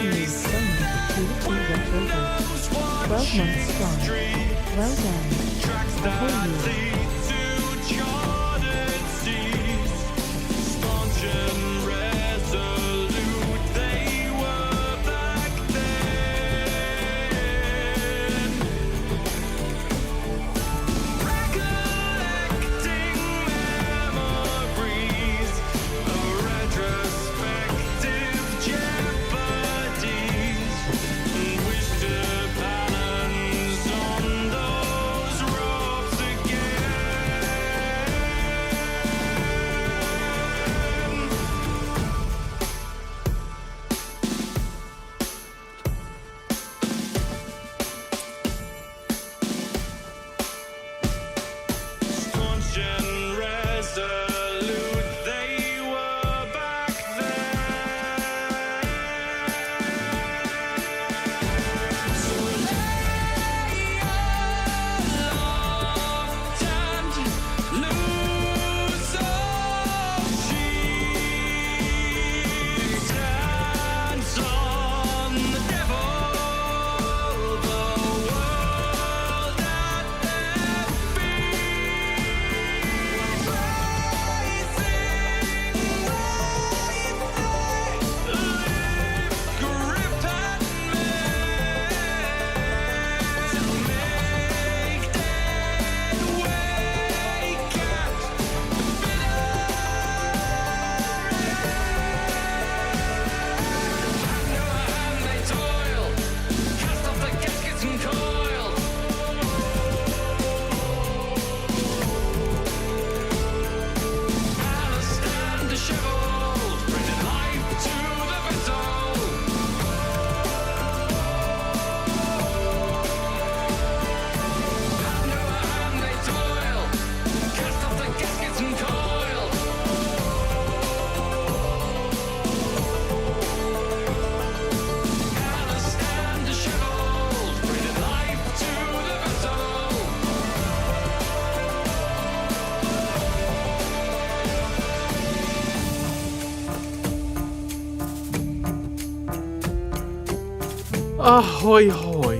Originally explained to RetroVution. 12 months strong. Well done. A whole year. Ahoy hoy.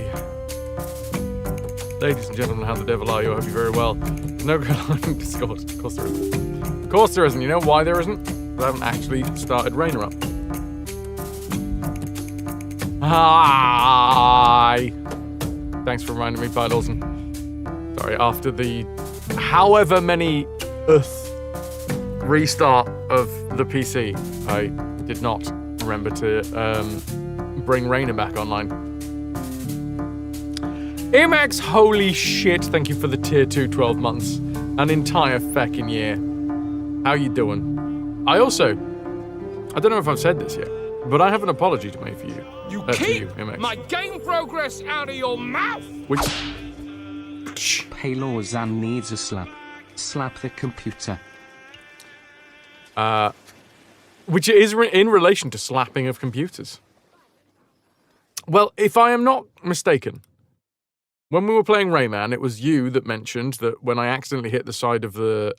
Ladies and gentlemen, how the devil are you? I hope you're very well. There's no good line in Discord. Of course there isn't. Of course there isn't. You know why there isn't? I haven't actually started Rainer up. Hi! Thanks for reminding me, Bye Lawson. Sorry, after the however many restart of the PC, I did not remember to bring Rainer back online. Amex, holy shit, thank you for the tier 2 12 months. An entire feckin' year. How you doing? I don't know if I've said this yet, but I have an apology to make for you. You keep Amex. my game progress out of your mouth! Which... Paylor needs a slap. Slap the computer. Which is in relation to slapping of computers. Well, if I am not mistaken, when we were playing Rayman, it was you that mentioned that when I accidentally hit the side of the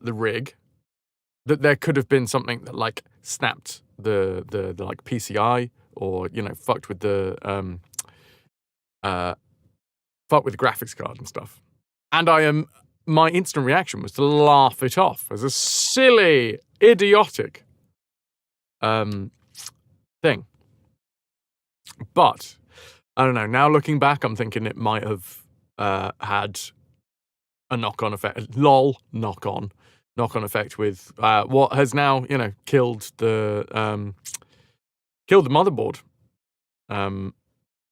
rig, that there could have been something that like snapped the like PCI or fucked with the graphics card and stuff. And my instant reaction was to laugh it off as a silly, idiotic thing. But I don't know. Now looking back, I'm thinking it might have had a knock-on effect. Knock-on effect with what has now, killed the motherboard.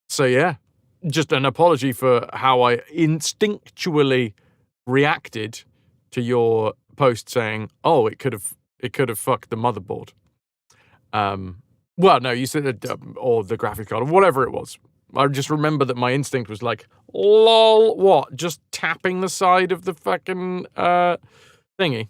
So yeah, just an apology for how I instinctually reacted to your post saying, "Oh, it could have fucked the motherboard." Well, no, you said or the graphics card or whatever it was. I just remember that my instinct was like, lol, what? Just tapping the side of the fucking thingy.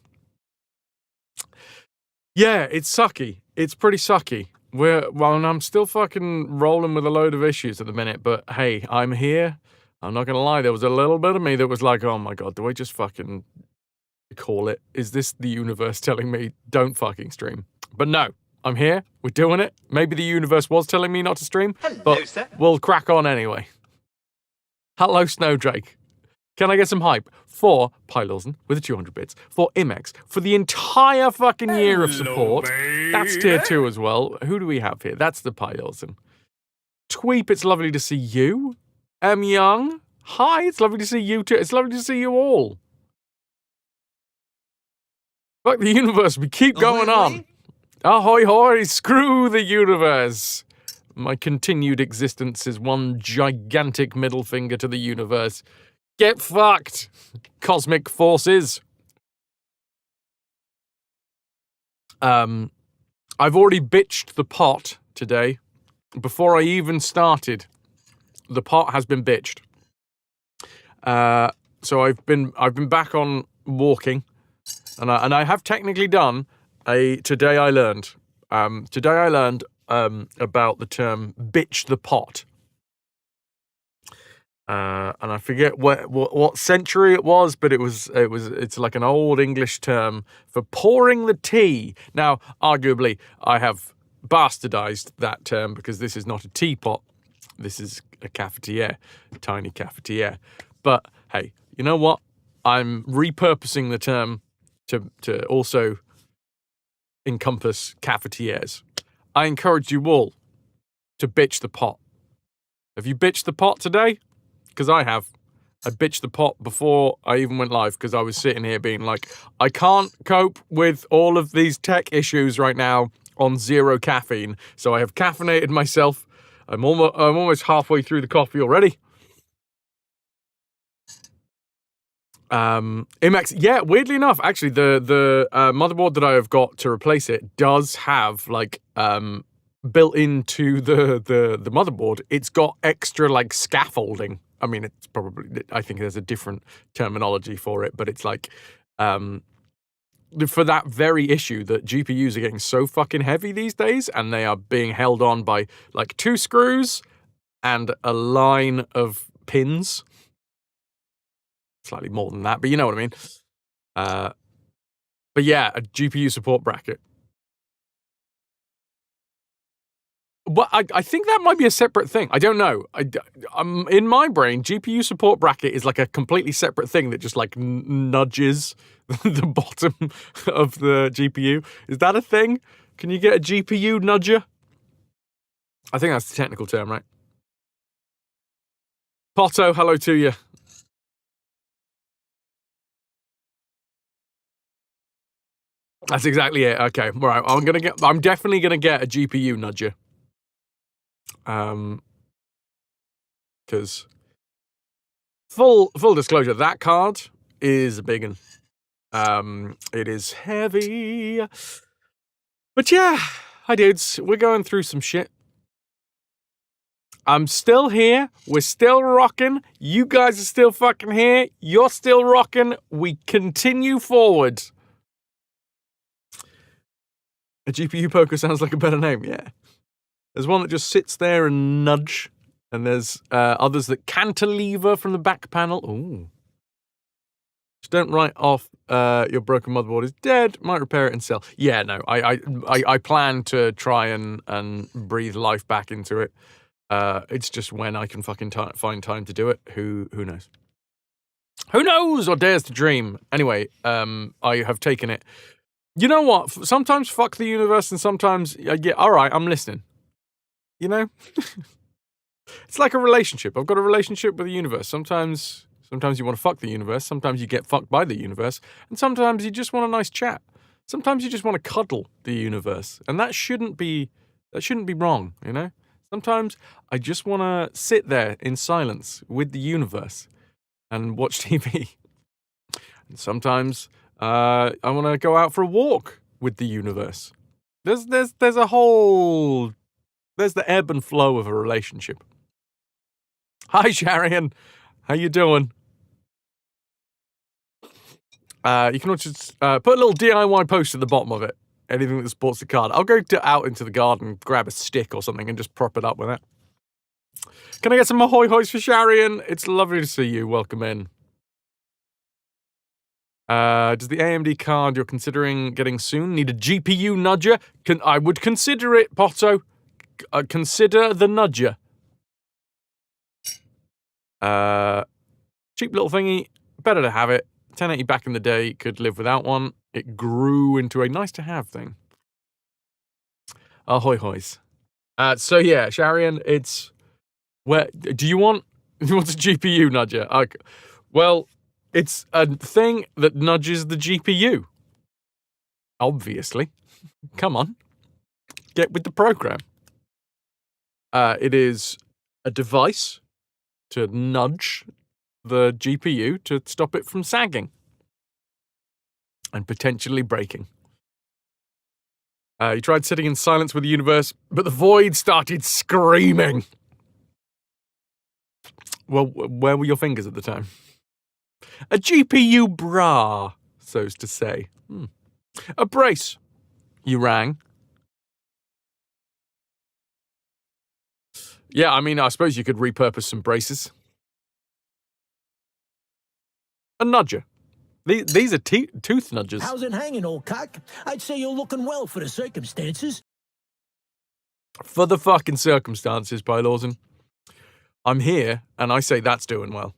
Yeah, it's sucky. It's pretty sucky. And I'm still fucking rolling with a load of issues at the minute, but hey, I'm here. I'm not gonna lie, there was a little bit of me that was like, oh my god, do I just fucking call it? Is this the universe telling me don't fucking stream? But no, I'm here. We're doing it. Maybe the universe was telling me not to stream, but we'll crack on anyway. Hello, Snowdrake. Can I get some hype for Pylorson with the 200 bits, for Imex, for the entire fucking year of support? That's tier 2 as well. Who do we have here? That's the Pylorson. Tweep, it's lovely to see you. M. Young, hi, it's lovely to see you too. It's lovely to see you all. Fuck the universe, we keep going on. Ahoy hoy, screw the universe. My continued existence is one gigantic middle finger to the universe. Get fucked, cosmic forces. I've already bitched the pot today. Before I even started, the pot has been bitched. So I've been back on walking, and I have technically done a Today I Learned. Today I learned about the term bitch the pot. And I forget what century it was, but it's like an old English term for pouring the tea. Now, arguably, I have bastardized that term because this is not a teapot. This is a cafetiere, a tiny cafetiere. But hey, you know what? I'm repurposing the term to also encompass cafetieres. I encourage you all to bitch the pot. Have you bitched the pot today? Because I have. I bitched the pot before I even went live because I was sitting here being like, I can't cope with all of these tech issues right now on 0 caffeine. So I have caffeinated myself. I'm almost halfway through the coffee already. Imex, yeah, weirdly enough, actually, the motherboard that I have got to replace it does have like built into the motherboard. It's got extra like scaffolding. I mean, it's probably, I think there's a different terminology for it, but it's like, for that very issue that GPUs are getting so fucking heavy these days, and they are being held on by like 2 screws and a line of pins. Slightly more than that, but you know what I mean. But yeah, a GPU support bracket. Well, I think that might be a separate thing. I don't know. In my brain, GPU support bracket is like a completely separate thing that just like nudges the bottom of the GPU. Is that a thing? Can you get a GPU nudger? I think that's the technical term, right? Potto, hello to you. That's exactly it. Okay, right. I'm definitely gonna get a GPU nudger. Because full disclosure, that card is a big one. It is heavy. But yeah, hi dudes. We're going through some shit. I'm still here. We're still rocking. You guys are still fucking here. You're still rocking. We continue forward. A GPU poker sounds like a better name, yeah. There's one that just sits there and nudge, and there's others that cantilever from the back panel. Ooh. Just don't write off your broken motherboard is dead. Might repair it and sell. Yeah, no, I plan to try and breathe life back into it. It's just when I can fucking find time to do it. Who knows? Who knows or dares to dream? Anyway, I have taken it. You know what? Sometimes fuck the universe, and sometimes all right, I'm listening. You know, it's like a relationship. I've got a relationship with the universe. Sometimes you want to fuck the universe. Sometimes you get fucked by the universe, and sometimes you just want a nice chat. Sometimes you just want to cuddle the universe, and that shouldn't be wrong. You know. Sometimes I just want to sit there in silence with the universe and watch TV. And sometimes I want to go out for a walk with the universe. There's the ebb and flow of a relationship. Hi, Sharian. How you doing? You can also just, put a little DIY post at the bottom of it. Anything that supports the card. I'll go out into the garden, grab a stick or something, and just prop it up with it. Can I get some ahoy hoys for Sharian? It's lovely to see you. Welcome in. Does the AMD card you're considering getting soon need a GPU nudger? I would consider it, Potto. Consider the nudger. Cheap little thingy. Better to have it. 1080 back in the day, could live without one. It grew into a nice-to-have thing. Ahoy hoys. So yeah, Sharian, it's... Where do you want... You want a GPU nudger? Well, it's a thing that nudges the GPU. Obviously. Come on. Get with the program. It is a device to nudge the GPU to stop it from sagging and potentially breaking. You tried sitting in silence with the universe, but the void started screaming. Well, where were your fingers at the time? A GPU bra, so's to say. A brace. You rang. Yeah, I mean, I suppose you could repurpose some braces. A nudger. These are tooth nudgers. How's it hanging, old cock? I'd say you're looking well for the circumstances. For the fucking circumstances, Pi Lawson. I'm here, and I say that's doing well.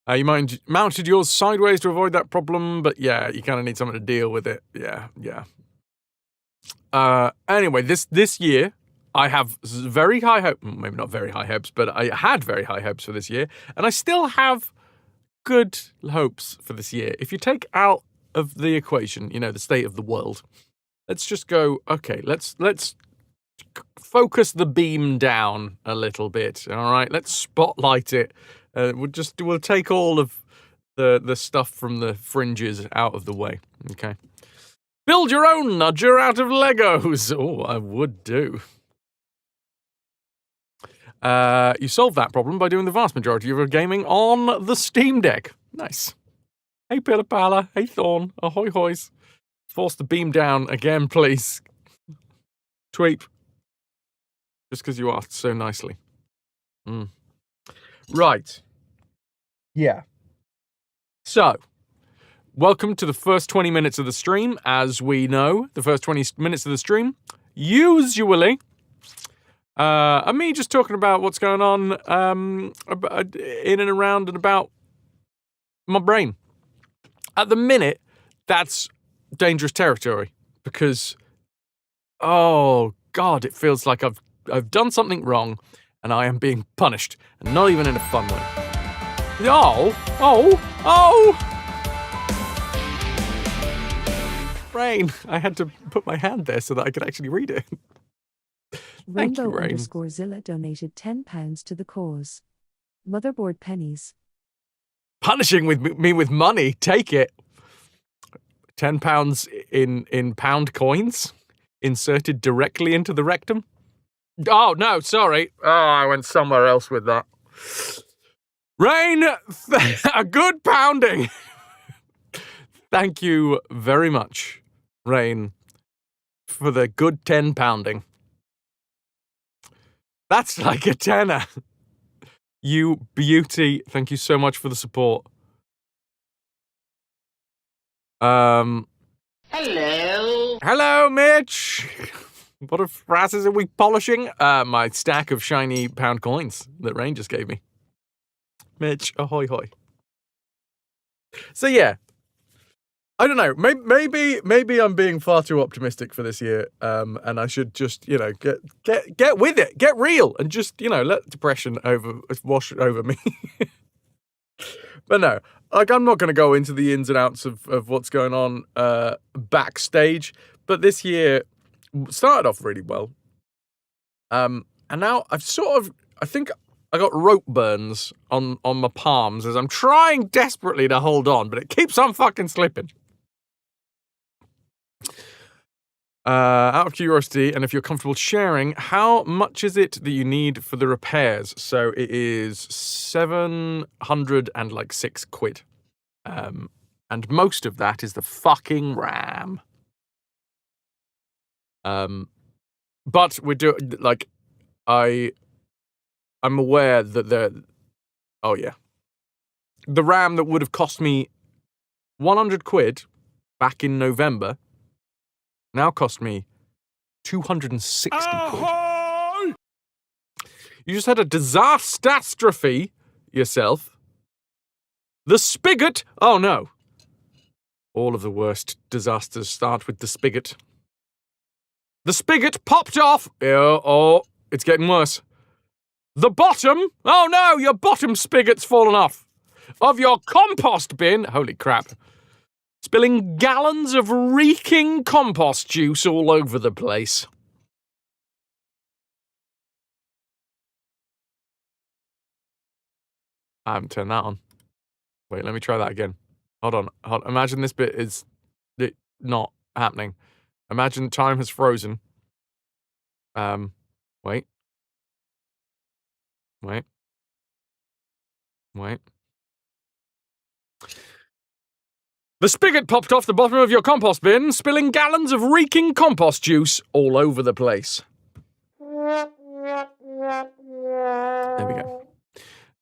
You mounted yours sideways to avoid that problem, but yeah, you kind of need something to deal with it. Yeah. Anyway, this year, I have very high hopes, maybe not very high hopes, but I had very high hopes for this year, and I still have good hopes for this year. If you take out of the equation, the state of the world, let's just go, okay, let's focus the beam down a little bit, all right? Let's spotlight it. We'll take all of the stuff from the fringes out of the way, okay? Build your own nudger out of Legos. Oh, I would do. You solved that problem by doing the vast majority of your gaming on the Steam Deck. Nice. Hey, Pilla, hey, Thorn. Ahoy, hoys. Force the beam down again, please. Tweep. Just because you asked so nicely. Right. Yeah. So, welcome to the first 20 minutes of the stream. As we know, the first 20 minutes of the stream usually are me just talking about what's going on in and around and about my brain. At the minute, that's dangerous territory because, oh God, it feels like I've done something wrong and I am being punished, and not even in a fun way. Oh! Rain, I had to put my hand there so that I could actually read it. Thank you, Rain. Rainbow_Zilla donated £10 to the cause. Motherboard pennies. Punishing me with money, take it. £10 in pound coins inserted directly into the rectum. Oh, no, sorry. Oh, I went somewhere else with that. Rain, a good pounding. Thank you very much, Rain, for the good 10 pounding. That's like a tenner. You beauty. Thank you so much for the support. Hello, Mitch. What brasses are we polishing? My stack of shiny pound coins that Rain just gave me. Mitch, ahoy hoy. So yeah, I don't know. Maybe I'm being far too optimistic for this year, and I should just get with it, get real, and just let depression wash over me. But no, I'm not going to go into the ins and outs of what's going on backstage. But this year started off really well, and now I think I got rope burns on my palms as I'm trying desperately to hold on, but it keeps on fucking slipping. Out of curiosity, and if you're comfortable sharing, how much is it that you need for the repairs? So it is 706 quid. And most of that is the fucking RAM. But we're doing, I'm aware that oh yeah, the RAM that would have cost me 100 quid back in November now cost me 260 quid. You just had a disastrophe yourself. The spigot. Oh no. All of the worst disasters start with the spigot. The spigot popped off. Oh, it's getting worse. The bottom. Oh no, your bottom spigot's fallen off. Of your compost bin. Holy crap. Spilling gallons of reeking compost juice all over the place. I haven't turned that on. Wait, let me try that again. Hold on. Imagine this bit is not happening. Imagine time has frozen. Wait. The spigot popped off the bottom of your compost bin, spilling gallons of reeking compost juice all over the place. There we go.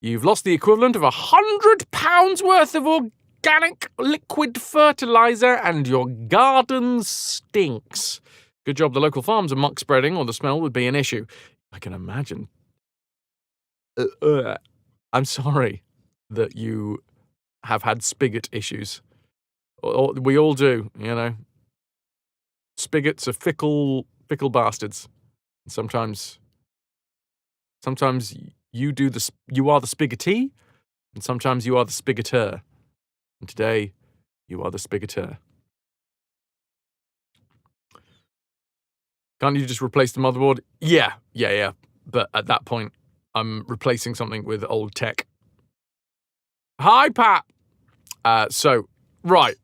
You've lost the equivalent of £100 worth of organic liquid fertilizer and your garden stinks. Good job the local farms are muck spreading or the smell would be an issue. I can imagine. I'm sorry that you have had spigot issues. We all do, you know. Spigots are fickle bastards. Sometimes you are the spigotee, and sometimes you are the spigoteur. And today, you are the spigoteur. Can't you just replace the motherboard? Yeah. But at that point, I'm replacing something with old tech. Hi, Pat. Right.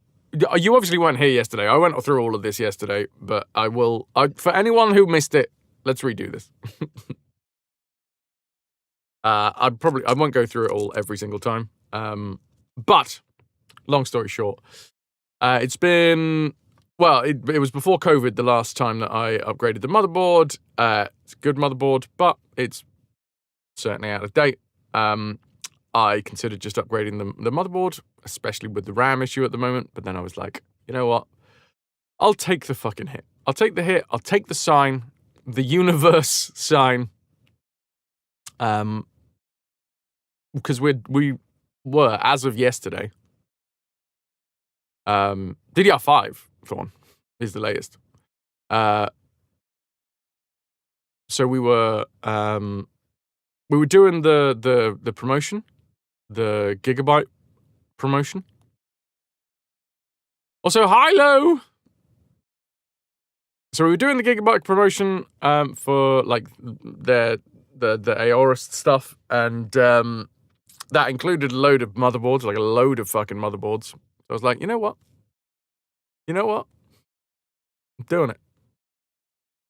You obviously weren't here yesterday. I went through all of this yesterday, but I will. For anyone who missed it, let's redo this. I won't go through it all every single time. But long story short, it's been. Well, it was before COVID the last time that I upgraded the motherboard. It's a good motherboard, but it's certainly out of date. I considered just upgrading the motherboard, especially with the RAM issue at the moment. But then I was like, you know what? I'll take the fucking hit. I'll take the hit. I'll take the sign, the universe sign. Because we were, as of yesterday, DDR5 for one is the latest. So we were doing the promotion, the gigabyte promotion. Also, hi-lo! So we were doing the gigabyte promotion for like the Aorist stuff, and that included a load of motherboards, like a load of fucking motherboards. So I was like, you know what? I'm doing it.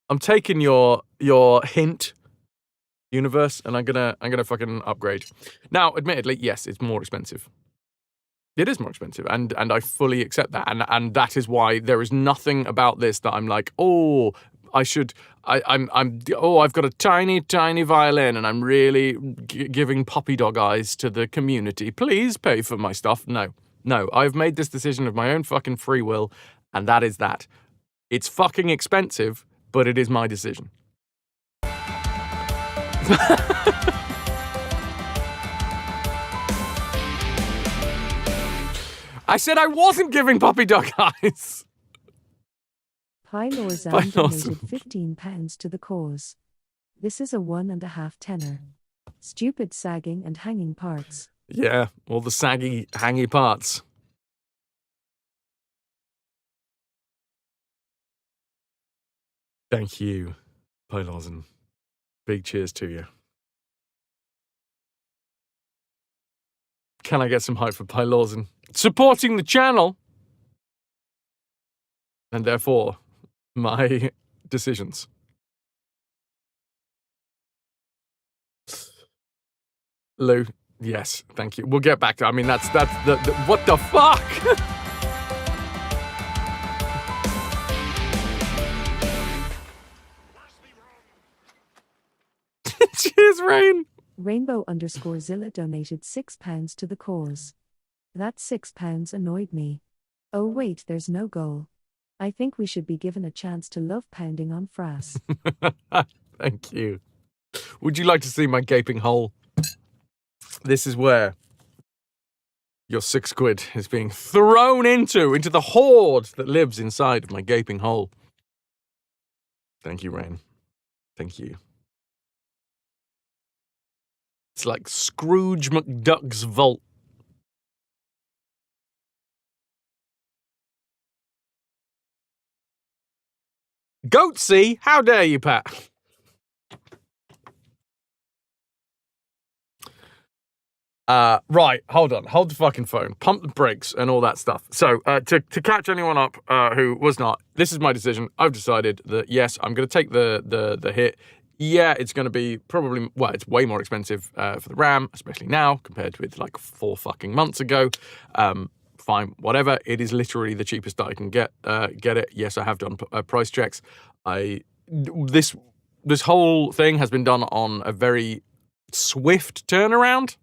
I'm taking your hint, universe, and I'm gonna fucking upgrade. Now, admittedly, yes, it's more expensive. It is more expensive, and I fully accept that, and that is why there is nothing about this that I'm like, oh, I've got a tiny violin, and I'm really giving puppy dog eyes to the community. Please pay for my stuff. No, I've made this decision of my own fucking free will, and that is that. It's fucking expensive, but it is my decision. I said I wasn't giving puppy dog eyes. Pylorzan donated £15 to the cause. This is a 1.5 tenner. Stupid sagging and hanging parts. Yeah, all the saggy, hangy parts. Thank you, Pylorzan. Big cheers to you. Can I get some hype for Pylorzan? Supporting the channel. And therefore, my decisions. Lou, yes, thank you. We'll get back to, I mean, that's the what the fuck? Cheers, Rain. Rainbow_Zilla donated £6 to the cause. That £6 annoyed me. Oh wait, there's no goal. I think we should be given a chance to love pounding on frass. Thank you. Would you like to see my gaping hole? This is where your £6 is being thrown into the horde that lives inside of my gaping hole. Thank you, Rain. Thank you. It's like Scrooge McDuck's vault. Goatsy, how dare you, Pat? Right, hold on. Hold the fucking phone. Pump the brakes and all that stuff. So, to catch anyone up who was not, this is my decision. I've decided that, yes, I'm going to take the hit. Yeah, it's going to be probably, well, it's way more expensive for the RAM, especially now, compared with like 4 fucking months ago. Fine, whatever. It is literally the cheapest that I can get it. Yes, I have done price checks. This whole thing has been done on a very swift turnaround.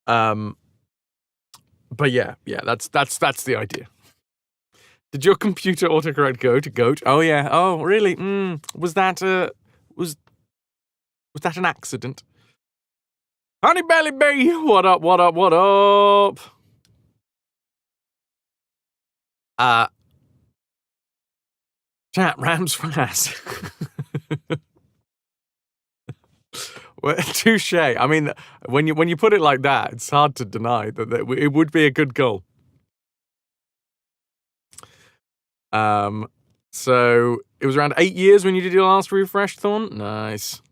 But yeah, that's the idea. Did your computer autocorrect go to goat? Oh yeah. Oh really? Was that was that an accident? Honey Belly Bee, what up? What up? What up? Chat Rams for ass. Well, touche. I mean, when you put it like that, it's hard to deny that it would be a good goal. So it was around 8 years when you did your last refresh, Thorn. Nice.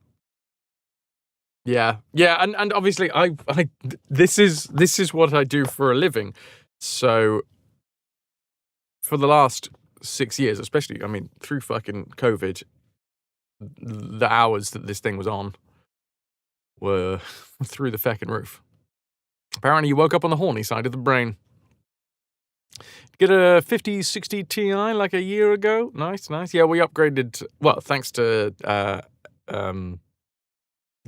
Yeah, and obviously, this is what I do for a living. So for the last 6 years, especially, I mean, through fucking COVID, the hours that this thing was on were through the feckin' roof. Apparently, you woke up on the horny side of the brain. Get a 5060 Ti like a year ago. Nice. Yeah, we upgraded. Well, thanks to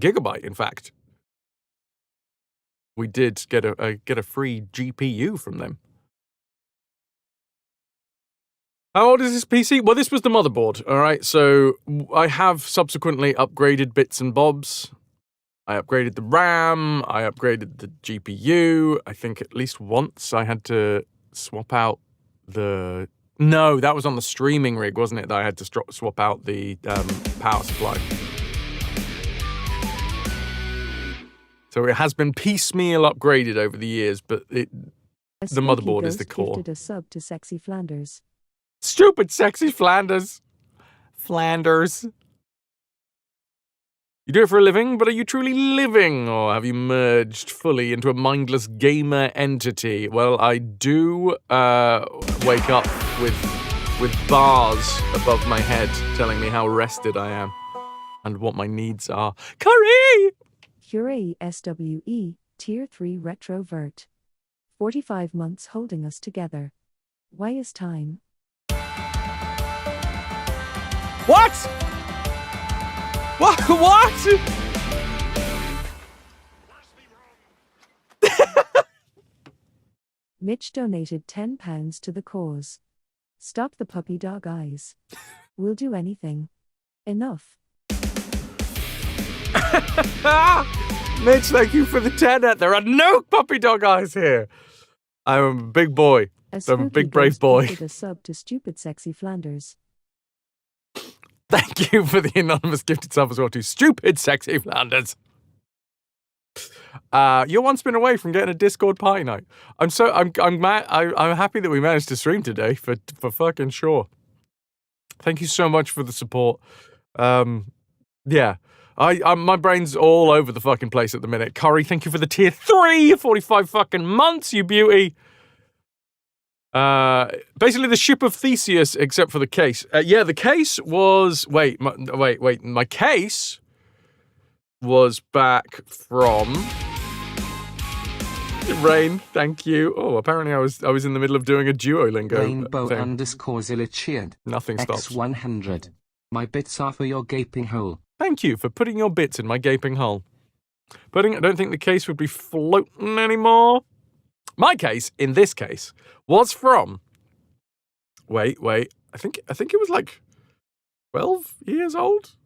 Gigabyte. In fact, we did get a free GPU from them. How old is this PC? Well, this was the motherboard. All right, so I have subsequently upgraded bits and bobs. I upgraded the RAM. I upgraded the GPU. I think at least once I had to swap out the... No, that was on the streaming rig, wasn't it? That I had to swap out the power supply. So it has been piecemeal upgraded over the years, but the motherboard is the core. Gifted a sub to Sexy Flanders. Stupid Sexy Flanders. Flanders. You do it for a living, but are you truly living, or have you merged fully into a mindless gamer entity? Well, I do wake up with bars above my head telling me how rested I am and what my needs are. Curry! Curie SWE, Tier 3 RetroVert. 45 months holding us together. Why is time? What? What? Mitch donated £10 to the cause. Stop the puppy dog eyes. We'll do anything. Enough. Mitch, thank you for the 10. There are no puppy dog eyes here. I'm a big boy. I'm a big brave boy. A sub to Stupid Sexy Flanders. Thank you for the anonymous gifted sub as well to Stupid Sexy Flanders. You're one spin away from getting a Discord party night. I'm happy that we managed to stream today for fucking sure. Thank you so much for the support. Yeah. My brain's all over the fucking place at the minute. Curry, thank you for the tier 3, 45 fucking months, you beauty. Basically the ship of Theseus, except for the case. Yeah, the case was... Wait. My case was back from... Rain, thank you. Oh, apparently I was in the middle of doing a Duolingo Rainbow thing. _Zilla cheered. Nothing stops. X100. My bits are for your gaping hole. Thank you for putting your bits in my gaping hole. I don't think the case would be floating anymore. My case, in this case, was from... Wait. I think it was like 12 years old?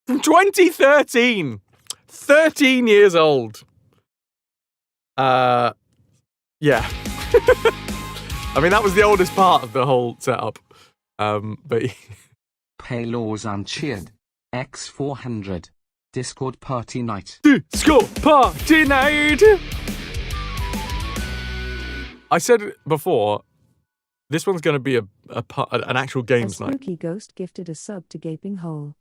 From 2013! 13 years old. Yeah. I mean, that was the oldest part of the whole setup. But... Paylors Uncheered. X400. Discord Party Night. Discord Party Night! I said it before, this one's going to be an actual A games night. spooky ghost gifted a sub to Gaping Hole.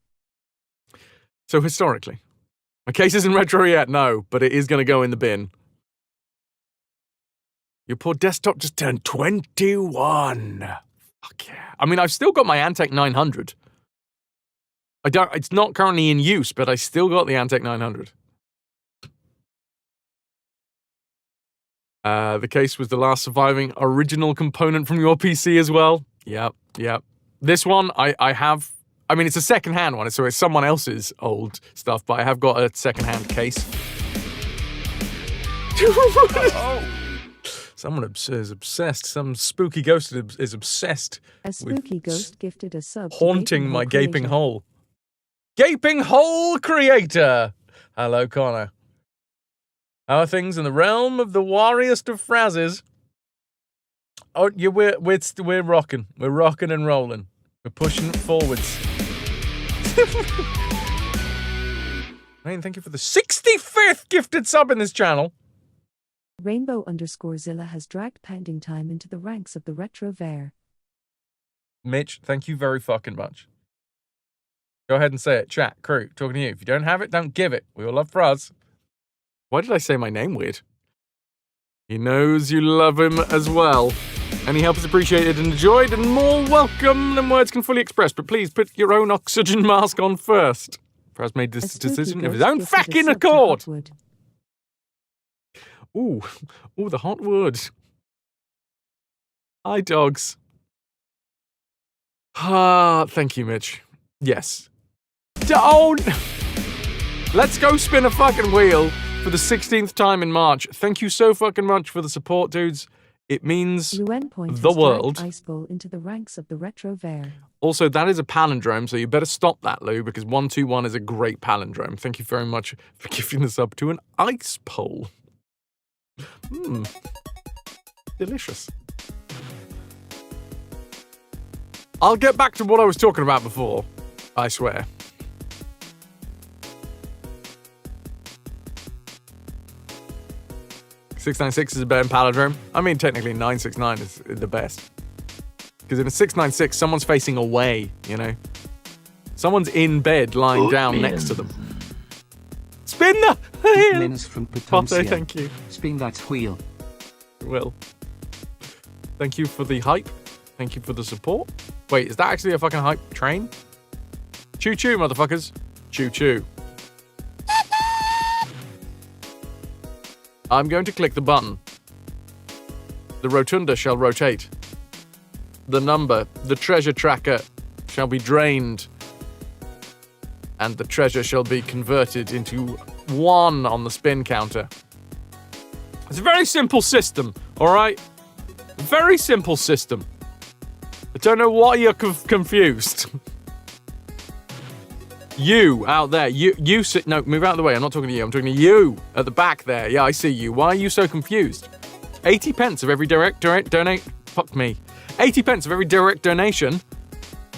So historically, my case isn't retro yet, no, but it is going to go in the bin. Your poor desktop just turned 21. Fuck yeah. I mean, I've still got my Antec 900. It's not currently in use, but I still got the Antec 900. The case was the last surviving original component from your PC as well. Yep. This one, I have... I mean, it's a second-hand one, so it's someone else's old stuff, but I have got a second-hand case. Someone is obsessed. Some spooky ghost is obsessed. A spooky ghost gifted a sub to Haunting my gaping creator. hole. Gaping Hole Creator! Hello, Connor. How are things in the realm of the warriest of phrases? Oh, yeah, we're rocking. We're rocking and rolling. We're pushing forwards. Rain, thank you for the 65th gifted sub in this channel. Rainbow_Zilla has dragged Pending Time into the ranks of the RetroVution. Mitch, thank you very fucking much. Go ahead and say it. Chat, crew, talking to you. If you don't have it, don't give it. We all love Fraz. Why did I say my name weird? He knows you love him as well. Any help is appreciated and enjoyed, and more welcome than words can fully express. But please put your own oxygen mask on first. Fraz made this decision of his own fucking accord. Ooh, the hot wood. Hi, dogs. Thank you, Mitch. Yes. Don't! Let's go spin a fucking wheel for the 16th time in March. Thank you so fucking much for the support, dudes. It means the world. Ice Bowl into the ranks of the RetroVution. Also, that is a palindrome, so you better stop that, Lou, because 121 is a great palindrome. Thank you very much for giving this up to an ice pole. Delicious. I'll get back to what I was talking about before, I swear. .696 is a better palindrome. I mean, technically 969 is the best. Because in a 696, someone's facing away, you know? Someone's in bed, lying down next to them. Spin the wheel! Linus from Potter, thank you. Spin that wheel. Will. Thank you for the hype. Thank you for the support. Wait, is that actually a fucking hype train? Choo-choo, motherfuckers. Choo-choo. I'm going to click the button. The rotunda shall rotate. The number, the treasure tracker, shall be drained. And the treasure shall be converted into 1 on the spin counter. It's a very simple system, alright? Very simple system. I don't know why you're confused. You out there, you sit. No, move out of the way. I'm not talking to you. I'm talking to you at the back there. Yeah, I see you. Why are you so confused? 80 pence of every direct donate. Fuck me. 80 pence of every direct donation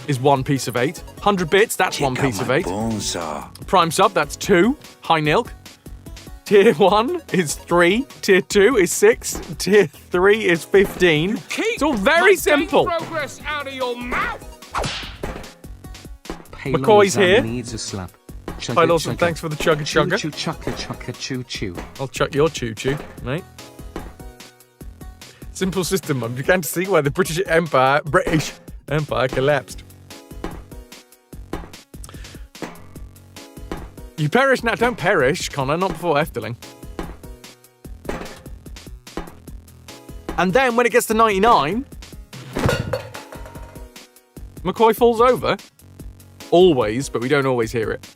is 1 piece of 8. 100 bits, that's 1 piece of 8. Prime sub, that's 2. High Nilk. Tier 1 is 3. Tier 2 is 6. Tier 3 is 15. It's all very simple. Progress out of your mouth. McCoy's here. Needs a slap. Hi Lawson, thanks for the chugga chugga. Choo chugga chugga choo choo. I'll chuck your choo choo, mate. Simple system. I'm beginning to see why the British Empire collapsed. You perish now. Don't perish, Connor. Not before Efteling. And then when it gets to 99, McCoy falls over. Always, but we don't always hear it.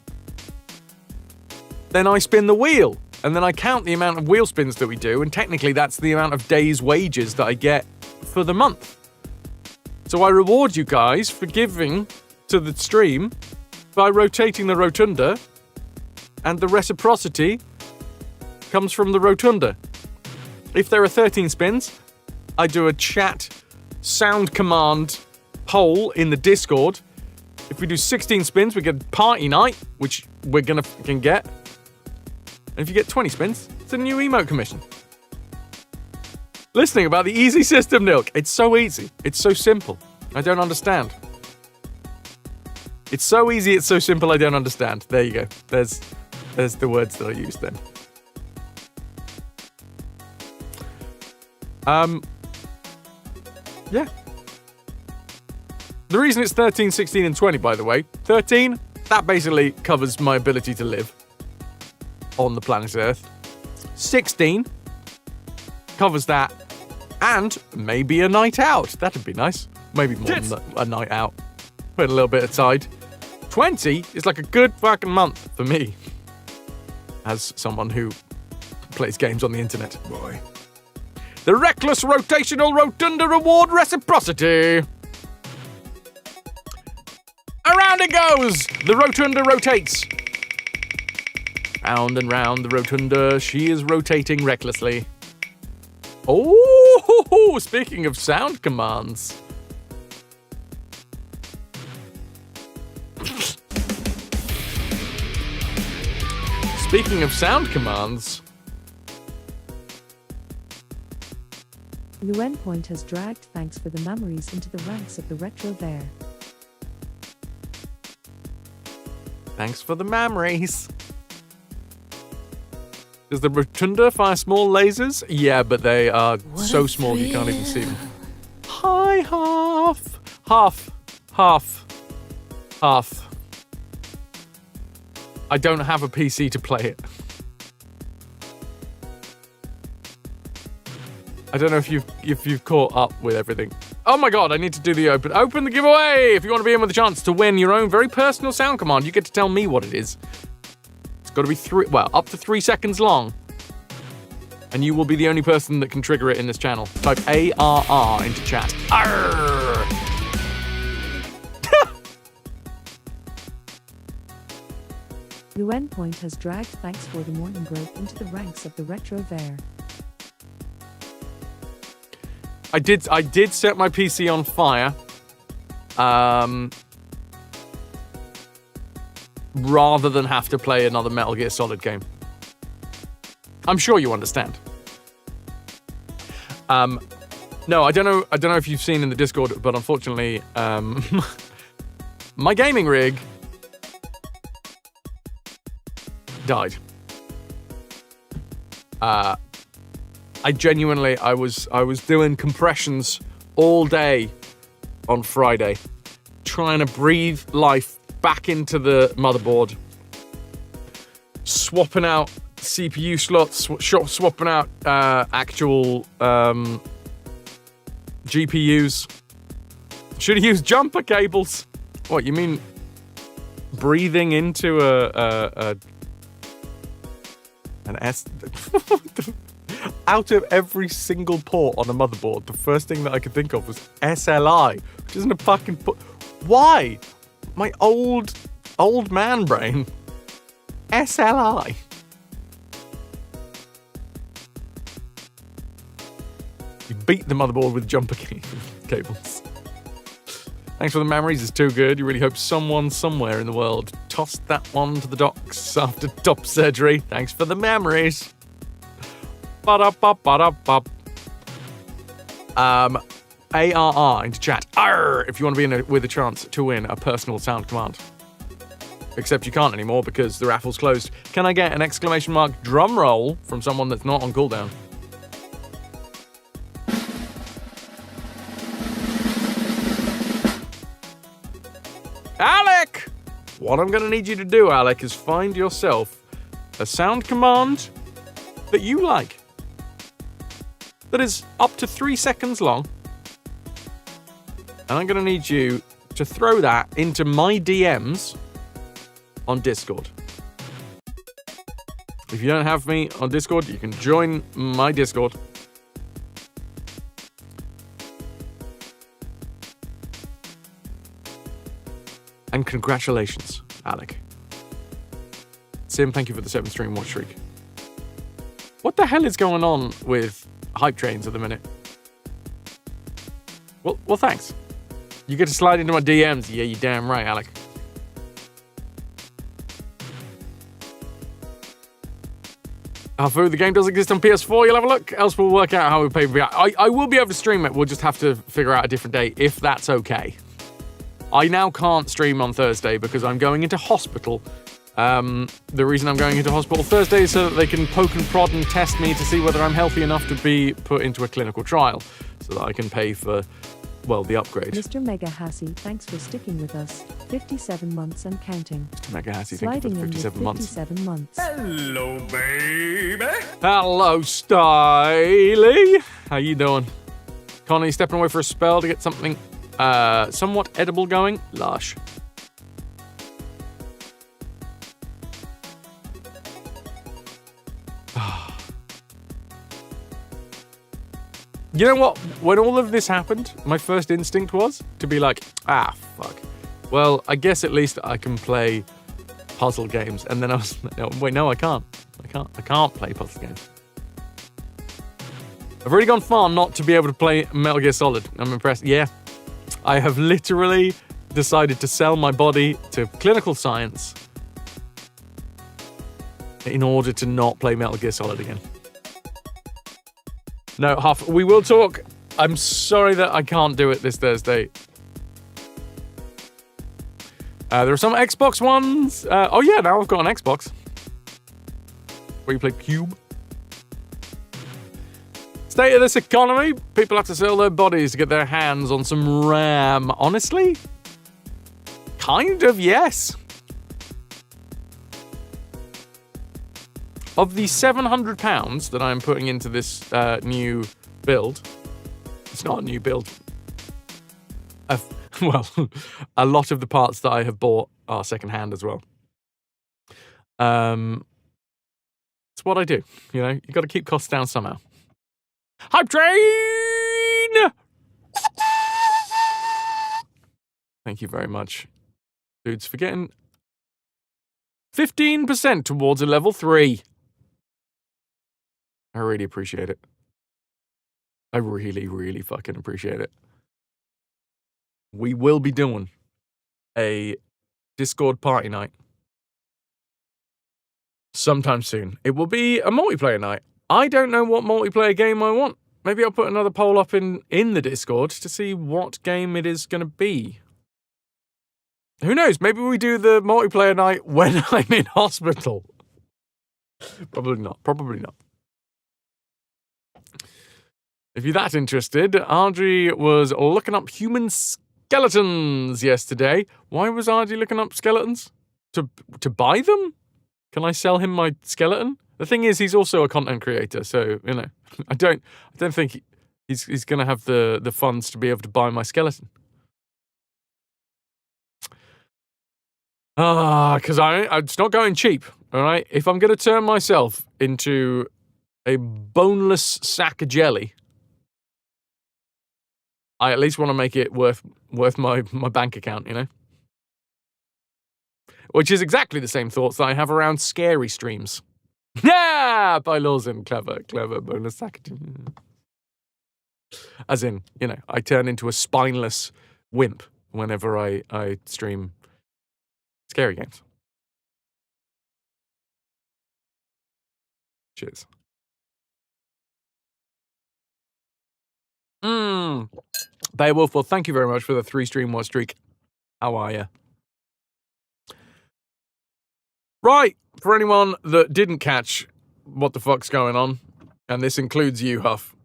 Then I spin the wheel. And then I count the amount of wheel spins that we do, and technically that's the amount of days' wages that I get for the month. So I reward you guys for giving to the stream by rotating the rotunda, and the reciprocity comes from the rotunda. If there are 13 spins, I do a chat sound command poll in the Discord. If we do 16 spins, we get party night, which we're gonna fucking get. And if you get 20 spins, it's a new emote commission. Listening about the easy system, Nilk. It's so easy. It's so simple. I don't understand. It's so easy, it's so simple, I don't understand. There you go. There's the words that I used then. Yeah. The reason it's 13, 16, and 20, by the way, 13, that basically covers my ability to live on the planet Earth. 16 covers that, and maybe a night out. That'd be nice. Maybe more than a night out. Put a little bit aside. 20 is like a good fucking month for me, as someone who plays games on the internet. Boy. The Reckless Rotational Rotunda Reward Reciprocity. Around it goes! The rotunda rotates. Round and round the rotunda, she is rotating recklessly. Oh, speaking of sound commands. Speaking of sound commands. Luen Point has dragged thanks for the memories into the ranks of the retro there. Thanks for the memories. Does the rotunda fire small lasers? Yeah, but they are so small you can't even see them. Hi, half. I don't have a PC to play it. I don't know if you've caught up with everything. Oh my god, I need to do the open the giveaway! If you want to be in with a chance to win your own very personal sound command, you get to tell me what it is. It's got to be up to 3 seconds long. And you will be the only person that can trigger it in this channel. Type ARR into chat. Arr! Luen Point has dragged thanks for the morning growth into the ranks of the retro there. I did set my PC on fire. Rather than have to play another Metal Gear Solid game. I'm sure you understand. No, I don't know if you've seen in the Discord, but unfortunately, my gaming rig died. I was doing compressions all day on Friday, trying to breathe life back into the motherboard, swapping out CPU slots, swapping out actual GPUs. Should have used jumper cables. What, you mean breathing into an S? Out of every single port on a motherboard, the first thing that I could think of was SLI, which isn't a fucking Why? My old man brain. SLI. You beat the motherboard with jumper cables. Thanks for the memories, it's too good. You really hope someone somewhere in the world tossed that one to the docks after top surgery. Thanks for the memories. Ba-da-ba-ba-da-ba. ARR into chat. Arr, if you want to be with a chance to win a personal sound command. Except you can't anymore because the raffle's closed. Can I get an exclamation mark drum roll from someone that's not on cooldown? Alec! What I'm going to need you to do, Alec, is find yourself a sound command that you like. That is up to 3 seconds long. And I'm going to need you to throw that into my DMs on Discord. If you don't have me on Discord, you can join my Discord. And congratulations, Alec. Sim, thank you for the 7th stream watch streak. What the hell is going on with hype trains at the minute? Well, thanks. You get to slide into my DMs. Yeah, you damn right, Alec. Alpha, the game does exist on PS4, you'll have a look. Else we'll work out how we pay. I will be able to stream it. We'll just have to figure out a different day, if that's okay. I now can't stream on Thursday because I'm going into hospital. The reason I'm going into hospital Thursday is so that they can poke and prod and test me to see whether I'm healthy enough to be put into a clinical trial so that I can pay for, well, the upgrade. Mr. Mega Hassy, thanks for sticking with us. 57 months and counting. Mr. Mega Hassy, thank you for the 57 months. 57 months. Hello, baby. Hello, Styly. How you doing? Connie, stepping away for a spell to get something somewhat edible going? Lush. You know what? When all of this happened, my first instinct was to be like, fuck. Well, I guess at least I can play puzzle games. And then I was like, wait, no, I can't. I can't play puzzle games. I've already gone far not to be able to play Metal Gear Solid. I'm impressed. Yeah. I have literally decided to sell my body to clinical science in order to not play Metal Gear Solid again. No, we will talk. I'm sorry that I can't do it this Thursday. There are some Xbox ones. Oh yeah, now I've got an Xbox. Where you play Cube. State of this economy. People have to sell their bodies to get their hands on some RAM. Honestly? Kind of, yes. Of the £700 that I'm putting into this new build, it's not a new build. Well, a lot of the parts that I have bought are secondhand as well. It's what I do. You know, you got to keep costs down somehow. Hype train! Thank you very much, dudes, for getting 15% towards a level 3. I really appreciate it. I really, really fucking appreciate it. We will be doing a Discord party night sometime soon. It will be a multiplayer night. I don't know what multiplayer game I want. Maybe I'll put another poll up in the Discord to see what game it is going to be. Who knows? Maybe we do the multiplayer night when I'm in hospital. Probably not. Probably not. If you're that interested, Audrey was looking up human skeletons yesterday. Why was Audrey looking up skeletons? To buy them? Can I sell him my skeleton? The thing is, he's also a content creator, so you know, I don't think he's gonna have the funds to be able to buy my skeleton. Because it's not going cheap. All right, if I'm gonna turn myself into a boneless sack of jelly, I at least want to make it worth my bank account, you know? Which is exactly the same thoughts that I have around scary streams. Yeah! By Lawson, clever, bonus sack. As in, you know, I turn into a spineless wimp whenever I stream scary games. Cheers. Beowulf, well, thank you very much for the 3 stream watch streak. How are you? Right, for anyone that didn't catch what the fuck's going on, and this includes you, Huff,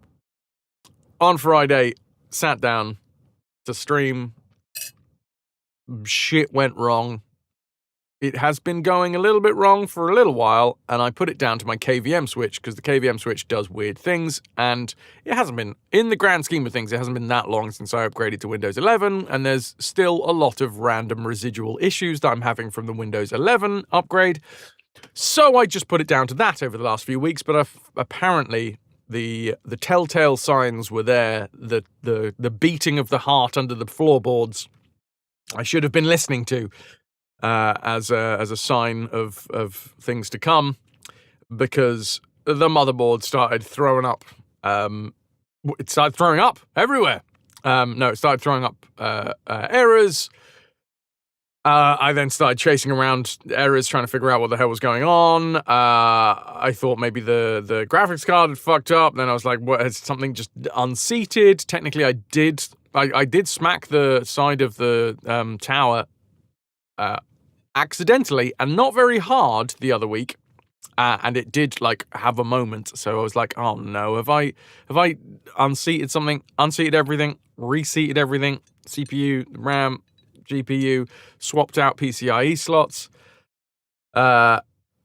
on Friday, sat down to stream. Shit went wrong. It has been going a little bit wrong for a little while, and I put it down to my KVM switch, because the KVM switch does weird things, and it hasn't been, in the grand scheme of things, it hasn't been that long since I upgraded to Windows 11, and there's still a lot of random residual issues that I'm having from the Windows 11 upgrade. So I just put it down to that over the last few weeks, but apparently the telltale signs were there, the beating of the heart under the floorboards I should have been listening to as a sign of things to come, because the motherboard started throwing up. It started throwing up everywhere. No, it started throwing up errors. I then started chasing around errors, trying to figure out what the hell was going on. I thought maybe the graphics card had fucked up. Then I was like, what, has something just unseated? Technically, I did smack the side of the tower accidentally and not very hard the other week. And it did like have a moment. So I was like, oh no, have I unseated something, unseated everything, reseated everything, CPU, RAM, GPU, swapped out PCIe slots, cleared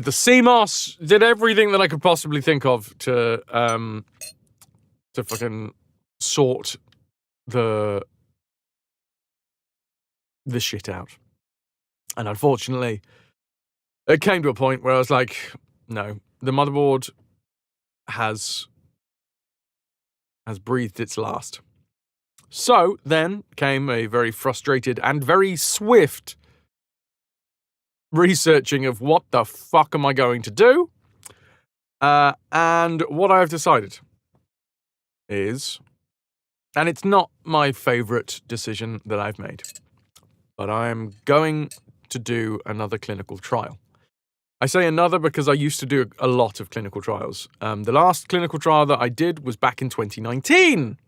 the CMOS, did everything that I could possibly think of to fucking sort the shit out. And unfortunately, it came to a point where I was like, no, the motherboard has breathed its last. So then came a very frustrated and very swift researching of what the fuck am I going to do? And what I've decided is, and it's not my favorite decision that I've made, but I'm going to do another clinical trial. I say another because I used to do a lot of clinical trials. The last clinical trial that I did was back in 2019.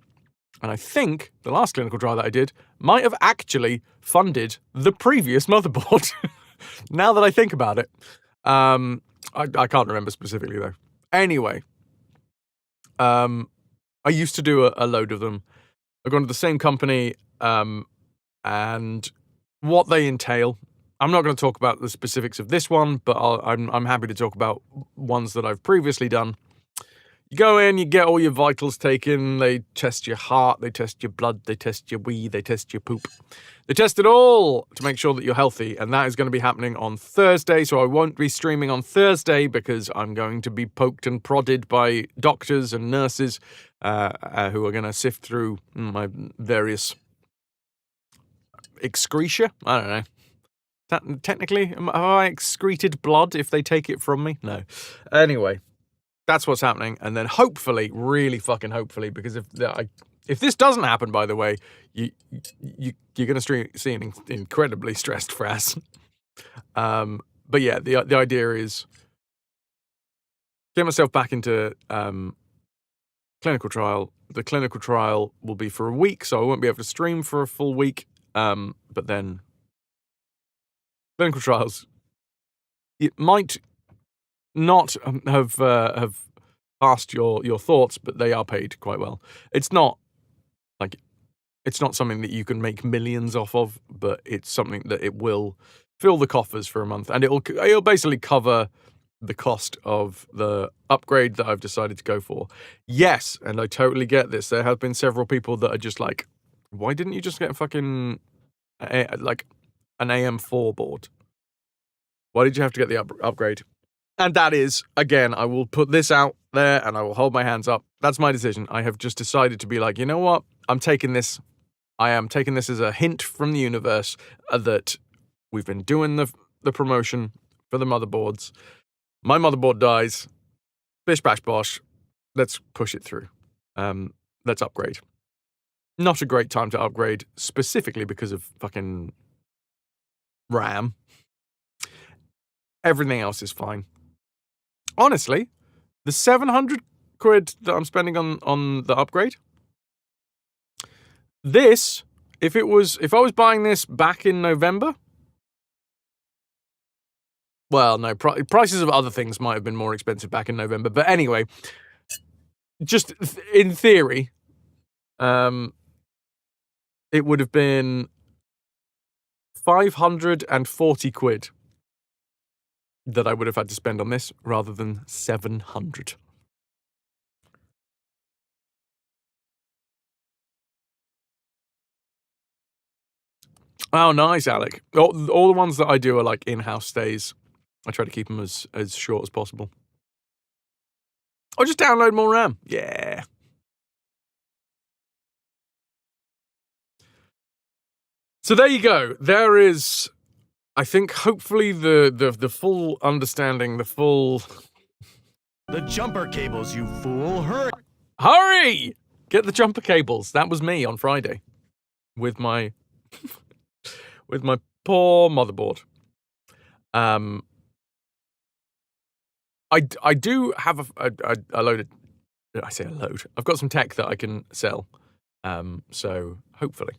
And I think the last clinical trial that I did might have actually funded the previous motherboard. Now that I think about it. I can't remember specifically, though. Anyway. I used to do a load of them. I've gone to the same company. And what they entail. I'm not going to talk about the specifics of this one, but I'm happy to talk about ones that I've previously done. You go in, you get all your vitals taken, they test your heart, they test your blood, they test your wee, they test your poop. They test it all to make sure that you're healthy, and that is going to be happening on Thursday, so I won't be streaming on Thursday because I'm going to be poked and prodded by doctors and nurses who are going to sift through my various excretia. I don't know. Technically, have I excreted blood if they take it from me? No. Anyway. That's what's happening, and then hopefully, really fucking hopefully, because if this doesn't happen, by the way, you're going to see an incredibly stressed Frass. But yeah, the idea is get myself back into clinical trial. The clinical trial will be for a week, so I won't be able to stream for a full week. But then clinical trials, it might not have passed your thoughts, but they are paid quite well. It's not something that you can make millions off of, but it's something that it will fill the coffers for a month, and it'll basically cover the cost of the upgrade that I've decided to go for. Yes, and I totally get this. There have been several people that are just like, why didn't you just get fucking like an AM4 board? Why did you have to get the upgrade? And that is, again, I will put this out there and I will hold my hands up. That's my decision. I have just decided to be like, you know what? I'm taking this. I am taking this as a hint from the universe that we've been doing the promotion for the motherboards. My motherboard dies. Bish bash bosh. Let's push it through. Let's upgrade. Not a great time to upgrade, specifically because of fucking RAM. Everything else is fine. Honestly, the 700 quid that I'm spending on the upgrade, this, if I was buying this back in November, well, no, prices of other things might have been more expensive back in November. But anyway, just in theory, it would have been 540 quid that I would have had to spend on this rather than 700. Oh, nice, Alec. All the ones that I do are like in-house stays. I try to keep them as short as possible. Or just download more RAM. Yeah. So there you go. There is, I think, hopefully the full understanding, the full... The jumper cables, you fool. Hurry! Hurry! Get the jumper cables. That was me on Friday. With my... with my poor motherboard. I do have a load of... I say a load. I've got some tech that I can sell. So, hopefully.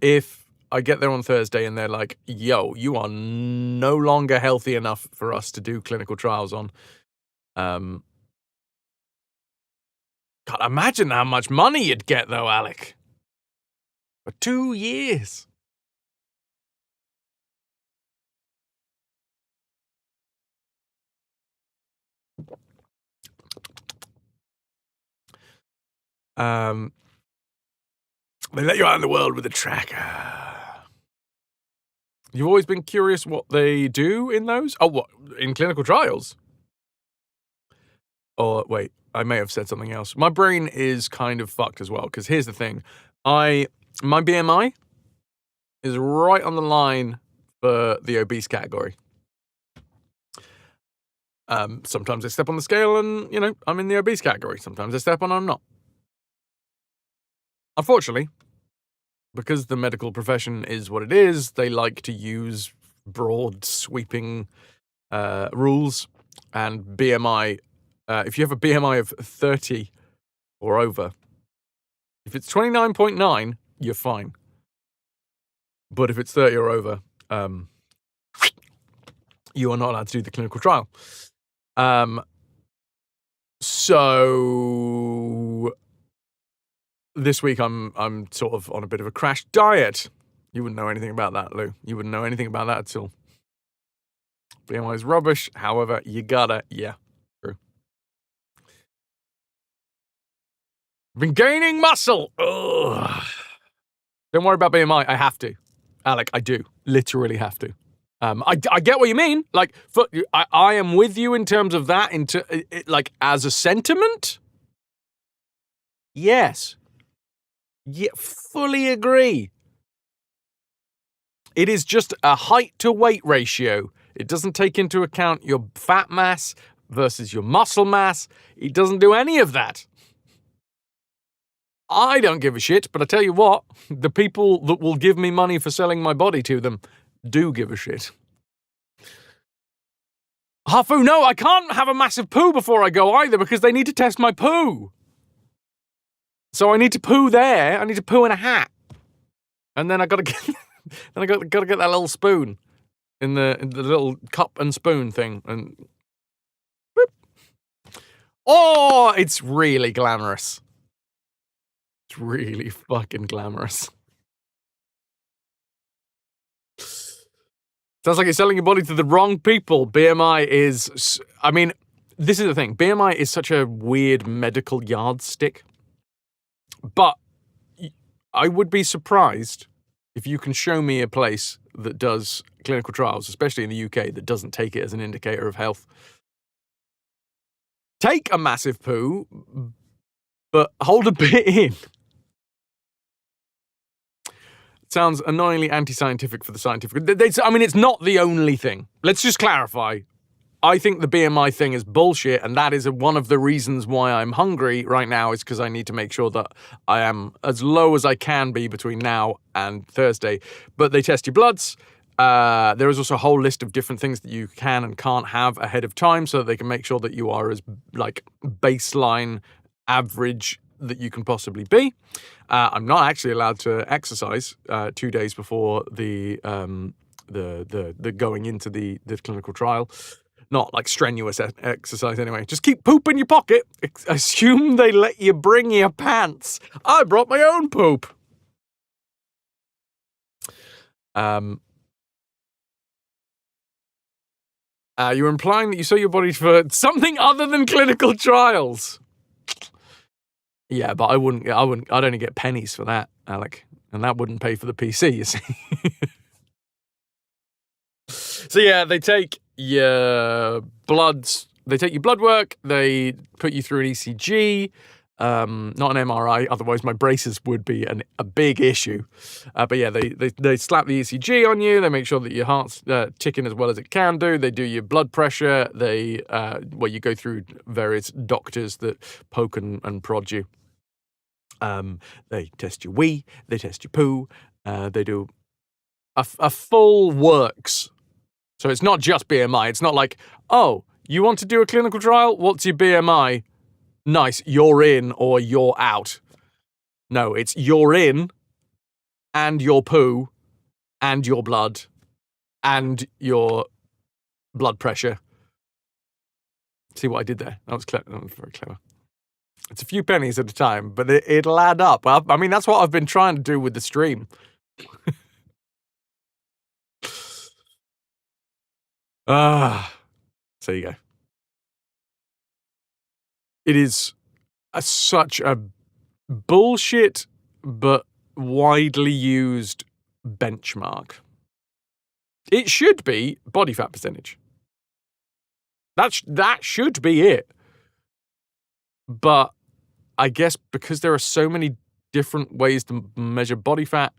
If I get there on Thursday and they're like, yo, you are no longer healthy enough for us to do clinical trials on. God, imagine how much money you'd get, though, Alec. For 2 years. They let you out in the world with a tracker. You've always been curious what they do in those? Oh, what? In clinical trials? Or, wait, I may have said something else. My brain is kind of fucked as well, because here's the thing. My BMI is right on the line for the obese category. Sometimes I step on the scale and, I'm in the obese category. Sometimes I step on and I'm not. Unfortunately, because the medical profession is what it is, they like to use broad, sweeping rules. And BMI, if you have a BMI of 30 or over, if it's 29.9, you're fine. But if it's 30 or over, you are not allowed to do the clinical trial. So this week I'm sort of on a bit of a crash diet. You wouldn't know anything about that, Lou. You wouldn't know anything about that at all. BMI is rubbish. However, you gotta, yeah, true. Been gaining muscle. Ugh. Don't worry about BMI. I have to, Alec. I do literally have to. I get what you mean. Like, I am with you in terms of that. Like as a sentiment. Yes. Yeah, fully agree. It is just a height to weight ratio. It doesn't take into account your fat mass versus your muscle mass. It doesn't do any of that. I don't give a shit, but I tell you what, the people that will give me money for selling my body to them do give a shit. Hafu, no, I can't have a massive poo before I go either because they need to test my poo. So I need to poo there. I need to poo in a hat, and then I gotta get, gotta get that little spoon in the little cup and spoon thing, and whoop. Oh, it's really glamorous. It's really fucking glamorous. Sounds like you're selling your body to the wrong people. BMI is, I mean, this is the thing. BMI is such a weird medical yardstick. But I would be surprised if you can show me a place that does clinical trials, especially in the UK, that doesn't take it as an indicator of health. Take a massive poo, but hold a bit in. Sounds annoyingly anti-scientific for the scientific. I mean, it's not the only thing. Let's just clarify. I think the BMI thing is bullshit, and that is one of the reasons why I'm hungry right now is because I need to make sure that I am as low as I can be between now and Thursday. But they test your bloods. There is also a whole list of different things that you can and can't have ahead of time so that they can make sure that you are as, like, baseline average that you can possibly be. I'm not actually allowed to exercise 2 days before the going into the clinical trial. Not like strenuous exercise anyway. Just keep poop in your pocket. Assume they let you bring your pants. I brought my own poop. You're implying that you sell your body for something other than clinical trials. Yeah, but I'd only get pennies for that, Alec. And that wouldn't pay for the PC, you see. So yeah, they take your blood work, they put you through an ECG, not an MRI, otherwise my braces would be a big issue. But yeah, they slap the ECG on you, they make sure that your heart's ticking as well as it can do, they do your blood pressure, you go through various doctors that poke and prod you. They test your wee, they test your poo, they do a full works. So it's not just BMI. It's not like, oh, you want to do a clinical trial? What's your BMI? Nice, you're in or you're out. No, it's you're in and your poo and your blood and your blood pressure. See what I did there? That was clever. That was very clever. It's a few pennies at a time, but it'll add up. I mean, that's what I've been trying to do with the stream. So you go. It is such a bullshit but widely used benchmark. It should be body fat percentage. That should be it. But I guess because there are so many different ways to measure body fat,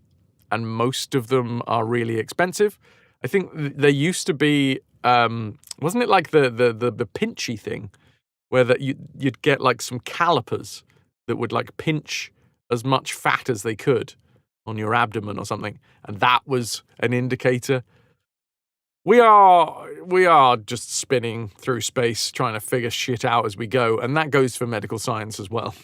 and most of them are really expensive. I think there used to be, wasn't it like the pinchy thing, where you'd get like some calipers that would like pinch as much fat as they could on your abdomen or something, and that was an indicator. We are just spinning through space trying to figure shit out as we go, and that goes for medical science as well.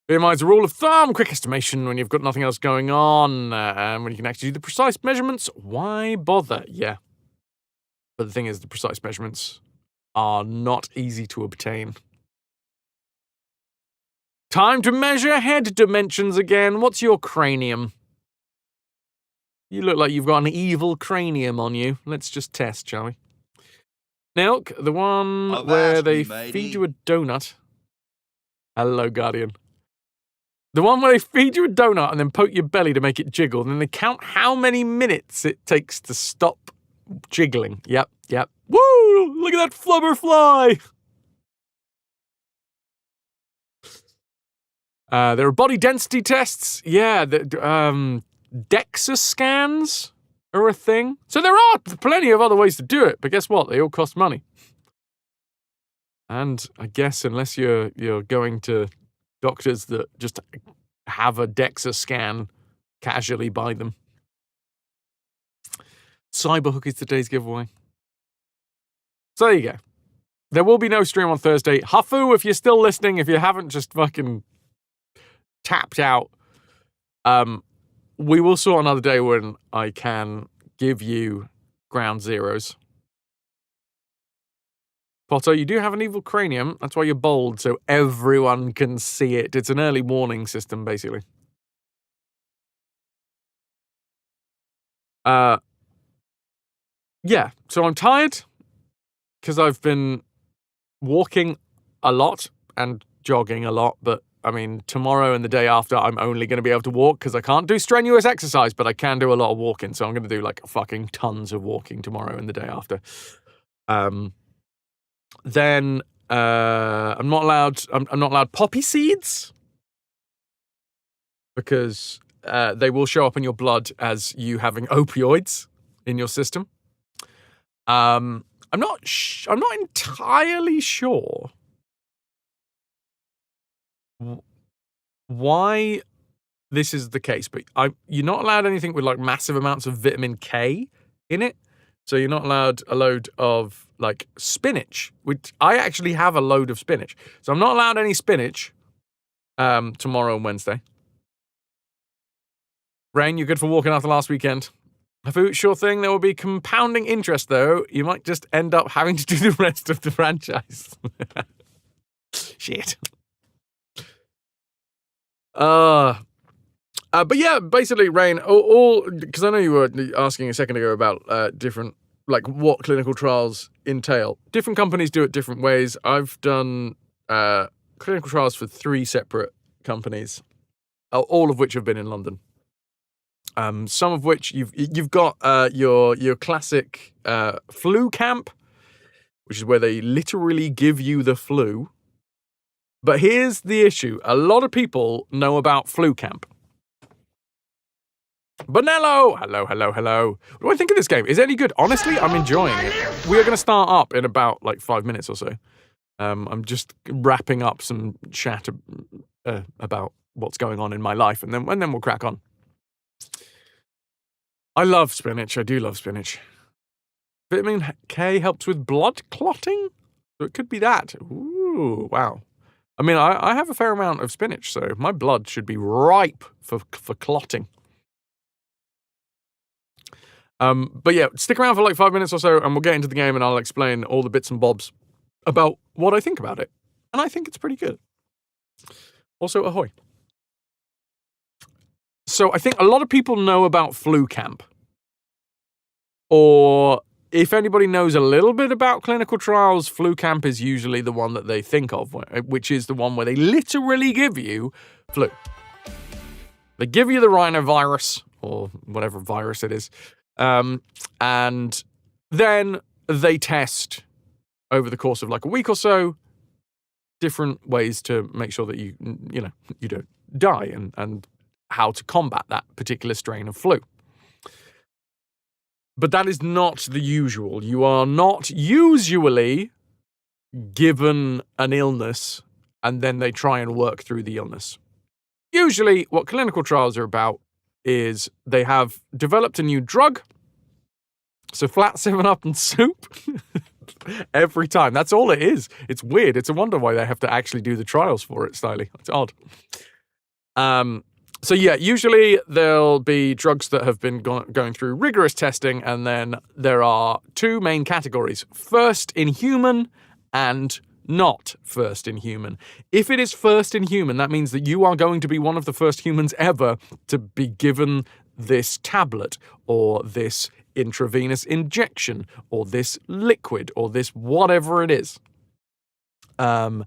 BMI is a rule of thumb, quick estimation when you've got nothing else going on, and when you can actually do the precise measurements, why bother? Yeah. But the thing is, the precise measurements are not easy to obtain. Time to measure head dimensions again. What's your cranium? You look like you've got an evil cranium on you. Let's just test, shall we? Nelk, the one where they feed you a donut. Hello, Guardian. The one where they feed you a donut and then poke your belly to make it jiggle, and then they count how many minutes it takes to stop jiggling. Yep. Woo! Look at that flubber fly! There are body density tests. Yeah, DEXA scans are a thing. So there are plenty of other ways to do it, but guess what? They all cost money. And I guess unless you're going to doctors that just have a DEXA scan, casually buy them. Cyberhook is today's giveaway. So there you go. There will be no stream on Thursday. Hafu, if you're still listening, if you haven't just fucking tapped out, we will sort another day when I can give you ground zeros. Potter, you do have an evil cranium. That's why you're bold, so everyone can see it. It's an early warning system, basically. Yeah, so I'm tired because I've been walking a lot and jogging a lot, but I mean, tomorrow and the day after, I'm only going to be able to walk because I can't do strenuous exercise, but I can do a lot of walking. So I'm going to do like fucking tons of walking tomorrow and the day after. Then I'm not allowed poppy seeds because they will show up in your blood as you having opioids in your system. I'm not entirely sure why this is the case, but you're not allowed anything with like massive amounts of vitamin K in it. So you're not allowed a load of like spinach, which I actually have a load of spinach. So I'm not allowed any spinach tomorrow and Wednesday. Rain, you're good for walking after last weekend. Sure thing. There will be compounding interest, though. You might just end up having to do the rest of the franchise. Shit. But yeah, basically, Rain, all because I know you were asking a second ago about different, like what clinical trials entail. Different companies do it different ways. I've done clinical trials for 3 separate companies, all of which have been in London. Some of which you've got your classic flu camp, which is where they literally give you the flu. But here's the issue. A lot of people know about flu camp. Bonello! Hello. What do I think of this game? Is it any good? Honestly, I'm enjoying it. We are going to start up in about like 5 minutes or so. I'm just wrapping up some chat about what's going on in my life, and then we'll crack on. I love spinach. I do love spinach. Vitamin K helps with blood clotting? So it could be that. Ooh, wow. I mean, I have a fair amount of spinach, so my blood should be ripe for clotting. But yeah, stick around for like 5 minutes or so, and we'll get into the game, and I'll explain all the bits and bobs about what I think about it. And I think it's pretty good. Also, ahoy. So I think a lot of people know about flu camp. Or if anybody knows a little bit about clinical trials, flu camp is usually the one that they think of, which is the one where they literally give you flu. They give you the rhinovirus, or whatever virus it is, and then they test over the course of like a week or so different ways to make sure that you don't die, and how to combat that particular strain of flu. But that is not the usual. You are not usually given an illness and then they try and work through the illness. Usually what clinical trials are about is they have developed a new drug. So flat 7-Up and soup. Every time. That's all it is. It's weird. It's a wonder why they have to actually do the trials for it, Styly. It's odd. So yeah, usually there'll be drugs that have been going through rigorous testing, and then there are 2 main categories. First in human and not first in human. If it is first in human, that means that you are going to be one of the first humans ever to be given this tablet, or this intravenous injection, or this liquid, or this whatever it is. And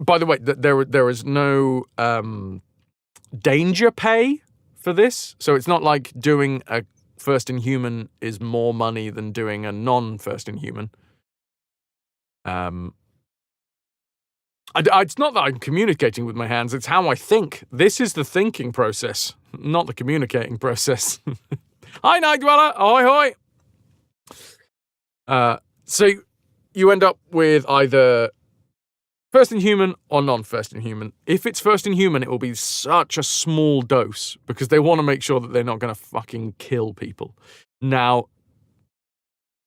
by the way, there is no danger pay for this. So it's not like doing a first in human is more money than doing a non-first in human. It's not that I'm communicating with my hands. It's how I think. This is the thinking process, not the communicating process. Hi, Night Dweller. Ahoy, hoy. So you end up with either first in human or non-first in human. If it's first in human, it will be such a small dose because they want to make sure that they're not going to fucking kill people. Now,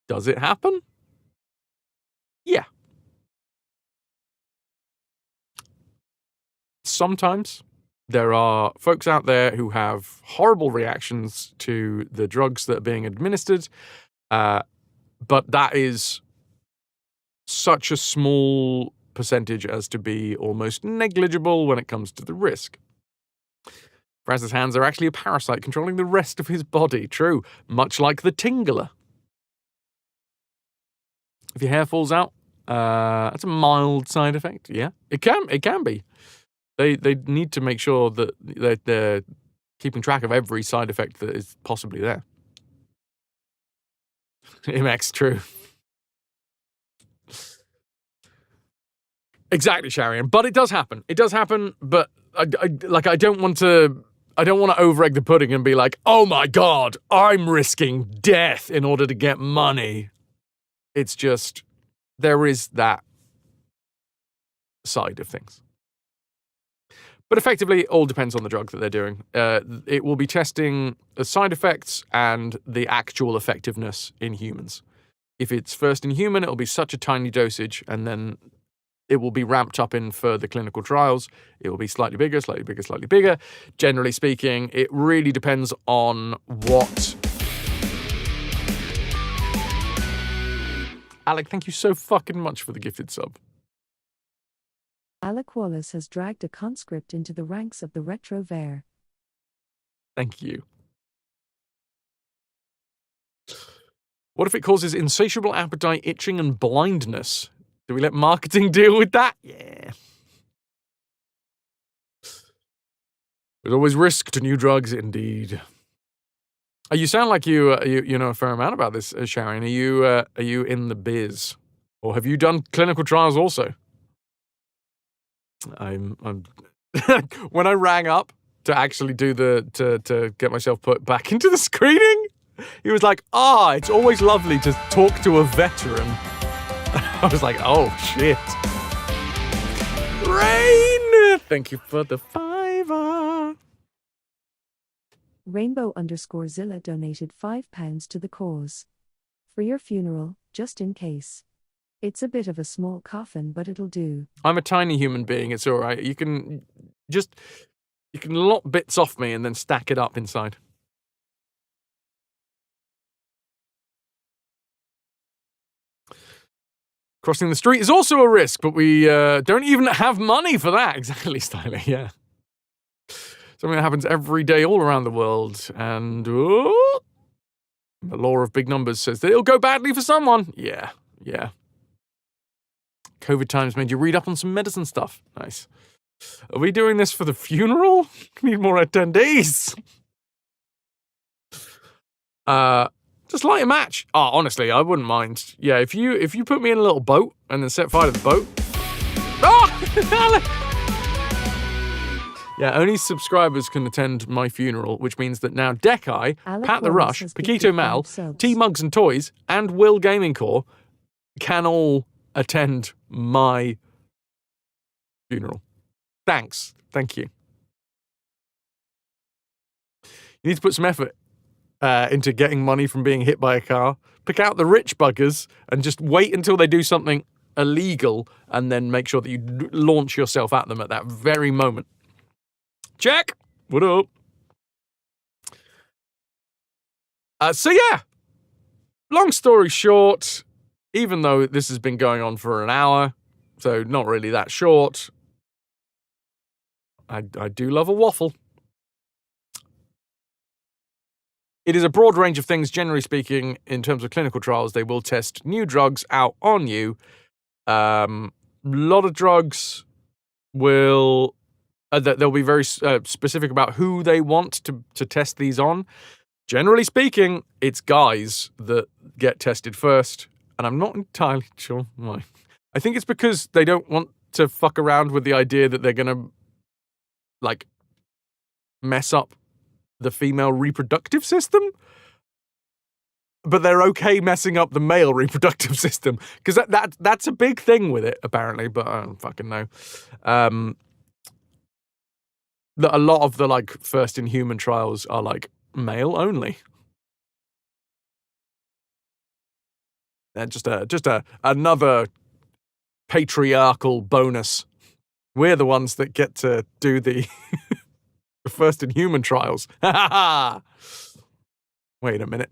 does it happen? Yeah. Sometimes there are folks out there who have horrible reactions to the drugs that are being administered, but that is such a small percentage as to be almost negligible when it comes to the risk. Francis' hands are actually a parasite controlling the rest of his body. True, much like the tingler. If your hair falls out, that's a mild side effect. Yeah, it can be. They need to make sure that they're keeping track of every side effect that is possibly there. Imex, true. Exactly, Sharian. But it does happen. It does happen, but I don't want to over-egg the pudding and be like, oh my God, I'm risking death in order to get money. It's just, there is that side of things. But effectively, it all depends on the drug that they're doing. It will be testing the side effects and the actual effectiveness in humans. If it's first in human, it'll be such a tiny dosage, and then it will be ramped up in further clinical trials. It will be slightly bigger, slightly bigger, slightly bigger. Generally speaking, it really depends on what... Alec, thank you so fucking much for the gifted sub. Alec Wallace has dragged a conscript into the ranks of the RetroVution. Thank you. What if it causes insatiable appetite, itching, and blindness? Do we let marketing deal with that? Yeah. There's always risk to new drugs, indeed. You sound like you know a fair amount about this, Sharon. Are you in the biz, or have you done clinical trials also? I'm when I rang up to actually do to get myself put back into the screening, he was like, it's always lovely to talk to a veteran. I was like, oh shit. Rain, thank you for the $5. Rainbow_Zilla donated £5 to the cause. For your funeral, just in case. It's a bit of a small coffin, but it'll do. I'm a tiny human being, it's alright. You can lop bits off me and then stack it up inside. Crossing the street is also a risk, but we don't even have money for that. Exactly, Styler, yeah. Something that happens every day all around the world. And the law of big numbers says that it'll go badly for someone. Yeah. COVID times made you read up on some medicine stuff. Nice. Are we doing this for the funeral? Need more attendees. Just light a match. Honestly, I wouldn't mind. Yeah, if you put me in a little boat and then set fire to the boat. Yeah, only subscribers can attend my funeral, which means that now Dekai, Alec Pat the Wallace Rush, has Paquito gifted Mal, 5 subs. T-Mugs and Toys, and Will Gaming Core can all attend my funeral. Thanks. Thank you. You need to put some effort into getting money from being hit by a car. Pick out the rich buggers and just wait until they do something illegal and then make sure that you launch yourself at them at that very moment. Check. What up? So yeah, long story short, even though this has been going on for an hour, so not really that short, I do love a waffle. It is a broad range of things, generally speaking, in terms of clinical trials. They will test new drugs out on you. A lot of drugs will... they'll be very specific about who they want to test these on. Generally speaking, it's guys that get tested first, and I'm not entirely sure why. I think it's because they don't want to fuck around with the idea that they're gonna, like, mess up the female reproductive system, but they're okay messing up the male reproductive system, because that's a big thing with it, apparently, but I don't fucking know. That a lot of the, like, first in human trials are, like, male only. And just another patriarchal bonus. We're the ones that get to do the the first in human trials. Ha ha ha! Wait a minute.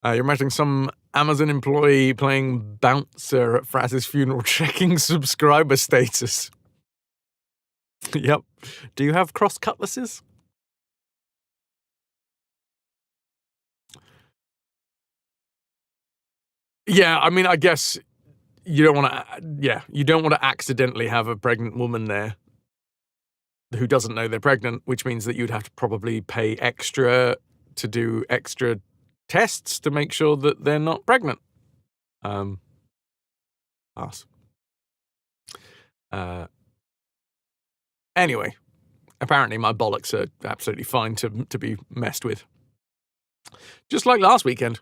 You're imagining some Amazon employee playing bouncer at Fraz's funeral, checking subscriber status. Yep. Do you have cross cutlasses? Yeah, I mean, I guess you don't want to. Yeah, you don't want to accidentally have a pregnant woman there who doesn't know they're pregnant, which means that you'd have to probably pay extra to do extra tests to make sure that they're not pregnant. Pass. Anyway, apparently my bollocks are absolutely fine to be messed with. Just like last weekend.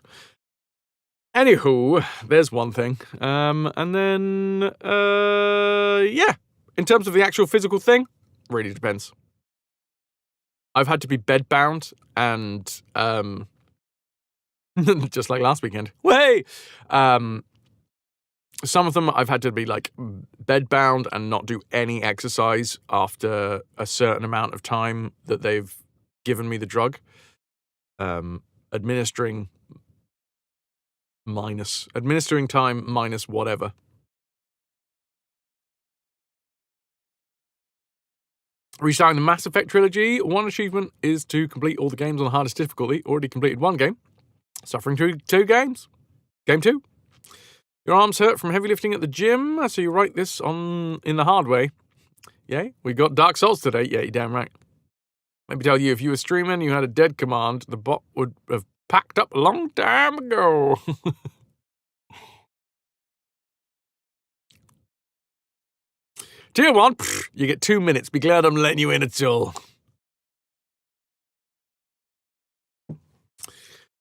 Anywho, there's one thing. And then, yeah. In terms of the actual physical thing, really depends. I've had to be bedbound and, just like last weekend. Way! Some of them I've had to be, like, bedbound and not do any exercise after a certain amount of time that they've given me the drug. Administering time minus whatever. Restarting the Mass Effect trilogy. One achievement is to complete all the games on the hardest difficulty. Already completed one game. Suffering through 2 games. Game 2. Your arms hurt from heavy lifting at the gym, so you write this in the hard way. Yay, we got Dark Souls today. Yeah, you're damn right. Let me tell you, if you were streaming and you had a dead command, the bot would have packed up a long time ago. Tier 1, you get 2 minutes. Be glad I'm letting you in at all.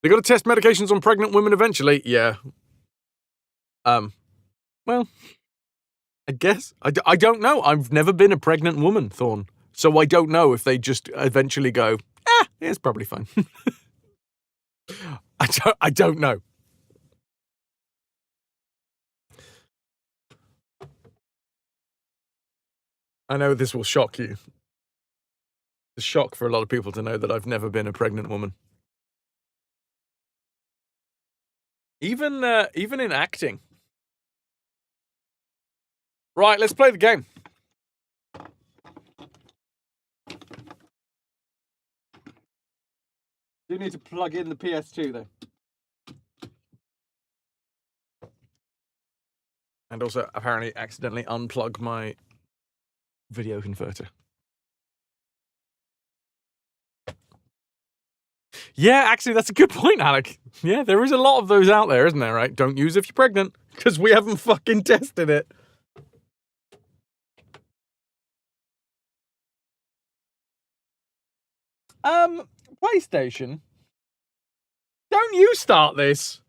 They got to test medications on pregnant women eventually. Yeah. Well, I guess. I don't know. I've never been a pregnant woman, Thorn. So I don't know if they just eventually go, it's probably fine. I don't know. I know this will shock you. It's a shock for a lot of people to know that I've never been a pregnant woman. Even in acting. Right, let's play the game. Do need to plug in the PS2 though. And also apparently accidentally unplug my video converter. Yeah, actually, that's a good point, Alec. Yeah, there is a lot of those out there, isn't there, right? Don't use if you're pregnant, because we haven't fucking tested it. PlayStation? Don't you start this?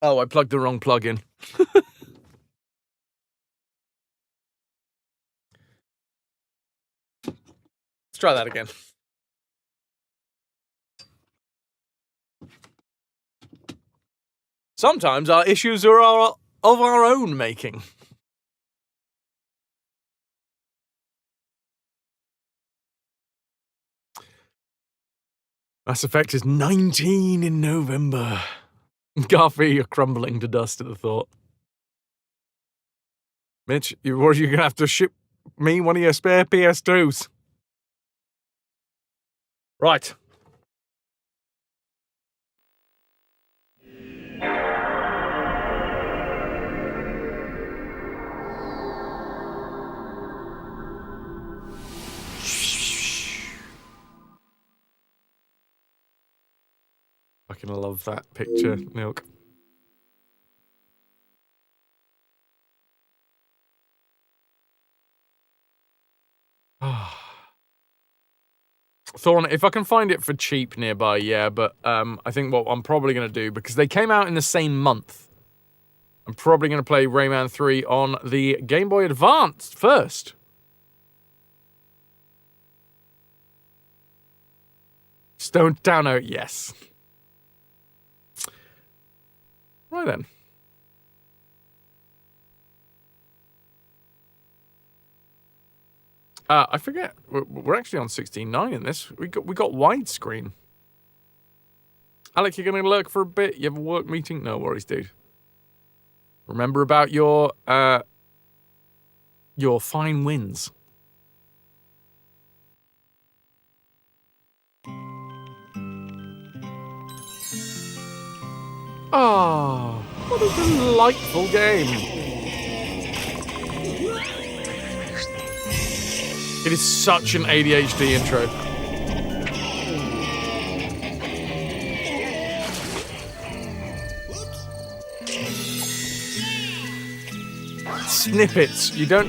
Oh, I plugged the wrong plug in. Let's try that again. Sometimes our issues are of our own making. Mass Effect is 19 in November. Garfy, you're crumbling to dust at the thought. Mitch, you're going to have to ship me one of your spare PS2s. Right. Fucking love that picture, Milk. Thorn, if I can find it for cheap nearby, yeah, but I think what I'm probably going to do, because they came out in the same month, I'm probably going to play Rayman 3 on the Game Boy Advance first. Stone Downer, yes. Right then. I forget. We're actually on 16:9 in this. We got widescreen. Alec, you're gonna lurk for a bit. You have a work meeting? No worries, dude. Remember about your fine wins. Oh, what a delightful game. It is such an ADHD intro. Snippets. You don't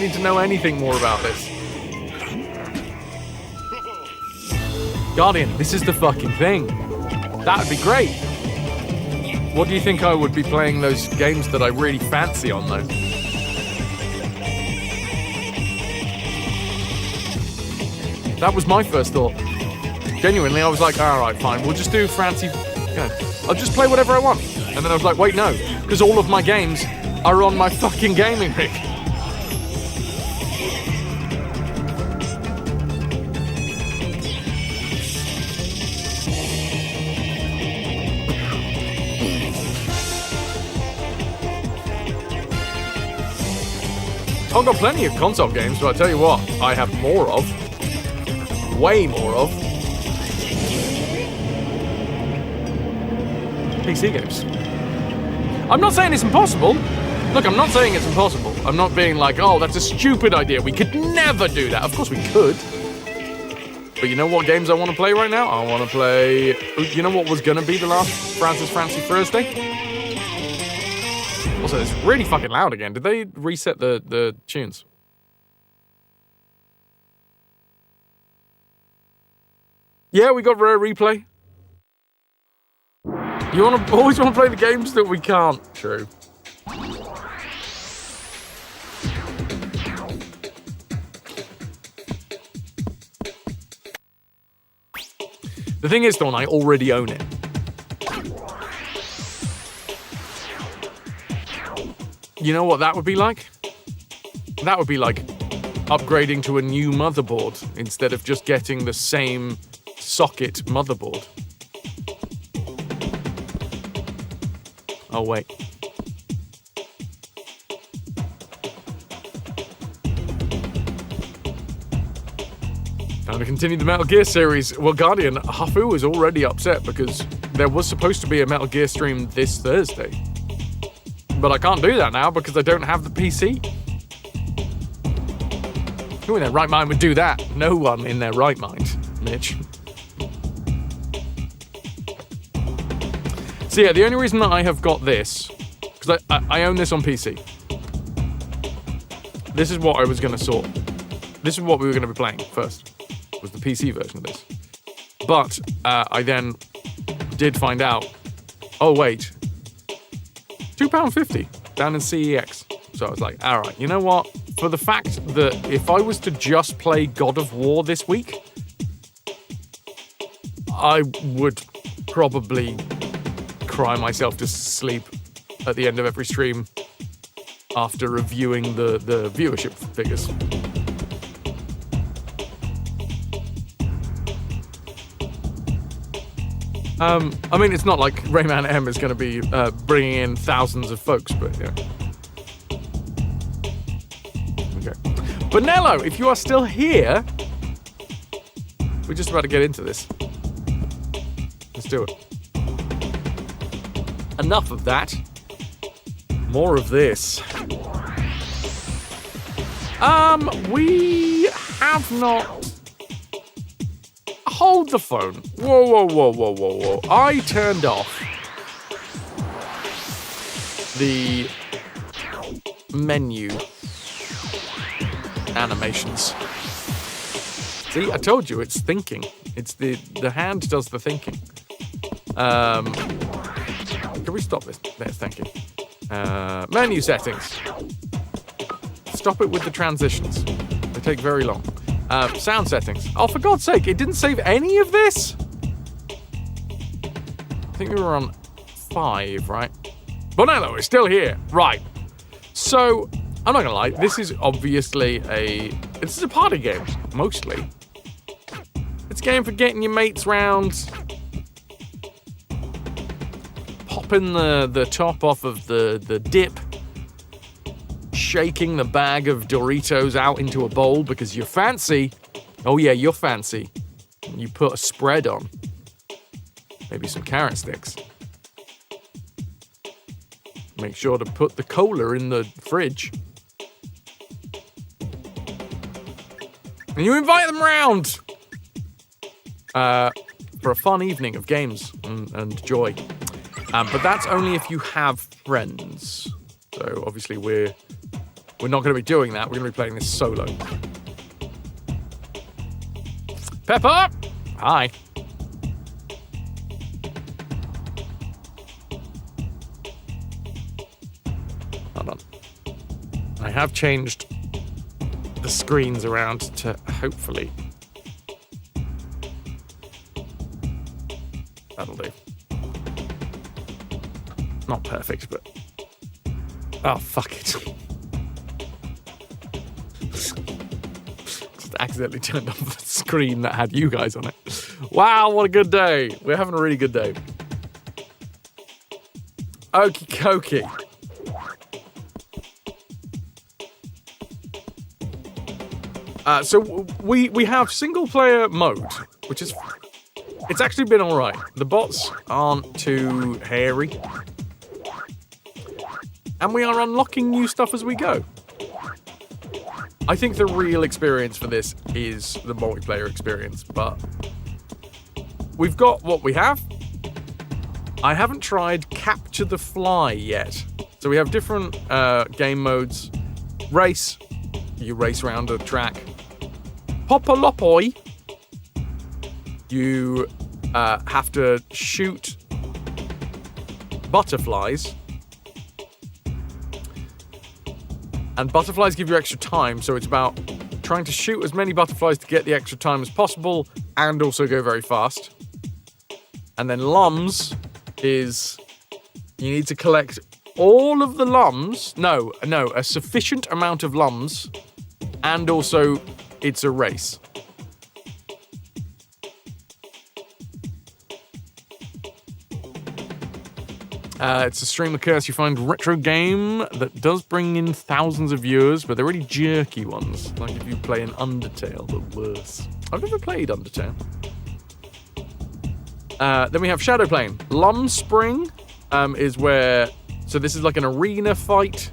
need to know anything more about this. Guardian, this is the fucking thing. That would be great. What do you think I would be playing those games that I really fancy on, though? That was my first thought. Genuinely, I was like, alright, fine, we'll just do fancy, I'll just play whatever I want. And then I was like, wait, no, because all of my games are on my fucking gaming rig. I've got plenty of console games, but I tell you what, I have more of. Way more of. PC games. I'm not saying it's impossible. Look, I'm not saying it's impossible. I'm not being like, oh, that's a stupid idea. We could never do that. Of course we could. But you know what games I want to play right now? I want to play... You know what was going to be the last Francis Fancy Thursday? Also, it's really fucking loud again. Did they reset the tunes? Yeah, we got Rare Replay. You always want to play the games that we can't. True. The thing is, Dawn, I already own it. You know what that would be like? That would be like upgrading to a new motherboard instead of just getting the same socket motherboard. Oh, wait. Time to continue the Metal Gear series. Well, Guardian, Hafu is already upset because there was supposed to be a Metal Gear stream this Thursday. But I can't do that now because I don't have the PC. Who in their right mind would do that? No one in their right mind, Mitch. So yeah, the only reason that I have got this, because I own this on PC. This is what I was going to sort. This is what we were going to be playing first, was the PC version of this. But I then did find out, oh wait, £2.50 down in CEX. So I was like, all right, you know what? For the fact that if I was to just play God of War this week, I would probably cry myself to sleep at the end of every stream after reviewing the viewership figures. I mean, it's not like Rayman M is going to be bringing in thousands of folks, but yeah. Okay. But Nello, if you are still here, we're just about to get into this. Let's do it. Enough of that. More of this. We have not... Hold the phone. Whoa. I turned off the menu animations. See, I told you, it's thinking. It's the hand does the thinking. Can we stop this? There's thinking. Menu settings. Stop it with the transitions. They take very long. Sound settings. Oh, for God's sake, it didn't save any of this? I think we were on 5, right? Bonello is still here. Right. So, I'm not gonna lie, this is obviously this is a party game, mostly. It's a game for getting your mates round, popping the top off of the dip, shaking the bag of Doritos out into a bowl because you're fancy. Oh yeah, you're fancy. You put a spread on. Maybe some carrot sticks. Make sure to put the cola in the fridge. And you invite them round for a fun evening of games and joy. But that's only if you have friends. So obviously we're not going to be doing that. We're going to be playing this solo. Pepper! Hi. Hold on. I have changed the screens around to hopefully... That'll do. Not perfect, but... Oh, fuck it. Just accidentally turned off the screen that had you guys on it. Wow, what a good day. We're having a really good day. Okie dokie. So we have single player mode, which is it's actually been all right. The bots aren't too hairy, and we are unlocking new stuff as we go. I think the real experience for this is the multiplayer experience, but we've got what we have. I haven't tried Capture the Fly yet. So we have different game modes. Race. You race around a track. Popolopoi. You have to shoot butterflies. And butterflies give you extra time, so it's about trying to shoot as many butterflies to get the extra time as possible and also go very fast. And then Lums is you need to collect all of the Lums. No, a sufficient amount of Lums, and also it's a race. It's a stream of curse. You find retro game that does bring in thousands of viewers, but they're really jerky ones. Like if you play an Undertale, but worse. I've never played Undertale. Then we have Shadowplane. Lum Spring is where... So this is like an arena fight.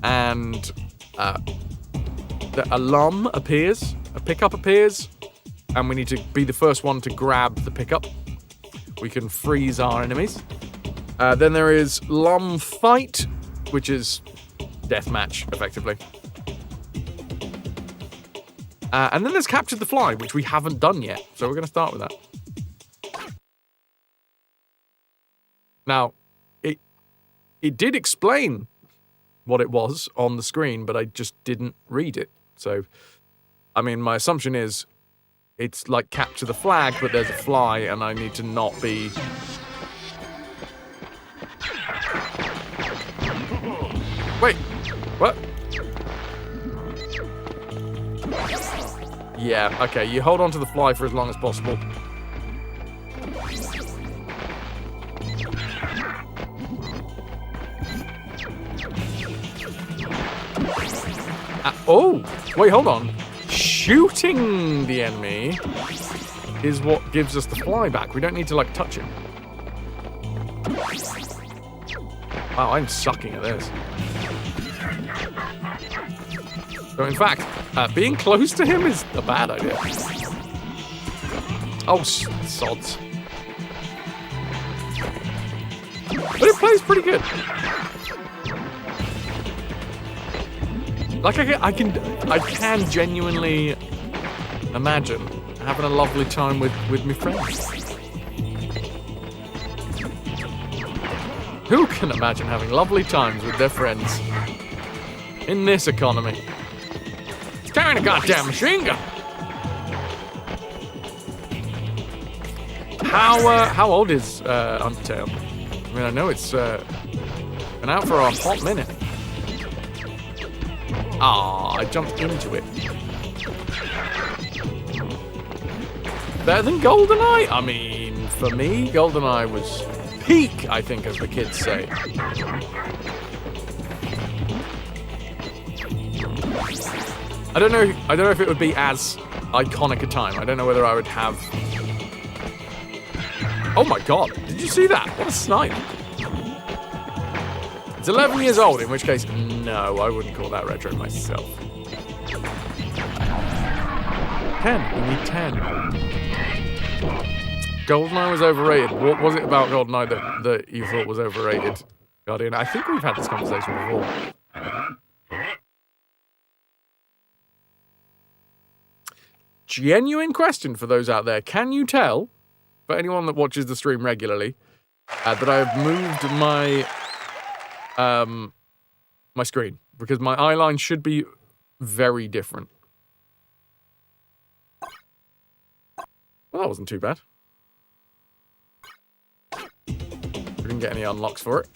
And a Lum appears. A pickup appears. And we need to be the first one to grab the pickup. We can freeze our enemies. Then there is Lum Fight, which is deathmatch, effectively. And then there's Capture the Fly, which we haven't done yet. So we're going to start with that. Now, it did explain what it was on the screen, but I just didn't read it. So, I mean, my assumption is it's like Capture the Flag, but there's a fly, and I need to not be... Wait, what? Yeah, okay, you hold on to the fly for as long as possible. Oh, wait, hold on. Shooting the enemy is what gives us the fly back. We don't need to, like, touch him. Wow, I'm sucking at this. So, in fact, being close to him is a bad idea. Oh, sods. But it plays pretty good. Like, I can genuinely imagine having a lovely time with my friends. Who can imagine having lovely times with their friends in this economy? It's carrying a goddamn machine gun. How old is Undertale? I mean, I know it's been out for a hot minute. Ah, I jumped into it. Better than GoldenEye? I mean, for me, GoldenEye was peak, I think, as the kids say. I don't know if it would be as iconic a time. I don't know whether I would have... Oh my god, did you see that? What a snipe. It's 11 years old, in which case, no, I wouldn't call that retro myself. 10, we need 10. GoldenEye was overrated. What was it about GoldenEye that you thought was overrated, Guardian? I think we've had this conversation before. Genuine question for those out there. Can you tell, for anyone that watches the stream regularly, that I have moved my my screen? Because my eye line should be very different. Well, that wasn't too bad. We didn't get any unlocks for it.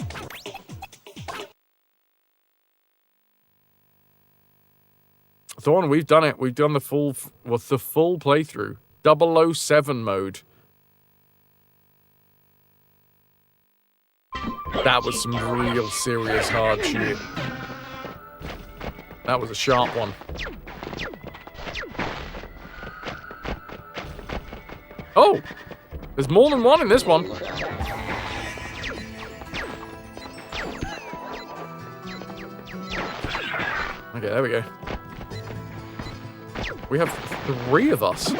Thorn, we've done it. We've done the full playthrough. 007 mode. That was some real serious hard shit. That was a sharp one. Oh! There's more than one in this one. Okay, there we go. We have 3 of us.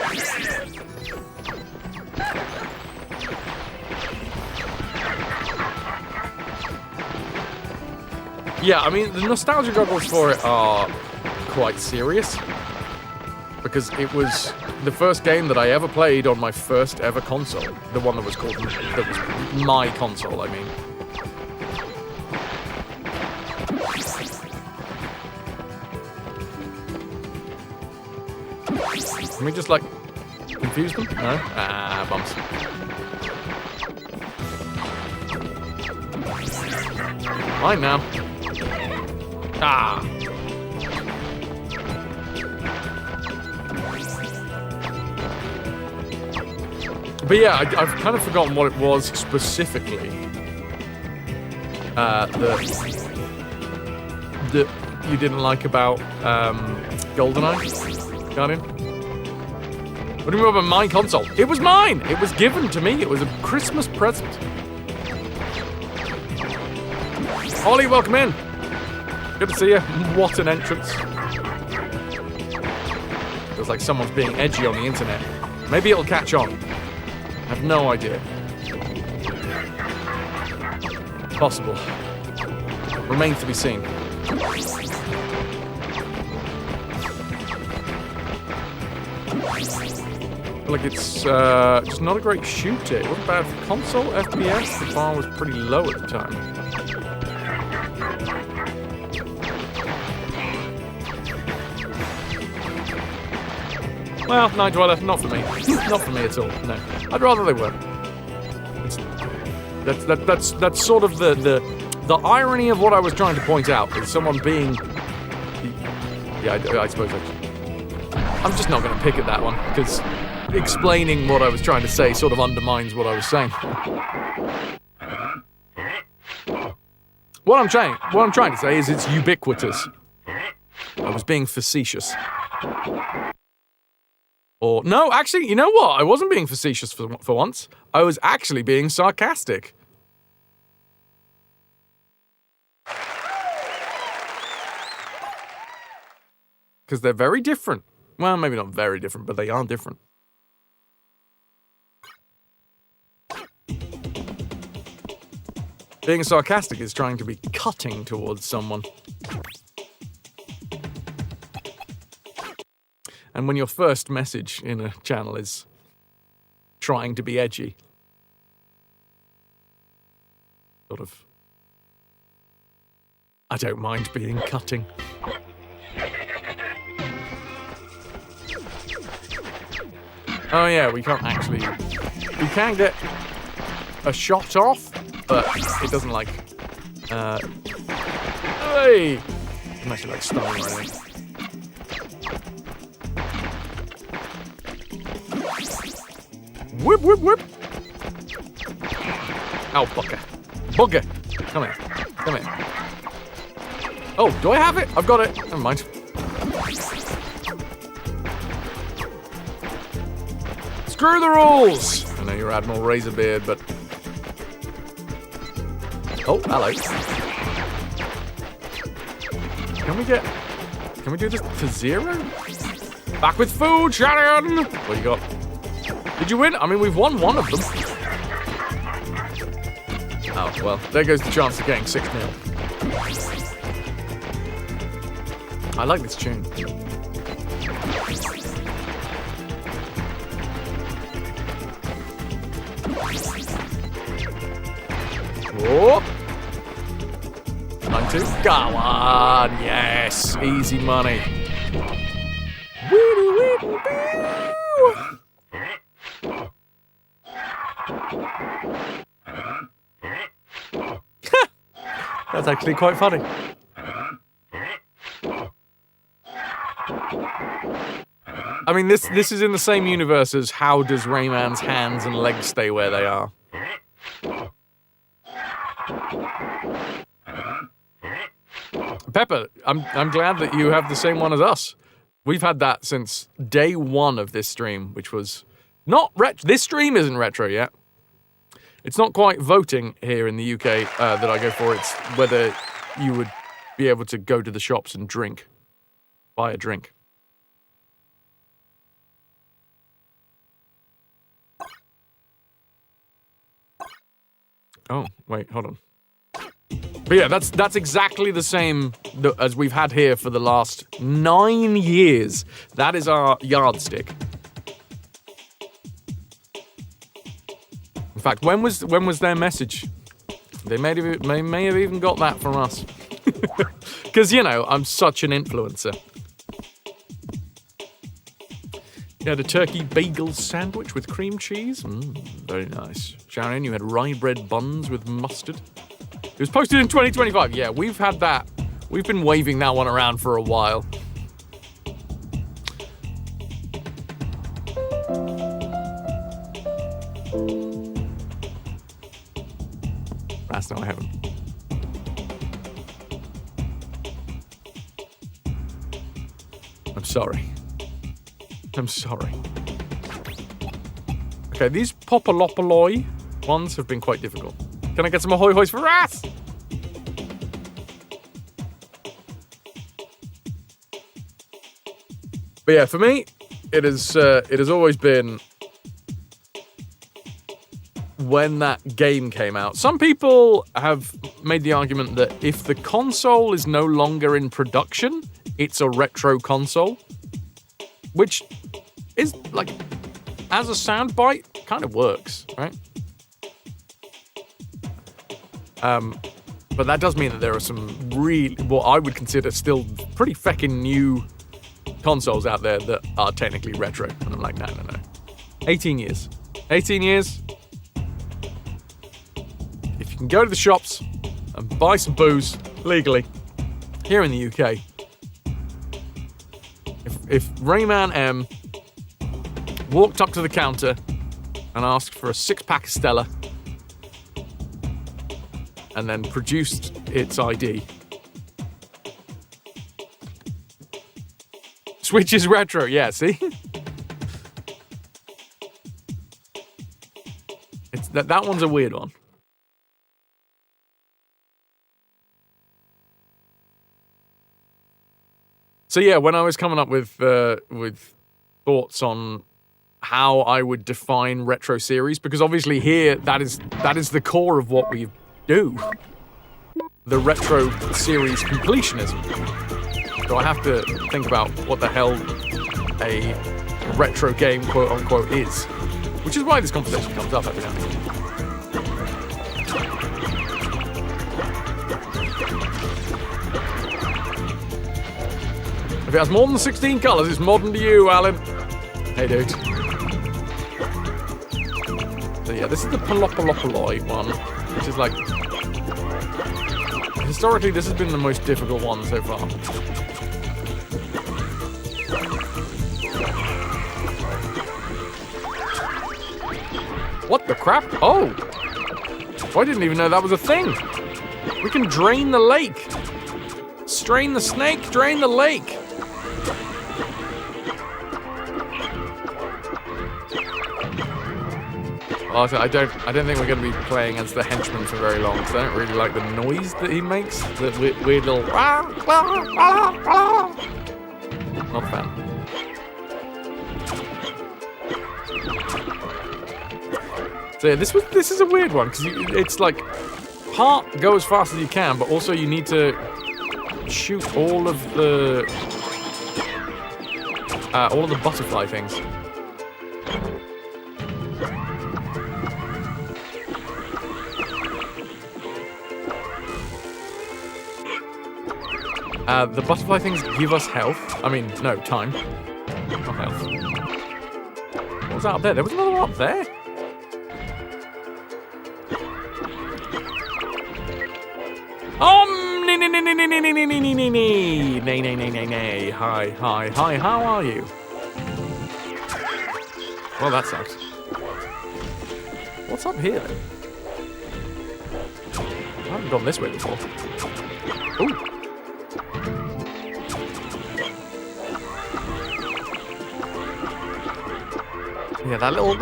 Yeah, I mean, the nostalgia goggles for it are quite serious. Because it was the first game that I ever played on my first ever console. The one that was my console, I mean. Can we just, like, confuse them? No? Ah, bumps. Mine now. Ah. But yeah, I've kind of forgotten what it was specifically that you didn't like about GoldenEye, Guardian. What do you mean about my console? It was mine! It was given to me. It was a Christmas present. Ollie, welcome in. Good to see you. What an entrance. Feels like someone's being edgy on the internet. Maybe it'll catch on. I have no idea. Possible. Remains to be seen. I feel like it's just not a great shooter. It wasn't bad for console FPS. The bar was pretty low at the time. Well, Night Dweller, not for me. Not for me at all. No, I'd rather they were. That's sort of the irony of what I was trying to point out. Is someone being, yeah, I suppose I'm just not going to pick at that one because explaining what I was trying to say sort of undermines what I was saying. What I'm trying to say is it's ubiquitous. I was being facetious. Or, no, actually, you know what? I wasn't being facetious for once. I was actually being sarcastic. Because they're very different. Well, maybe not very different, but they are different. Being sarcastic is trying to be cutting towards someone. And when your first message in a channel is trying to be edgy, sort of, I don't mind being cutting. Oh yeah, we can get a shot off, but it doesn't like, hey! I'm actually like stunning or anything. Whip, whip, whip! Ow, bugger. Bugger! Come here. Come here. Oh, do I have it? I've got it. Never mind. Screw the rules! I know you're Admiral Razorbeard, but... Oh, hello. Can we do this to 0? Back with food, Shannon! What you got? Did you win? I mean, we've won one of them. Oh, well, there goes the chance of getting 6-0. I like this tune. Oh! 9-2. Go on! Yes! Easy money. Weedy, weedy, weedy. That's actually quite funny. I mean, this is in the same universe as how does Rayman's hands and legs stay where they are? Pepper, I'm glad that you have the same one as us. We've had that since day one of this stream, which was Not retro. This stream isn't retro yet. It's not quite voting here in the UK that I go for. It's whether you would be able to go to the shops and buy a drink. Oh, wait, hold on. But yeah, that's exactly the same as we've had here for the last 9 years. That is our yardstick. In fact, when was their message? They may have even got that from us. Because, you know, I'm such an influencer. You had a turkey bagel sandwich with cream cheese. Very nice. Sharon, you had rye bread buns with mustard. It was posted in 2025. Yeah, we've had that. We've been waving that one around for a while. That's not heaven. I'm sorry. I'm sorry. Okay, these Popolopoloi ones have been quite difficult. Can I get some ahoy hoys for us? But yeah, for me, it has always been when that game came out. Some people have made the argument that if the console is no longer in production, it's a retro console, which is like, as a soundbite, kind of works, right? But that does mean that there are some what I would consider still pretty feckin' new consoles out there that are technically retro. And I'm like, no. 18 years. 18 years. If you can go to the shops and buy some booze legally here in the UK, if Rayman M walked up to the counter and asked for a 6-pack of Stella and then produced its ID. Switch is retro, yeah, see? That one's a weird one. So yeah, when I was coming up with thoughts on how I would define retro series, because obviously here that is the core of what we do. The retro series completionism. So I have to think about what the hell a retro game, quote unquote, is. Which is why this conversation comes up every now and again. If it has more than 16 colours, it's modern to you, Alan. Hey, dude. So yeah, this is the Palopolopoloi one, which is like... Historically, this has been the most difficult one so far. What the crap? Oh! I didn't even know that was a thing. We can drain the lake. Strain the snake, drain the lake. Also, I don't think we're going to be playing as the henchman for very long, because I don't really like the noise that he makes. That weird little... Not a fan. So yeah, this is a weird one, because it's like, go as fast as you can, but also you need to shoot all of the butterfly things. The butterfly things give us health. I mean, no, time. Not health. What was that up there? There was another one up there? Nay. Hi, how are you? Well, that sucks. What's up here, then? I haven't gone this way before. Ooh. Yeah, that little...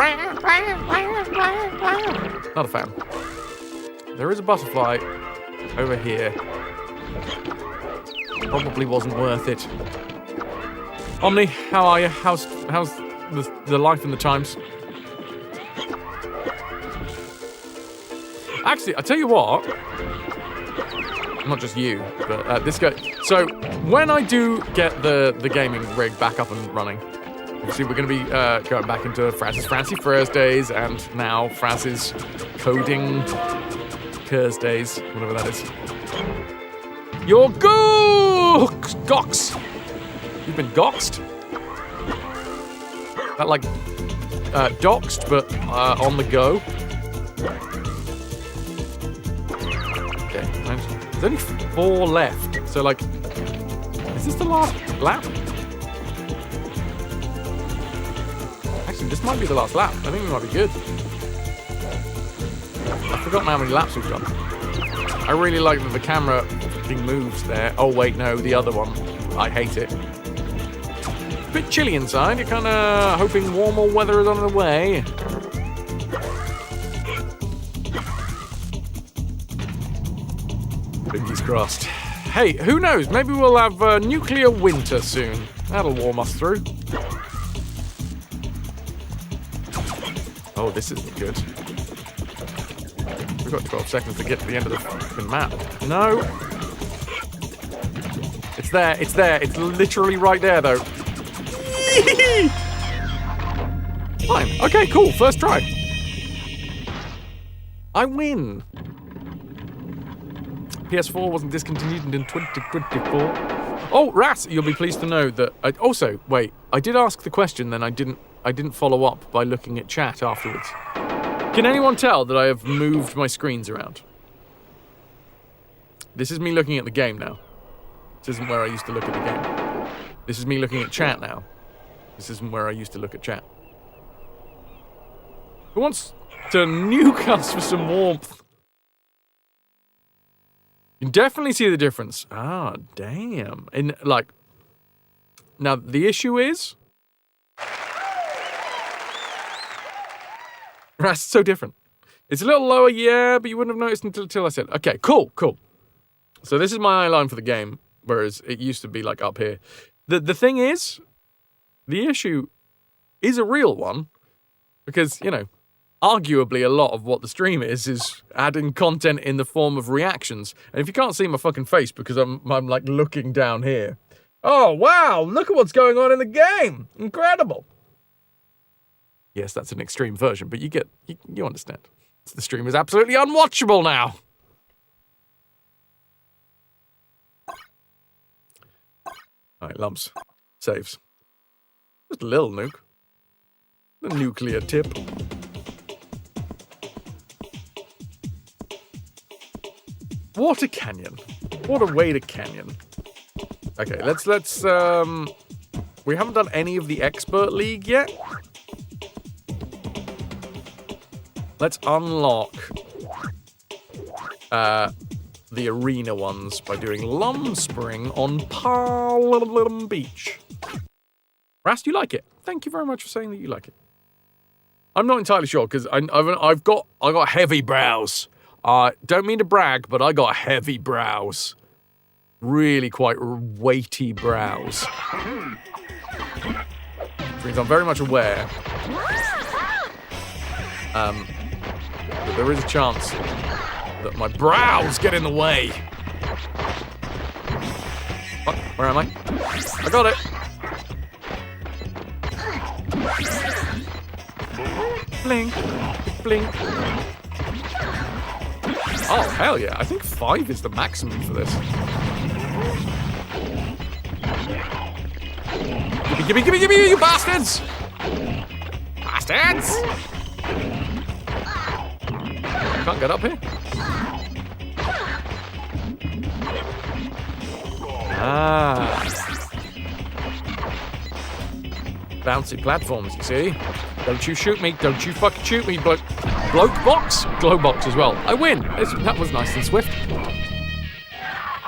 Not a fan. There is a butterfly over here. Probably wasn't worth it. Omni, how are you? How's the life and the times? Actually, I tell you what. Not just you, but this guy. So when I do get the gaming rig back up and running, obviously we're going to be going back into Francis Francie Thursdays and now Francis Coding Thursdays, whatever that is. You're gox. You've been goxed. That like doxed, but on the go. Okay, there's only 4 left. So like, is this the last lap? Actually, this might be the last lap. I think we might be good. I've forgotten how many laps we've done. I really like that the camera fucking moves there. Oh wait, no, the other one. I hate it. Bit chilly inside. You're kind of hoping warmer weather is on the way. Fingers crossed. Hey, who knows? Maybe we'll have nuclear winter soon. That'll warm us through. Oh, this isn't good. We've got 12 seconds to get to the end of the fucking map. No. It's there. It's there. It's literally right there, though. Fine. Okay, cool. First try. I win. PS4 wasn't discontinued until 2024. Oh, Ras, you'll be pleased to know that. Also, wait. I did ask the question, then I didn't follow up by looking at chat afterwards. Can anyone tell that I have moved my screens around? This is me looking at the game now. This isn't where I used to look at the game. This is me looking at chat now. This isn't where I used to look at chat. Who wants to nuke us for some warmth? You can definitely see the difference. Ah, damn. And like, now the issue is, that's so different. It's a little lower, yeah, but you wouldn't have noticed until I said, okay, cool. So this is my eye line for the game, whereas it used to be like up here. The thing is, the issue is a real one, because, you know, arguably a lot of what the stream is adding content in the form of reactions. And if you can't see my fucking face because I'm like looking down here. Oh, wow, look at what's going on in the game. Incredible. Yes, that's an extreme version, but you understand. The stream is absolutely unwatchable now. All right, lumps. Saves. Just a little nuke. The nuclear tip. What a canyon. What a way to canyon. Okay, let's we haven't done any of the expert league yet. Let's unlock the arena ones by doing Lum Spring on Palm Beach. Rast, you like it? Thank you very much for saying that you like it. I'm not entirely sure because I got heavy brows. Don't mean to brag, but I got heavy brows. Really quite weighty brows. Which means I'm very much aware that there is a chance that my brows get in the way. What? Where am I? I got it. Blink, blink. Oh, hell yeah. I think 5 is the maximum for this. Gimme, you bastards! Bastards! Can't get up here. Ah. Bouncy platforms, you see? Don't you shoot me. Don't you fucking shoot me, bloke. Bloke box? Glow box as well. I win. That was nice and swift.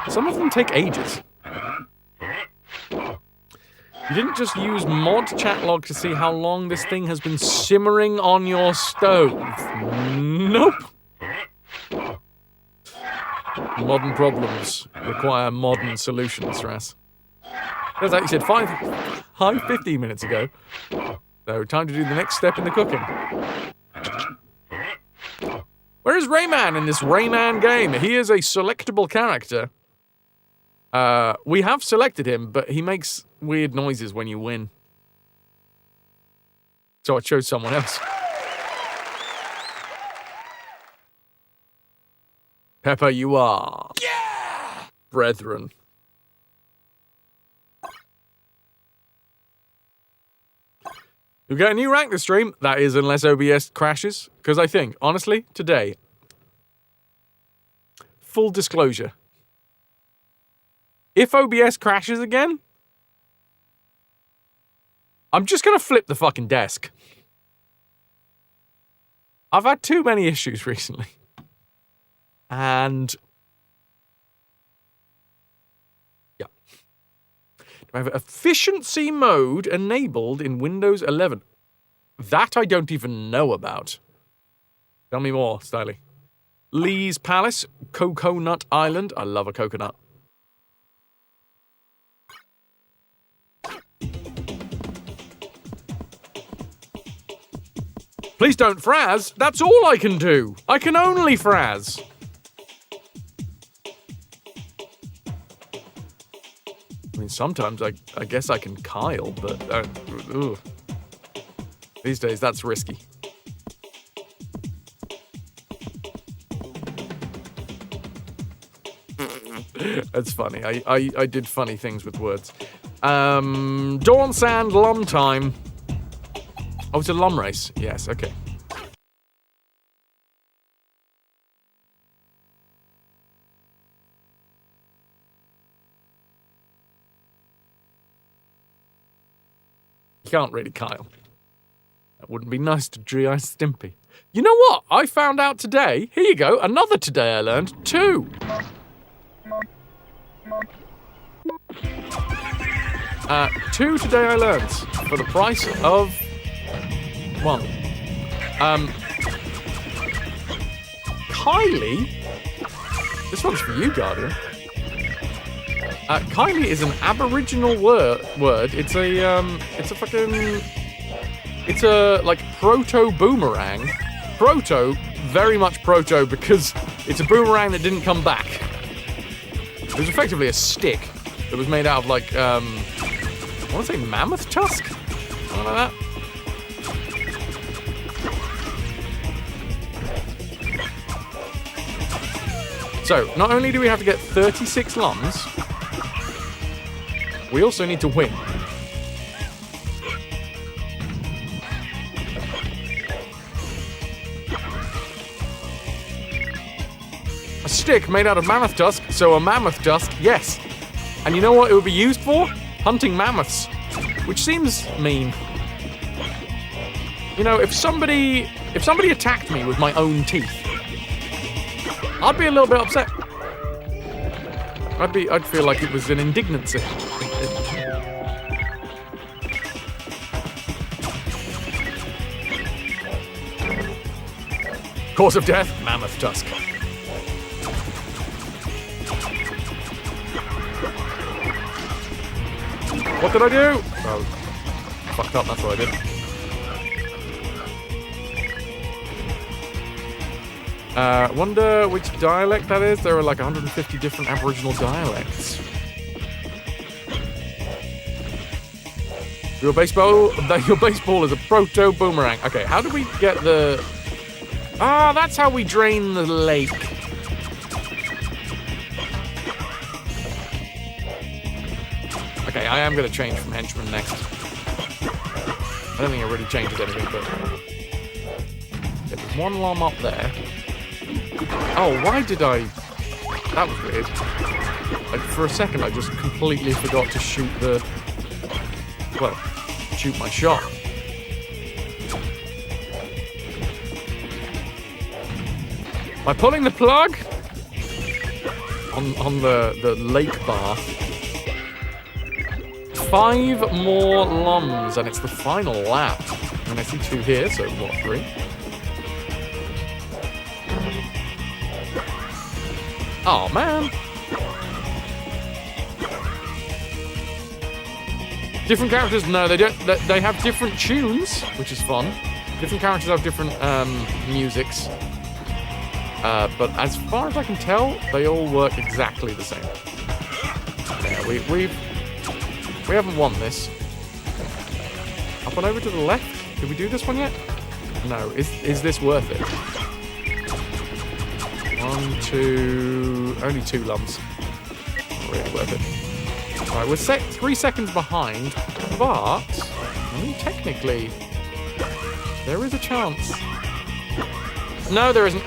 Some of them take ages. You didn't just use mod chat log to see how long this thing has been simmering on your stove. Nope. Modern problems require modern solutions, Ras. As I said 15 minutes ago. So time to do the next step in the cooking. Where is RAYMAN in this RAYMAN game? He is a selectable character. We have selected him, but he makes weird noises when you win. So I chose someone else. Pepper, you are. Yeah! Brethren. You'll get a new rank this stream. That is, unless OBS crashes. Because I think, honestly, today, full disclosure, if OBS crashes again, I'm just going to flip the fucking desk. I've had too many issues recently. And yeah. I have efficiency mode enabled in Windows 11. That I don't even know about. Tell me more, Styly. Lee's Palace, Coconut Island. I love a coconut. Please don't fraz. That's all I can do. I can only fraz. I mean, sometimes I guess I can Kyle, but ugh. These days that's risky. That's funny. I did funny things with words. Dawn Sand Lum Time. Oh, it's a lum race. Yes, okay. You can't really Kyle. That wouldn't be nice to Dre Ice Stimpy. You know what? I found out today. Here you go. Another today I learned. 2. Two today I learned for the price of 1. Kylie. This one's for you, Guardian. Kylie is an Aboriginal word. It's a like proto boomerang. Very much proto because it's a boomerang that didn't come back. It was effectively a stick that was made out of like I want to say mammoth tusk, something like that. So, not only do we have to get 36 lums, we also need to win. A stick made out of mammoth tusk, so a mammoth tusk, yes. And you know what it would be used for? Hunting mammoths. Which seems mean. You know, if somebody attacked me with my own teeth, I'd be a little bit upset. I'd feel like it was an indignancy. Cause of death, mammoth tusk. What did I do? Oh, fucked up, that's what I did. Wonder which dialect that is. There are like 150 different Aboriginal dialects. Your baseball is a proto boomerang. Okay, how do we get the... Ah, that's how we drain the lake. Okay, I am going to change from henchman next. I don't think it really changes anything, but... Yeah, there's one lum up there. Oh, why did I... That was weird. For a second, I just completely forgot to shoot the... Well, shoot my shot. By pulling the plug on the lake bath, 5 more lums, and it's the final lap. And I see 2 here, so what, 3? Oh man. Different characters? No, they don't. They have different tunes, which is fun. Different characters have different musics. But as far as I can tell, they all work exactly the same. Yeah, we haven't won this. Up and over to the left. Did we do this one yet? No. Is this worth it? 1, 2. Only 2 lumps. Not really worth it. Right, we're 3 seconds behind, but I mean, technically, there is a chance. No, there isn't.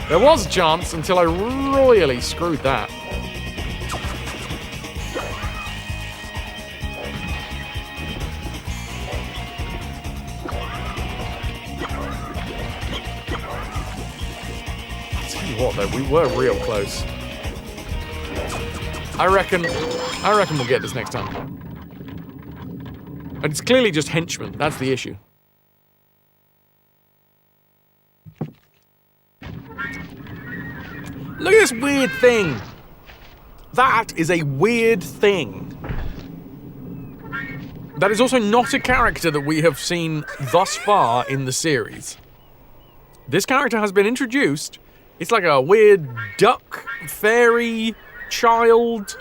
There was a chance until I royally screwed that. I'll tell you what, though, we were real close. I reckon we'll get this next time. And it's clearly just henchmen. That's the issue. Look at this weird thing. That is a weird thing. That is also not a character that we have seen thus far in the series. This character has been introduced. It's like a weird duck, fairy, child,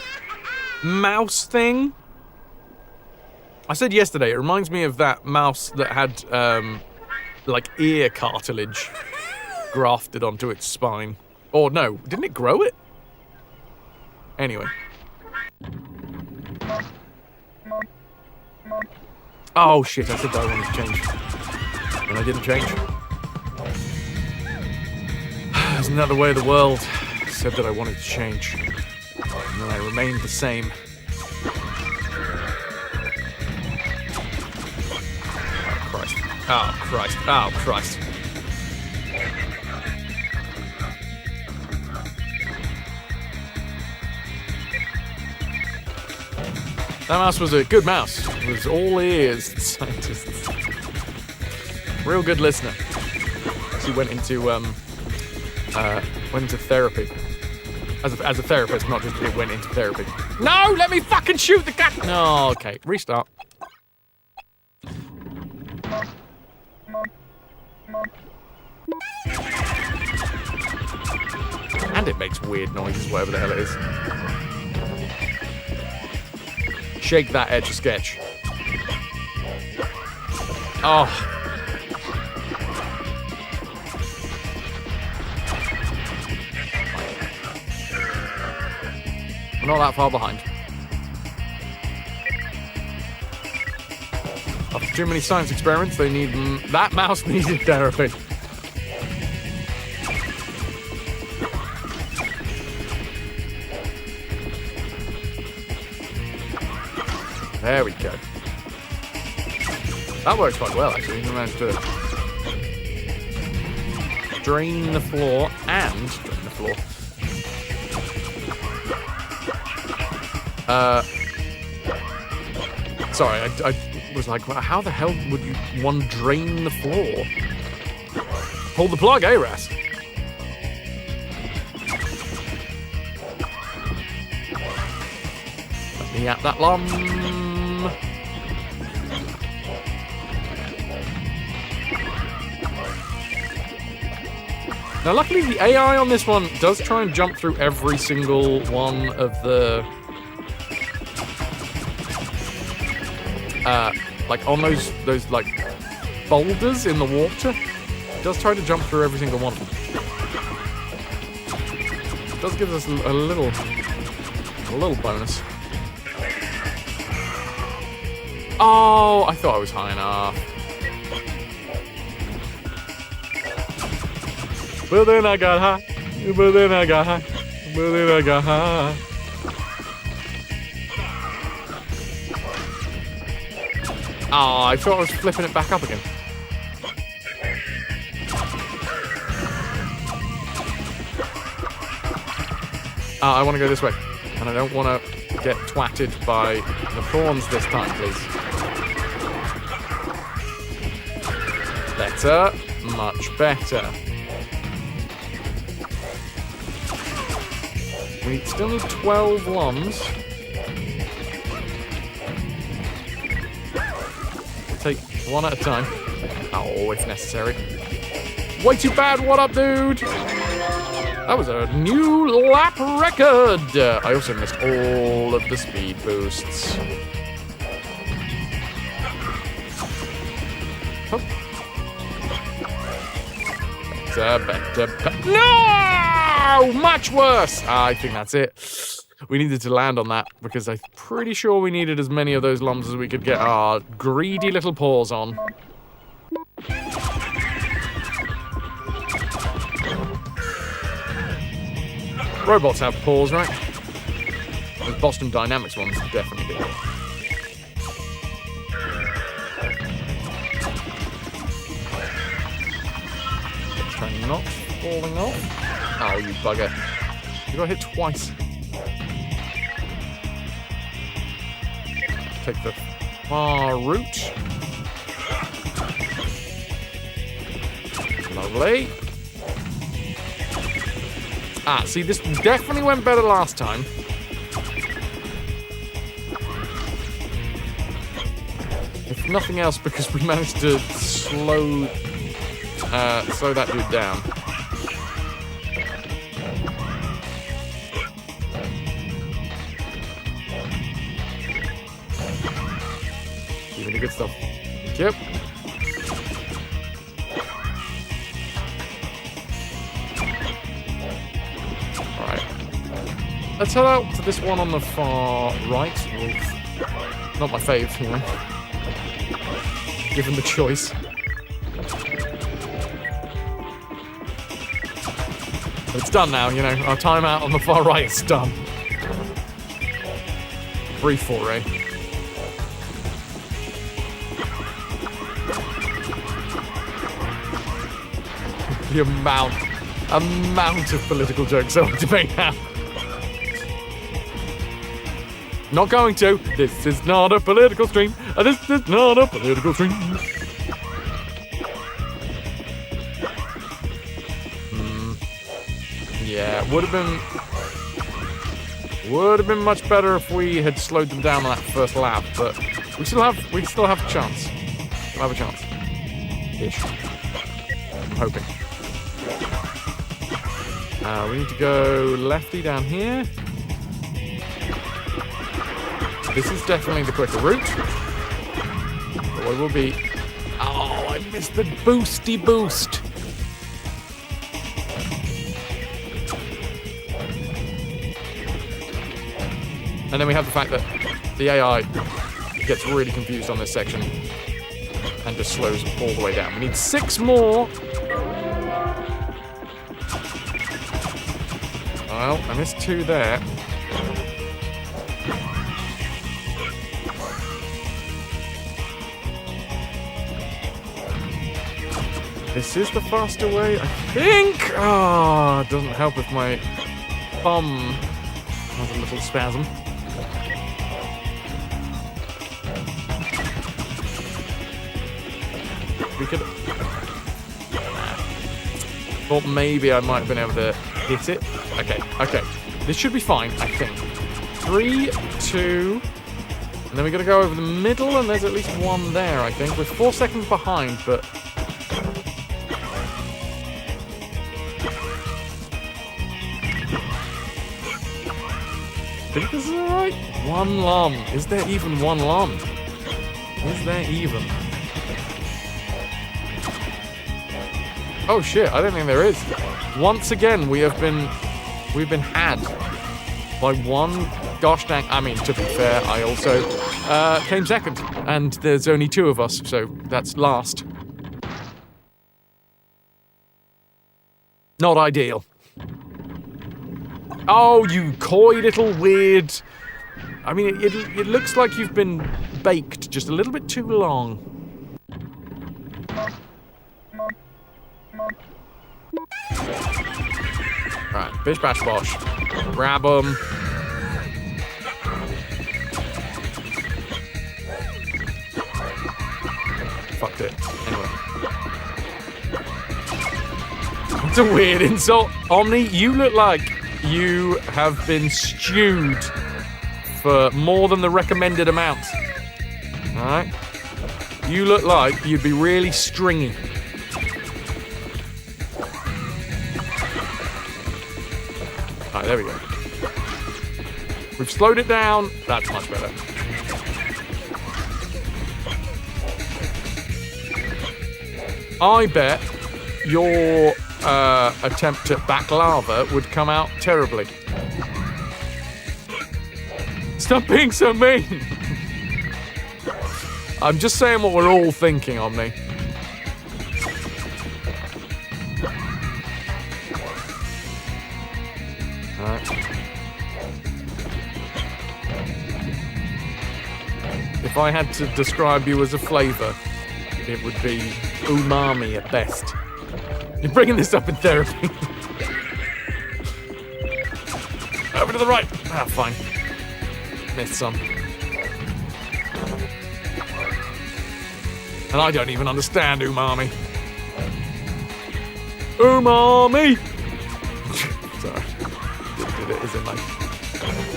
mouse thing. I said yesterday, it reminds me of that mouse that had, like, ear cartilage grafted onto its spine. Or no, didn't it grow it? Anyway. Oh shit, I said that I wanted to change. And I didn't change. Isn't that the way of the world? I said that I wanted to change. And I remained the same. Oh Christ. Oh Christ. Oh Christ. That mouse was a good mouse. It was all ears, scientists. Real good listener. She went into therapy. As a therapist, not just it went into therapy. No, let me fucking shoot the cat. No, okay, restart. And it makes weird noises, whatever the hell it is. Shake that edge of sketch. Oh. We're not that far behind. After too many science experiments, they need... that mouse needed therapy. There we go. That works quite well, actually. We managed to drain the floor and drain the floor. Sorry, I was like, well, how the hell would one drain the floor? Pull the plug, eh, Ras? Let me at that lum. Now, luckily, the AI on this one does try and jump through every single one of the... like, on those like, boulders in the water. It does try to jump through every single one of them. It does give us a little bonus. Oh, I thought I was high enough. But then I got high. But then I got high. But then I got high. Oh, I thought I was flipping it back up again. I want to go this way. And I don't want to... get twatted by the prawns this time, please. Better. Much better. We still need 12 lums. We'll take one at a time. Oh, if necessary. Way too bad, what up, dude? That was a new lap record. I also missed all of the speed boosts. Oh. Better. No! Much worse! I think that's it. We needed to land on that because I'm pretty sure we needed as many of those lumps as we could get our greedy little paws on. Robots have paws, right? The Boston Dynamics ones definitely do. Let's try not falling off. Oh, you bugger. You got hit twice. Take the far route. Lovely. Ah, see, this definitely went better last time. If nothing else, because we managed to slow that dude down. Even the good stuff. Yep. Let's head out to this one on the far right. Not my fave, you know. Given the choice. It's done now, you know. Our timeout on the far right is done. Brief foray. The amount of political jokes I want to make now. Not going to. This is not a political stream. This is not a political stream. Yeah, would have been much better if we had slowed them down on that first lap, but we still have a chance. We'll have a chance. Ish. I'm hoping. We need to go lefty down here. This is definitely the quicker route. But we will be... Oh, I missed the boosty boost. And then we have the fact that the AI gets really confused on this section and just slows all the way down. We need 6 more. Well, I missed 2 there. This is the faster way, I think. Ah, it doesn't help if my thumb has a little spasm. We could... Thought maybe I might have been able to hit it. Okay. This should be fine, I think. 3, 2... And then we gotta go over the middle, and there's at least 1 there, I think. We're 4 seconds behind, but... I think this is alright. 1 lum. Is there even 1 lum? Is there even? Oh shit, I don't think there is. Once again, we've been had by 1 gosh dang. I mean, to be fair, I also came second, and there's only 2 of us, so that's last. Not ideal. Oh, you coy little weird... I mean, it looks like you've been baked just a little bit too long. Right, bish bash bosh. Grab 'em. fucked it. Anyway. It's a weird insult. Omni, you look like you have been stewed for more than the recommended amount. Alright? You look like you'd be really stringy. Alright, there we go. We've slowed it down. That's much better. I bet your attempt at baklava would come out terribly. Stop being so mean! I'm just saying what we're all thinking, Omni. Alright. If I had to describe you as a flavour, it would be umami at best. You're bringing this up in therapy. Over to the right. Ah, fine. Missed some. And I don't even understand umami. Umami! Sorry. Did it, is it like...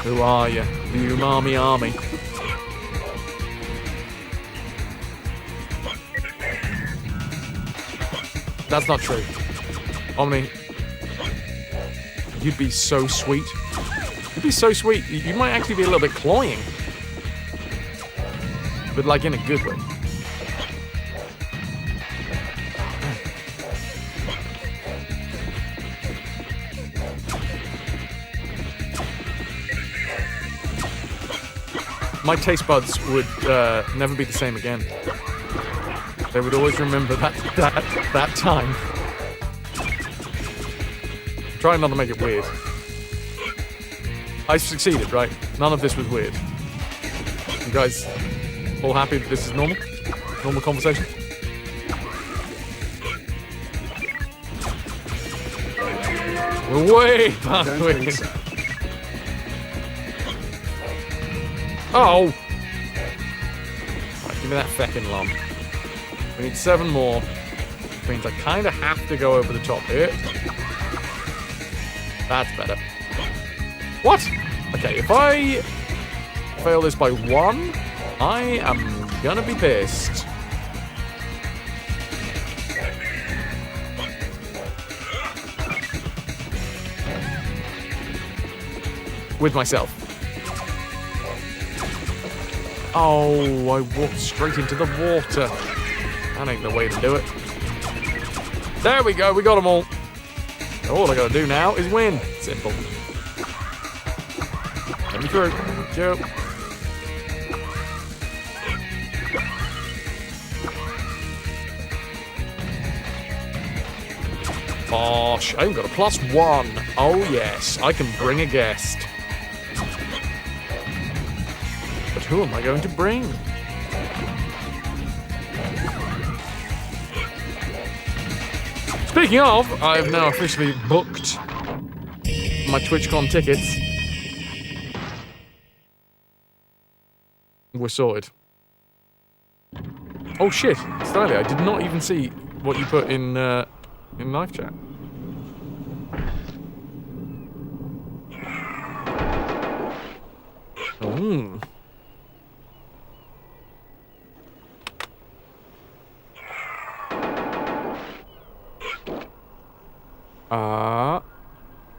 Who are you? The umami army. That's not true. Omni, you'd be so sweet. You'd be so sweet. You might actually be a little bit cloying. But like in a good way. My taste buds would never be the same again. They would always remember that time. I'm trying not to make it weird. I succeeded, right? None of this was weird. You guys all happy that this is normal? Normal conversation? We're way past weird. So. Oh! Right, give me that feckin' lump. We need 7 more. Which means I kind of have to go over the top here. That's better. What? Okay, if I fail this by 1, I am gonna be pissed. With myself. Oh, I walked straight into the water. That ain't the way to do it. There we go, we got them all. All I gotta do now is win. Simple. Let me through. Joe. Bosh, I've got a +1. Oh yes, I can bring a guest. But who am I going to bring? Speaking of, I've now officially booked my TwitchCon tickets. We're sorted. Oh shit, Styly, I did not even see what you put in live chat. Oh.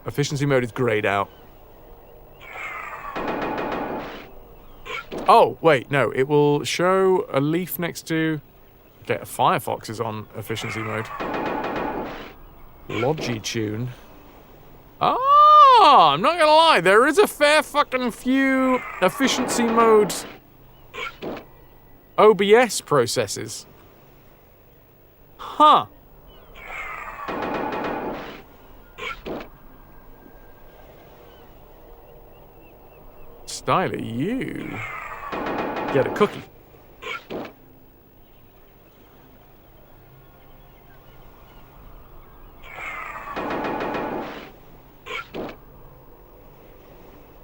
Efficiency mode is grayed out. Oh, wait, no. It will show a leaf next to... Okay, Firefox is on efficiency mode. Logitune. Ah, I'm not gonna lie. There is a fair fucking few efficiency mode OBS processes. Huh. Styler, you get a cookie.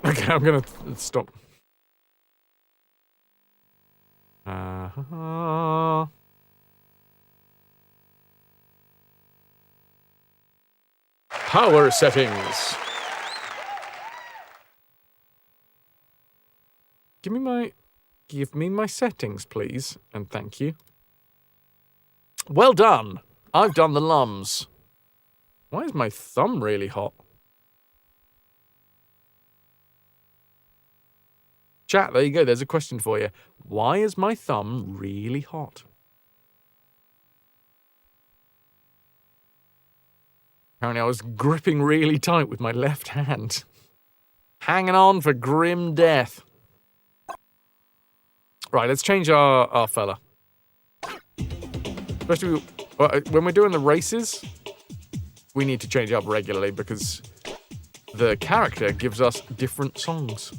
Okay, I'm gonna stop. Power settings. Give me my settings, please, and thank you. Well done. I've done the lums. Why is my thumb really hot? Chat, there you go. There's a question for you. Why is my thumb really hot? Apparently I was gripping really tight with my left hand. Hanging on for grim death. Right, let's change our fella. Especially when we're doing the races, we need to change up regularly because the character gives us different songs.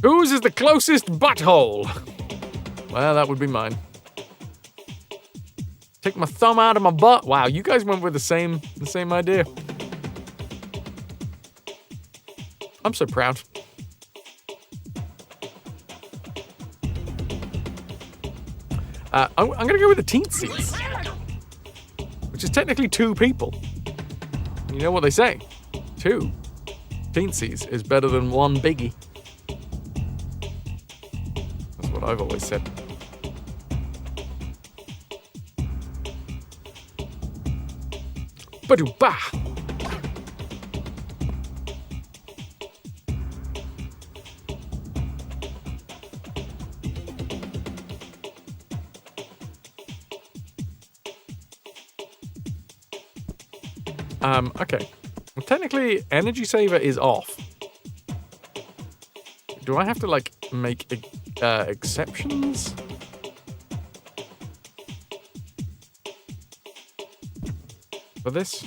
Whose is the closest butthole? Well, that would be mine. Take my thumb out of my butt. Wow, you guys went with the same idea. I'm so proud. I'm going to go with the teensies, which is technically 2 people. You know what they say? 2 teensies is better than 1 biggie. That's what I've always said. Ba-do-ba! Okay. Well, technically, energy saver is off. Do I have to, like, make exceptions? For this?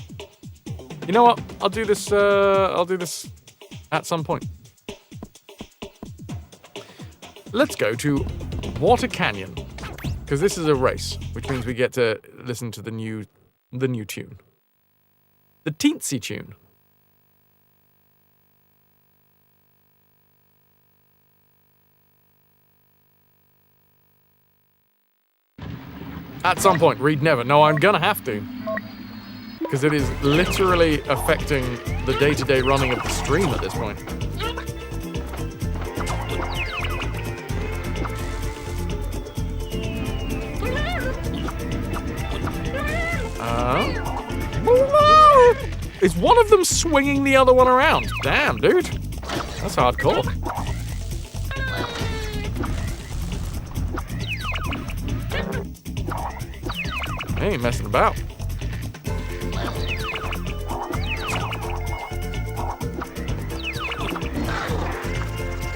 You know what? I'll do this at some point. Let's go to Water Canyon. Because this is a race, which means we get to listen to the new tune. The teensy tune. At some point, read never. No, I'm gonna have to. Because it is literally affecting the day-to-day running of the stream at this point. Is one of them swinging the other one around? Damn, dude. That's hardcore. I ain't messing about.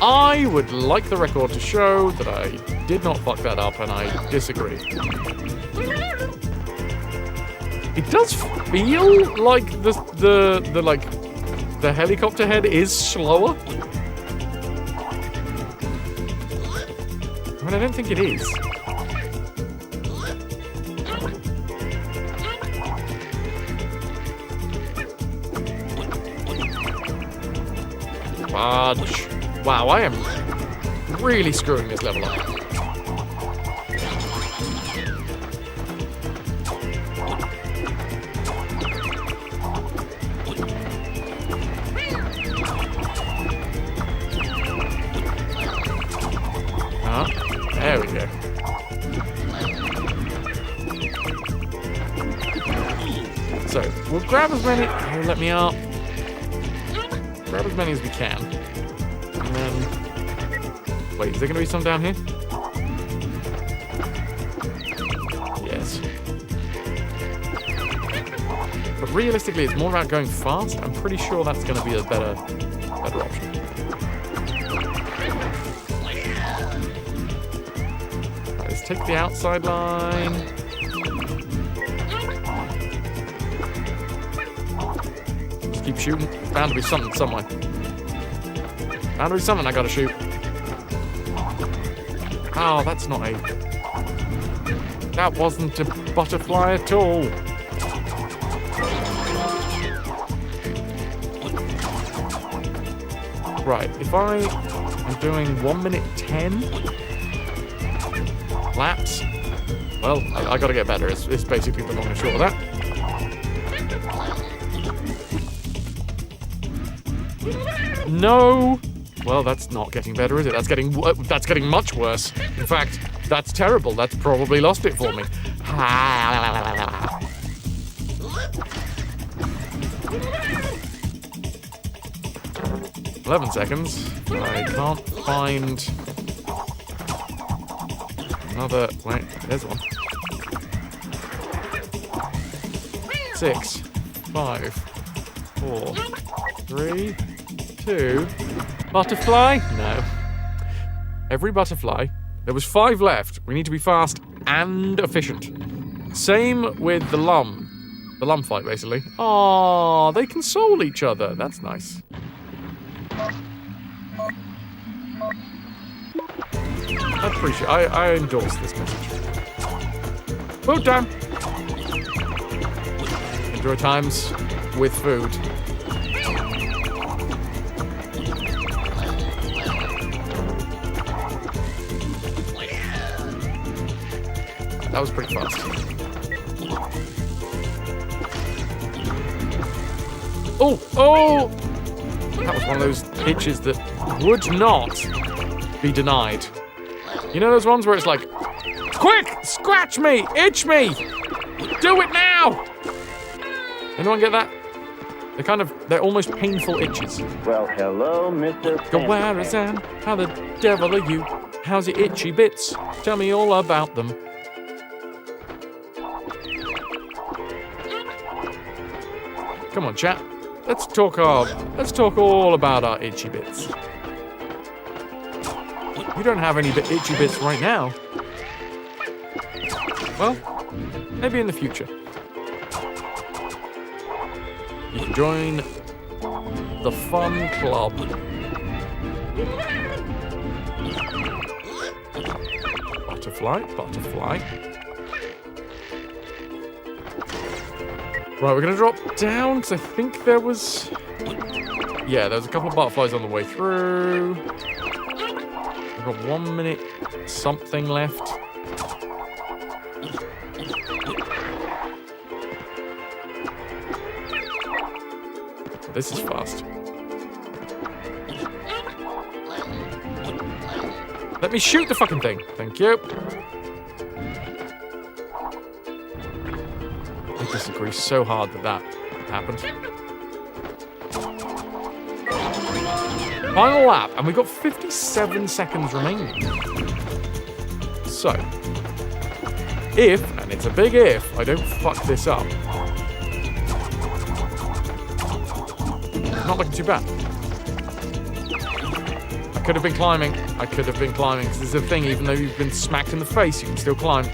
I would like the record to show that I did not fuck that up, and I disagree. It does feel like the helicopter head is slower. I mean, I don't think it is. Fudge. Wow, I am really screwing this level up. There we go. So, we'll grab as many... Oh, let me up. Grab as many as we can. And then... Wait, is there going to be some down here? Yes. But realistically, it's more about going fast. I'm pretty sure that's going to be a better option. Take the outside line. Just keep shooting. Bound to be something somewhere. Bound to be something I gotta shoot. Oh, that's not a... That wasn't a butterfly at all. Right, if I'm doing 1 minute 10... laps. Well, I gotta get better. It's basically the long and short of that. No! Well, that's not getting better, is it? That's getting much worse. In fact, that's terrible. That's probably lost it for me. 11 seconds. I can't find another. Wait, there's one. 6, 5, 4, 3, 2. Butterfly? No. Every butterfly. There was 5 left. We need to be fast and efficient. Same with the lum. The lum fight, basically. Aww, they console each other. That's nice. I appreciate. I endorse this message. Food time. Enjoy times with food. That was pretty fast. Oh! Oh! That was one of those itches that would not be denied. You know those ones where it's like, quick! Scratch me! Itch me! Do it now! Anyone get that? They're almost painful itches. Well, hello, Mr. Go where is Anne? How the devil are you? How's your itchy bits? Tell me all about them. Come on, chat. Let's talk all about our itchy bits. You don't have any itchy bits right now. Well, maybe in the future. You can join the fun club. Butterfly, butterfly. Right, we're going to drop down, because I think there was... Yeah, there was a couple of butterflies on the way through. We've got 1 minute something left. This is fast. Let me shoot the fucking thing. Thank you. I disagree so hard that happened. Final lap, and we've got 57 seconds remaining. So, if, and it's a big if, I don't fuck this up. Not looking too bad. I could have been climbing. Because this is a thing, even though you've been smacked in the face, you can still climb.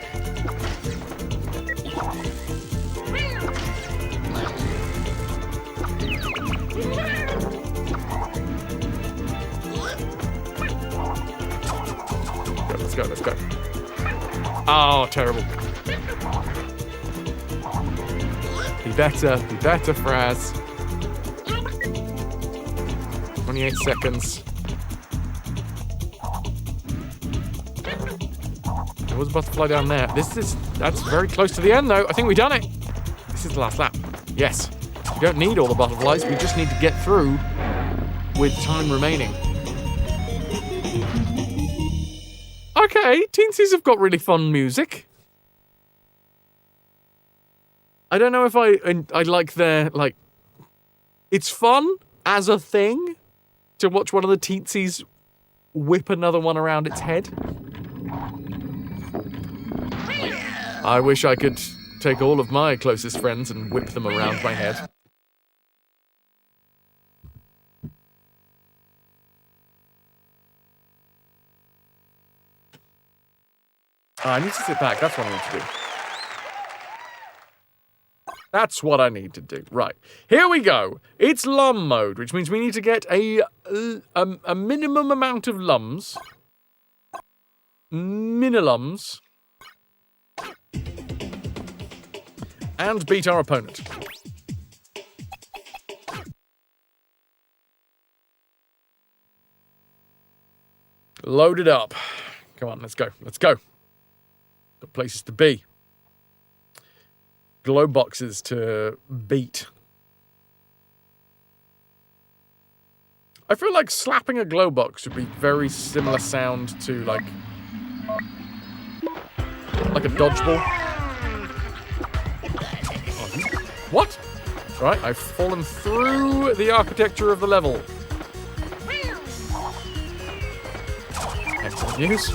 Let's go. Oh, terrible. Be better, Fraz. 28 seconds. There was a butterfly down there. That's very close to the end, though. I think we've done it. This is the last lap. Yes. We don't need all the butterflies. We just need to get through with time remaining. Okay, Teensies have got really fun music. I don't know if I like their, like... It's fun as a thing to watch one of the Teensies whip another one around its head. I wish I could take all of my closest friends and whip them around my head. I need to sit back. That's what I need to do. That's what I need to do. Right. Here we go. It's lum mode, which means we need to get a minimum amount of lums. Minilums. And beat our opponent. Load it up. Come on, let's go. Let's go. Got places to be. Glow boxes to beat. I feel like slapping a glow box would be very similar sound to like a dodgeball. Oh, what? Right, I've fallen through the architecture of the level. Excellent news.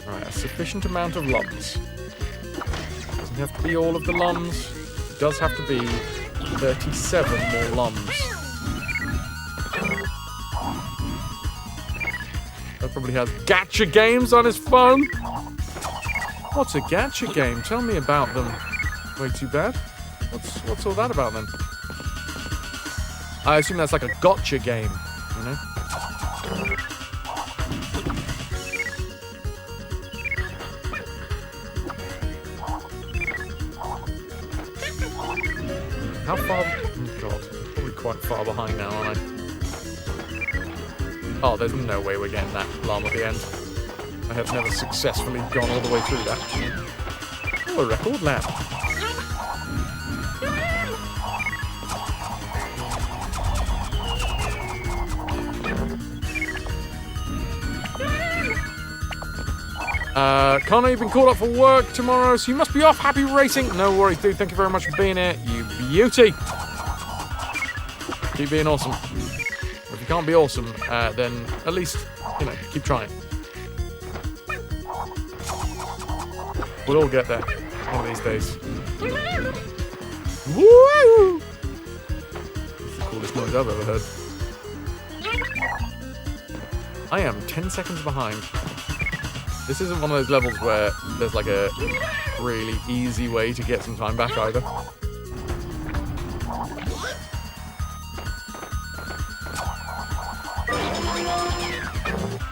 Right, a sufficient amount of lumps. Doesn't have to be all of the lums. It does have to be 37 more lums. That probably has gacha games on his phone. What's a gacha game? Tell me about them. Way too bad. What's all that about then? I assume that's like a gotcha game, you know? How far? Oh god, probably quite far behind now, aren't I? Oh, there's no way we're getting that alarm at the end. I have never successfully gone all the way through that. Oh, a record lap. Connor, you've been called up for work tomorrow, so you must be off. Happy racing. No worries, dude. Thank you very much for being here. You beauty. Keep being awesome. If you can't be awesome, then at least, you know, keep trying. We'll all get there one of these days. Woo! That's the coolest noise I've ever heard. I am 10 seconds behind. This isn't one of those levels where there's like a really easy way to get some time back either.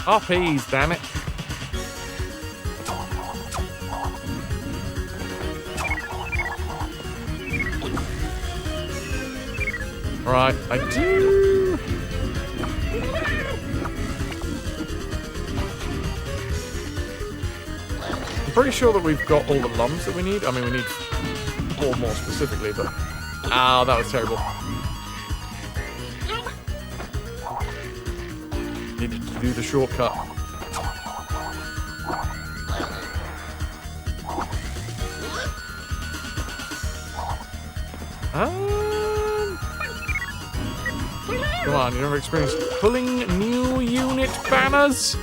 RPs, damn it. Right, I do. I'm pretty sure that we've got all the lums that we need. I mean, we need 4 more specifically, but... Ow, that was terrible. Needed to do the shortcut. Come on, you never experienced pulling new unit banners?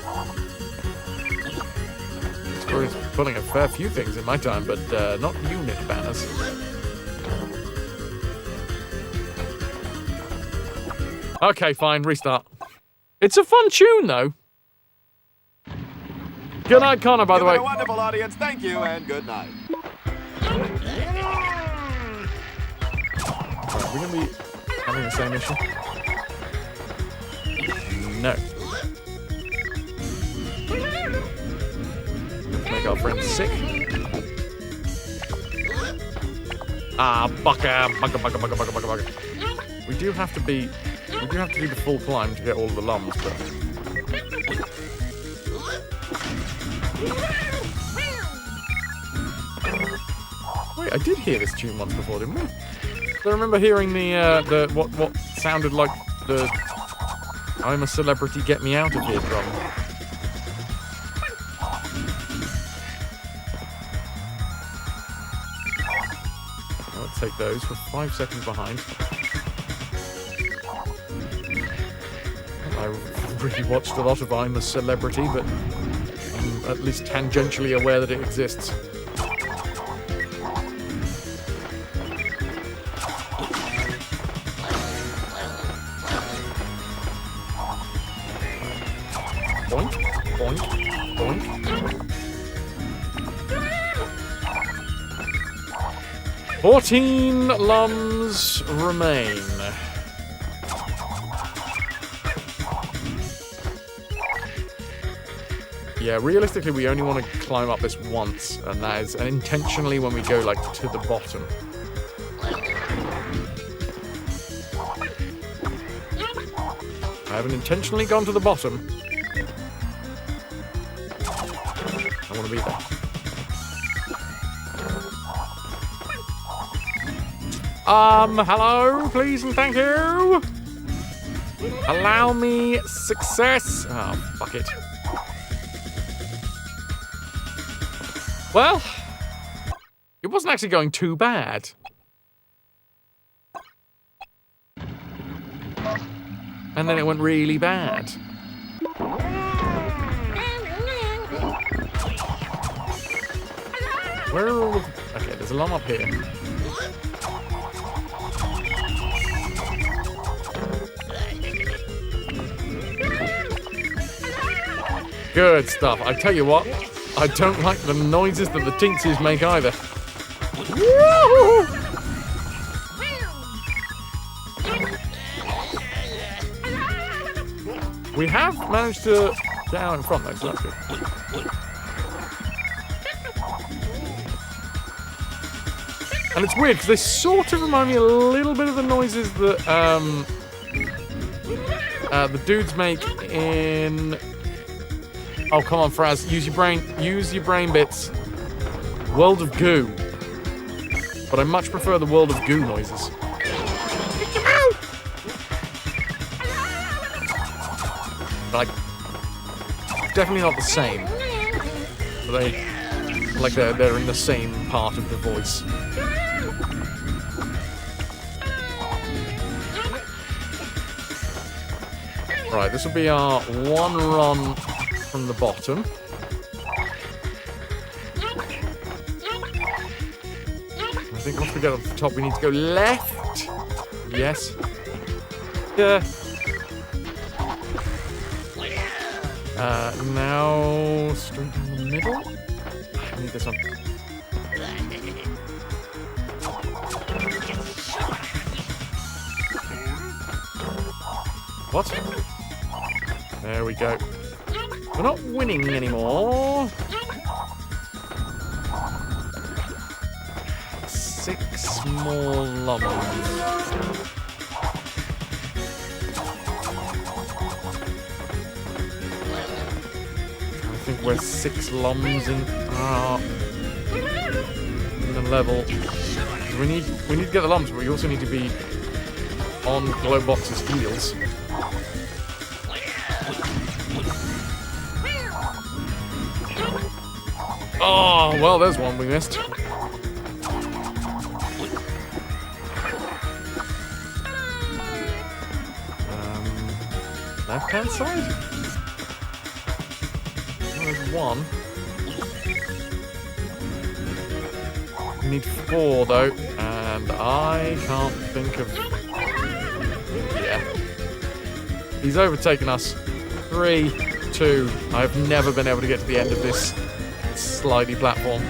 Experienced pulling a fair few things in my time, but not unit banners. Okay, fine, restart. It's a fun tune, though. Good night, Connor, by the way. A wonderful audience, thank you, and good night. Right, we're going to be having the same issue. No. Let's make our friends sick. Ah, bugger. We do have to do the full climb to get all the lums, but... Wait, I did hear this tune once before, didn't we? I remember hearing the what sounded like the I'm a Celebrity, Get Me Out of Here drum. Let's take those. We're 5 seconds behind. I really watched a lot of I'm a Celebrity, but I'm at least tangentially aware that it exists. Boink, boink, boink. $14 lums remain. Yeah, realistically, we only want to climb up this once, and that is intentionally when we go, like, to the bottom. I haven't intentionally gone to the bottom. I want to be there. Hello, please and thank you. Allow me success. Oh, fuck it. Well, it wasn't actually going too bad. And then it went really bad. Where are all the... Okay, there's a lot up here. Good stuff. I tell you what, I don't like the noises that the Tinksies make either. Woo! We have managed to get out in front though, so that's good. And it's weird because they sort of remind me a little bit of the noises that the dudes make in... Oh, come on, Fraz. Use your brain. Use your brain bits. World of Goo. But I much prefer the World of Goo noises. Like, definitely not the same. But they're in the same part of the voice. Right, this will be our one run from the bottom. I think once we get up to the top, we need to go left. Yes. Yeah. Now straight down the middle. I need this one. What? There we go. We're not winning anymore. 6 more lumps. I think we're 6 lums in the level. We need to get the lumps, but we also need to be on Glowbox's heels. Oh, well, there's one we missed. Left-hand side? There's one. We need 4, though, and I can't think of... Yeah. He's overtaken us. 3, 2. I've never been able to get to the end of this slidey platform.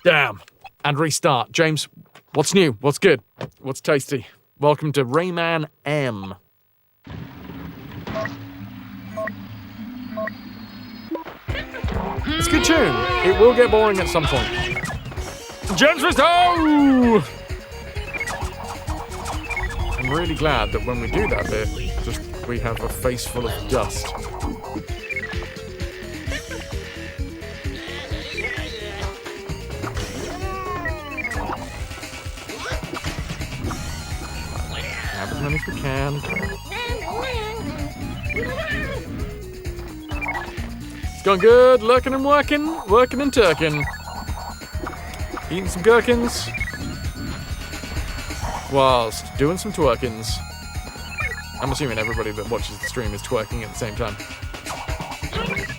Damn. And restart. James, what's new? What's good? What's tasty? Welcome to RAYMAN M. It's a good tune. It will get boring at some point. James Risto! I'm really glad that when we do that bit, we have a face full of dust. Have as many as we can. It's going good. Lurking and working. Working and turking. Eating some gherkins. Whilst doing some twerkins. I'm assuming everybody that watches the stream is twerking at the same time.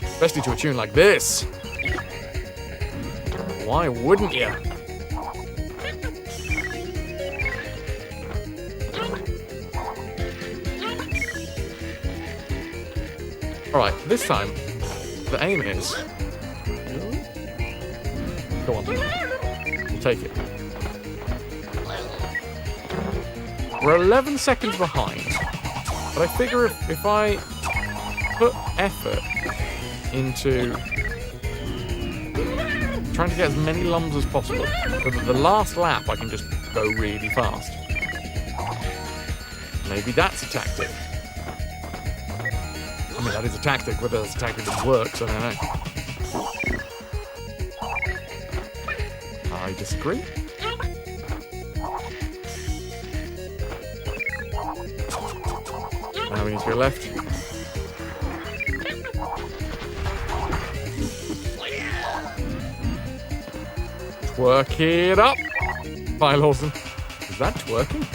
Especially to a tune like this. Why wouldn't you? Alright, this time, the aim is... Go on. We'll take it. We're 11 seconds behind. But I figure if I put effort into trying to get as many lums as possible, so that the last lap I can just go really fast. Maybe that's a tactic. I mean, that is a tactic. Whether that's a tactic that works, I don't know. I disagree. Now we need to go left. Twerk it up. Bye, Lawson. Is that twerking?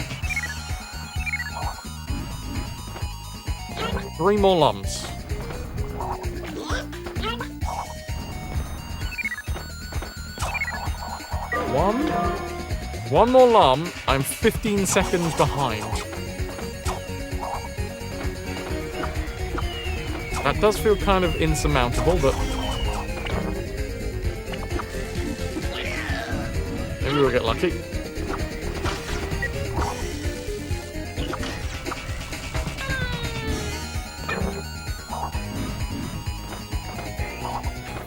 3 more lums. One more lum. I'm 15 seconds behind. That does feel kind of insurmountable, but maybe we'll get lucky.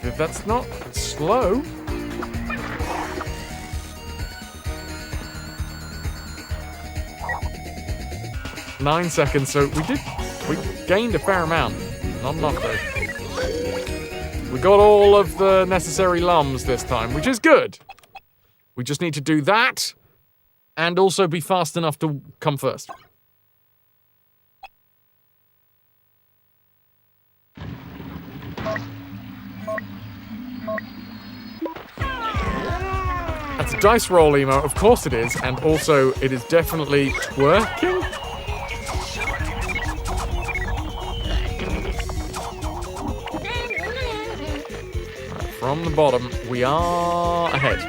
If that's not slow. Nine seconds, so we gained a fair amount. Not enough though. We got all of the necessary lums this time, which is good. We just need to do that, and also be fast enough to come first. That's a dice roll emo, of course it is, and also it is definitely twerking. From the bottom, we are ahead.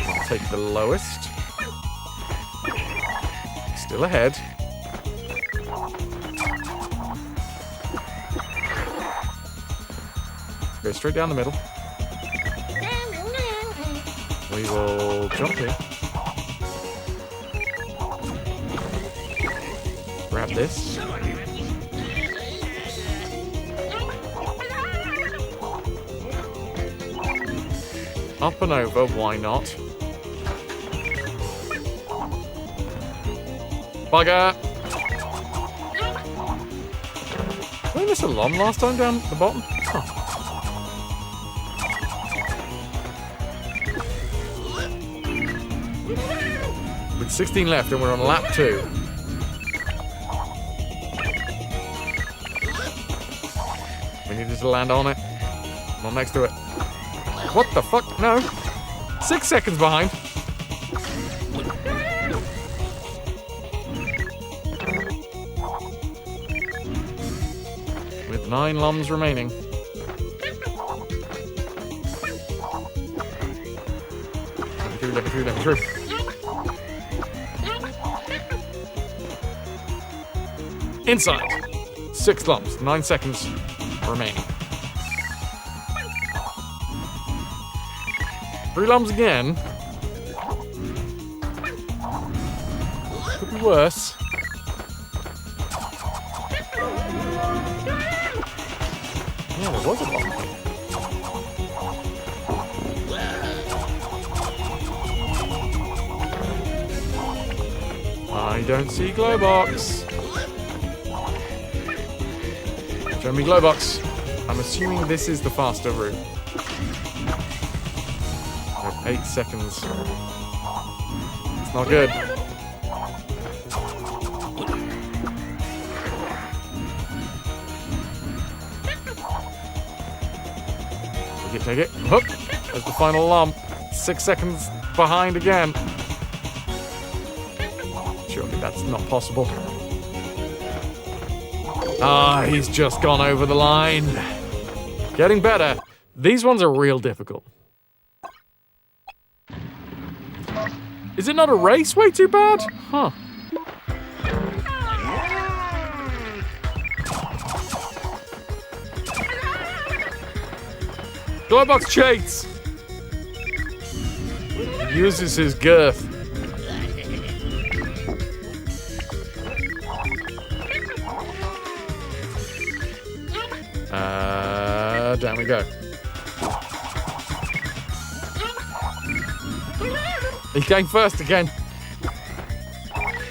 I'll take the lowest. Still ahead. Go straight down the middle. We will jump here. Grab this. Up and over, why not? Bugger! Did I miss a lum last time down the bottom? Huh. With 16 left and we're on lap 2. We needed to land on it. Not next to it. What the fuck? No. 6 seconds behind. With 9 lums remaining. Let me through. Inside. 6 lums. 9 seconds remaining. 3 lums again. Could be worse. Yeah, there was a lum. I don't see Glowbox. Show me Glowbox. I'm assuming this is the faster route. 8 seconds. It's not good. Take it. Hook. There's the final lump. 6 seconds behind again. Surely that's not possible. Ah, he's just gone over the line. Getting better. These ones are real difficult. Is it not a race way too bad? Huh. Glowbox cheats! Uses his girth. Down we go. He came first again.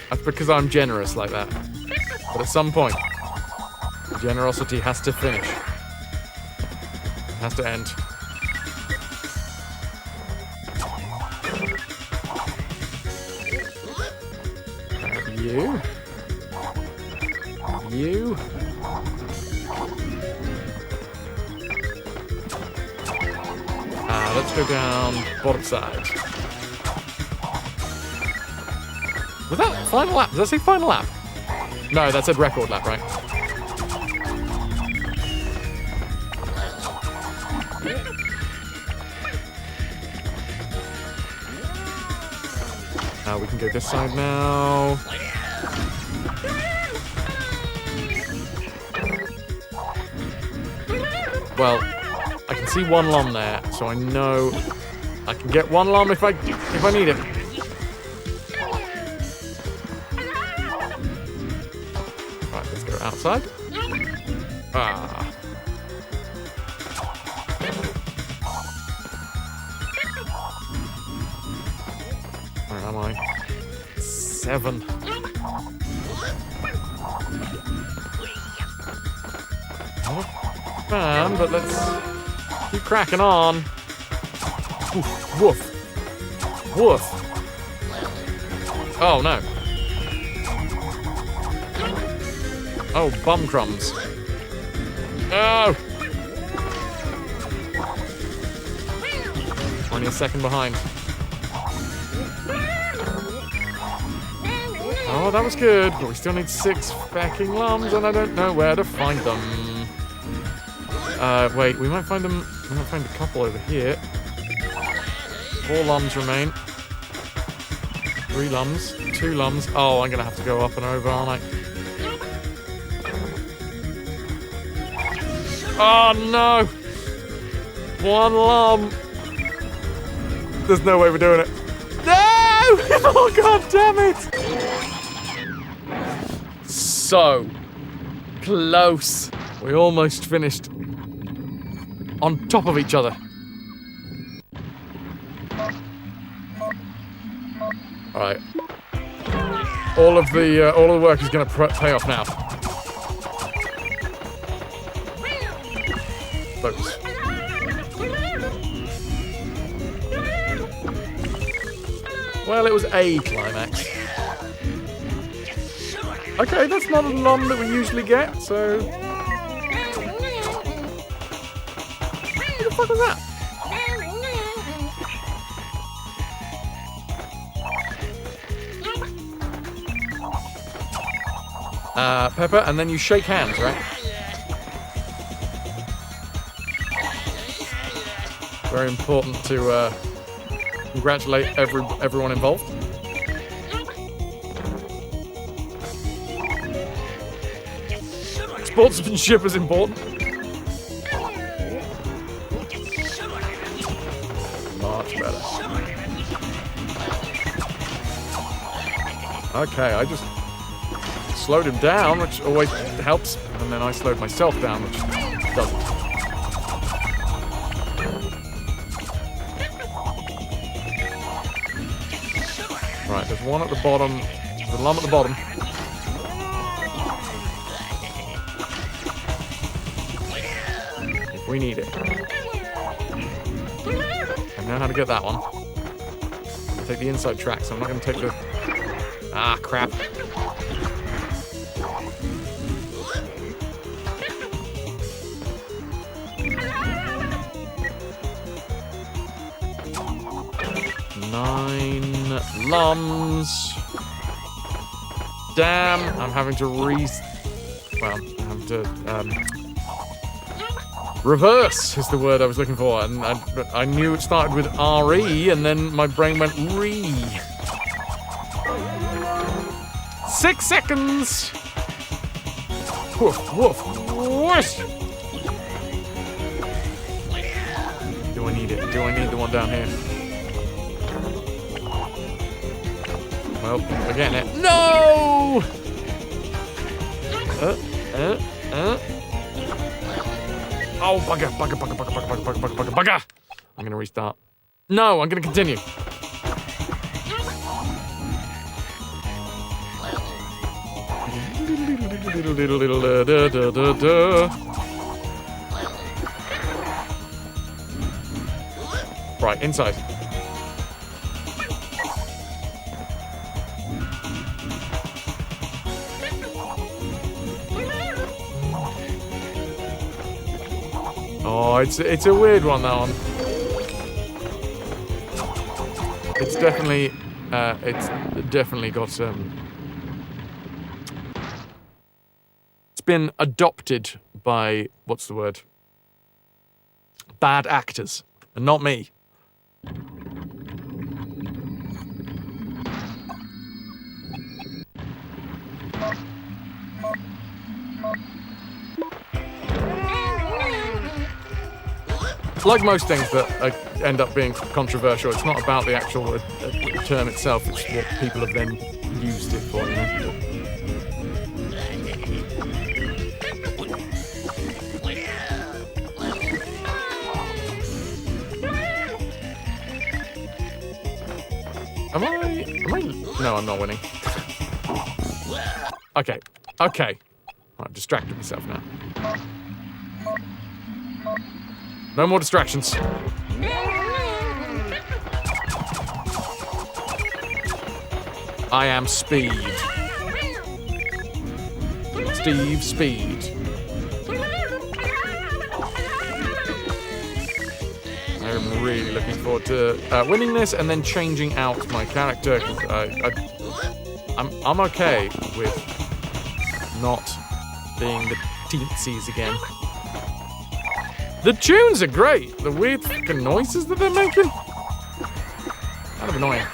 That's because I'm generous like that. But at some point, generosity has to finish. It has to end. You. You. Let's go down bottom side. Was that final lap? Does that say final lap? No, that said record lap, right? Now we can go this side now. Well, I can see one lom there, so I know I can get one lom if I need it. Right, let's go outside. Ah. Where am I? 7. Not bad, but let's keep cracking on. Oof, woof. Woof. Oh, no. Oh, bum crumbs. Oh! Only a second behind. Oh, that was good, but we still need 6 fucking lums, and I don't know where to find them. Wait, we might find them. We might find a couple over here. 4 lums remain. 3 lums. 2 lums. Oh, I'm gonna have to go up and over, aren't I? Oh no! 1 lum. There's no way we're doing it. No! Oh god damn it! So close. We almost finished on top of each other. All right. All of the work is going to pay off now. Focus. Well, it was a climax. Okay, that's not a nom that we usually get, so... What the fuck was that? Pepper, and then you shake hands, right? Very important to congratulate everyone involved. Sportsmanship is important. Much better. Okay, I just slowed him down, which always helps, and then I slowed myself down, which doesn't. Right, there's one at the bottom. There's a lum at the bottom. If we need it. I know how to get that one. I'll take the inside track, so I'm not going to take the... Ah, crap. Nine lums. Damn, I'm having to reverse is the word I was looking for, and I knew it started with R-E, and then my brain went re. 6 seconds. Woof, woof, whoosh. Do I need it? Do I need the one down here? Well, we're getting it. No! Oh, bugger. I'm gonna restart. No, I'm gonna continue. Right, inside. Oh, it's a weird one, that one. It's definitely got it's been adopted by, what's the word? Bad actors, and not me. Like most things that end up being controversial, it's not about the actual term itself, it's what people have then used it for, you know? Am I... No, I'm not winning. Okay. I've distracted myself now. No more distractions. I am Speed. Steve Speed. I'm really looking forward to winning this and then changing out my character. I'm okay with not being the teensies again. The tunes are great. The weird fucking noises that they're making. Kind of annoying.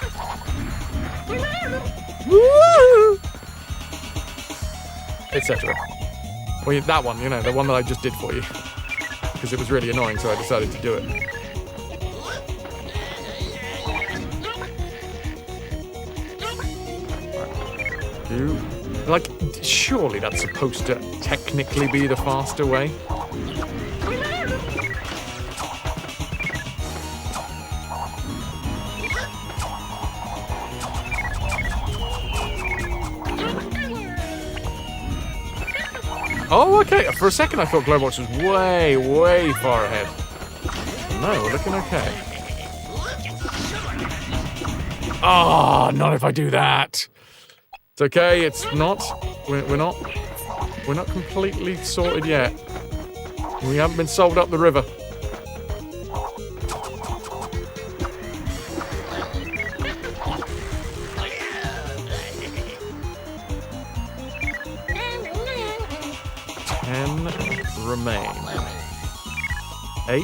Woo! Etc. Well, that one, you know, the one that I just did for you. Because it was really annoying, so I decided to do it. Like, surely that's supposed to technically be the faster way. Oh, okay. For a second, I thought Glowbox was way, way far ahead. No, we're looking okay. Ah, not if I do that. It's okay. It's not. We're not completely sorted yet. We haven't been sold up the river. Remain. 8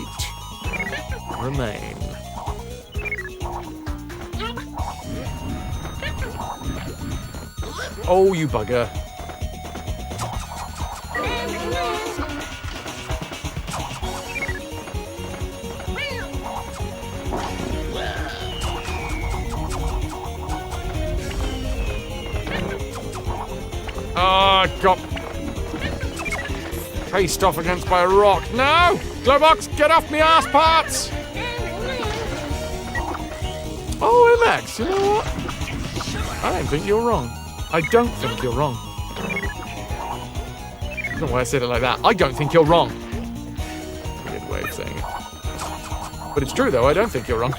remain. Oh, you bugger. Oh, got faced off against by a rock. No! Glowbox, get off me ass parts! Oh, Max, you know what? I don't think you're wrong. I don't think you're wrong. I don't know why I said it like that. I don't think you're wrong. Weird way of saying it. But it's true, though. I don't think you're wrong.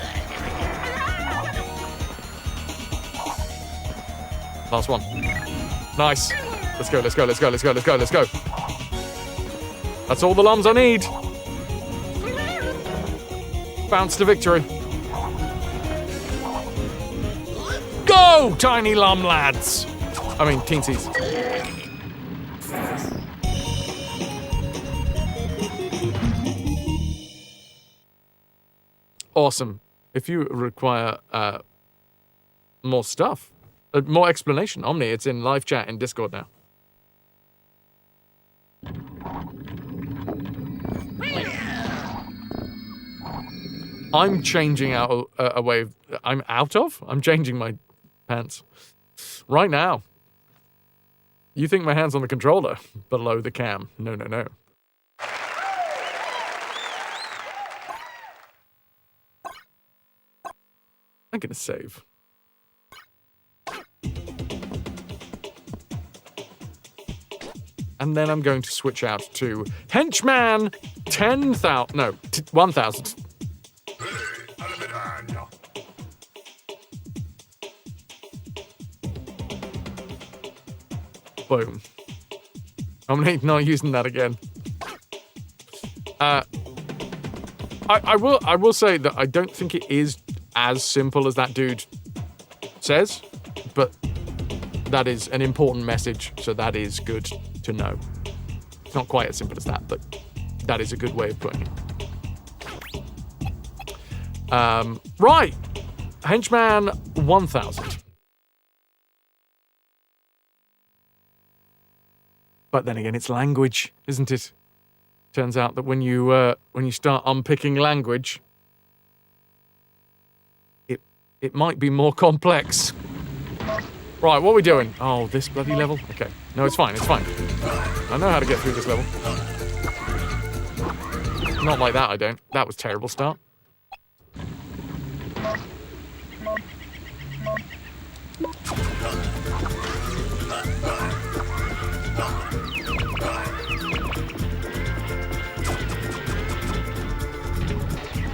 Last one. Nice. Let's go, let's go, let's go, let's go, let's go, let's go. That's all the lums I need. Bounce to victory. Go, tiny lum lads. I mean, teensies. Awesome. If you require more stuff, more explanation, Omni, it's in live chat in Discord now. I'm changing out a way of... I'm out of? I'm changing my pants. Right now. You think my hand's on the controller? Below the cam. No, no, no. I'm gonna save. And then I'm going to switch out to Henchman 10,000. No, 1,000. Boom. I'm not using that again. I will say that I don't think it is as simple as that dude says, but that is an important message, so that is good to know. It's not quite as simple as that, but that is a good way of putting it. Right. Henchman 1000. But then again, it's language, isn't it? Turns out that when you start unpicking language, it might be more complex. Right, what are we doing? Oh, this bloody level? Okay. No, it's fine, it's fine. I know how to get through this level. Not like that, I don't. That was a terrible start.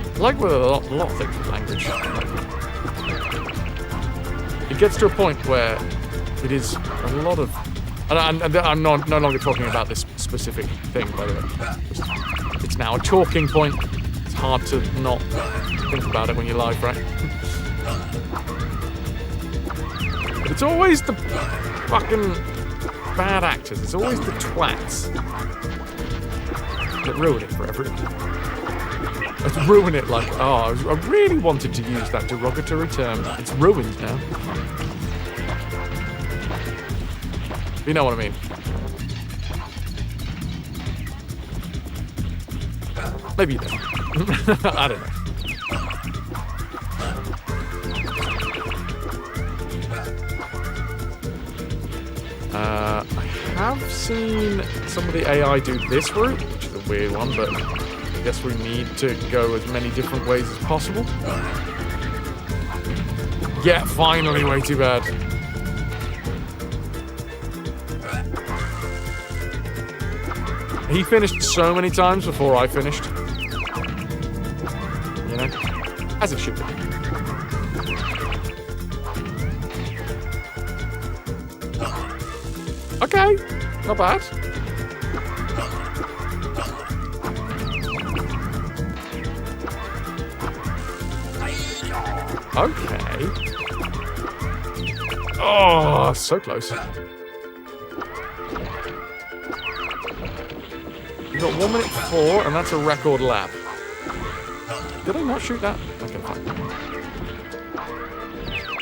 I like with a lot of things with language. It gets to a point where it is a lot of... And I'm no longer talking about this specific thing, by the way. It's now a talking point. It's hard to not think about it when you're live, right? But it's always the fucking bad actors. It's always the twats that ruin it for everyone. Let's ruin it like, oh, I really wanted to use that derogatory term. It's ruined now. You know what I mean. Maybe you don't. I don't know. I have seen some of the AI do this route, which is a weird one, but I guess we need to go as many different ways as possible. Yeah, finally, way too bad. He finished so many times before I finished. You know? As it should be. Okay, not bad. Okay. Oh, so close. You got 1 minute 4, and that's a record lap. Did I not shoot that? Okay, fine.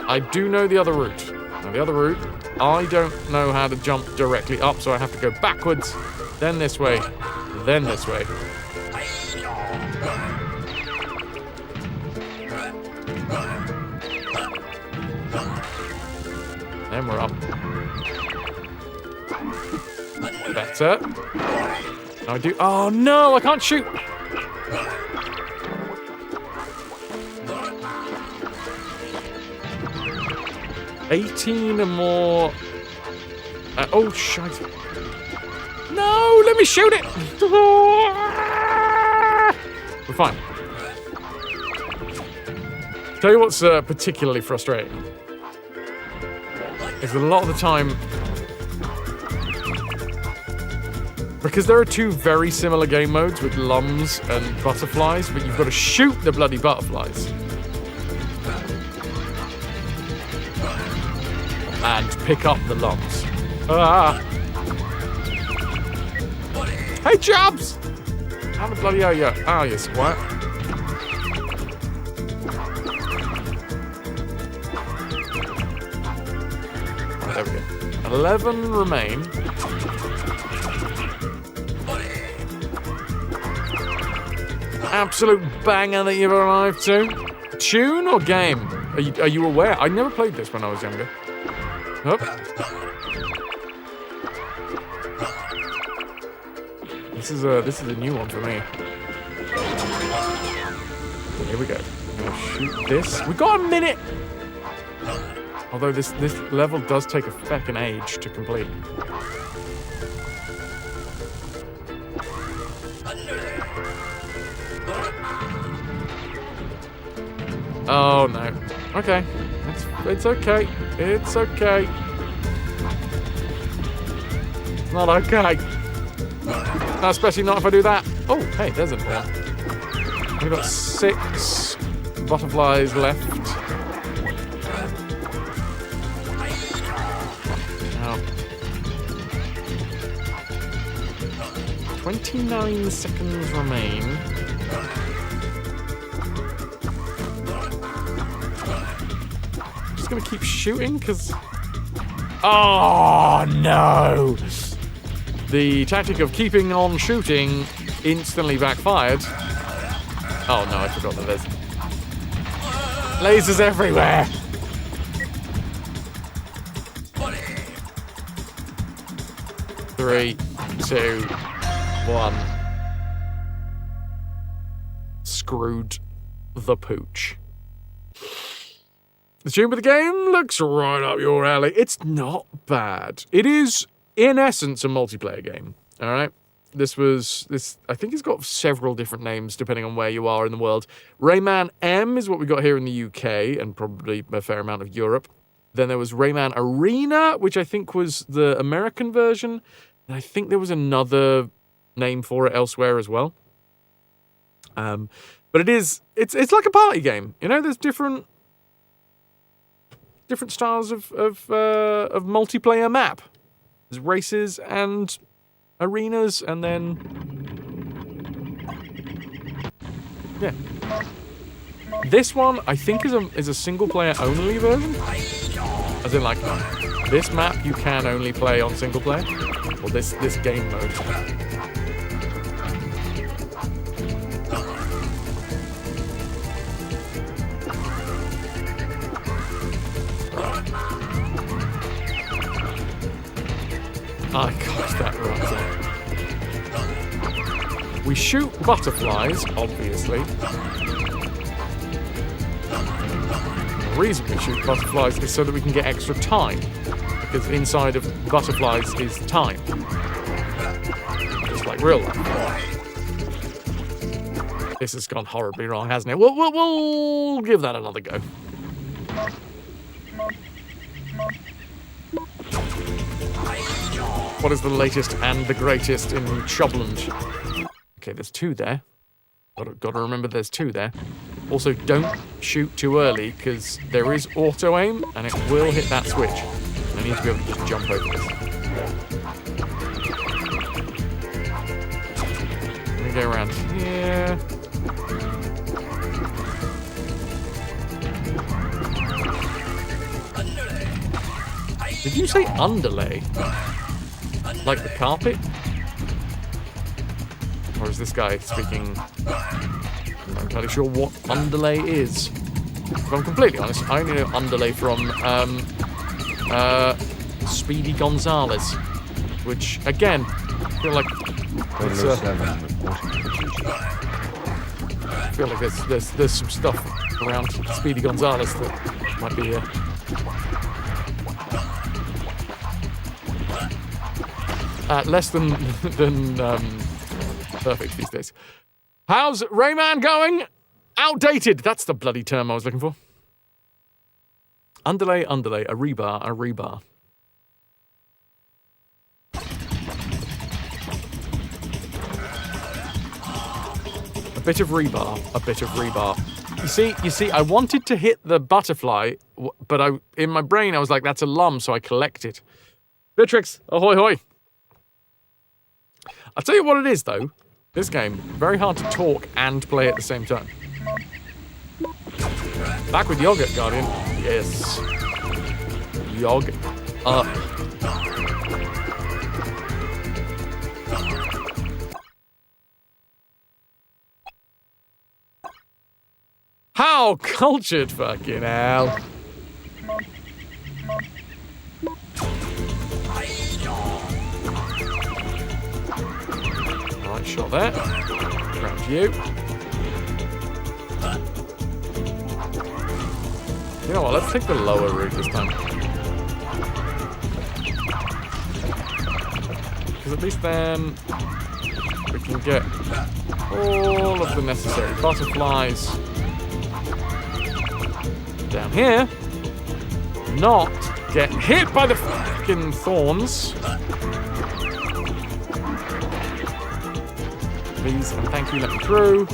I do know the other route. Now, the other route, I don't know how to jump directly up, so I have to go backwards, then this way, then this way. Then we're up. Better. Now I do. Oh no, I can't shoot. $18 or more. Oh shite! No, let me shoot it. We're fine. Tell you what's particularly frustrating is that a lot of the time, because there are two very similar game modes with lums and butterflies, but you've got to shoot the bloody butterflies. And pick up the lums. Ah! Hey, Jobs! How the bloody are you? Ah, you squat. There we go. 11 remain. Absolute banger that you've arrived to. Tune or game? Are you aware? I never played this when I was younger. Oh. This is a new one for me. Here we go. I'm gonna shoot this. We got a minute. Although this level does take a feckin' age to complete. Oh, no. Okay. It's okay. It's okay. It's not okay. No, especially not if I do that. Oh, hey, there's a one. We've got 6 butterflies left. Now, 29 seconds remain. Just gonna keep shooting because. Oh no! The tactic of keeping on shooting instantly backfired. Oh no, I forgot that there's lasers everywhere. Three, 2, 1. Screwed the pooch. The tune of the game looks right up your alley. It's not bad. It is, in essence, a multiplayer game. All right? This. I think it's got several different names depending on where you are in the world. Rayman M is what we got here in the UK and probably a fair amount of Europe. Then there was Rayman Arena, which I think was the American version. And I think there was another name for it elsewhere as well. But it's like a party game. You know, there's different styles of multiplayer map. There's races and arenas, and then yeah. This one I think is a single player only version. As in, like, this map you can only play on single player, or this game mode. I got that right. We shoot butterflies, obviously. The reason we shoot butterflies is so that we can get extra time, because inside of butterflies is time, just like real life. This has gone horribly wrong, hasn't it? We'll give that another go. What is the latest and the greatest in Chobland? Okay, there's 2 there. Got to remember there's 2 there. Also, don't shoot too early, because there is auto-aim, and it will hit that switch. And I need to be able to just jump over this. Let me go around here. Did you say underlay? Like the carpet? Or is this guy speaking... I'm not entirely sure what underlay is. If I'm completely honest, I only know underlay from Speedy Gonzales, which, again, I feel like there's some stuff around Speedy Gonzales that might be less than perfect these days. How's Rayman going? Outdated. That's the bloody term I was looking for. Underlay, a rebar. A bit of rebar. You see, I wanted to hit the butterfly, but in my brain I was like, that's a lum, so I collected. Beatrix, ahoy hoy. I'll tell you what it is, though. This game, very hard to talk and play at the same time. Back with yogurt, Guardian. Yes. Yogurt up. How cultured, fucking hell. Right, shot there. Round to you. You know what, let's take the lower route this time. Because at least then we can get all of the necessary butterflies. down here. Not get hit by the fucking thorns. Please and thank you, let me through.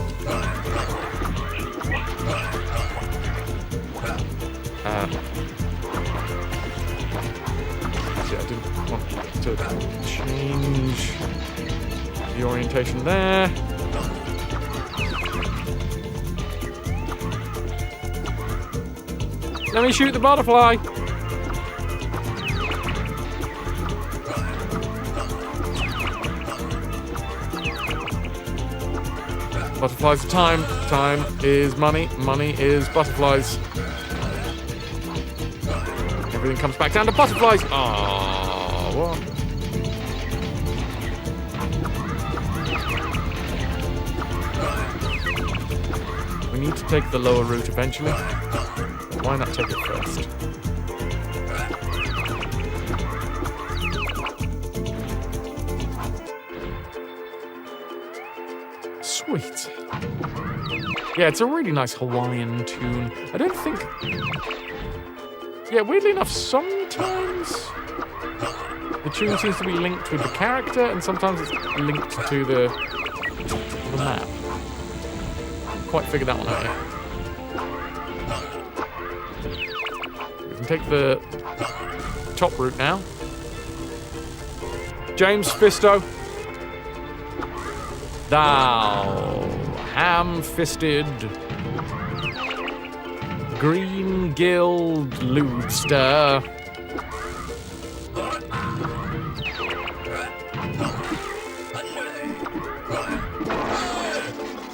Actually, I didn't want to change the orientation there. Let me shoot the butterfly. Butterflies are time. Time is money. Money is butterflies. Everything comes back down to butterflies. Oh, what? We need to take the lower route eventually. Why not take it first? Sweet. Yeah, it's a really nice Hawaiian tune. I don't think... Yeah, weirdly enough, sometimes the tune seems to be linked with the character, and sometimes it's linked to the map. Can't quite figure that one out yet. We can take the top route now. James Fisto. Thou ham-fisted green-gilled lewdster.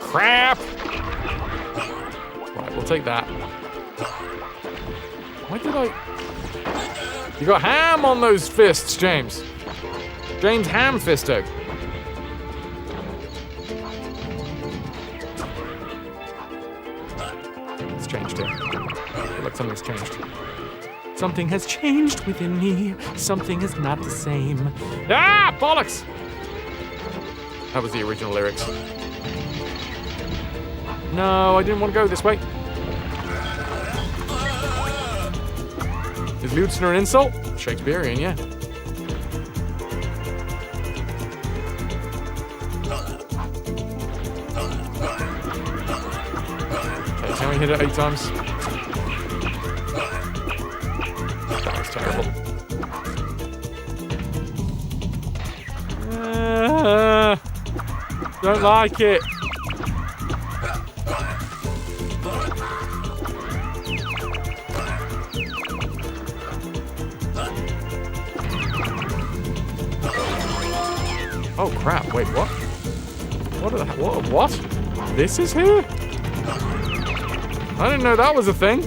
Crap! Right, we'll take that. Why did I... You got ham on those fists, James. James Ham-Fisto. It's changed here. I feel like something's changed. Something has changed within me. Something is not the same. Ah, bollocks! That was the original lyrics. No, I didn't want to go this way. Is Lewdster an insult? Shakespearean, yeah. Okay, can we hit it 8 times? That was terrible. Don't like it. Oh crap, wait, what? What? This is here? I didn't know that was a thing.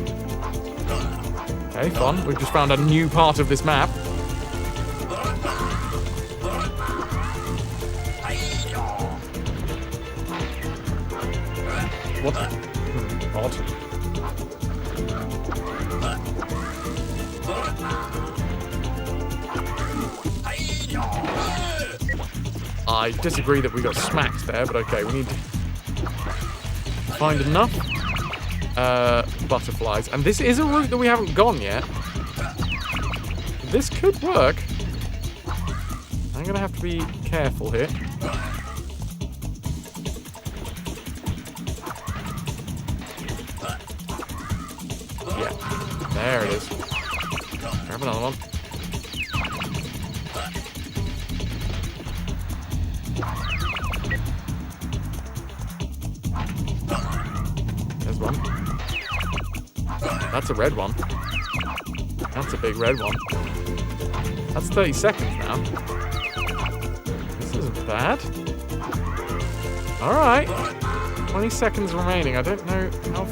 Okay, fun. We've just found a new part of this map. What? Odd. I disagree that we got smacked there, but okay, we need to find enough butterflies. And this is a route that we haven't gone yet. This could work. I'm gonna have to be careful here. Yeah, there it is. Grab another one. There's one. That's a red one. That's a big red one. That's 30 seconds now. This isn't bad. Alright. 20 seconds remaining. I don't know how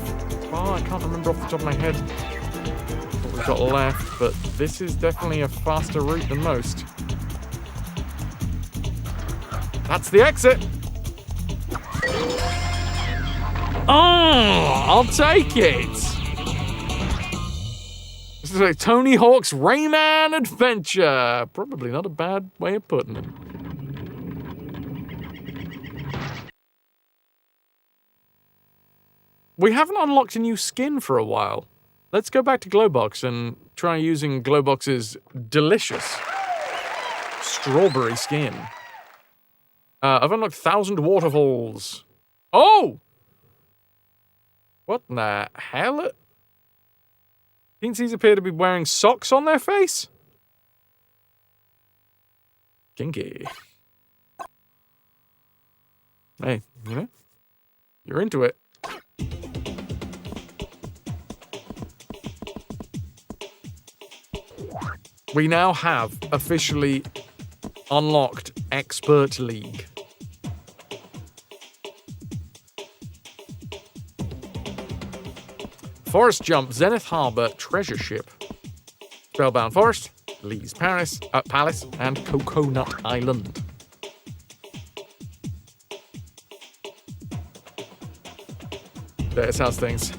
far. I can't remember off the top of my head what we've got left, but this is definitely a faster route than most. That's the exit. Oh, I'll take it. This is a Tony Hawk's Rayman adventure. Probably not a bad way of putting it. We haven't unlocked a new skin for a while. Let's go back to Glowbox and try using Glowbox's delicious strawberry skin. I've unlocked 1,000 waterfalls. Oh! What in the hell? Teensies appear to be wearing socks on their face? Kinky. Hey, you know, you're into it. We now have officially unlocked Expert League. Forest Jump, Zenith Harbor, Treasure Ship, Spellbound Forest, Lee's Palace, and Coconut Island. There's how's things.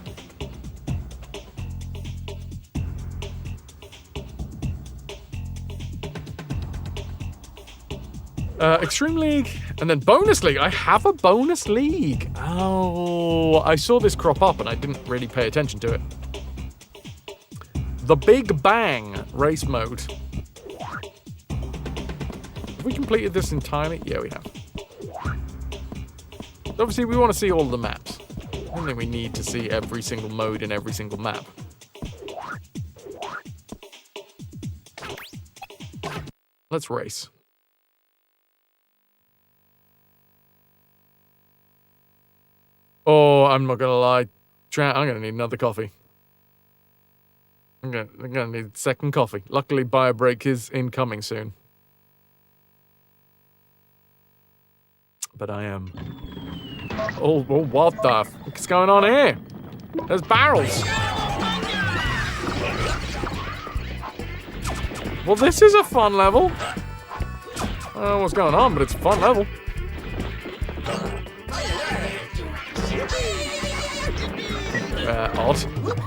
Extreme League, and then Bonus League. I have a Bonus League. Oh, I saw this crop up and I didn't really pay attention to it. The Big Bang Race Mode. Have we completed this entirely? Yeah, we have. Obviously, we want to see all of the maps. I don't think we need to see every single mode in every single map. Let's race. Oh, I'm not gonna lie. I'm gonna need another coffee. I'm gonna need a second coffee. Luckily, bio break is incoming soon. But I am. Oh, what the fuck is going on here? There's barrels. Well, this is a fun level. I don't know what's going on, but it's a fun level. Odd.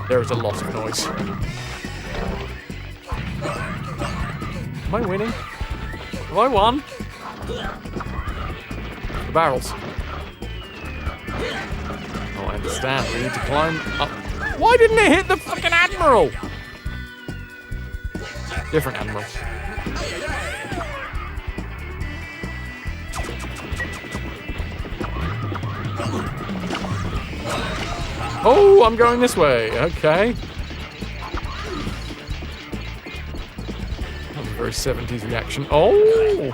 There is a lot of noise. Am I winning? Have I won? The barrels. Oh, I understand. We need to climb up. Why didn't it hit the fucking Admiral? Different Admiral. Oh, I'm going this way. Okay. That was a very 70s reaction. Oh!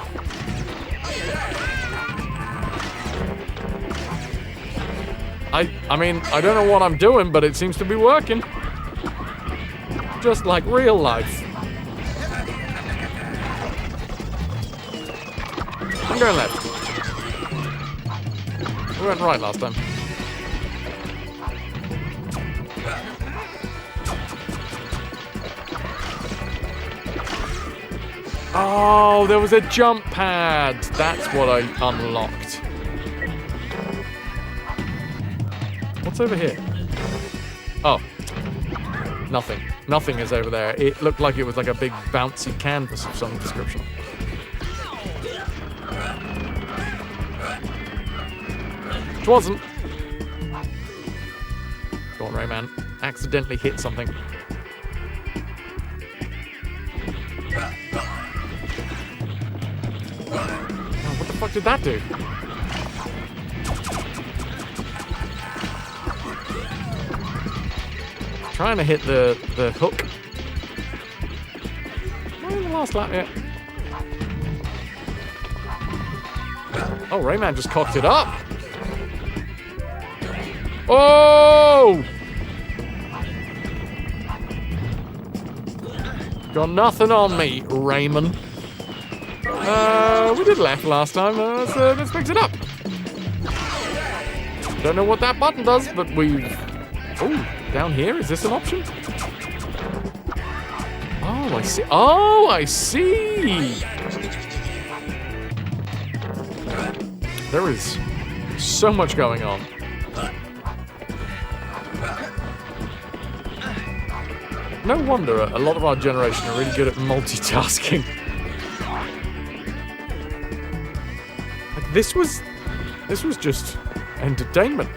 I mean, I don't know what I'm doing, but it seems to be working. Just like real life. I'm going left. We went right last time. Oh, there was a jump pad. That's what I unlocked. What's over here? Oh. Nothing. Nothing is over there. It looked like it was like a big bouncy canvas of some description. Which wasn't. Go on, Rayman. Accidentally hit something. What the fuck did that do? Trying to hit the hook. Not in the last lap yet. Oh, Rayman just cocked it up. Oh! Got nothing on me, Rayman. We did left last time. Let's fix it up. Don't know what that button does, but we've... Oh, down here? Is this an option? Oh, I see. Oh, I see. There is so much going on. No wonder a lot of our generation are really good at multitasking. Like this was just entertainment.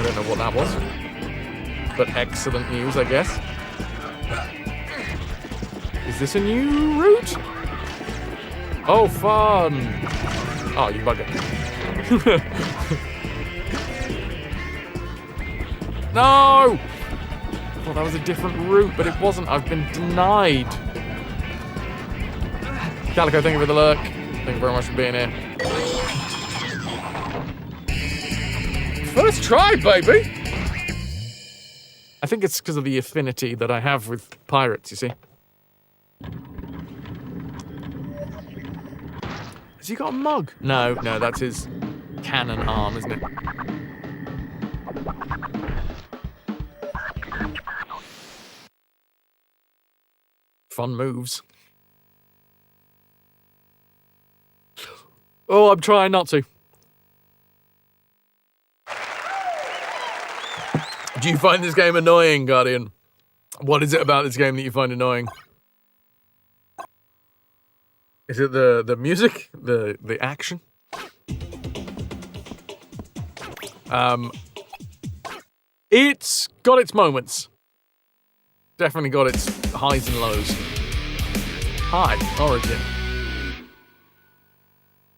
don't know what that was. But excellent news, I guess. Is this a new route? Oh, fun! Oh, you bugger. No! Well, that was a different route, but it wasn't. I've been denied. Calico, thank you for the lurk. Thank you very much for being here. First try, baby! I think it's because of the affinity that I have with pirates, you see. Has he got a mug? No, that's his cannon arm, isn't it? Fun moves. Oh, I'm trying not to. Do you find this game annoying, Guardian? What is it about this game that you find annoying? Is it the music? The action? It's got its moments. Definitely got its highs and lows. Hi, Origin.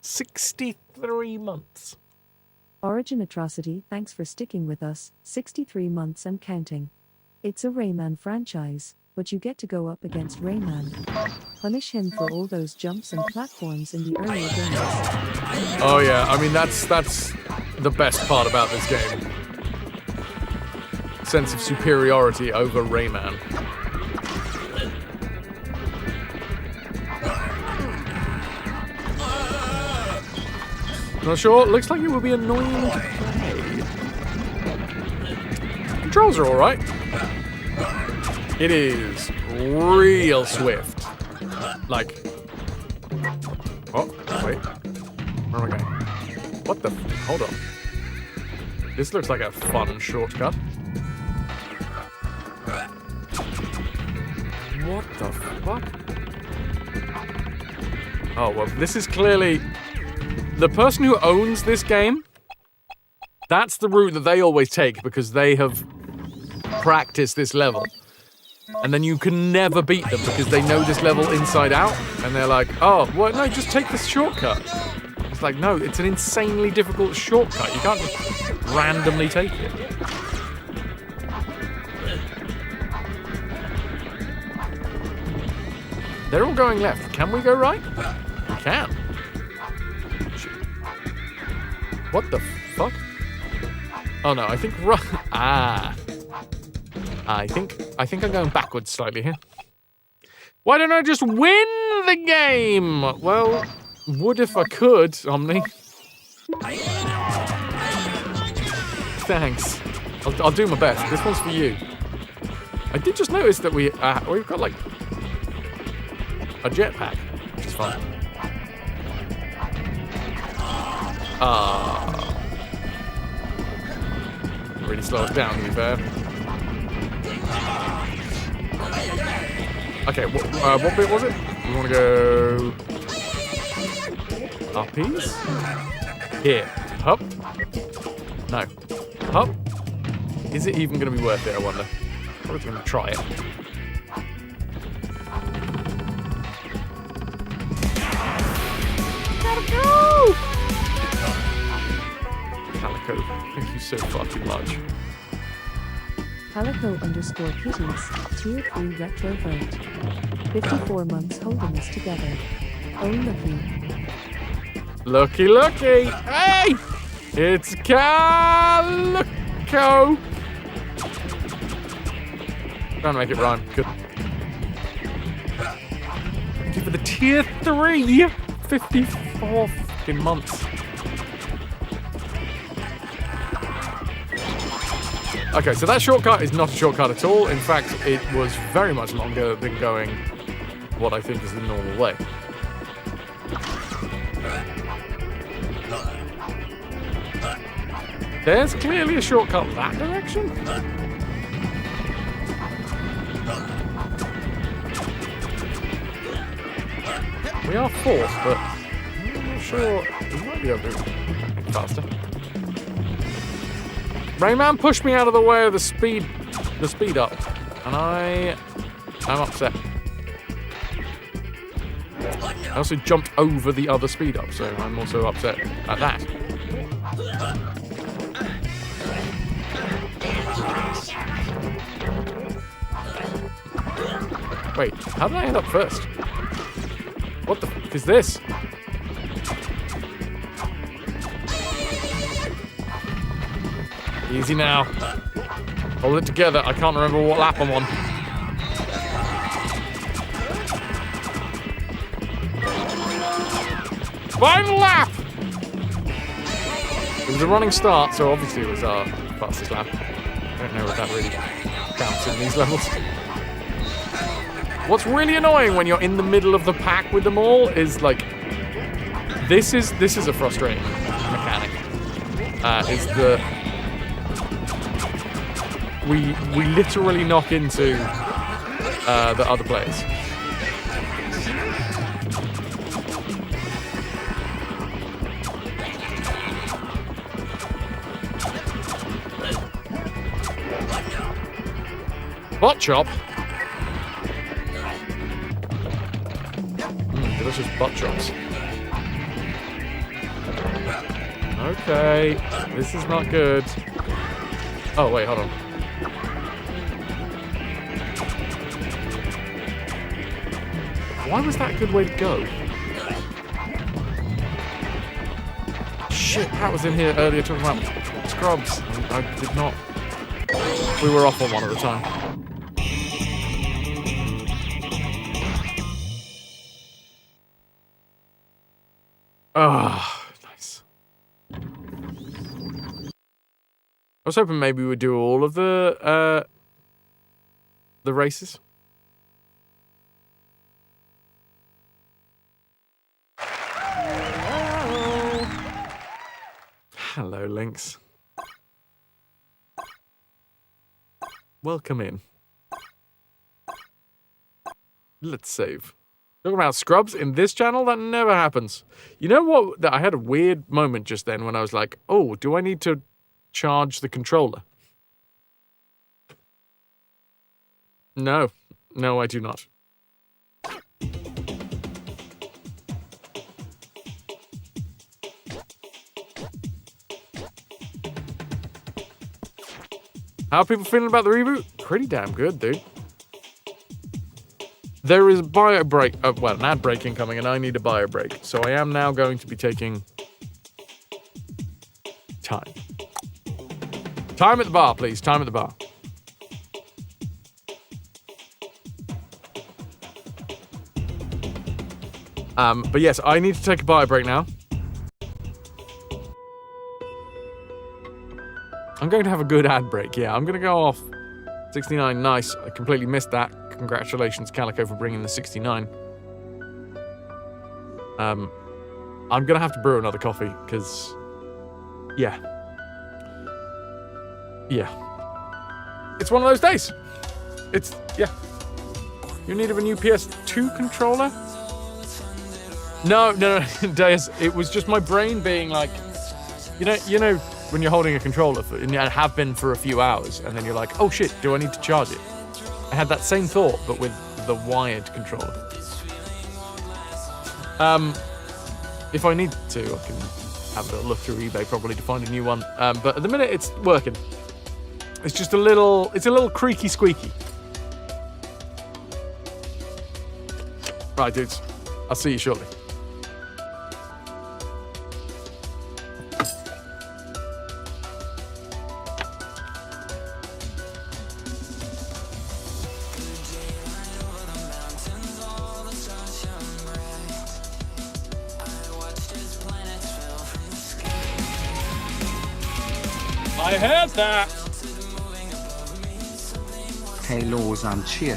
63 months. Origin Atrocity, thanks for sticking with us, 63 months and counting. It's a Rayman franchise, but you get to go up against Rayman. Punish him for all those jumps and platforms in the earlier games. Oh yeah, I mean that's the best part about this game. Sense of superiority over Rayman. Not sure, looks like it will be annoying to play. Controls are alright. It is real swift. Like... Oh, wait. Where am I going? What the... Hold on. This looks like a fun shortcut. What the fuck? Oh, well, this is clearly... The person who owns this game, that's the route that they always take because they have practiced this level. And then you can never beat them because they know this level inside out. And they're like, oh, well, no, just take this shortcut. It's like, no, it's an insanely difficult shortcut. You can't just randomly take it. They're all going left. Can we go right? We can. What the fuck? Oh no, I think right. Ah. I think I'm going backwards slightly here. Why don't I just win the game? Well, would if I could, Omni. Thanks. I'll do my best. This one's for you. I did just notice that we've got like a jetpack, which is fun. Really slow us down, to be fair. Okay, what bit was it? We want to go... Uppies? Here. Up? No. Up? Is it even going to be worth it, I wonder? Probably going to try it. Gotta go! Calico, thank you so fucking much. Calico_kitties, tier 3 retro vote. 54 months holding us together. Oh looky. Looky! Hey! It's Calico! Trying to make it rhyme. Good. Thank you for the tier 3! 54 fucking months. Okay, so that shortcut is not a shortcut at all. In fact, it was very much longer than going what I think is the normal way. There's clearly a shortcut that direction. We are fourth, but I'm not sure we might be able to make it faster. Rayman pushed me out of the way of the speed up, and I'm upset. I also jumped over the other speed up, so I'm also upset at that. Wait, how did I end up first? What the f*** is this? Easy now. Hold it together. I can't remember what lap I'm on. Final lap! It was a running start, so obviously it was our fastest lap. I don't know if that really counts in these levels. What's really annoying when you're in the middle of the pack with them all is like, this is a frustrating mechanic. Is that we literally knock into the other players. Butt chop. Delicious butt chops. Okay, this is not good. Oh wait, hold on. Why was that a good way to go? Shit, Pat was in here earlier talking about scrubs. I did not. We were off on one at the time. Ah, nice. I was hoping maybe we would do all of the races. Hello, Lynx. Welcome in. Let's save. Talking about scrubs in this channel, that never happens. You know what? I had a weird moment just then when I was like, oh, do I need to charge the controller? No. No, I do not. How are people feeling about the reboot? Pretty damn good, dude. There is a bio break, well, an ad break incoming, and I need a bio break. So I am now going to be taking time. Time at the bar, please. Time at the bar. But yes, I need to take a bio break now. I'm going to have a good ad break, yeah. I'm going to go off 69, nice. I completely missed that. Congratulations, Calico, for bringing the 69. I'm going to have to brew another coffee, because, yeah. Yeah. It's one of those days. It's, yeah. You need of a new PS2 controller? No, Deus, it was just my brain being like, you know, when you're holding a controller for, and you have been for a few hours, and then you're like, oh shit, do I need to charge it? I had that same thought, but with the wired controller. If I need to, I can have a look through eBay probably to find a new one. But at the minute, it's working. It's just a little creaky squeaky. Right, dudes. I'll see you shortly. I heard that! Halos and cheer.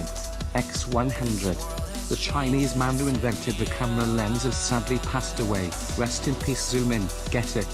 X100. The Chinese man who invented the camera lens has sadly passed away. Rest in peace, zoom in, get it.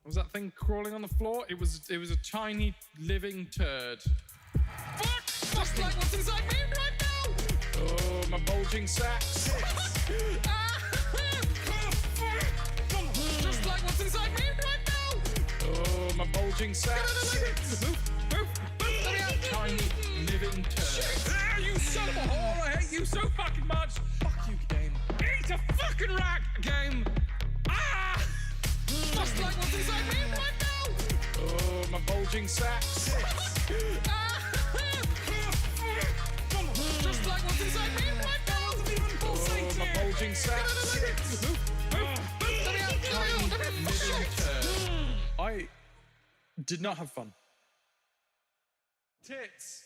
Was that thing crawling on the floor? It was a tiny living turd. Fuck! Just like what's inside me right now! Oh, my bulging sacs. Just like what's inside me right now! Oh, my bulging sacs. Move! Let me out! Tiny living turd. You son of a whore! I hate you so fucking much! Fuck you, game. Eat a fucking rat, game! Just like what's inside me right now! Oh, my bulging sacs. Just like what's inside me right now! Oh, my bulging sacs. I did not have fun. Tits.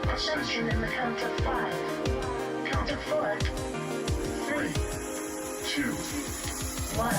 Attention in the count of 5. Count of 4. 3, 2, 1.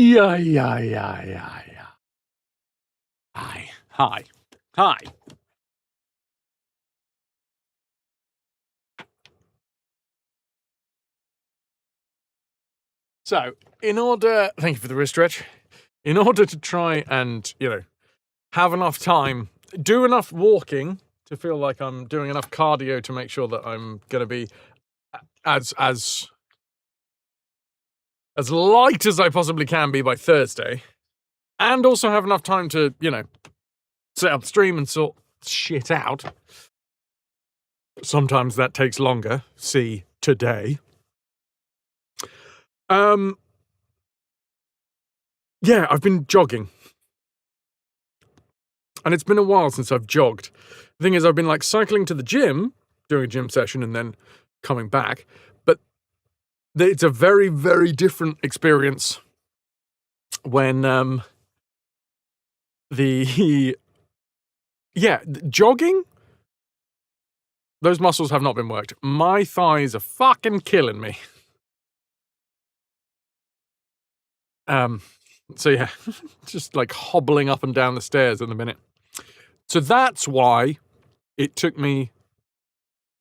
Yeah, yeah, yeah, yeah, yeah. Hi, hi, hi. So, thank you for the wrist stretch. In order to try and, have enough time, do enough walking to feel like I'm doing enough cardio to make sure that I'm going to be as light as I possibly can be by Thursday, and also have enough time to, set up the stream and sort shit out. Sometimes that takes longer. See today. Yeah, I've been jogging. And it's been a while since I've jogged. The thing is, I've been cycling to the gym, doing a gym session and then coming back. But it's a very, very different experience when jogging, those muscles have not been worked. My thighs are fucking killing me. So yeah, just hobbling up and down the stairs in a minute. So that's why it took me a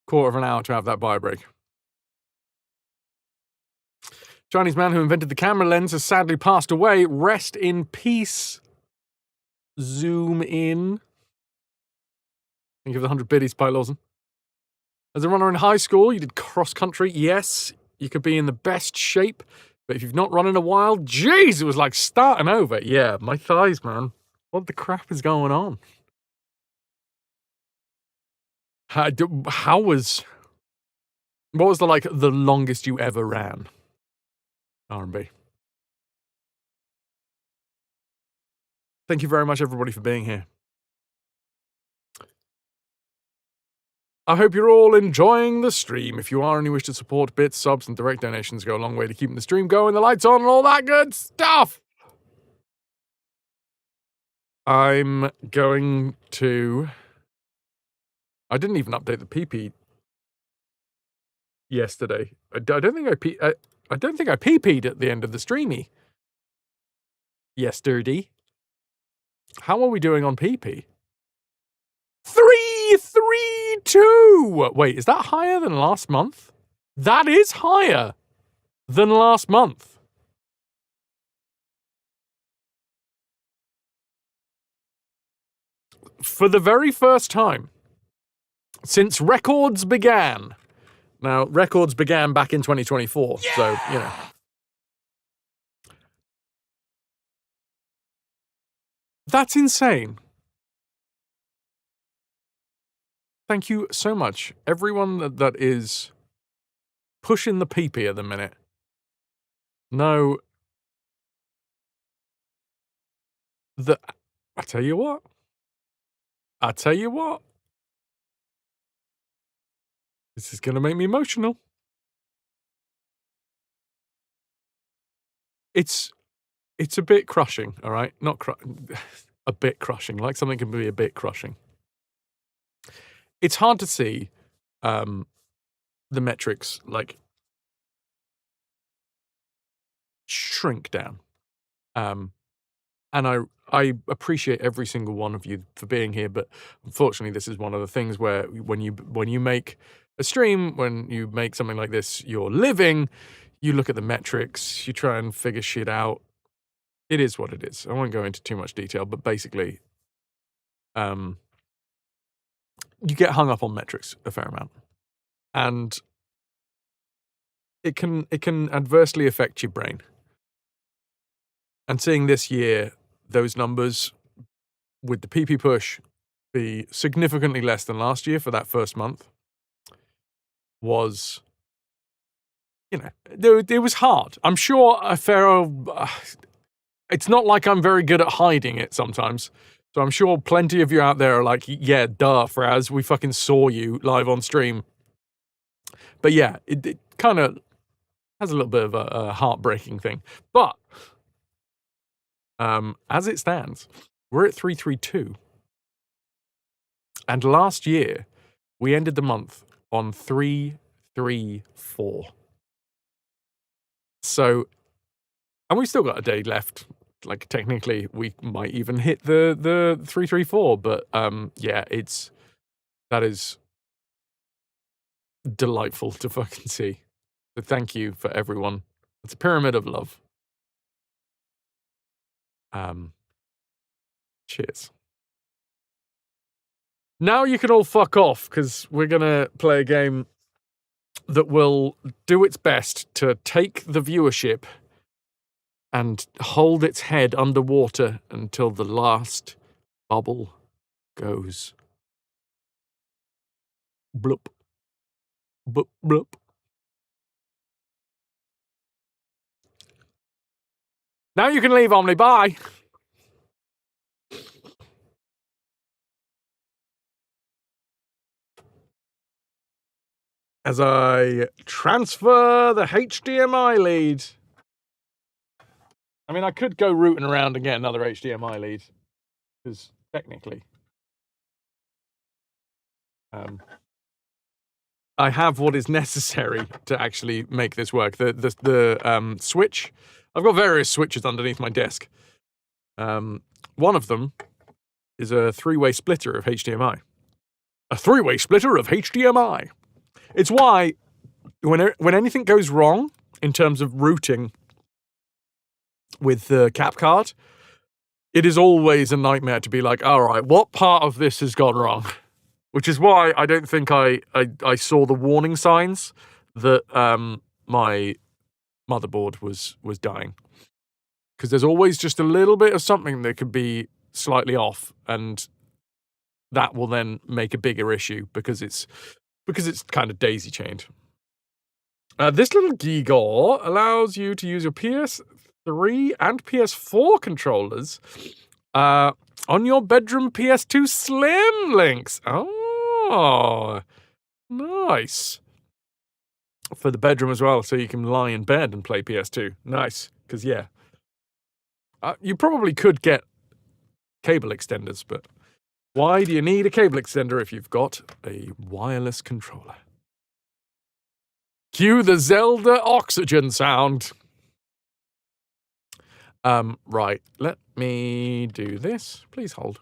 quarter of an hour to have that bio break. Chinese man who invented the camera lens has sadly passed away. Rest in peace. Zoom in. Thank you for the 100 biddies, Pi Lawson. As a runner in high school, you did cross country. Yes, you could be in the best shape. But if you've not run in a while, jeez, it was like starting over. Yeah, my thighs, man. What the crap is going on? What was the longest you ever ran? R&B. Thank you very much, everybody, for being here. I hope you're all enjoying the stream. If you are and you wish to support bits, subs, and direct donations go a long way to keeping the stream going, the lights on, and all that good stuff. I'm going to... I didn't even update the PP yesterday. I don't think I PP'd at the end of the streamy yesterday. How are we doing on PP? 332. Wait, is that higher than last month? That is higher than last month. For the very first time since records began. Now, records began back in 2024, so, That's insane. Thank you so much. Everyone that is pushing the PP at the minute. No. I tell you what. This is going to make me emotional. It's a bit crushing, all right? Not a bit crushing. Like something can be a bit crushing. It's hard to see the metrics shrink down. And I appreciate every single one of you for being here, but unfortunately this is one of the things where when you make a stream, when you make something like this, you're living, you look at the metrics, you try and figure shit out. It is what it is. I won't go into too much detail, but basically, you get hung up on metrics a fair amount, and it can adversely affect your brain. And seeing this year those numbers with the PP push be significantly less than last year for that first month was, it was hard. I'm sure it's not like I'm very good at hiding it sometimes. So I'm sure plenty of you out there are like, yeah, duh, Fraz, we fucking saw you live on stream. But yeah, it kind of has a little bit of a heartbreaking thing. But as it stands, we're at 332. And last year, we ended the month on 334. So And we've still got a day left. Like, technically, we might even hit the 334, but yeah, that is delightful to fucking see. So thank you for everyone. It's a pyramid of love. Cheers. Now you can all fuck off, because we're gonna play a game that will do its best to take the viewership and hold its head underwater until the last bubble goes bloop, bloop, bloop. Now you can leave, Omni. Bye. As I transfer the HDMI lead. I mean, I could go rooting around and get another HDMI lead, because technically, I have what is necessary to actually make this work. The switch, I've got various switches underneath my desk. One of them is a three-way splitter of HDMI. A three-way splitter of HDMI. It's why when anything goes wrong in terms of routing with the cap card, it is always a nightmare to be like, all right, what part of this has gone wrong? Which is why I don't think I saw the warning signs that my motherboard was dying. Because there's always just a little bit of something that could be slightly off, and that will then make a bigger issue because it's kind of daisy-chained. This little Gigor allows you to use your PS3 and PS4 controllers on your bedroom PS2 Slim links. Oh, nice. For the bedroom as well, so you can lie in bed and play PS2. Nice, because yeah. You probably could get cable extenders, but why do you need a cable extender if you've got a wireless controller? Cue the Zelda oxygen sound. Right, let me do this. Please hold.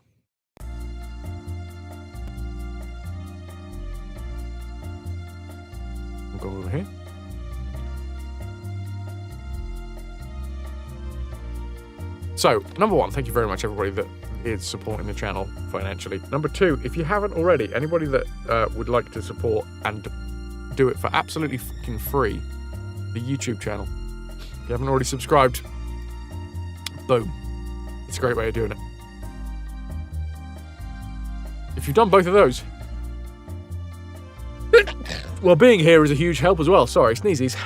I'll go over here. So, number one, thank you very much, everybody that is supporting the channel financially. Number two, if you haven't already, anybody that would like to support and do it for absolutely fucking free, the YouTube channel. If you haven't already subscribed, boom. It's a great way of doing it. If you've done both of those, well, being here is a huge help as well. Sorry, sneezies.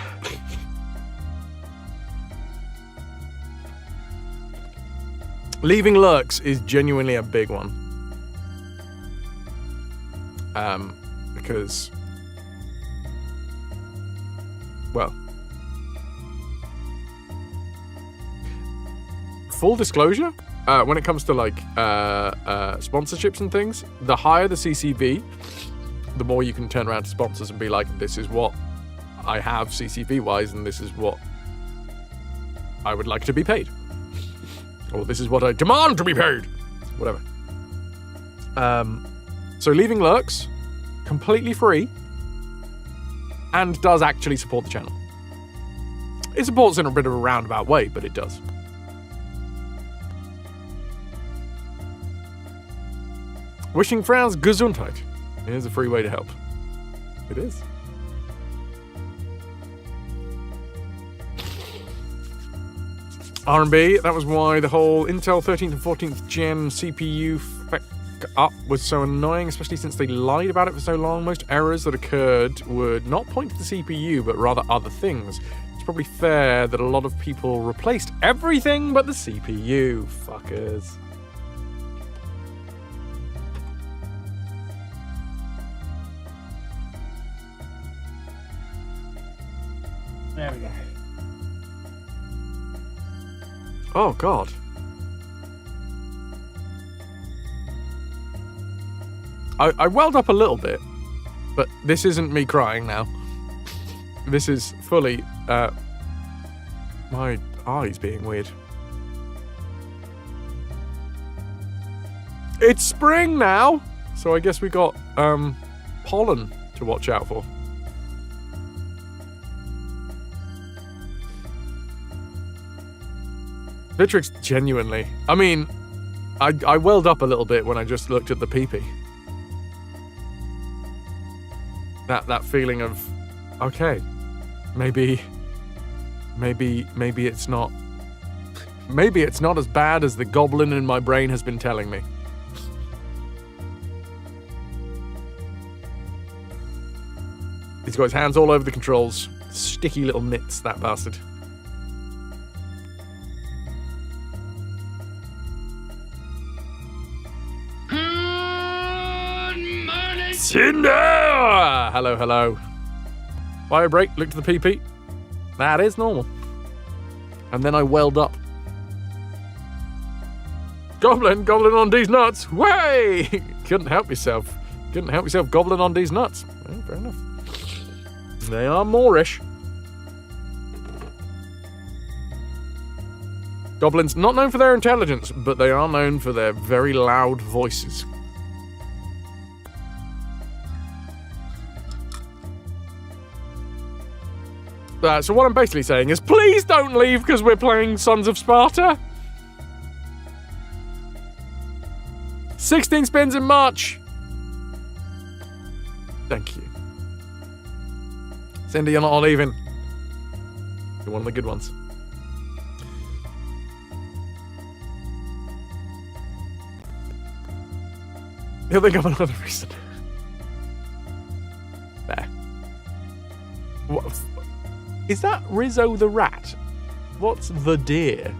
Leaving lurks is genuinely a big one. Because, well, full disclosure, when it comes to like sponsorships and things, the higher the CCV, the more you can turn around to sponsors and be like, this is what I have CCV wise, and this is what I would like to be paid. Or this is what I demand to be paid. Whatever. So leaving lurks, completely free, and does actually support the channel. It supports in a bit of a roundabout way, but it does. Wishing Frau's Gesundheit. Here's a free way to help. It is. R&B, that was why the whole Intel 13th and 14th gen CPU fuck up was so annoying, especially since they lied about it for so long. Most errors that occurred would not point to the CPU, but rather other things. It's probably fair that a lot of people replaced everything but the CPU. Fuckers. There we go. Oh, God. I welled up a little bit, but this isn't me crying now. This is fully, my eyes being weird. It's spring now, so I guess we got pollen to watch out for. Vitrix, genuinely. I mean, I welled up a little bit when I just looked at the pee-pee. That feeling of, okay, maybe it's not. Maybe it's not as bad as the goblin in my brain has been telling me. He's got his hands all over the controls. Sticky little mitts, that bastard. Cinder! Hello, hello. Bio break, look to the PP. That is normal. And then I welled up. Goblin on these nuts. Way! Couldn't help yourself. Goblin on these nuts. Well, fair enough. They are Moorish. Goblins, not known for their intelligence, but they are known for their very loud voices. So what I'm basically saying is, please don't leave because we're playing Sons of Sparta. 16 spins in March. Thank you. Cindy, you're not leaving. You're one of the good ones. He'll think of another reason. There. What? Is that Rizzo the rat? What's the deer?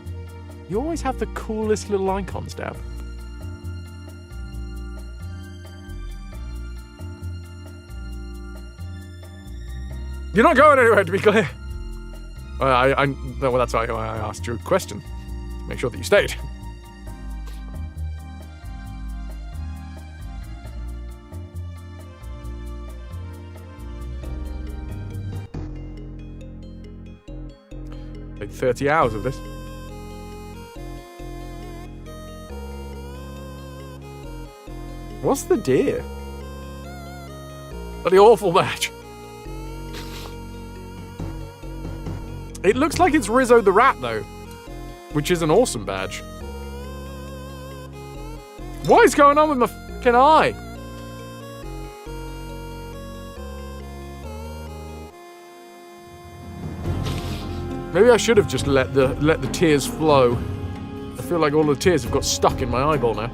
You always have the coolest little icons, Dab. You're not going anywhere, to be clear. Well, that's why I asked you a question. To make sure that you stayed. Like 30 hours of this. What's the deer? Bloody awful match. It looks like it's Rizzo the rat, though, which is an awesome badge. What is going on with my fucking eye? Maybe I should have just let the tears flow. I feel like all the tears have got stuck in my eyeball now.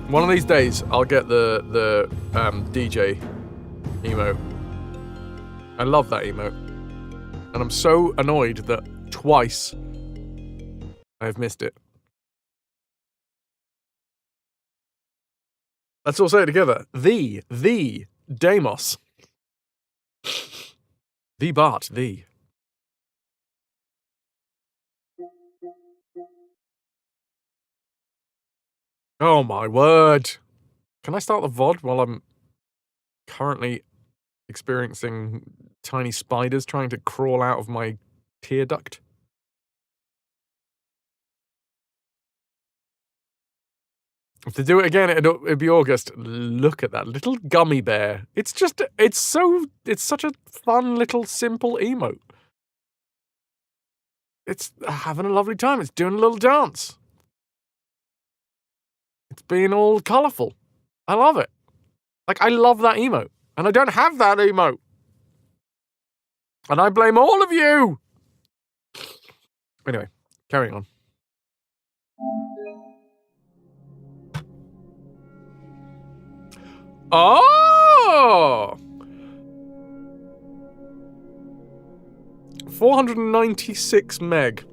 One of these days, I'll get the DJ emote. I love that emote. And I'm so annoyed that twice I've missed it. Let's all say it together. The Deimos. The Bart, the. Oh my word. Can I start the VOD while I'm currently experiencing tiny spiders trying to crawl out of my tear duct? If they do it again, it'd be August. Look at that little gummy bear. It's such a fun little simple emote. It's having a lovely time. It's doing a little dance. It's being all colourful. I love it. Like, I love that emote. And I don't have that emote. And I blame all of you. Anyway, carrying on. Oh! 496 meg.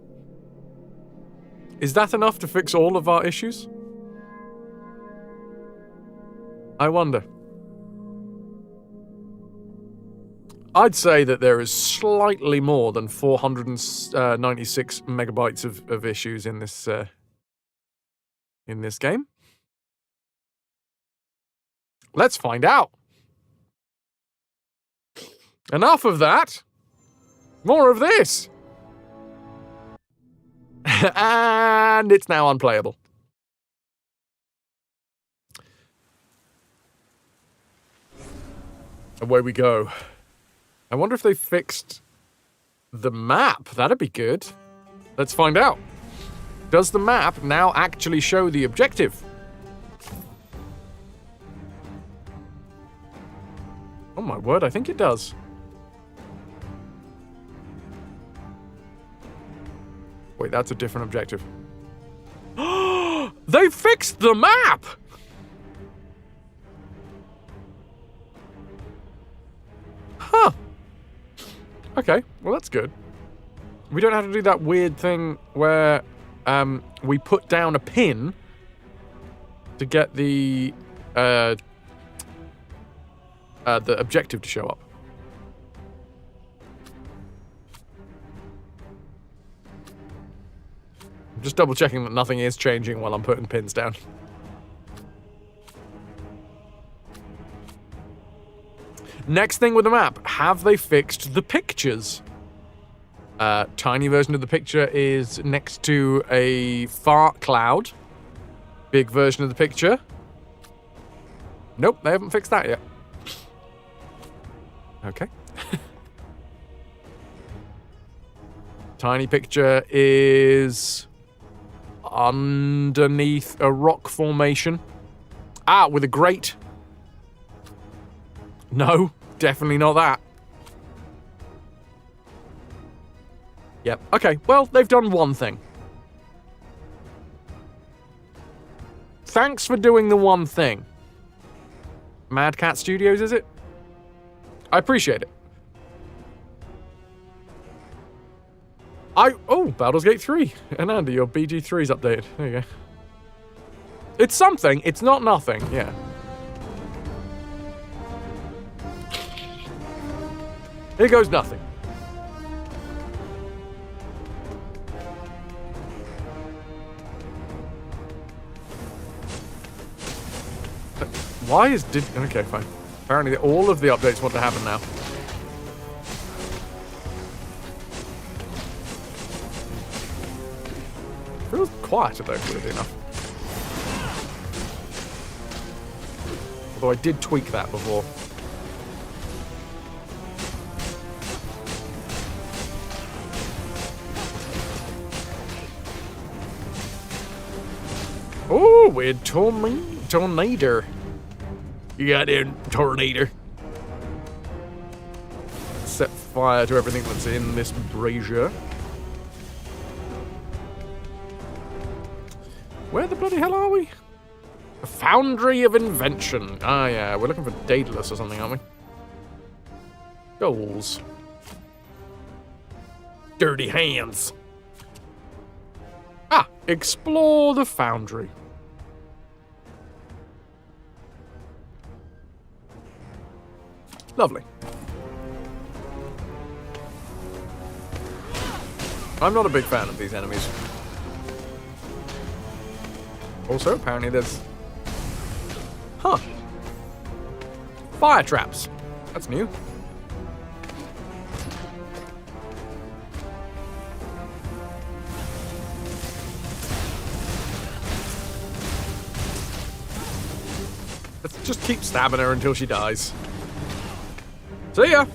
Is that enough to fix all of our issues? I wonder. I'd say that there is slightly more than 496 megabytes of issues in this in this game? Let's find out. Enough of that. More of this. And it's now unplayable. Away we go. I wonder if they fixed the map. That'd be good. Let's find out. Does the map now actually show the objective? Oh my word, I think it does. Wait, that's a different objective. They fixed the map! Huh. Okay, well that's good. We don't have to do that weird thing where we put down a pin to get the objective to show up. I'm just double checking that nothing is changing while I'm putting pins down. Next thing with the map, have they fixed the pictures? Tiny version of the picture is next to a fart cloud. Big version of the picture. Nope, they haven't fixed that yet. Okay. Tiny picture is underneath a rock formation. Ah, with a grate. No, definitely not that. Yep, okay, well, they've done one thing. Thanks for doing the one thing. Mad Cat Studios, is it? I appreciate it. Oh, Baldur's Gate 3. And Andy, your BG3's updated. There you go. It's something, it's not nothing, yeah. Here goes nothing. Why is okay, fine. Apparently all of the updates want to happen now. Feels quieter though, weirdly enough. Although I did tweak that before. Oh, weird tornado. You got in, tornado. Set fire to everything that's in this brazier. Where the bloody hell are we? A foundry of invention. Ah, yeah, we're looking for Daedalus or something, aren't we? Goals. Dirty hands. Ah, explore the foundry. Lovely. I'm not a big fan of these enemies. Also, apparently there's... Huh. Fire traps. That's new. Let's just keep stabbing her until she dies. See ya!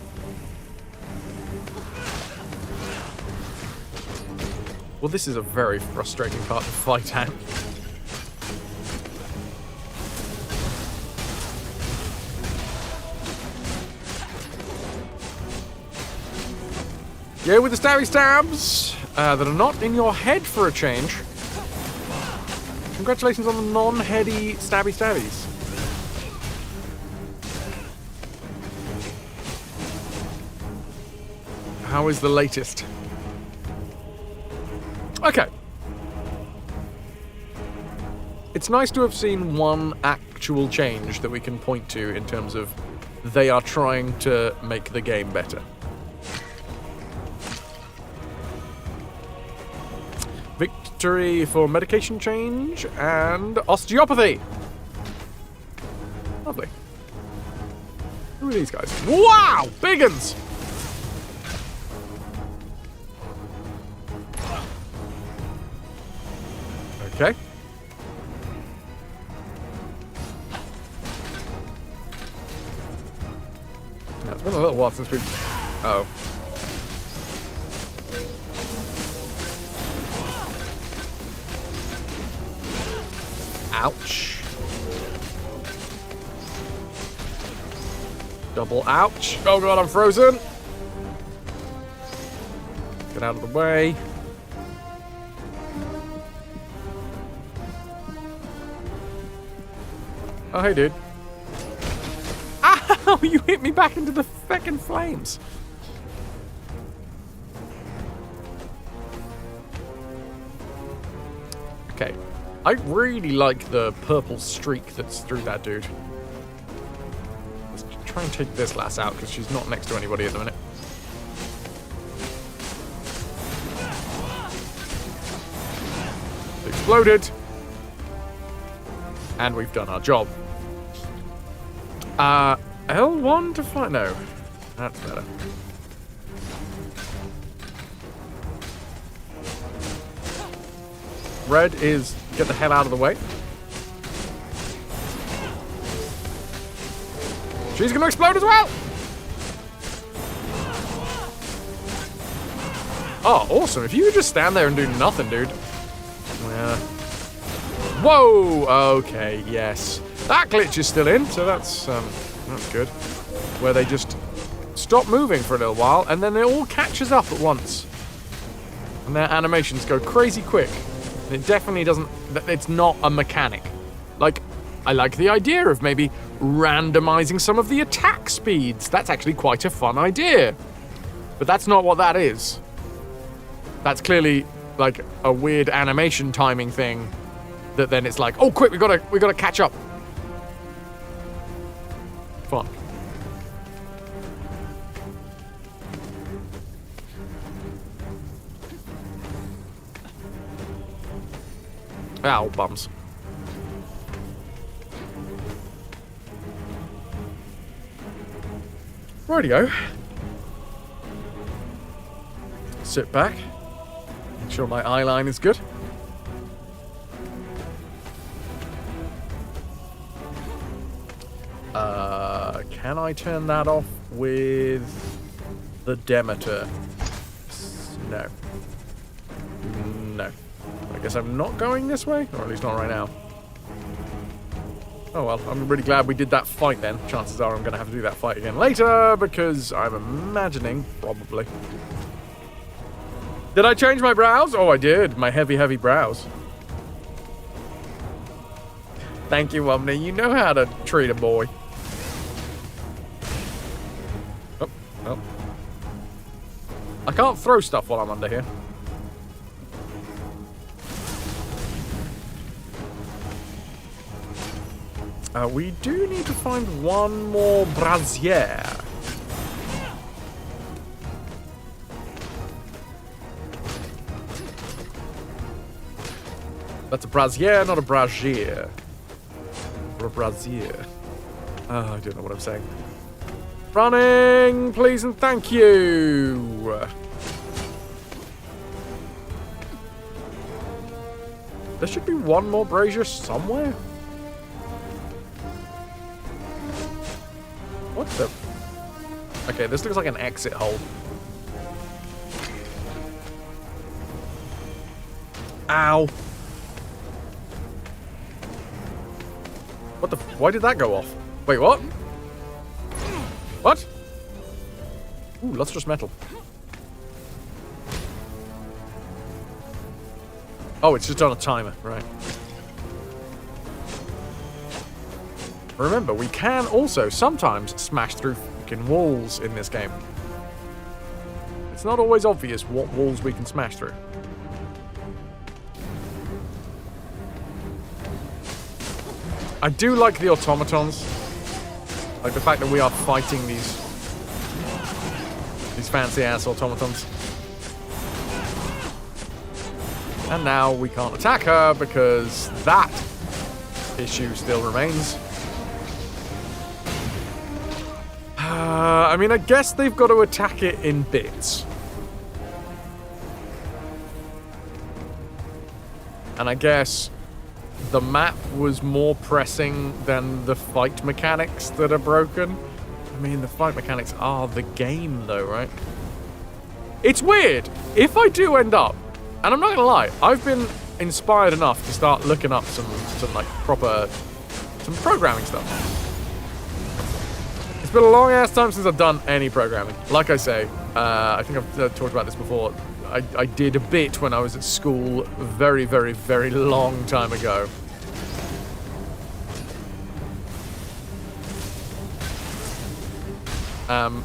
Well, this is a very frustrating part to fight at. Yeah, with the stabby stabs that are not in your head for a change. Congratulations on the non-heady stabby stabbies. How is the latest? Okay. It's nice to have seen one actual change that we can point to in terms of they are trying to make the game better. victory for medication change and osteopathy. Lovely. Who are these guys? Wow! Big uns! Okay. Now, it's been a little while since we've... Oh. Ouch. Double ouch. Oh god, I'm frozen. Get out of the way. Oh, hey, dude. Ow! You hit me back into the feckin' flames. Okay. I really like the purple streak that's through that dude. Let's try and take this lass out, because she's not next to anybody at the minute. Exploded. And we've done our job. L1 to fight? No. That's better. Red is get the hell out of the way. She's gonna explode as well! Oh, awesome. If you could just stand there and do nothing, dude. Yeah. Whoa! Okay, yes. That glitch is still in, so that's good. Where they just stop moving for a little while, and then it all catches up at once. And their animations go crazy quick. And it definitely doesn't... It's not a mechanic. Like, I like the idea of maybe randomizing some of the attack speeds. That's actually quite a fun idea. But that's not what that is. That's clearly, like, a weird animation timing thing that then it's like, oh, quick, we gotta catch up. Fun. Ow, bums. Rightio. Sit back. Make sure my eye line is good. Can I turn that off with the Demeter? No. No. I guess I'm not going this way, or at least not right now. Oh well, I'm really glad we did that fight then. Chances are I'm going to have to do that fight again later, because I'm imagining, probably. Did I change my brows? Oh, I did. My heavy, heavy brows. Thank you, Omni. You know how to treat a boy. Oh, oh. I can't throw stuff while I'm under here. We do need to find one more brazier. That's a brazier, not a brazier. Or a brazier. Oh, I don't know what I'm saying. Running, please and thank you. There should be one more brazier somewhere. What the? Okay, this looks like an exit hole. Ow. What the? Why did that go off? Wait, what? What? Ooh, lustrous metal. Oh, it's just on a timer, right. Remember, we can also sometimes smash through fucking walls in this game. It's not always obvious what walls we can smash through. I do like the automatons. Like the fact that we are fighting these fancy ass automatons. And now we can't attack her because that issue still remains. I mean, I guess they've got to attack it in bits. And I guess the map was more pressing than the fight mechanics that are broken. I mean, the fight mechanics are the game, though, right? It's weird. If I do end up, and I'm not gonna lie, I've been inspired enough to start looking up some like proper, some programming stuff. It's been a long ass time since I've done any programming. Like I say, I think I've talked about this before. I did a bit when I was at school very, very, very long time ago.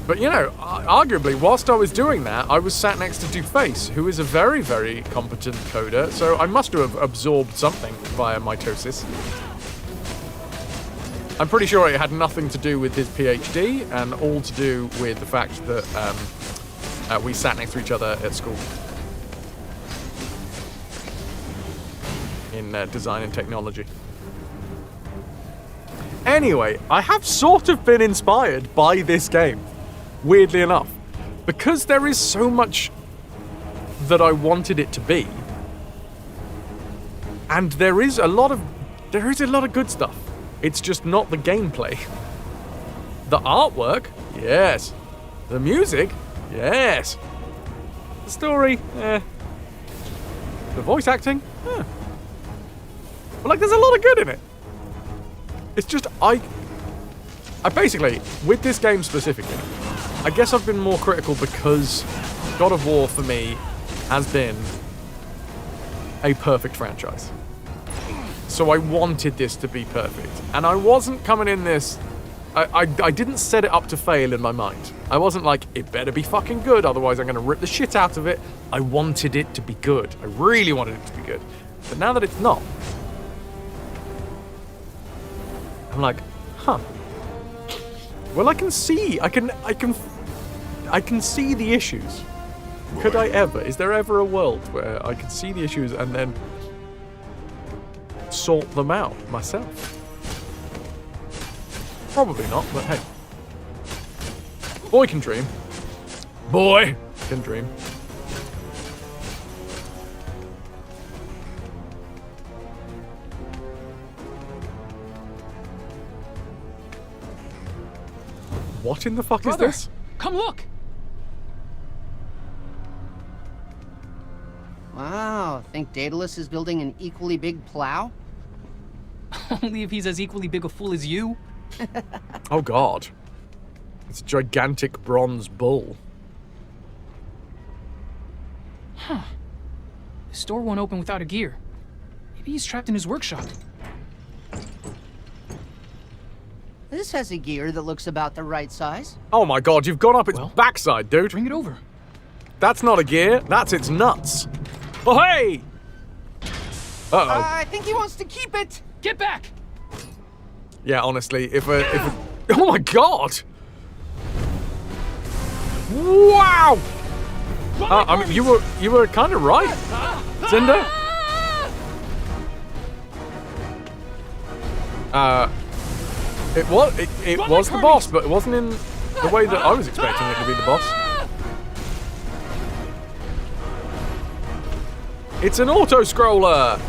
But, you know, arguably, whilst I was doing that, I was sat next to Duface, who is a very, very competent coder, so I must have absorbed something via mitosis. I'm pretty sure it had nothing to do with his PhD, and all to do with the fact that we sat next to each other at school. In design and technology. Anyway, I have sort of been inspired by this game, weirdly enough, because there is so much that I wanted it to be, and there is a lot of good stuff. It's just not the gameplay. The artwork, yes. The music, yes. The story, eh. The voice acting, eh. But like, there's a lot of good in it. It's just, I basically, with this game specifically, I guess I've been more critical because God of War, for me, has been a perfect franchise. So I wanted this to be perfect. And I wasn't coming in this... I didn't set it up to fail in my mind. I wasn't like, it better be fucking good, otherwise I'm going to rip the shit out of it. I wanted it to be good. I really wanted it to be good. But now that it's not, I'm like, huh. Well, I can see the issues. Could I ever? Is there ever a world where I can see the issues and then sort them out myself? Probably not, but hey. Boy can dream. Boy can dream. What in the fuck is this? Come look! Wow, think Daedalus is building an equally big plow? Only if he's as equally big a fool as you. Oh god. It's a gigantic bronze bull. Huh. The store won't open without a gear. Maybe he's trapped in his workshop. This has a gear that looks about the right size. Oh my god, you've gone up its backside, dude. Bring it over. That's not a gear, that's its nuts. Oh hey! Uh-oh. I think he wants to keep it. Get back! Yeah, honestly, if a oh my god! Wow! I mean, you were kind of right, Cinder. It was the boss, but it wasn't in the way that I was expecting it to be the boss. It's an auto-scroller!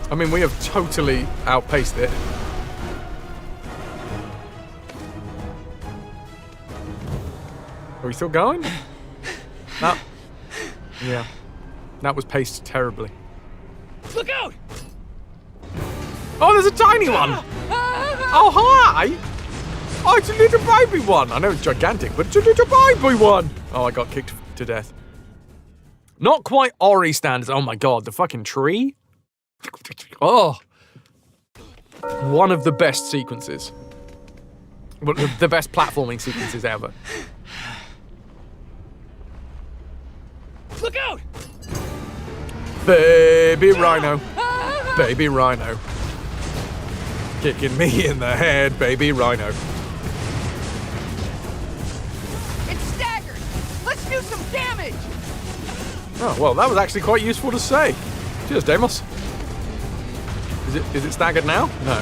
I mean, we have totally outpaced it. Are we still going? No. Yeah. That was paced terribly. Look out! Oh, there's a tiny one! Oh, hi! Oh, it's a little baby one! I know it's gigantic, but it's a little baby one! Oh, I got kicked to death. Not quite Ori standards. Oh my god, the fucking tree? Oh. One of the best sequences. Well, the best platforming sequences ever. Look out! Baby Rhino. Baby Rhino. Kicking me in the head, Baby Rhino. It's staggered. Let's do some damage. Oh, well, that was actually quite useful to say. Cheers, Deimos. Is it staggered now? No.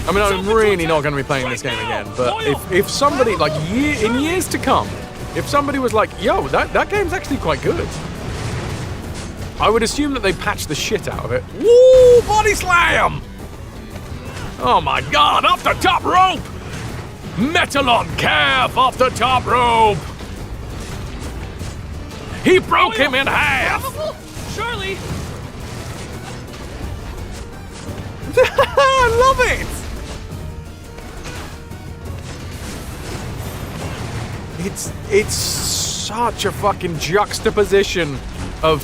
I mean, I'm really not going to be playing this game again, but if somebody, like, in years to come, if somebody was like, yo, that game's actually quite good, I would assume that they patched the shit out of it. Woo! Body slam! Oh my god, off the top rope! Metalon calf off the top rope! He broke him in half! Charlie! I love it! It's such a fucking juxtaposition of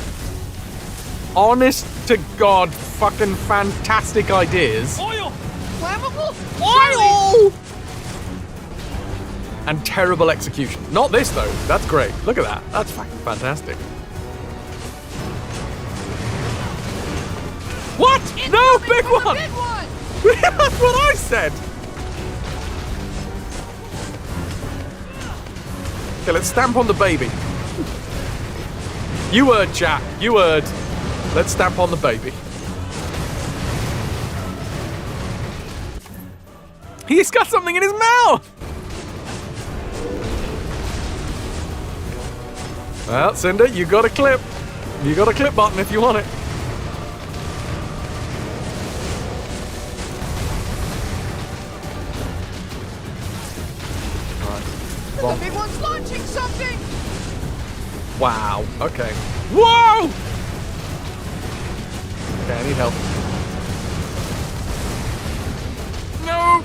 honest to God fucking fantastic ideas. Oil! Flammable? Oil! And terrible execution. Not this though. That's great. Look at that. That's fucking fantastic. What? No, big one! Big one! That's what I said. Okay, let's stamp on the baby. You heard, chat. You heard. Let's stamp on the baby. He's got something in his mouth! Well, Cinder, you got a clip. You got a clip button if you want it. The big one's launching something! Wow. Okay. Whoa! Okay, I need help. No!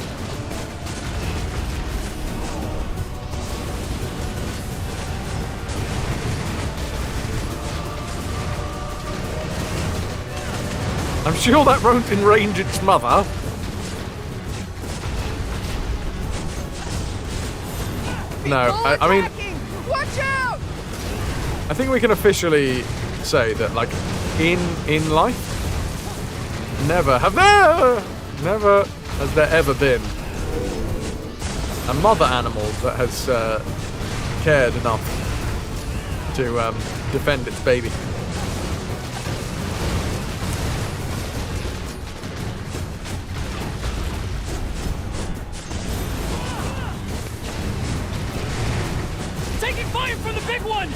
I'm sure that won't enrage its mother. No, I mean, Watch out! I think we can officially say that, like, in life, never has there ever been a mother animal that has cared enough to defend its baby. Taking fire from the big one!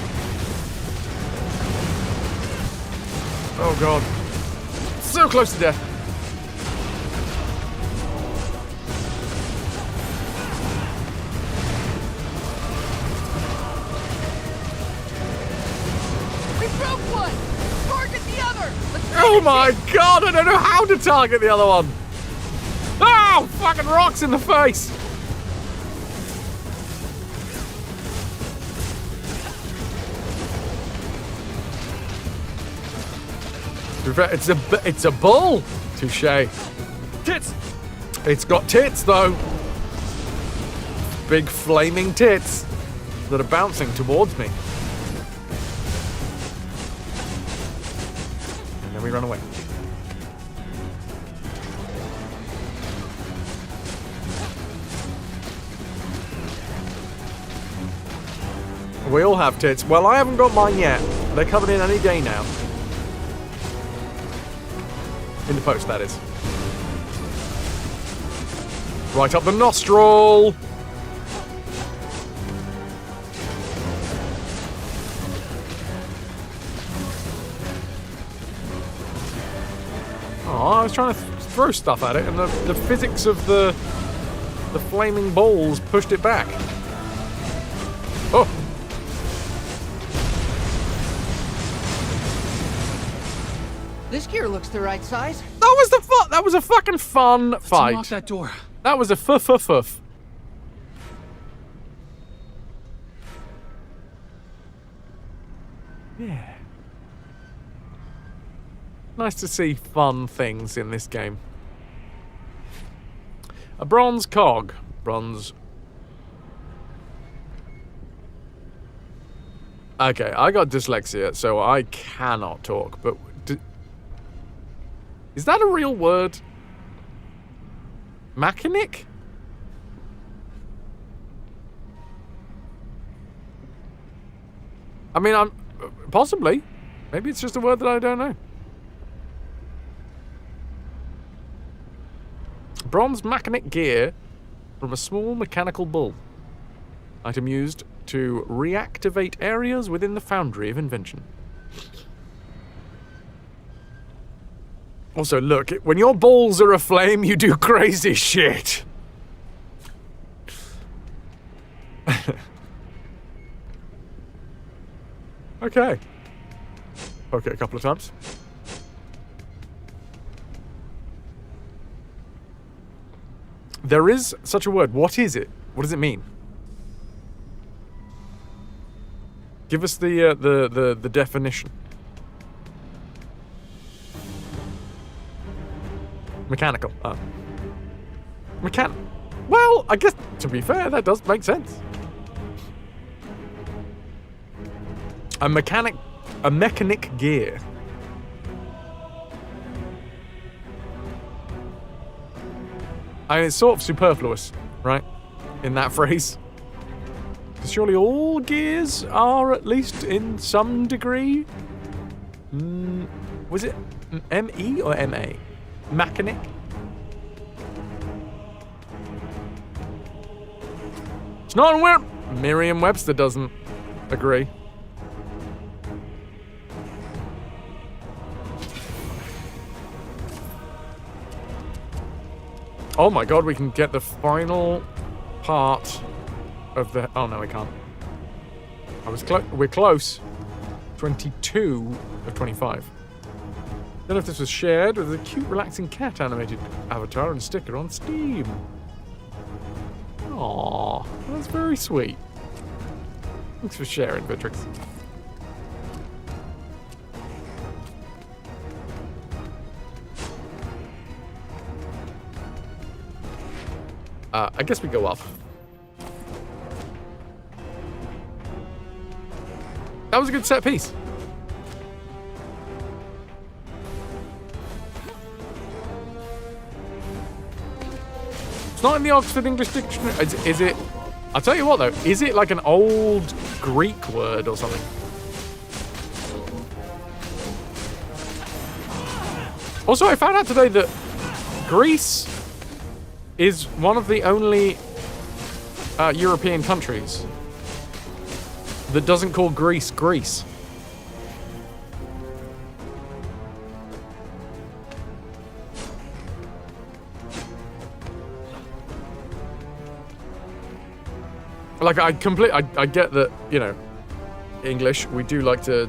Oh god. So close to death. We broke one! Target the other! Oh my god, I don't know how to target the other one. Oh, fucking rocks in the face. It's a bull. Touche. Tits! It's got tits though. Big flaming tits that are bouncing towards me. And then we run away. We all have tits. Well, I haven't got mine yet. They're covered in any day now. In the post, that is. Right up the nostril! Oh, I was trying to throw stuff at it, and the physics of the flaming balls pushed it back. Oh! This gear looks the right size. That was a fucking fun fight. Unlock that door. That was a fuff. Yeah. Nice to see fun things in this game. A bronze cog. Bronze. Okay, I got dyslexia, so I cannot talk, but... Is that a real word? Mechanic? I mean, I'm... possibly. Maybe it's just a word that I don't know. Bronze mechanic gear from a small mechanical bull. Item used to reactivate areas within the Foundry of Invention. Also, look, when your balls are aflame, you do crazy shit. Okay. Poke it a couple of times. There is such a word. What is it? What does it mean? Give us the definition. Mechanical. Oh. Well, I guess, to be fair, that does make sense. A mechanic gear. I mean, it's sort of superfluous, right? In that phrase. Because surely all gears are, at least in some degree... was it M-E or M-A? Mechanic? It's not where Merriam-Webster doesn't agree. Oh my god, we can get the final part of the... Oh no, we can't. We're close. 22 of 25. Don't know if this was shared with a cute, relaxing cat animated avatar and sticker on Steam. Aww, that's very sweet. Thanks for sharing, Vitrix. I guess we go up. That was a good set piece. It's not in the Oxford English Dictionary. Is it? I'll tell you what though. Is it like an old Greek word or something? Also, I found out today that Greece is one of the only European countries that doesn't call Greece Greece. Like, I get that, you know, English, we do like to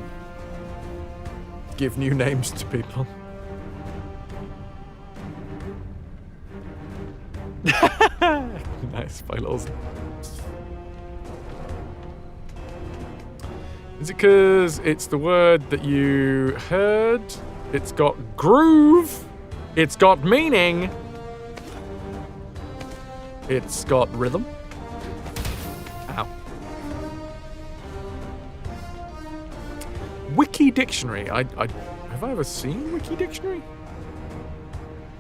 give new names to people. Nice, by Lawson. Is it because it's the word that you heard? It's got groove. It's got meaning. It's got rhythm. Ow. Wiki Dictionary. Have I ever seen Wiki Dictionary?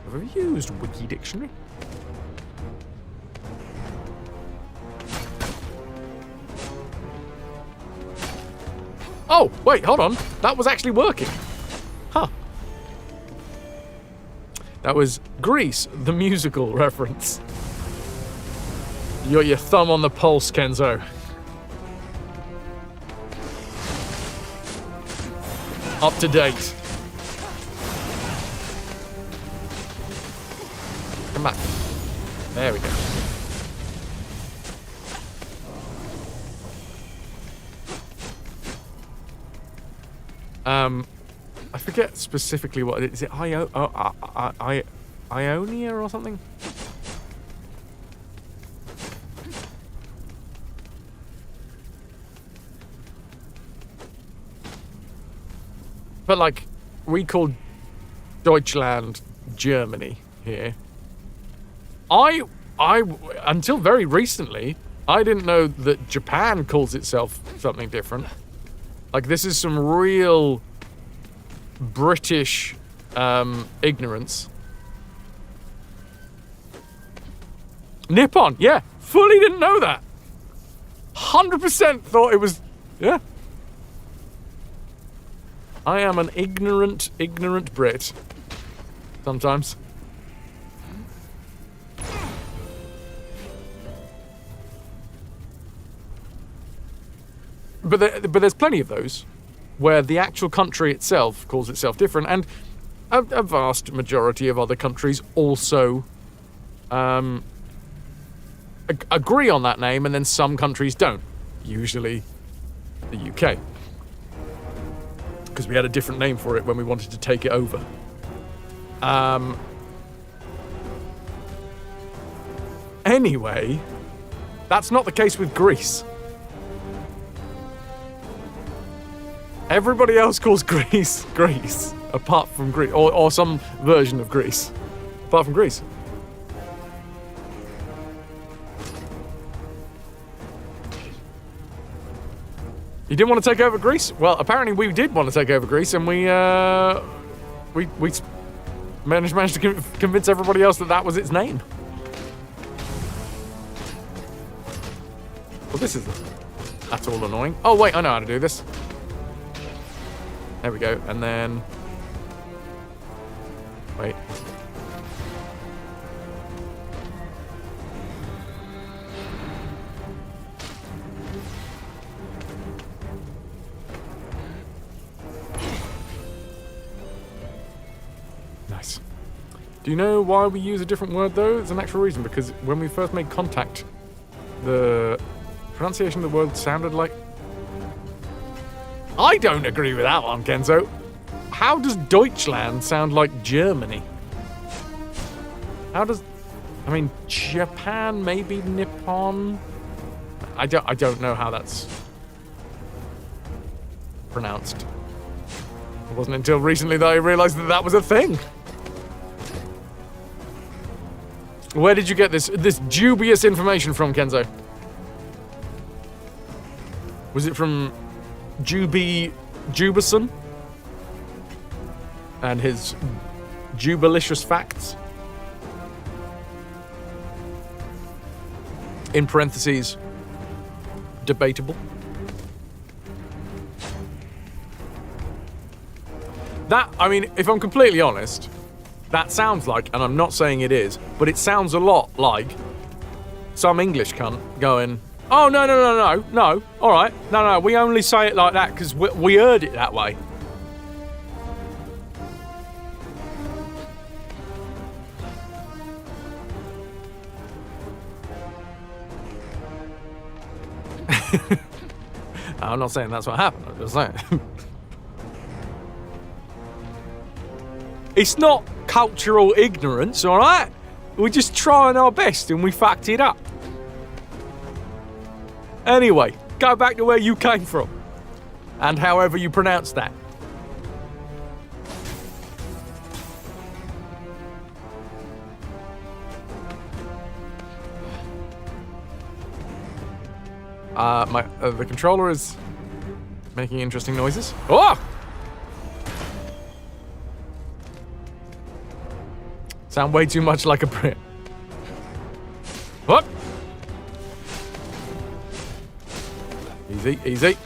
Have I ever used Wiki Dictionary? Oh, wait, hold on. That was actually working. Huh. That was Grease, the musical reference. You got your thumb on the pulse, Kenzo. Up to date. Come back. There we go. I forget specifically what it is. Is it Ionia or something? But like, we call Deutschland Germany here. I until very recently, I didn't know that Japan calls itself something different. Like, this is some real British ignorance. Nippon, yeah. Fully didn't know that. 100% thought it was... Yeah. I am an ignorant Brit. Sometimes. But there's plenty of those where the actual country itself calls itself different, and a vast majority of other countries also agree on that name, and then some countries don't. Usually the UK. Because we had a different name for it when we wanted to take it over. Anyway, that's not the case with Greece. Everybody else calls Greece, apart from Greece, or some version of Greece, apart from Greece. You didn't want to take over Greece? Well, apparently we did want to take over Greece, and we managed to convince everybody else that that was its name. Well, that's all annoying. Oh wait, I know how to do this. There we go, and then... Wait. Nice. Do you know why we use a different word, though? It's an actual reason, because when we first made contact, the pronunciation of the word sounded like... I don't agree with that one, Kenzo. How does Deutschland sound like Germany? How does... I mean, Japan, maybe Nippon? I don't know how that's pronounced. It wasn't until recently that I realized that that was a thing. Where did you get this dubious information from, Kenzo? Was it from Jubison and his jubilicious facts? In parentheses, debatable. That, I mean, if I'm completely honest, that sounds like, and I'm not saying it is, but it sounds a lot like some English cunt going, oh, no, all right, no, we only say it like that because we heard it that way. I'm not saying that's what happened, I'm just saying. It's not cultural ignorance, all right? We're just trying our best and we fucked it up. Anyway, go back to where you came from. And however you pronounce that. The controller is making interesting noises. Oh! Sound way too much like a Brit. Whoop! Easy, easy.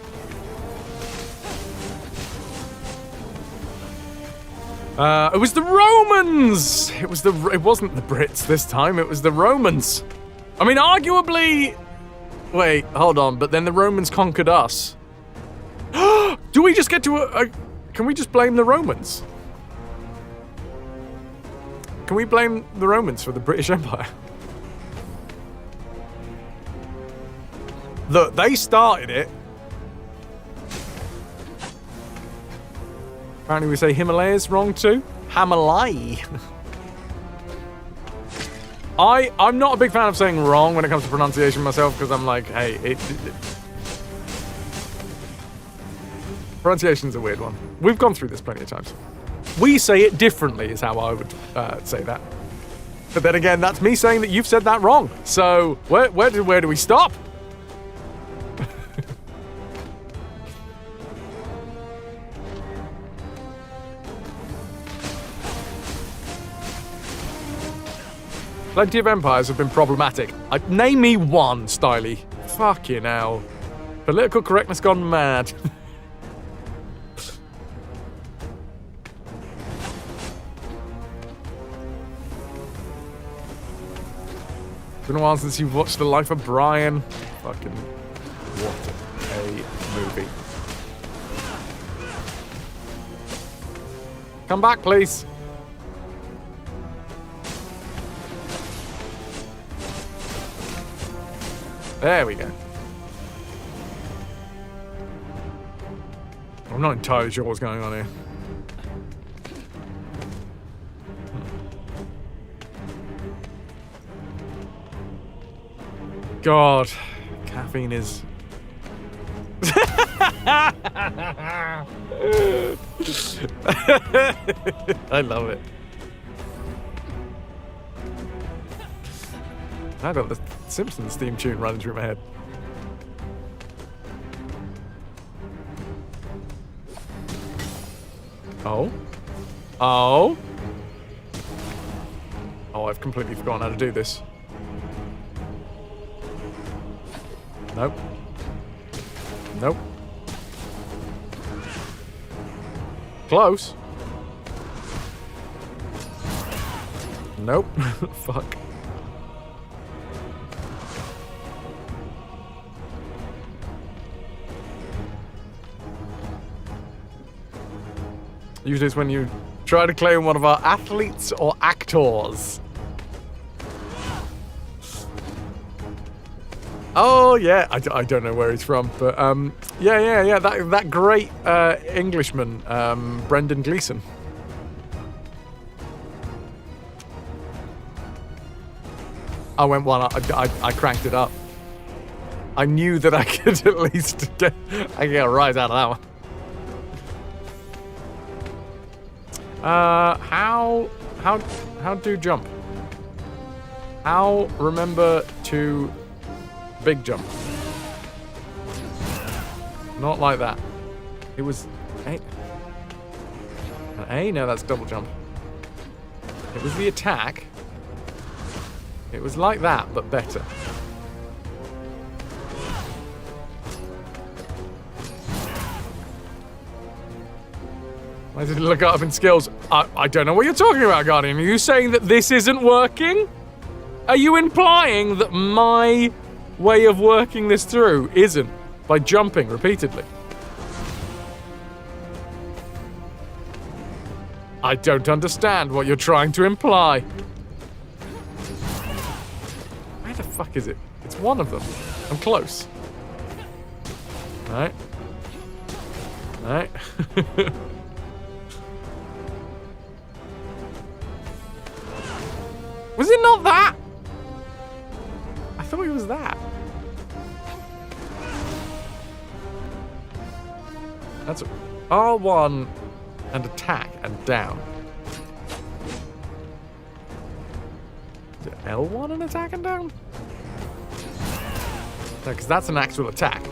It was the Romans! It wasn't the Brits this time, it was the Romans. I mean, arguably... Wait, hold on, but then the Romans conquered us. Do we just get to can we just blame the Romans? Can we blame the Romans for the British Empire? Look, they started it. Apparently we say Himalayas wrong too. Himalaya. I'm not a big fan of saying wrong when it comes to pronunciation myself, because I'm like, hey, pronunciation's a weird one. We've gone through this plenty of times. We say it differently is how I would say that. But then again, that's me saying that you've said that wrong. So where do we stop? Plenty of empires have been problematic. Name me one, Styly. Fucking hell. Political correctness gone mad. Been a while since you've watched The Life of Brian. Fucking what a movie. Come back, please. There we go. I'm not entirely sure what's going on here. God, caffeine is... I love it. I got the Simpsons theme tune running through my head. Oh. Oh. Oh, I've completely forgotten how to do this. Nope. Nope. Close. Nope. Fuck. Usually it's when you try to claim one of our athletes or actors. Oh yeah, I don't know where he's from, but yeah. That great Englishman, Brendan Gleeson. I went one. I cranked it up. I knew that I could at least get a rise out of that one. How do jump? How remember to big jump? Not like that. It was A. A? No, that's double jump. It was the attack. It was like that, but better. Why did it look up in skills? I don't know what you're talking about, Guardian. Are you saying that this isn't working? Are you implying that my way of working this through isn't by jumping repeatedly? I don't understand what you're trying to imply. Where the fuck is it? It's one of them. I'm close. Alright. Alright. Was it not that? I thought it was that. That's R1 and attack and down. Is it L1 and attack and down? No, because that's an actual attack.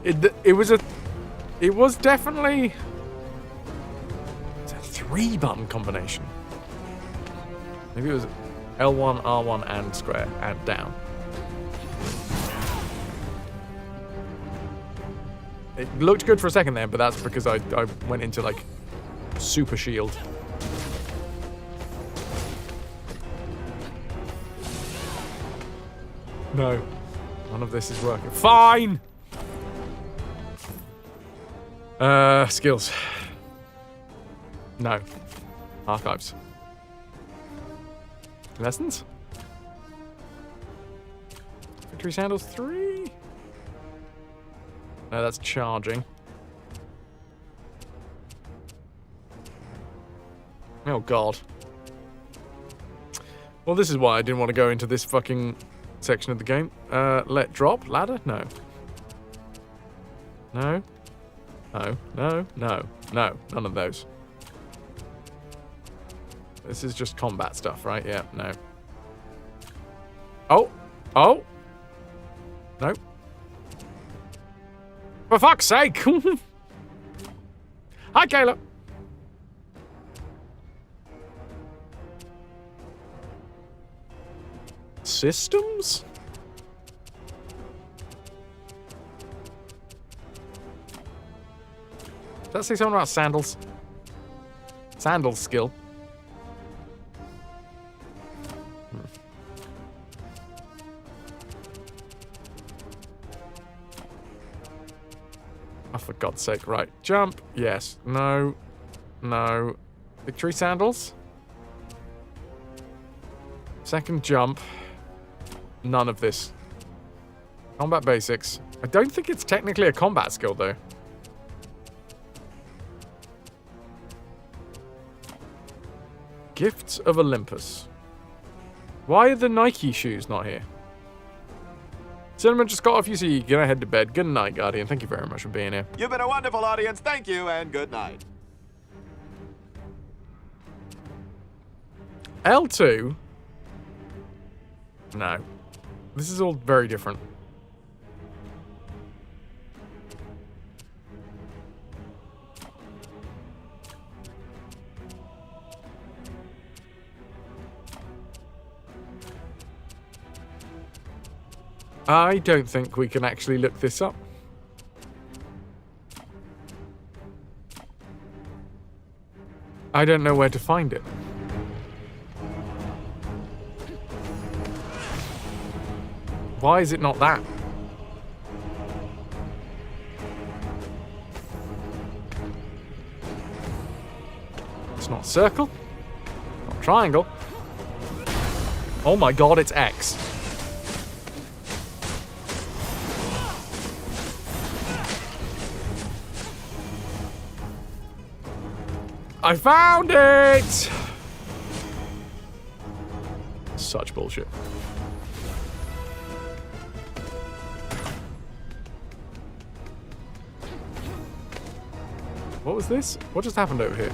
It was definitely... It's a 3-button combination. Maybe it was L1, R1, and square, and down. It looked good for a second there, but that's because I went into, like, super shield. No. None of this is working. Fine! Skills. No. Archives. Lessons? Victory Sandals 3? No, that's charging. Oh, God. Well, this is why I didn't want to go into this fucking section of the game. Let drop? Ladder? No. No. No, no, no, no. None of those. This is just combat stuff, right? Yeah, no. Oh! Oh! No. For fuck's sake! Hi, Kayla! Systems? that say something about sandals? Sandals skill. Oh, for God's sake. Right. Jump. Yes. No. No. Victory sandals. Second jump. None of this. Combat basics. I don't think it's technically a combat skill, though. Gifts of Olympus. Why are the Nike shoes not here? Cinnamon just got off you, so you're gonna head to bed. Good night, Guardian. Thank you very much for being here. You've been a wonderful audience. Thank you and good night. L2? No. This is all very different. I don't think we can actually look this up. I don't know where to find it. Why is it not that? It's not circle. Not triangle. Oh my god, it's X. I found it! Such bullshit. What was this? What just happened over here?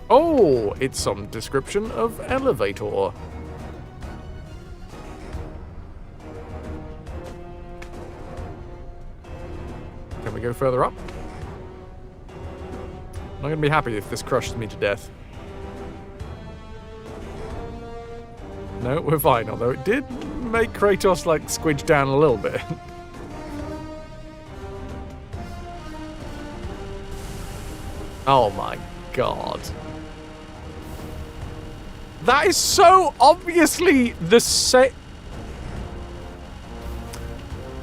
Oh, it's some description of elevator. Can we go further up? I'm not gonna be happy if this crushes me to death. No, we're fine, although it did make Kratos, like, squidge down a little bit. Oh my god. That is so obviously the same.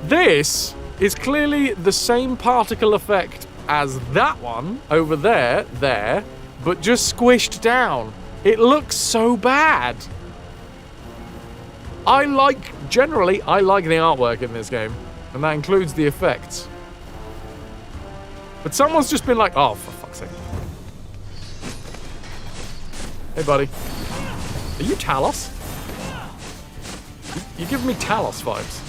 This is clearly the same particle effect as that one over there, but just squished down. It looks so bad. Generally, I like the artwork in this game, and that includes the effects. But someone's just been like, oh, for fuck's sake. Hey, buddy. Are you Talos? You give me Talos vibes.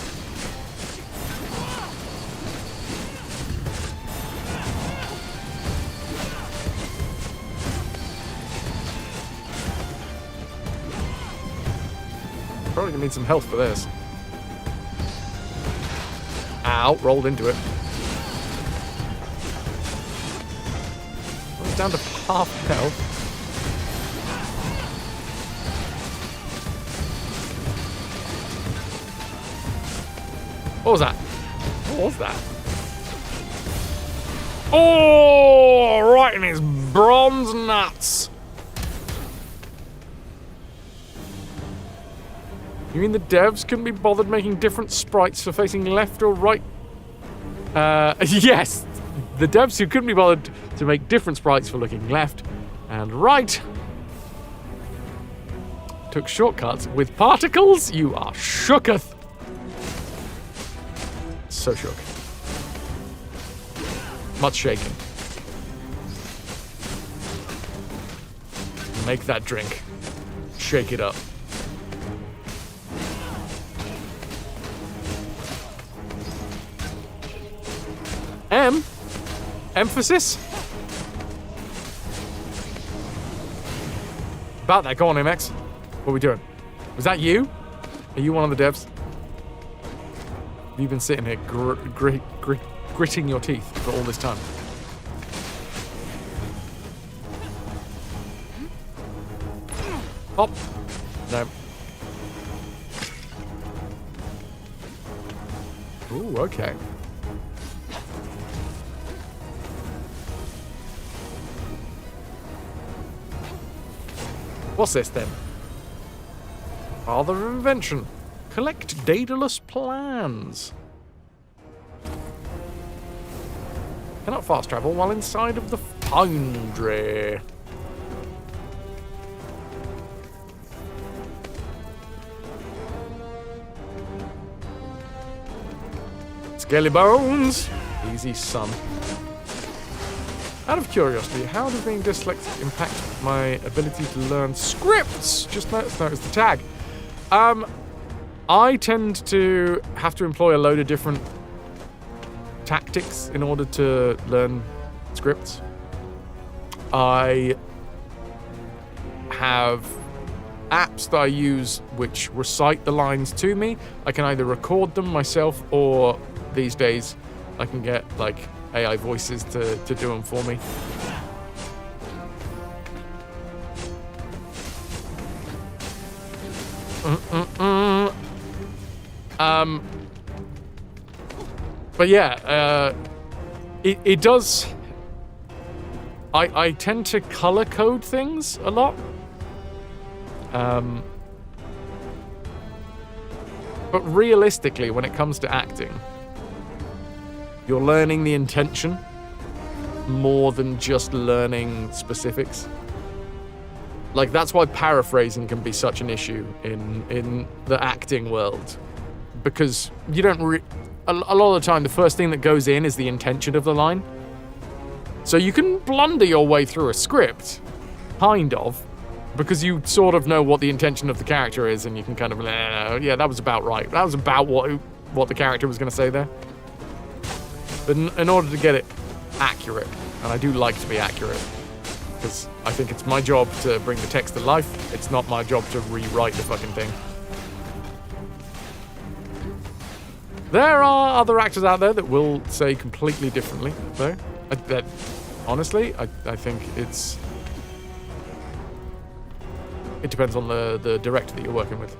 Probably gonna need some health for this. Ow, rolled into it. Well, it's down to half health. What was that? What was that? Oh, right in his bronze nuts. You mean the devs couldn't be bothered making different sprites for facing left or right? Yes. The devs who couldn't be bothered to make different sprites for looking left and right took shortcuts with particles. You are shooketh. So shook. Much shaking. Make that drink. Shake it up. Emphasis? About that, go on, MX. What are we doing? Was that you? Are you one of the devs? Have you been sitting here gritting your teeth for all this time? Hop. No. Ooh, okay. What's this then? Father of Invention. Collect Daedalus plans. Cannot fast travel while inside of the foundry. Scaly bones. Easy, son. Out of curiosity, how does being dyslexic impact my ability to learn scripts? Just notice the tag. I tend to have to employ a load of different tactics in order to learn scripts. I have apps that I use which recite the lines to me. I can either record them myself, or these days I can get like AI voices to do them for me. But yeah, it does. I tend to color code things a lot. But realistically, when it comes to acting, you're learning the intention more than just learning specifics. Like, that's why paraphrasing can be such an issue in the acting world. Because you don't a lot of the time, the first thing that goes in is the intention of the line. So you can blunder your way through a script, kind of, because you sort of know what the intention of the character is, and you can kind of, yeah, that was about right. That was about what the character was going to say there. But in order to get it accurate, and I do like to be accurate, because I think it's my job to bring the text to life. It's not my job to rewrite the fucking thing. There are other actors out there that will say completely differently, though. Honestly, I think it depends on the director that you're working with.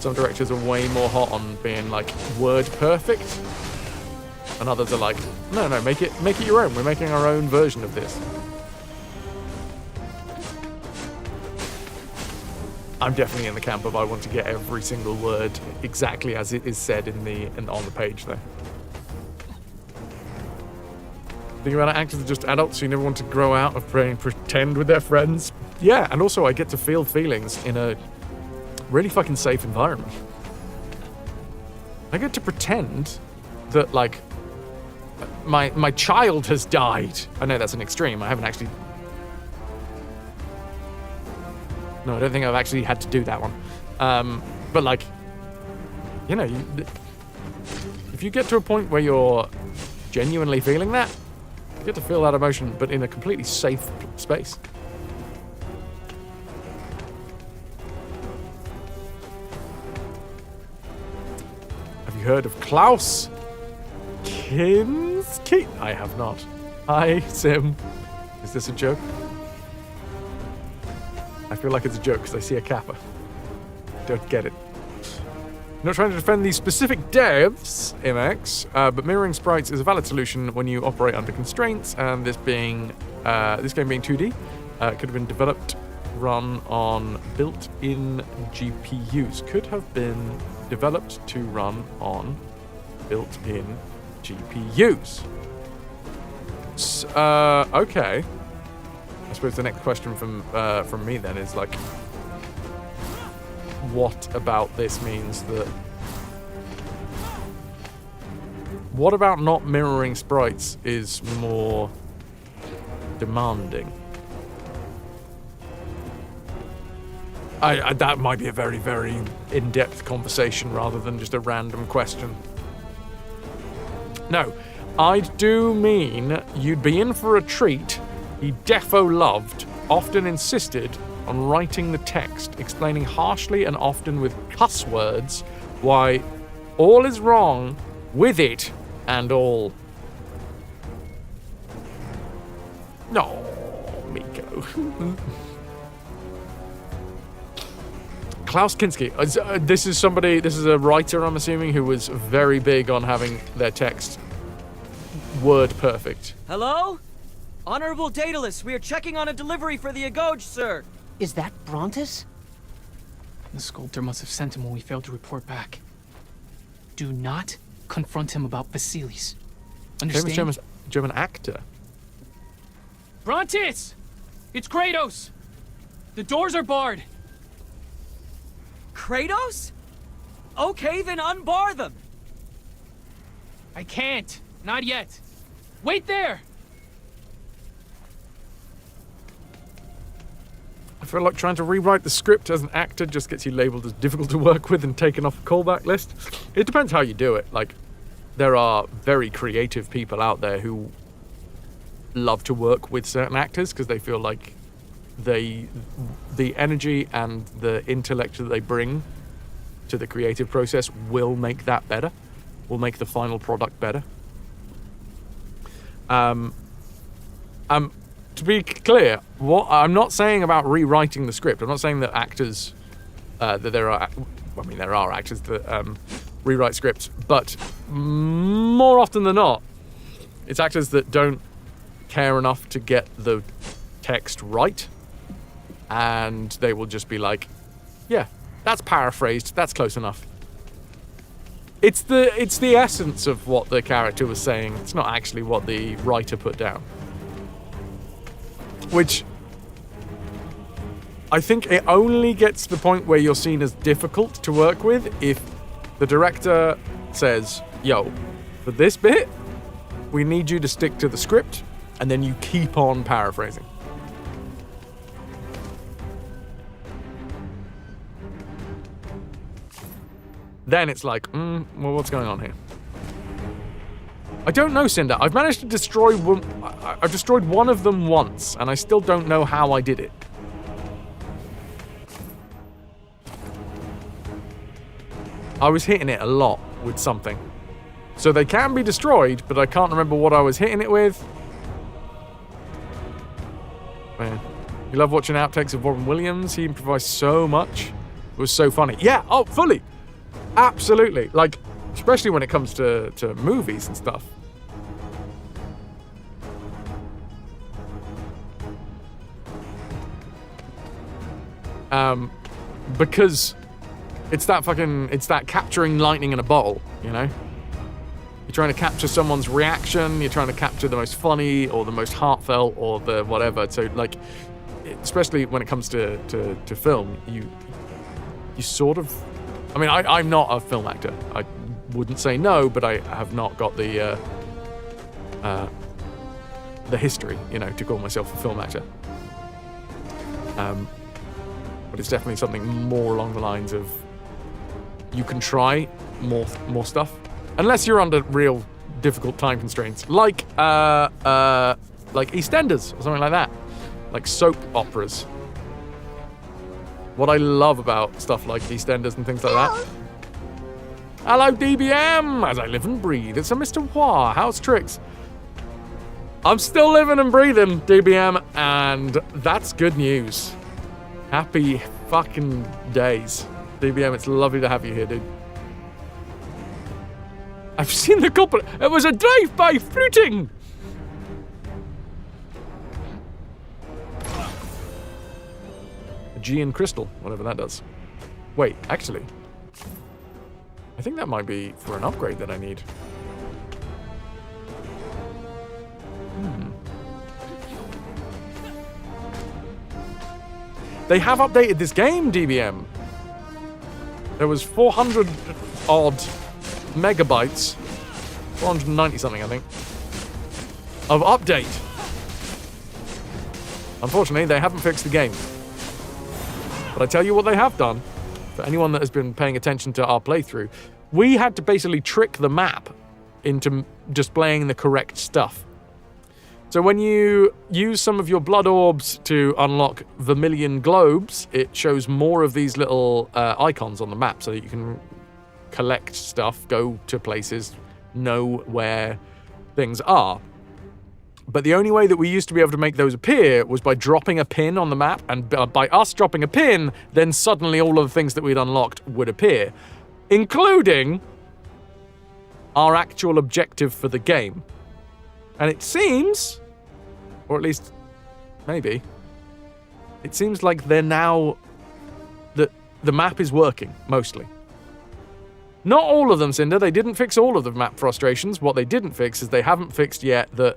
Some directors are way more hot on being like word perfect, and others are like, no, make it your own. We're making our own version of this. I'm definitely in the camp of I want to get every single word exactly as it is said on the page, though. Think about it, actors are just adults who never want to grow out of playing pretend with their friends. Yeah, and also I get to feel feelings in a really fucking safe environment. I get to pretend that, like, my child has died. I know that's an extreme. I haven't actually... No, I don't think I've actually had to do that one. But, like, you know, if you get to a point where you're genuinely feeling that, you get to feel that emotion, but in a completely safe space. Have you heard of Klaus Kinski? I have not. Hi, Sim. Is this a joke? I feel like it's a joke because I see a kappa. Don't get it. I'm not trying to defend these specific devs, MX, but mirroring sprites is a valid solution when you operate under constraints, and this game being 2D, could have been developed, run on built-in GPUs. Could have been developed to run on built-in GPUs. Okay. I suppose the next question from me then is, like, what about this means that... What about not mirroring sprites is more demanding? That might be a very, very in-depth conversation rather than just a random question. No, I do mean you'd be in for a treat. He defo loved, often insisted on writing the text, explaining harshly and often with cuss words why all is wrong with it and all. No, Miko. Klaus Kinski. This is a writer, I'm assuming, who was very big on having their text word perfect. Hello? Honorable Daedalus, we are checking on a delivery for the Agoj, sir. Is that Brontis? The sculptor must have sent him when we failed to report back. Do not confront him about Vasilis. Understand? Famous German actor. Brontis! It's Kratos! The doors are barred. Kratos? Okay, then unbar them. I can't. Not yet. Wait there! I feel like trying to rewrite the script as an actor just gets you labelled as difficult to work with and taken off the callback list. It depends how you do it. Like, there are very creative people out there who love to work with certain actors because they feel like the energy and the intellect that they bring to the creative process will make that better, will make the final product better. To be clear, what I'm not saying about rewriting the script. I'm not saying that actors, that there are actors that rewrite scripts, but more often than not, it's actors that don't care enough to get the text right, and they will just be like, yeah, that's paraphrased, that's close enough. It's the essence of what the character was saying. It's not actually what the writer put down. Which, I think it only gets to the point where you're seen as difficult to work with if the director says, yo, for this bit, we need you to stick to the script, and then you keep on paraphrasing. Then it's like, well, what's going on here? I don't know, Cinder. I've managed to destroy one. I've destroyed one of them once, and I still don't know how I did it. I was hitting it a lot with something. So they can be destroyed, but I can't remember what I was hitting it with. Man, you love watching outtakes of Robin Williams. He improvised so much. It was so funny. Yeah, oh, fully. Absolutely. Like, especially when it comes to movies and stuff. Because it's that capturing lightning in a bottle, you know? You're trying to capture someone's reaction, you're trying to capture the most funny or the most heartfelt or the whatever. So, like, especially when it comes to film, you sort of... I mean, I'm not a film actor. I wouldn't say no, but I have not got the history, you know, to call myself a film actor. But it's definitely something more along the lines of you can try more stuff, unless you're under real difficult time constraints, like EastEnders or something like that, like soap operas. What I love about stuff like EastEnders and things like that. Hello, DBM, as I live and breathe. It's a Mr. Wah. How's tricks? I'm still living and breathing, DBM, and that's good news. Happy fucking days. DBM, it's lovely to have you here, dude. I've seen the couple. It was a drive-by fluting. G and Crystal, whatever that does. Wait, actually, I think that might be for an upgrade that I need. They have updated this game, DBM. There was 400 odd megabytes, 490 something, I think, of update. Unfortunately, they haven't fixed the game. But I tell you what they have done, for anyone that has been paying attention to our playthrough, we had to basically trick the map into displaying the correct stuff. So when you use some of your blood orbs to unlock vermilion globes, it shows more of these little icons on the map so that you can collect stuff, go to places, know where things are. But the only way that we used to be able to make those appear was by dropping a pin on the map, and by us dropping a pin, then suddenly all of the things that we'd unlocked would appear, including our actual objective for the game. And it seems, or at least maybe, it seems like they're now... that the map is working, mostly. Not all of them, Cinder. They didn't fix all of the map frustrations. What they didn't fix is they haven't fixed yet that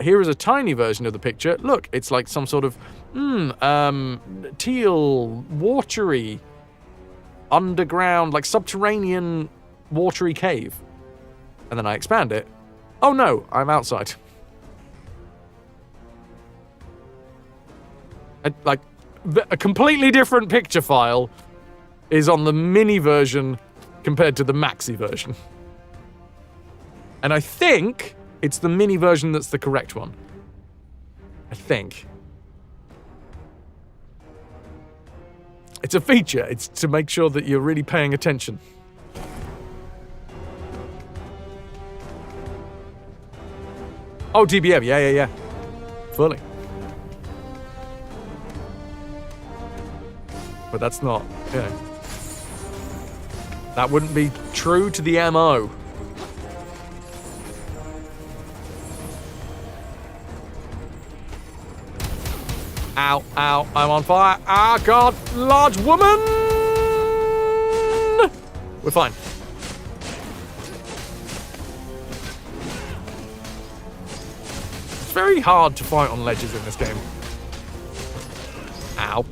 here is a tiny version of the picture. Look, it's like some sort of teal, watery, underground, like subterranean, watery cave. And then I expand it. Oh no, I'm outside. A completely different picture file is on the mini version compared to the maxi version. And I think it's the mini version that's the correct one. I think. It's a feature. It's to make sure that you're really paying attention. Oh, DBM. Yeah. Fully. But that's not, you know. That wouldn't be true to the MO. Ow, I'm on fire. Ah, God, large woman! We're fine. It's very hard to fight on ledges in this game. Ow.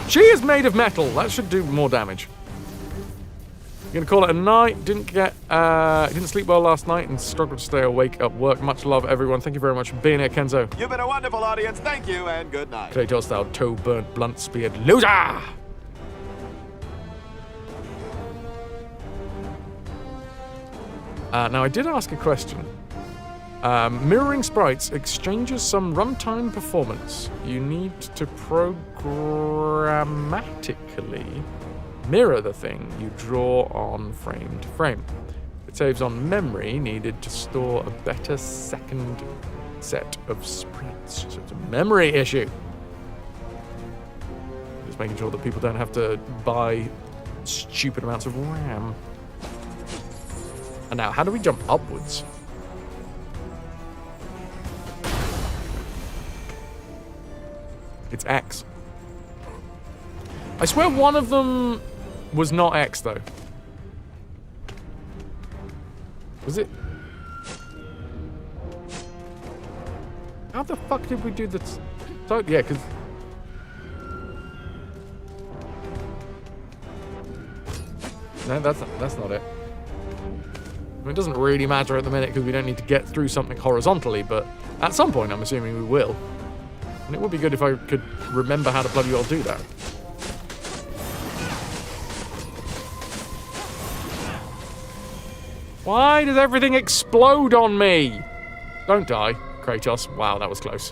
She is made of metal. That should do more damage. You're gonna call it a night. Didn't sleep well last night and struggled to stay awake at work. Much love, everyone. Thank you very much for being here, Kenzo. You've been a wonderful audience. Thank you and good night. Kratos, thou toe-burnt, blunt-speared loser! Now, I did ask a question. Mirroring sprites exchanges some runtime performance. You need to programmatically mirror the thing you draw on frame to frame. It saves on memory needed to store a better second set of sprites. So it's a memory issue. Just making sure that people don't have to buy stupid amounts of RAM. And now, how do we jump upwards? It's X. I swear one of them was not X, though. Was it? How the fuck did we do this? So, yeah, because... No, that's not it. I mean, it doesn't really matter at the minute because we don't need to get through something horizontally, but at some point I'm assuming we will. And it would be good if I could remember how to bloody well do that. Why does everything explode on me? Don't die, Kratos. Wow, that was close.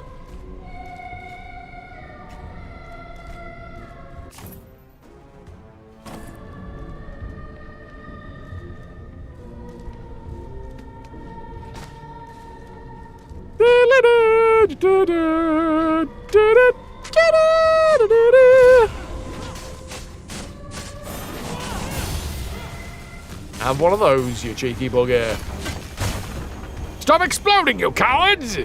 Have one of those, you cheeky bugger. Stop exploding, you cowards!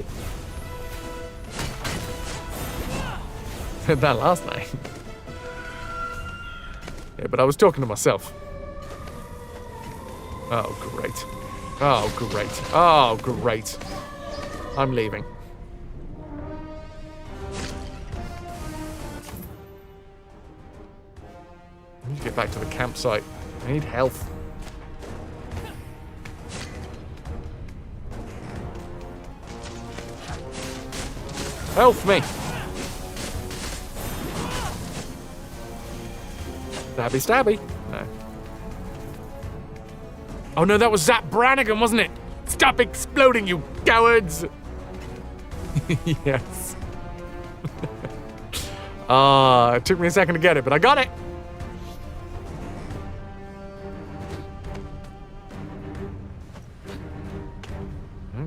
Said that last night. Yeah, but I was talking to myself. Oh, great. Oh, great. Oh, great. I'm leaving. I need to get back to the campsite. I need health. Help me! Stabby stabby. No. Oh no, that was Zap Brannigan, wasn't it? Stop exploding, you cowards! Yes. It took me a second to get it, but I got it!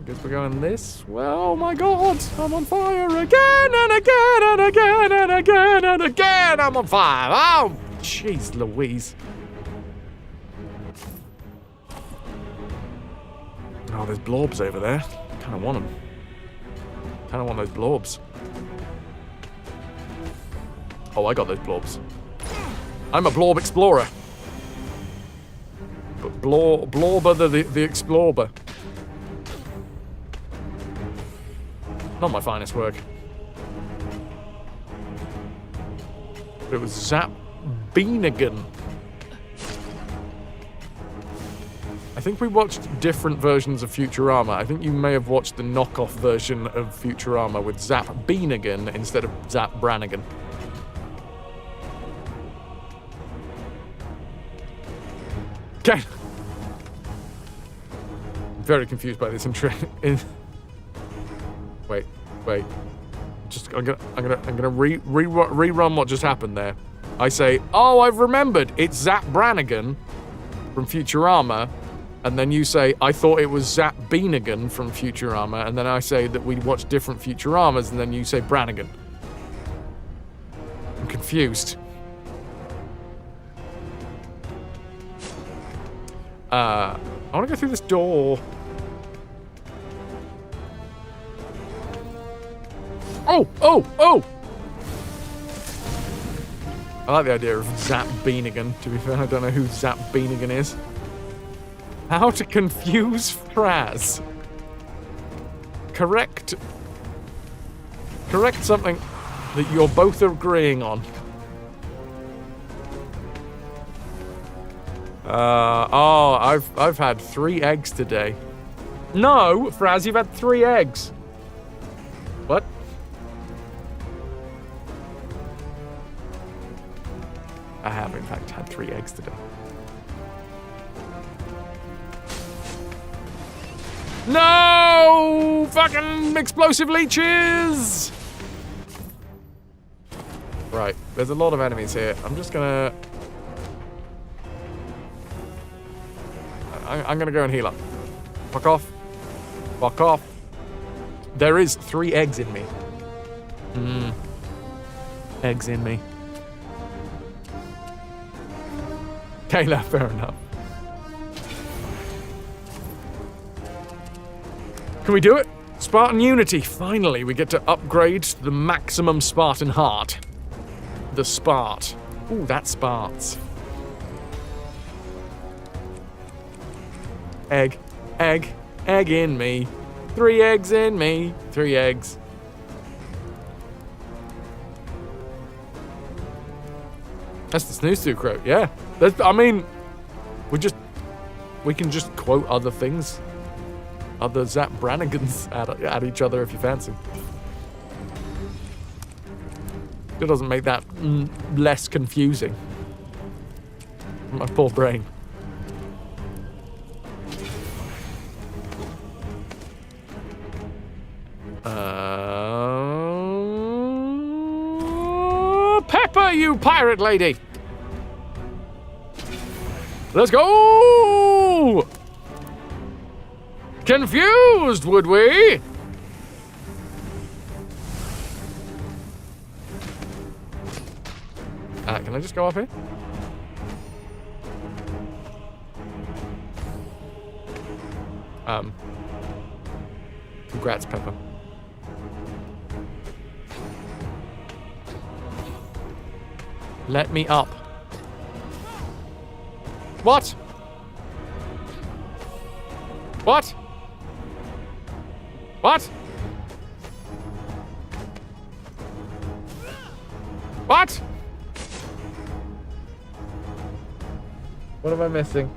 Guess we're going this. Well, oh my god, I'm on fire again and again and again and again and again. I'm on fire. Oh, jeez Louise. Oh, there's blobs over there. Kind of want them. Kind of want those blobs. Oh, I got those blobs. I'm a blob explorer. But Blorber the Explorer. Not my finest work. But it was Zap Beanigan. I think we watched different versions of Futurama. I think you may have watched the knockoff version of Futurama with Zap Beanigan instead of Zap Brannigan. Okay. I'm very confused by this Wait. I'm gonna rerun what just happened there. I say, oh, I've remembered. It's Zap Brannigan from Futurama. And then you say, I thought it was Zap Beanigan from Futurama. And then I say that we watched different Futuramas. And then you say Brannigan. I'm confused. I want to go through this door. Oh! I like the idea of Zap Beanigan, to be fair. I don't know who Zap Beanigan is. How to confuse Fraz. Correct something that you're both agreeing on. I've had 3 eggs today. No, Fraz, you've had 3 eggs. What? I have, in fact, had 3 eggs today. No! Fucking explosive leeches! Right, there's a lot of enemies here. I'm just gonna... I'm gonna go and heal up. Fuck off. Fuck off. There is 3 eggs in me. Eggs in me. Kayla, fair enough. Can we do it? Spartan Unity. Finally, we get to upgrade the maximum Spartan heart. The Spart. Ooh, that Sparts. Egg in me. 3 eggs in me. 3 eggs. That's the snooze to quote, yeah. I mean, we can just quote other things. Other Zap Brannigans at each other if you fancy. It doesn't make that less confusing. My poor brain. Pepper, you pirate lady! Let's go! Confused, would we? Can I just go up here? Congrats, Pepper. Let me up. What? What? What? What? What am I missing?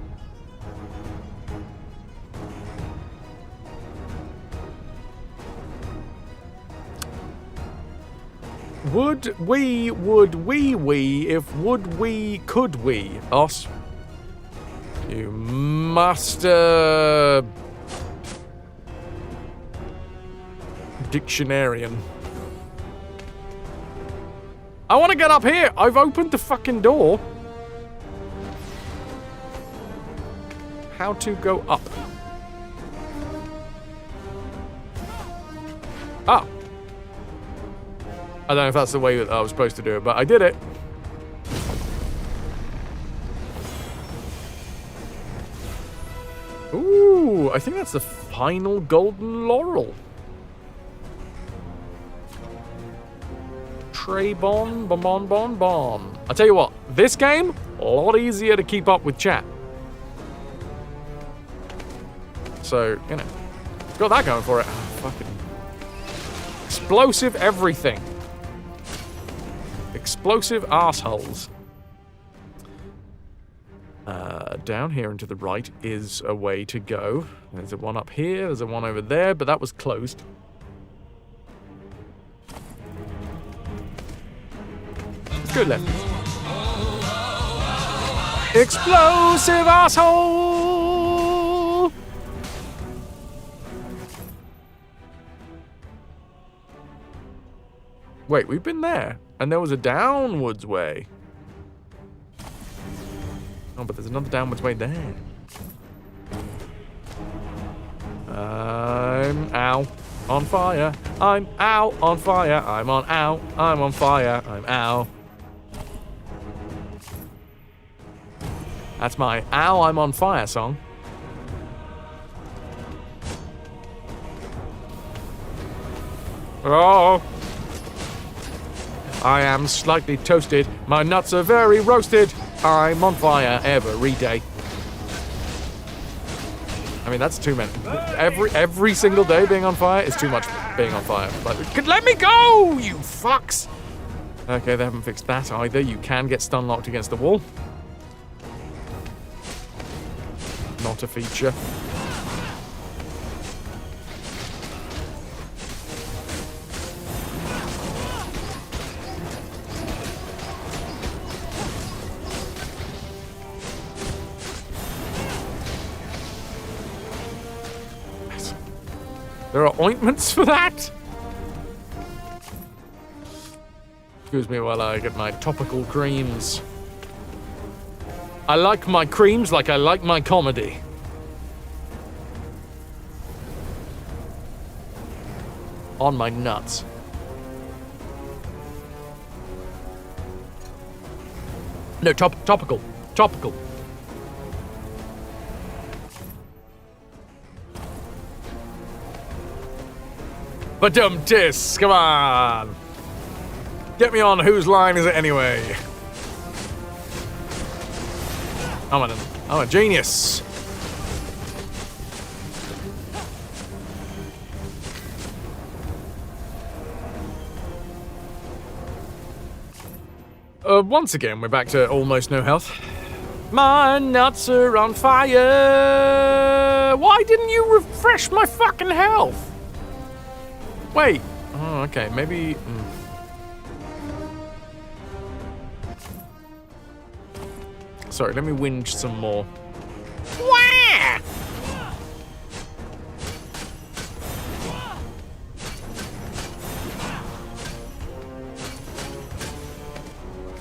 Would we, if would we, could we, us? You master dictionarian. I want to get up here. I've opened the fucking door. How to go up? Oh. I don't know if that's the way that I was supposed to do it, but I did it. Ooh, I think that's the Final golden laurel. Trey bon. I tell you what, this game, a lot easier to keep up with chat. So, you know, got that going for it. Oh, fucking explosive everything. Explosive assholes. Down here and to the right is a way to go. There's a one up here, there's a one over there, but that was closed. Let's go left. Explosive asshole! Wait, we've been there, and there was a downwards way. Oh, but there's another downwards way there. I'm ow on fire. I'm ow on fire. I'm on ow. I'm on fire. I'm ow. That's my ow I'm on fire song. Oh. I am slightly toasted. My nuts are very roasted. I'm on fire every day. I mean, that's too many. Every single day being on fire is too much being on fire. Like, let me go, you fucks! Okay, they haven't fixed that either. You can get stun locked against the wall. Not a feature. There are ointments for that? Excuse me while I get my topical creams. I like my creams like I like my comedy. On my nuts. No, topical. Topical. Ba-dum-tis, come on! Get me on whose line is it anyway? I'm a genius. Once again, we're back to almost no health. My nuts are on fire! Why didn't you refresh my fucking health? Wait. Oh, okay. Maybe. Sorry, let me whinge some more. Wah!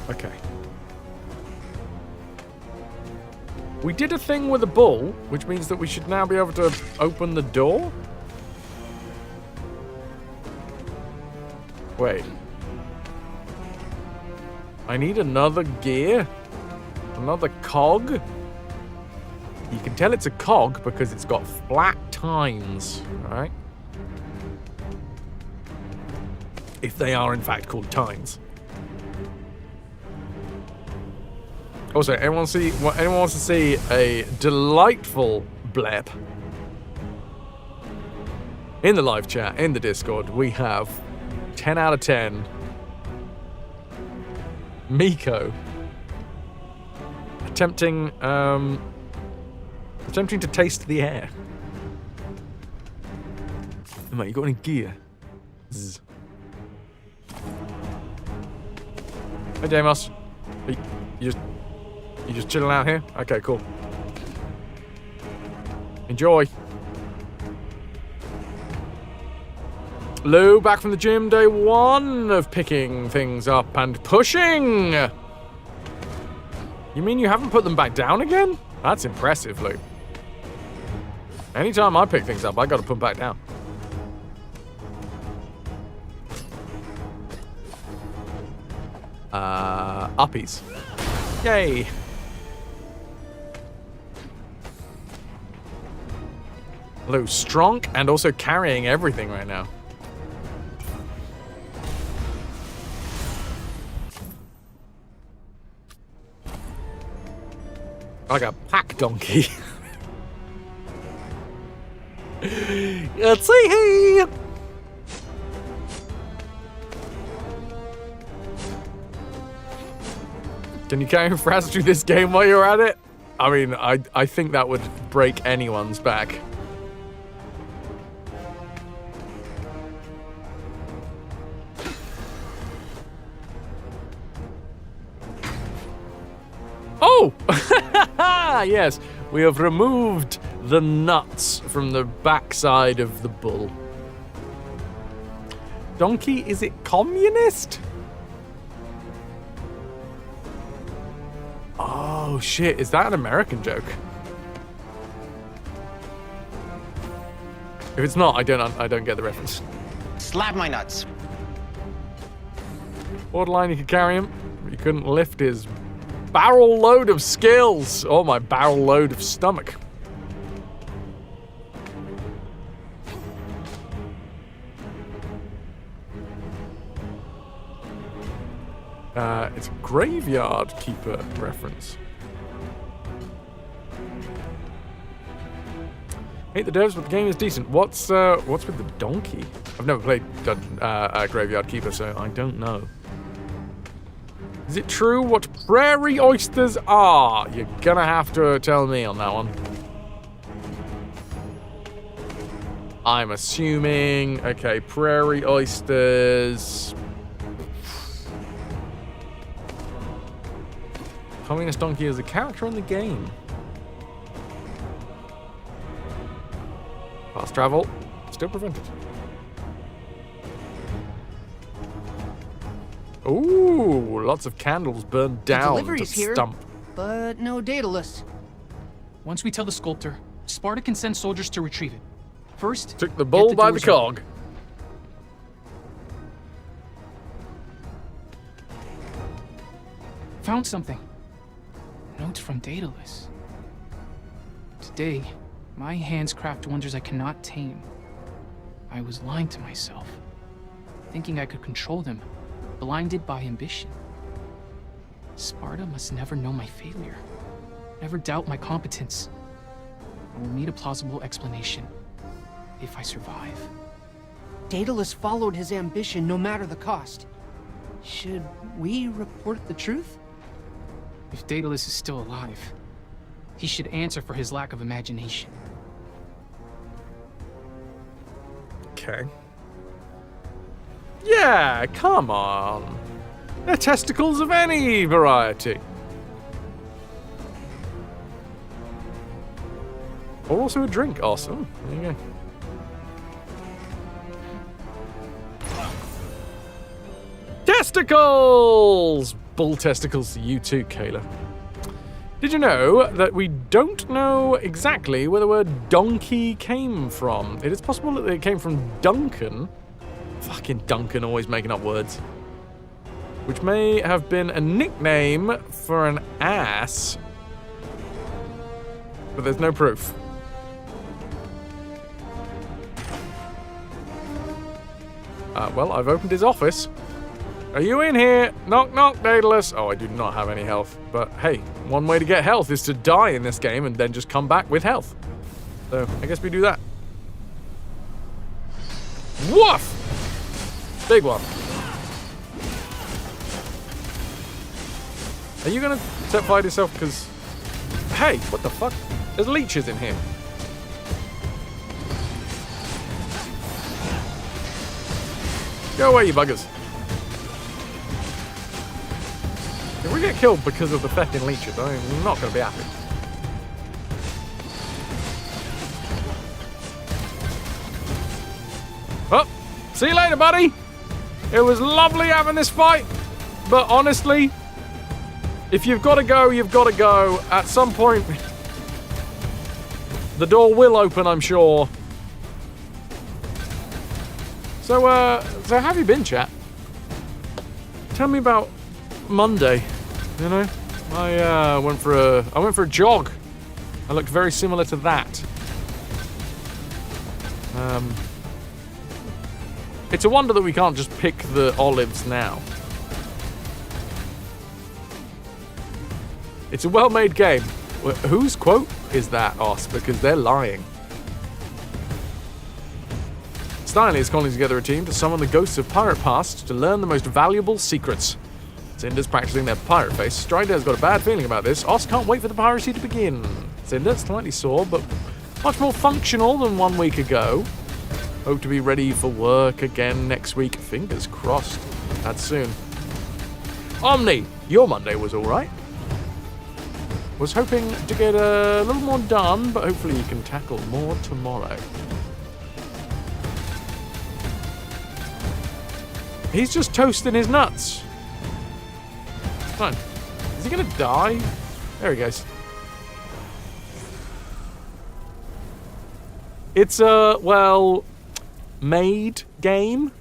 Okay. We did a thing with a bull, which means that we should now be able to open the door. Wait. I need another gear? Another cog? You can tell it's a cog because it's got flat tines, right? If they are in fact called tines. Also, anyone wants to see a delightful blep? In the live chat, in the Discord, we have 10 out of 10. Miko. Attempting to taste the air. Oh, mate, you got any gear? Zzz. Hey, Damos. You just chilling out here? Okay, cool. Enjoy. Lou, back from the gym, day one of picking things up and pushing. You mean you haven't put them back down again? That's impressive, Lou. Anytime I pick things up, I gotta put them back down. Uppies. Yay. Although strong and also carrying everything right now. Like a pack donkey. Let's see. Can you carry Fraz through this game while you're at it? I mean, I think that would break anyone's back. Oh! Yes, we have removed the nuts from the backside of the bull. Donkey, is it communist? Oh shit, is that an American joke? If it's not, I don't get the reference. Slap my nuts. Borderline, you could carry him, but you couldn't lift his barrel load of skills. Oh, my barrel load of stomach. It's a graveyard keeper reference. Hate the devs, but the game is decent. What's with the donkey? I've never played Graveyard Keeper, so I don't know. Is it true what prairie oysters are? You're gonna have to tell me on that one. I'm assuming, okay, prairie oysters. Communist Donkey is a character in the game. Fast travel, still prevented. Ooh, lots of candles burned down to stump. But no Daedalus. Once we tell the sculptor, Sparta can send soldiers to retrieve it. First, took the bull by the cog. Found something. Notes from Daedalus. Today, my hands craft wonders I cannot tame. I was lying to myself, thinking I could control them, blinded by ambition. Sparta must never know my failure, never doubt my competence. I will need a plausible explanation if I survive. Daedalus followed his ambition no matter the cost. Should we report the truth? If Daedalus is still alive, he should answer for his lack of imagination. Okay. Yeah, come on. They're testicles of any variety. Or also a drink. Awesome. There you go. Testicles! Bull testicles to you too, Kayla. Did you know that we don't know exactly where the word donkey came from? It is possible that it came from Duncan. Fucking Duncan, always making up words. Which may have been a nickname for an ass. But there's no proof. Well, I've opened his office. Are you in here? Knock, knock, Daedalus. Oh, I do not have any health. But hey, one way to get health is to die in this game and then just come back with health. So, I guess we do that. Woof! Big one. Are you gonna set fire to yourself? Because, hey, what the fuck? There's leeches in here. Go away, you buggers. If we get killed because of the fucking leeches, I'm not going to be happy. Well, see you later, buddy. It was lovely having this fight, but honestly, if you've got to go, you've got to go. At some point, the door will open, I'm sure. So how have you been, chat? Tell me about Monday. You know, I went for a jog. I looked very similar to that. It's a wonder that we can't just pick the olives now. It's a well-made game. Whose quote is that, Os? Because they're lying. Stanley is calling together a team to summon the ghosts of pirate past to learn the most valuable secrets. Cinder's practicing their pirate face. Strider's got a bad feeling about this. Os can't wait for the piracy to begin. Cinder, slightly sore, but much more functional than 1 week ago. Hope to be ready for work again next week. Fingers crossed. That's soon. Omni, your Monday was alright. Was hoping to get a little more done, but hopefully you can tackle more tomorrow. He's just toasting his nuts. Fine. Is he gonna die? There he goes. It's a, well, made game.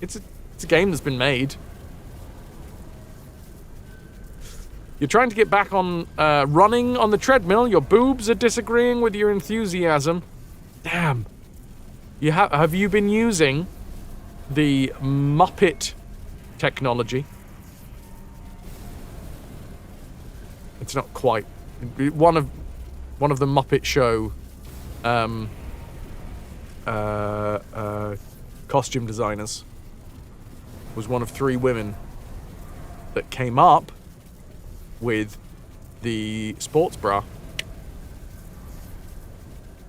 It's a game that's been made. You're trying to get back on running on the treadmill. Your boobs are disagreeing with your enthusiasm. Damn. Have you been using the Muppet technology? It's not quite. One of the Muppet Show costume designers was one of 3 women that came up with the sports bra.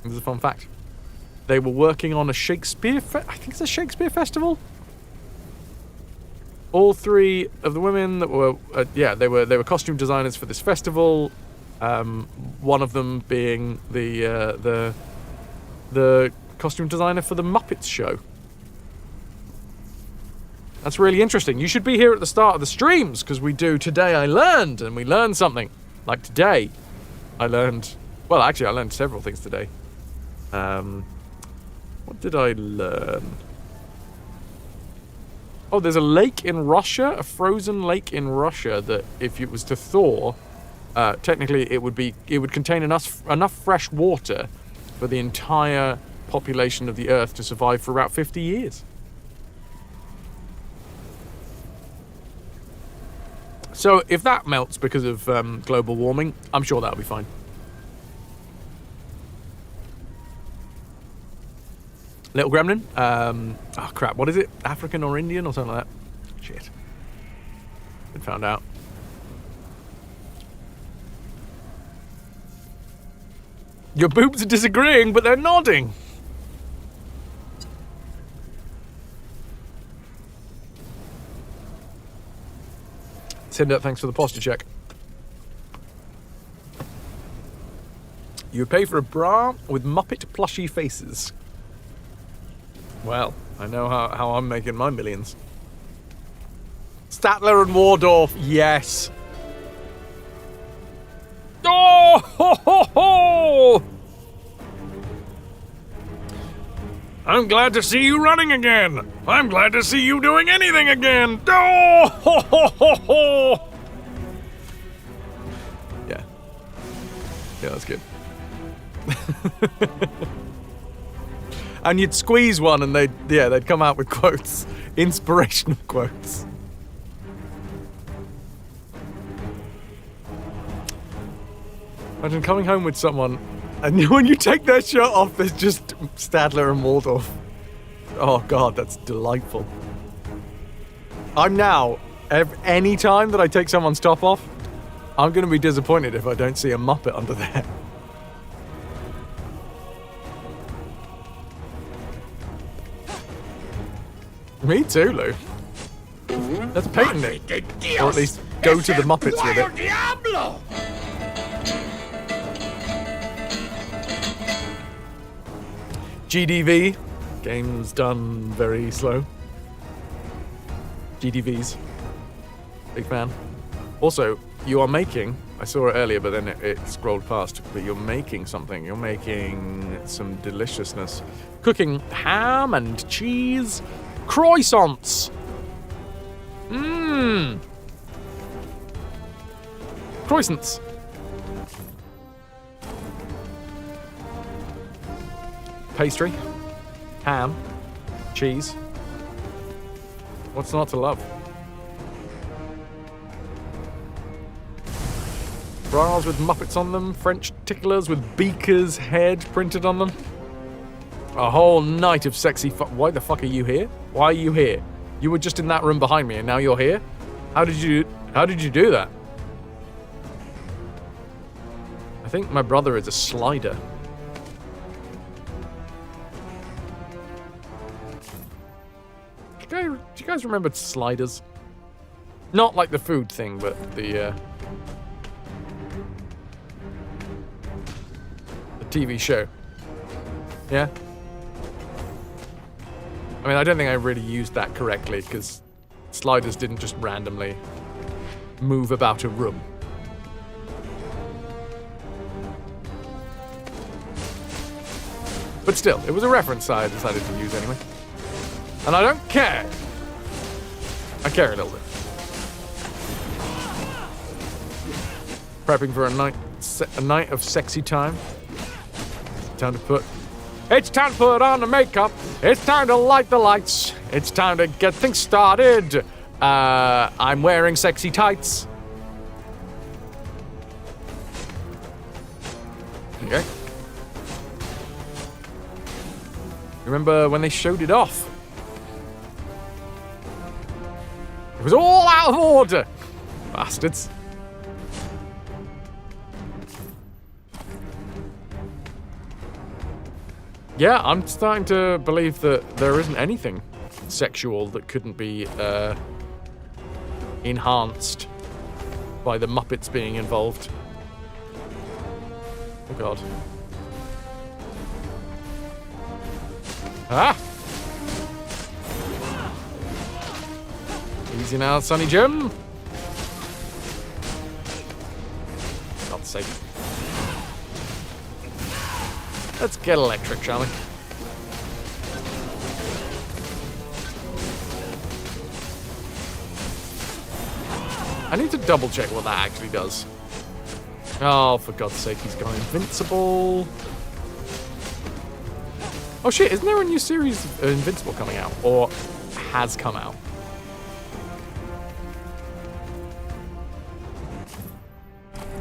This is a fun fact. They were working on a Shakespeare I think it's a Shakespeare festival. All 3 of the women that were they were costume designers for this festival. One of them being the costume designer for the Muppets show. That's really interesting. You should be here at the start of the streams, because we do Today I Learned, and we learned something. Like today, I learned... Well, actually, I learned several things today. What did I learn? Oh, there's a lake in Russia, a frozen lake in Russia, that if it was to thaw, technically it would contain enough fresh water for the entire population of the Earth to survive for about 50 years. So if that melts because of global warming, I'm sure that'll be fine. Little gremlin. Oh crap, what is it? African or Indian or something like that? Shit. Been found out. Your boobs are disagreeing, but they're nodding. Cinder, thanks for the posture check. You pay for a bra with Muppet plushie faces. Well, I know how I'm making my millions. Statler and Waldorf, yes. Oh, ho, ho, ho! I'm glad to see you running again. I'm glad to see you doing anything again. Oh, ho, ho, ho, ho! Yeah. Yeah, that's good. And you'd squeeze one and they'd come out with quotes. Inspirational quotes. Imagine coming home with someone and when you take their shirt off, there's just Stadler and Waldorf. Oh god, that's delightful. I'm now, any time that I take someone's top off, I'm going to be disappointed if I don't see a Muppet under there. Me too, Lou. Let's patent it. Or at least go to the Muppets with it. Diablo! GDV. Game's done very slow. GDVs. Big fan. Also, you are making... I saw it earlier, but then it scrolled past. But you're making something. You're making some deliciousness. Cooking ham and cheese... croissants. Mmm. Croissants. Pastry. ham, cheese. What's not to love? Bras with Muppets on them, French ticklers with Beaker's head printed on them. A whole night of sexy Why the fuck are you here? Why are you here? You were just in that room behind me and now you're here? How did you do that? I think my brother is a slider. Do you guys remember sliders? Not like the food thing, but the TV show. Yeah? I mean, I don't think I really used that correctly, because sliders didn't just randomly move about a room. But still, it was a reference I decided to use anyway. And I don't care. I care a little bit. Prepping for a night of sexy time. It's time to put on the makeup. It's time to light the lights. It's time to get things started. I'm wearing sexy tights. Okay. Remember when they showed it off? It was all out of order. Bastards. Yeah, I'm starting to believe that there isn't anything sexual that couldn't be enhanced by the Muppets being involved. Oh god. Ah! Easy now, Sonny Jim. God's sake. Let's get electric, shall we? I need to double check what that actually does. Oh, for God's sake, he's gone invincible. Oh shit, isn't there a new series of Invincible coming out? Or has come out?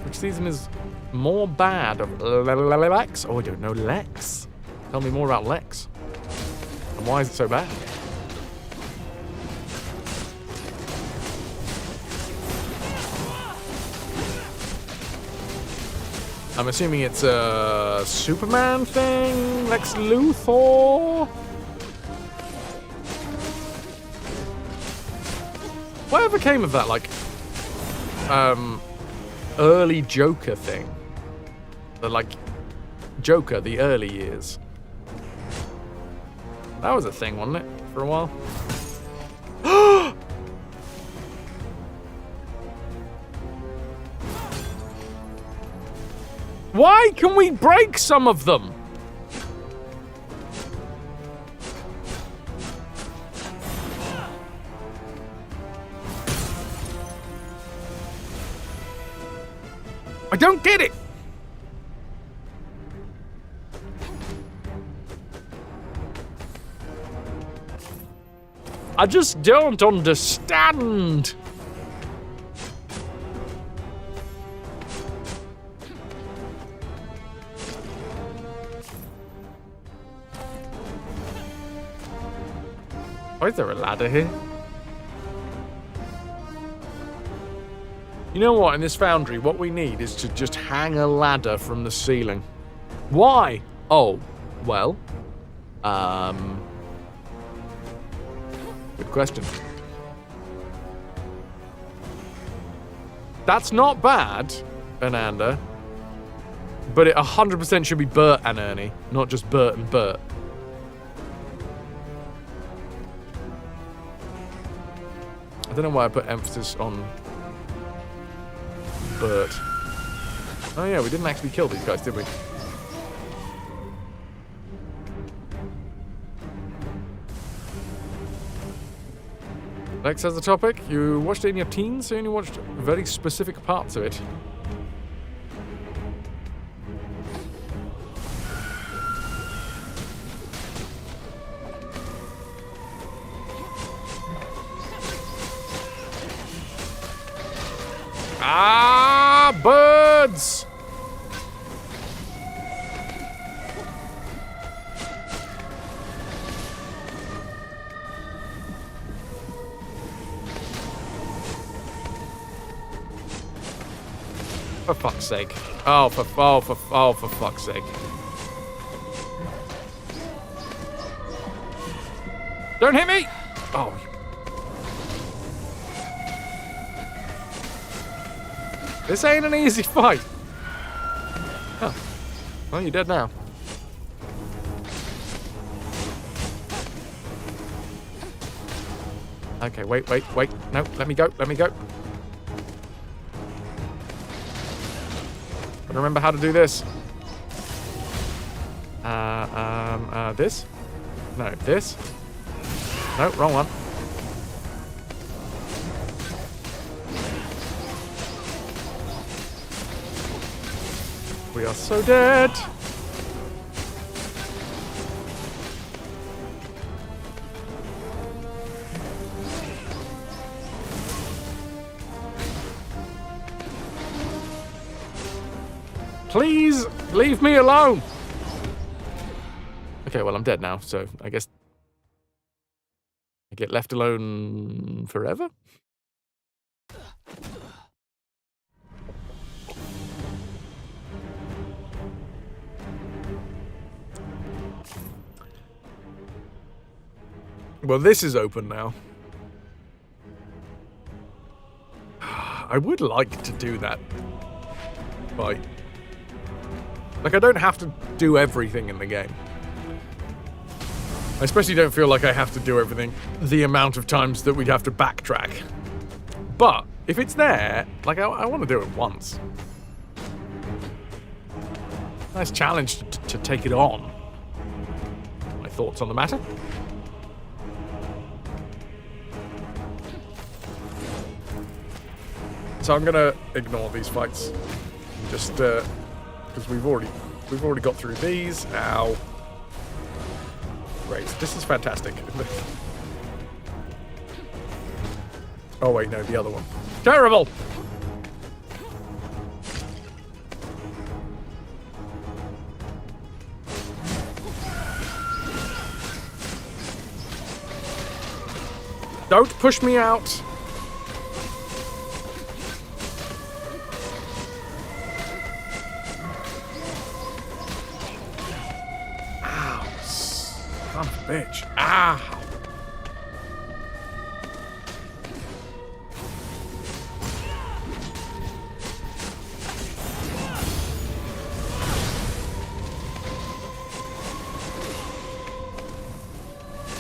Which season is more bad of Lex? Oh, I don't know Lex. Tell me more about Lex. And why is it so bad? I'm assuming it's a Superman thing? Lex Luthor? Whatever came of that, like, early Joker thing? The, like, Joker, the early years. That was a thing, wasn't it? For a while. Why can we break some of them? I don't get it. I just don't understand. Why is there a ladder here? You know what, in this foundry, what we need is to just hang a ladder from the ceiling. Why? Oh, well. Good question. That's not bad, Ananda. But it 100% should be Bert and Ernie, not just Bert and Bert. I don't know why I put emphasis on Bert. Oh yeah, we didn't actually kill these guys, did we? Lex has a topic. You watched it in your teens, so you only watched very specific parts of it. Ah, birds! For fuck's sake. Oh, for fuck's sake. Don't hit me! Oh. This ain't an easy fight. Oh. Well, you're dead now. Okay, wait. No, let me go. Gotta remember how to do this. This? No, this? No, wrong one. We are so dead. Please leave me alone. Okay, well, I'm dead now, so I guess I get left alone forever? Well, this is open now. I would like to do that fight. Like, I don't have to do everything in the game. I especially don't feel like I have to do everything the amount of times that we'd have to backtrack. But if it's there, like, I want to do it once. Nice challenge to take it on. My thoughts on the matter? So I'm gonna ignore these fights, just because we've already got through these. Ow! Great, this is fantastic. Oh wait, no, the other one. Terrible. Don't push me out. Bitch. Ah!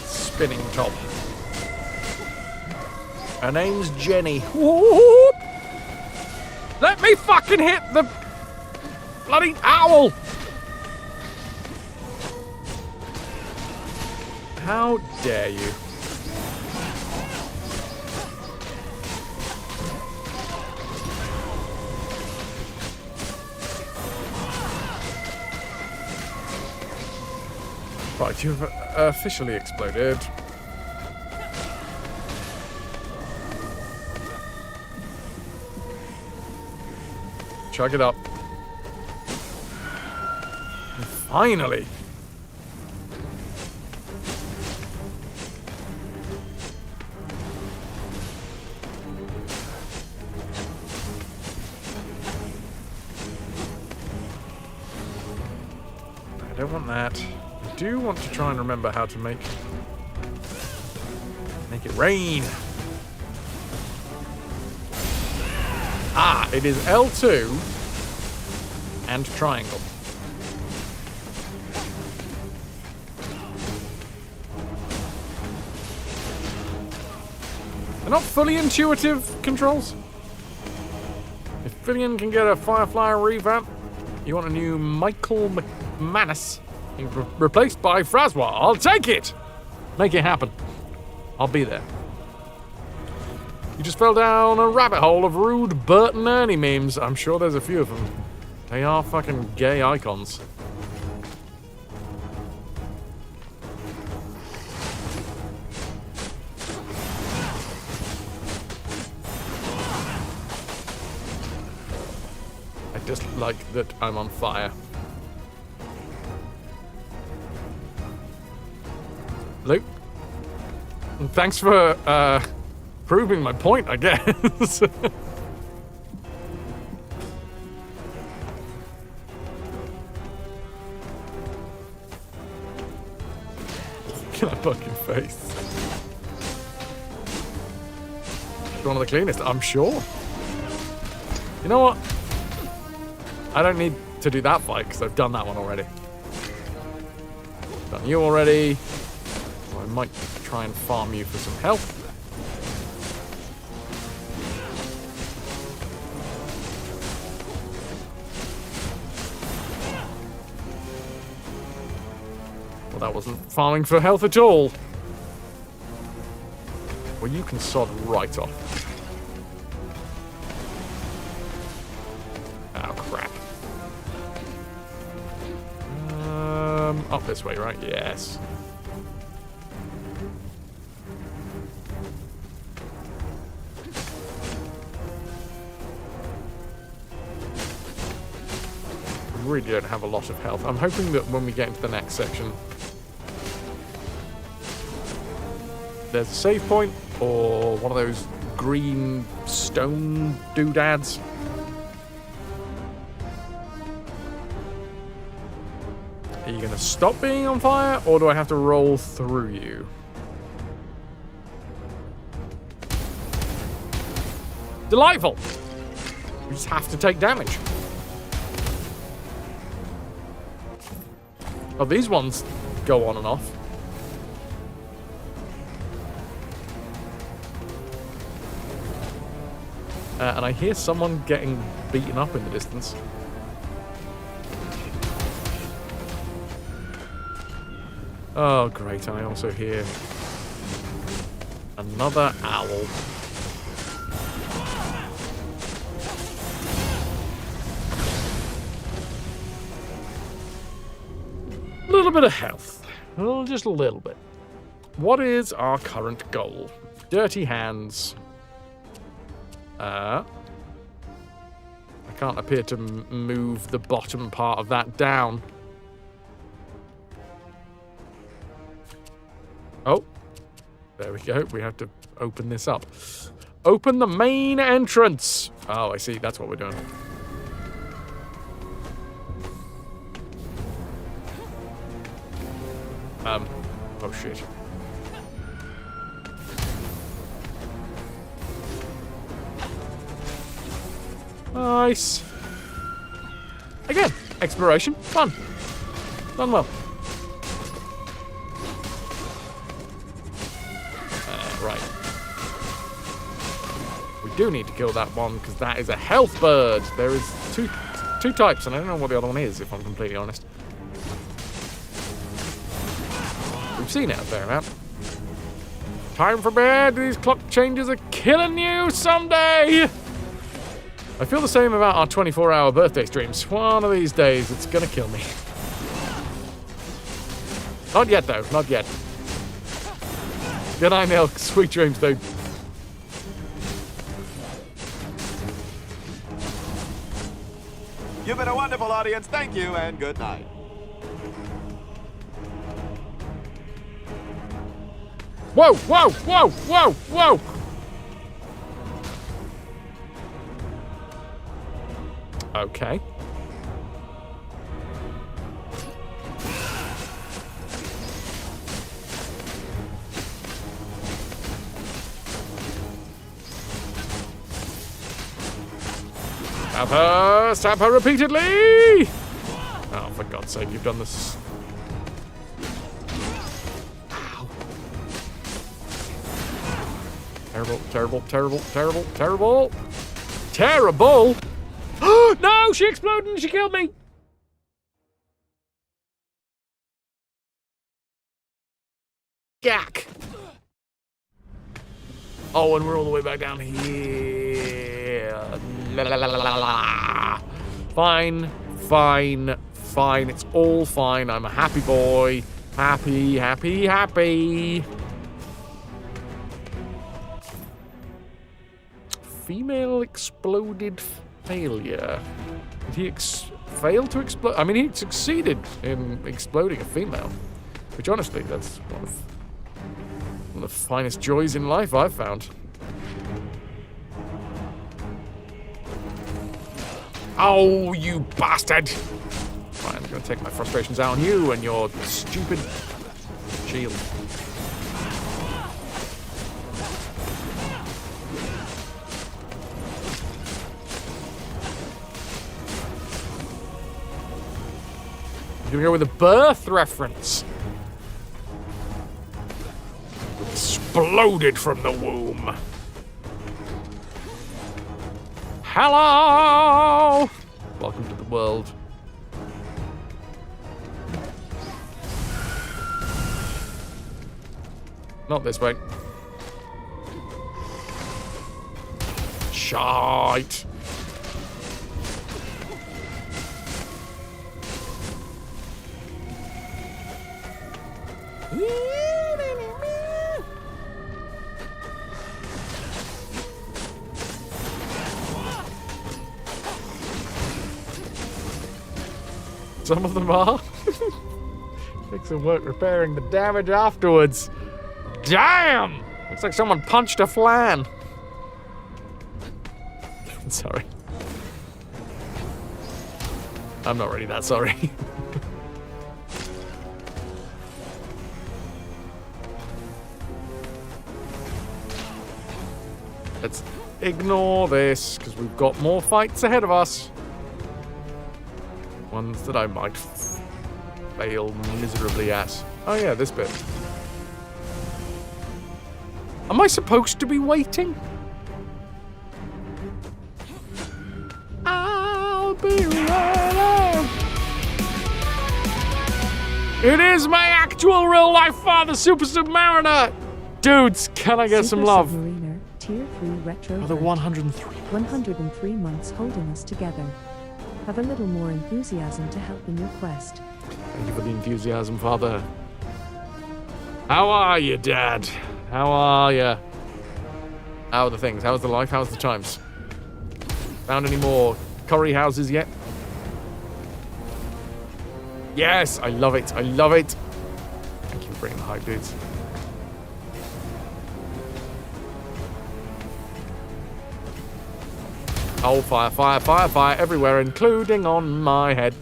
Spinning top. Her name's Jenny. Whoop! Let me fucking hit the bloody owl! How dare you? Right, you've officially exploded. Chug it up. And finally! I don't want that. I do want to try and remember how to make it rain. Ah, it is L2 and triangle. They're not fully intuitive controls. If Fillion can get a Firefly revamp, you want a new Michael McManus being replaced by Francois. I'll take it! Make it happen. I'll be there. You just fell down a rabbit hole of rude Bert and Ernie memes. I'm sure there's a few of them. They are fucking gay icons. just like that I'm on fire. Luke? Thanks for proving my point, I guess. Look at that fucking face. One of the cleanest, I'm sure. You know what? I don't need to do that fight because I've done that one already. Done you already. So I might try and farm you for some health. Well, that wasn't farming for health at all. Well, you can sod right off. Oh, crap. Up this way, right? Yes. I really don't have a lot of health. I'm hoping that when we get into the next section, there's a save point or one of those green stone doodads. Are you going to stop being on fire, or do I have to roll through you? Delightful! You just have to take damage. Oh, these ones go on and off. And I hear someone getting beaten up in the distance. Oh, great. And I also hear another owl. A little bit of health. Oh, just a little bit. What is our current goal? Dirty hands. I can't appear to move the bottom part of that down. Oh, there we go. We have to open this up. Open the main entrance. Oh, I see. That's what we're doing. Oh shit. Nice. Again, exploration, fun. Done well. Right. We do need to kill that one because that is a health bird. There is two types, and I don't know what the other one is, if I'm completely honest. We've seen it a fair amount. Time for bed. These clock changes are killing you someday. I feel the same about our 24-hour birthday streams. One of these days, it's gonna kill me. Not yet, though. Not yet. Good night, Neil. Sweet dreams, dude. You've been a wonderful audience. Thank you, and good night. Whoa, whoa, whoa, whoa, whoa! Okay. Stab her repeatedly! Oh, for God's sake, you've done this. Ow. Terrible, terrible, terrible, terrible, terrible. Terrible? No, she exploded and she killed me. Gack. Oh, and we're all the way back down here. La, la, la, la, la, la. Fine, fine, fine. It's all fine. I'm a happy boy. Happy, happy, happy. Female exploded failure. Did he fail to explode? I mean, he succeeded in exploding a female. Which, honestly, that's one of the finest joys in life I've found. Oh, you bastard! Right, I'm going to take my frustrations out on you and your stupid shield. I'm going to go with a birth reference. Exploded from the womb. Hello! Welcome to the world. Not this way. Shite. Some of them are. Take some work repairing the damage afterwards. Damn! Looks like someone punched a flan. Sorry. I'm not really that sorry. Let's ignore this, because we've got more fights ahead of us. Ones that I might fail miserably at. Oh yeah, this bit. Am I supposed to be waiting? I'll be waiting. It is my actual real life father, Super Submariner. Dudes, can I get some love? Submariner, Tier 3 Retro. Oh, the 103. 103 months holding us together. Have a little more enthusiasm to help in your quest. Thank you for the enthusiasm, Father. How are you, Dad? How are you? How are the things? How's the life? How's the times? Found any more curry houses yet? Yes, I love it. I love it. Thank you for bringing the hype, dudes. Oh, fire, fire, fire, fire everywhere, including on my head.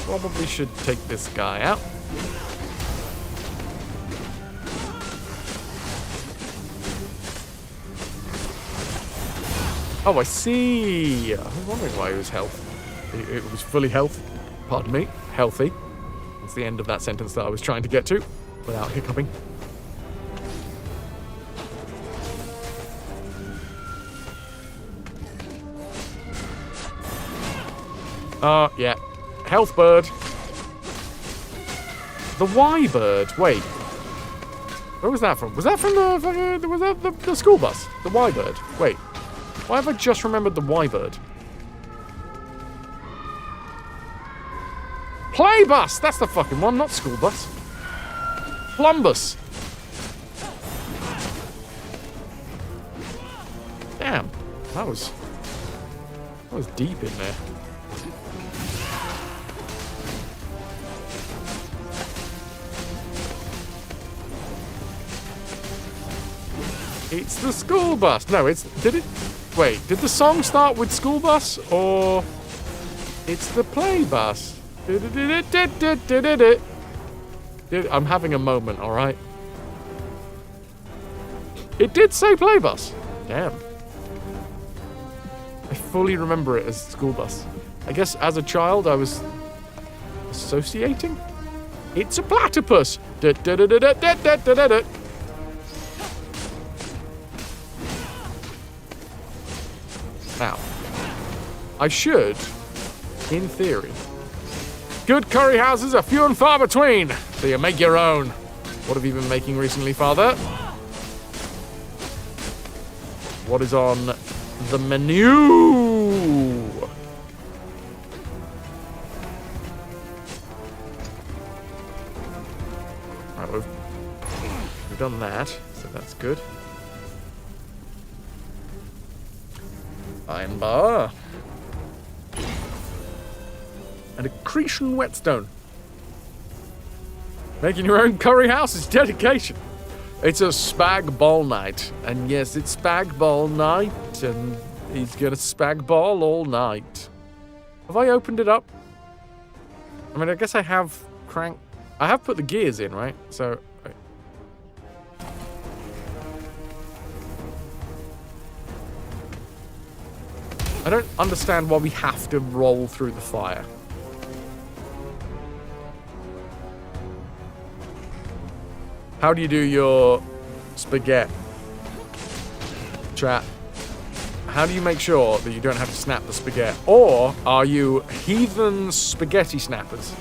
Probably should take this guy out. Oh, I see. I was wondering why he was it was fully healthy. Pardon me. Healthy. That's the end of that sentence that I was trying to get to without hiccuping. Yeah. Health bird. The Y bird. Wait. Where was that from? Was that from the school bus? The Y bird. Wait. Why have I just remembered the Y bird? Play bus! That's the fucking one, not school bus. Plumbus. Damn. That was deep in there. It's the school bus. No, wait, did the song start with school bus or it's the play bus? I'm having a moment, all right? It did say play bus. Damn. I fully remember it as school bus. I guess as a child I was associating. It's a platypus. Now, I should, in theory. Good curry houses are few and far between, so you make your own. What have you been making recently, Father? What is on the menu? Right, we've done that, so that's good. Iron bar. And accretion whetstone. Making your own curry house is dedication. It's a spag ball night. And yes, it's spag ball night. And he's gonna spag ball all night. Have I opened it up? I mean, I guess I have I have put the gears in, right? So... I don't understand why we have to roll through the fire. How do you do your spaghetti? Chat. How do you make sure that you don't have to snap the spaghetti? Or are you heathen spaghetti snappers?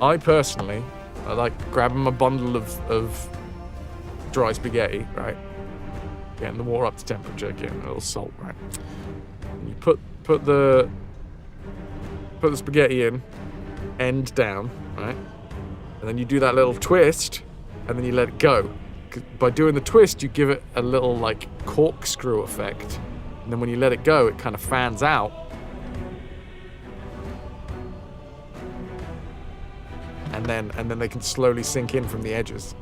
I personally, I like grabbing a bundle of dry spaghetti, right? Getting the water up to temperature, getting a little salt, right? And you put the spaghetti in, end down, right? And then you do that little twist, and then you let it go. By doing the twist, you give it a little like corkscrew effect, and then when you let it go, it kind of fans out. And then they can slowly sink in from the edges.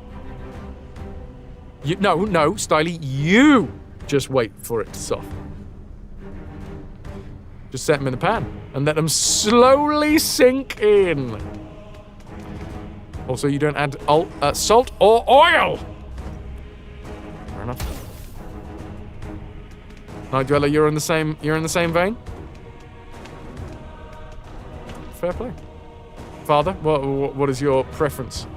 No, Styly, you just wait for it to soften. Just set them in the pan and let them slowly sink in. Also, you don't add salt or oil. Fair enough. Night Dweller, you're in the same vein. Fair play. Father, what is your preference?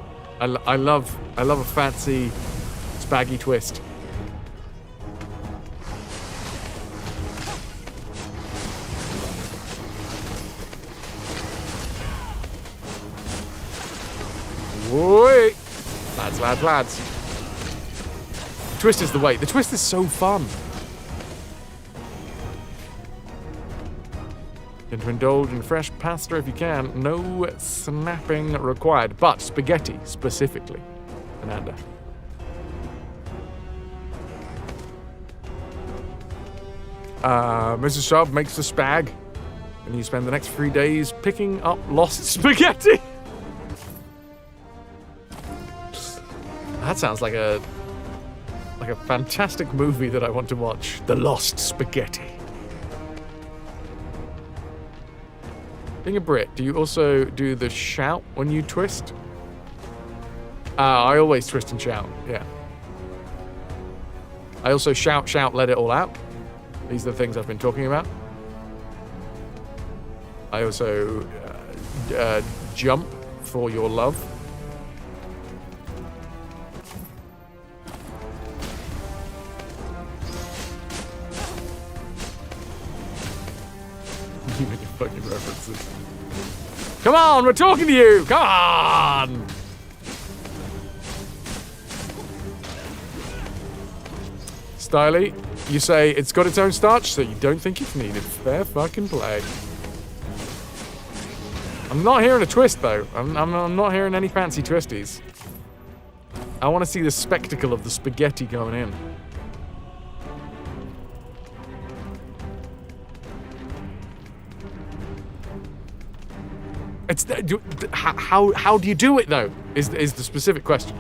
I love a fancy spaggy twist. Wait, lads. Twist is the way. The twist is so fun. And to indulge in fresh pasta if you can. No snapping required, but spaghetti specifically. Ananda. Mrs. Sharp makes the spag, and you spend the next 3 days picking up lost spaghetti. That sounds like a fantastic movie that I want to watch. The Lost Spaghetti. Being a Brit, do you also do the shout when you twist? I always twist and shout, yeah. I also shout, let it all out. These are the things I've been talking about. I also jump for your love. You and your fucking references. Come on, we're talking to you! Come on! Styly, you say it's got its own starch, so you don't think it's needed. Fair fucking play. I'm not hearing a twist, though. I'm not hearing any fancy twisties. I want to see the spectacle of the spaghetti going in. It's how do you do it though? Is the specific question.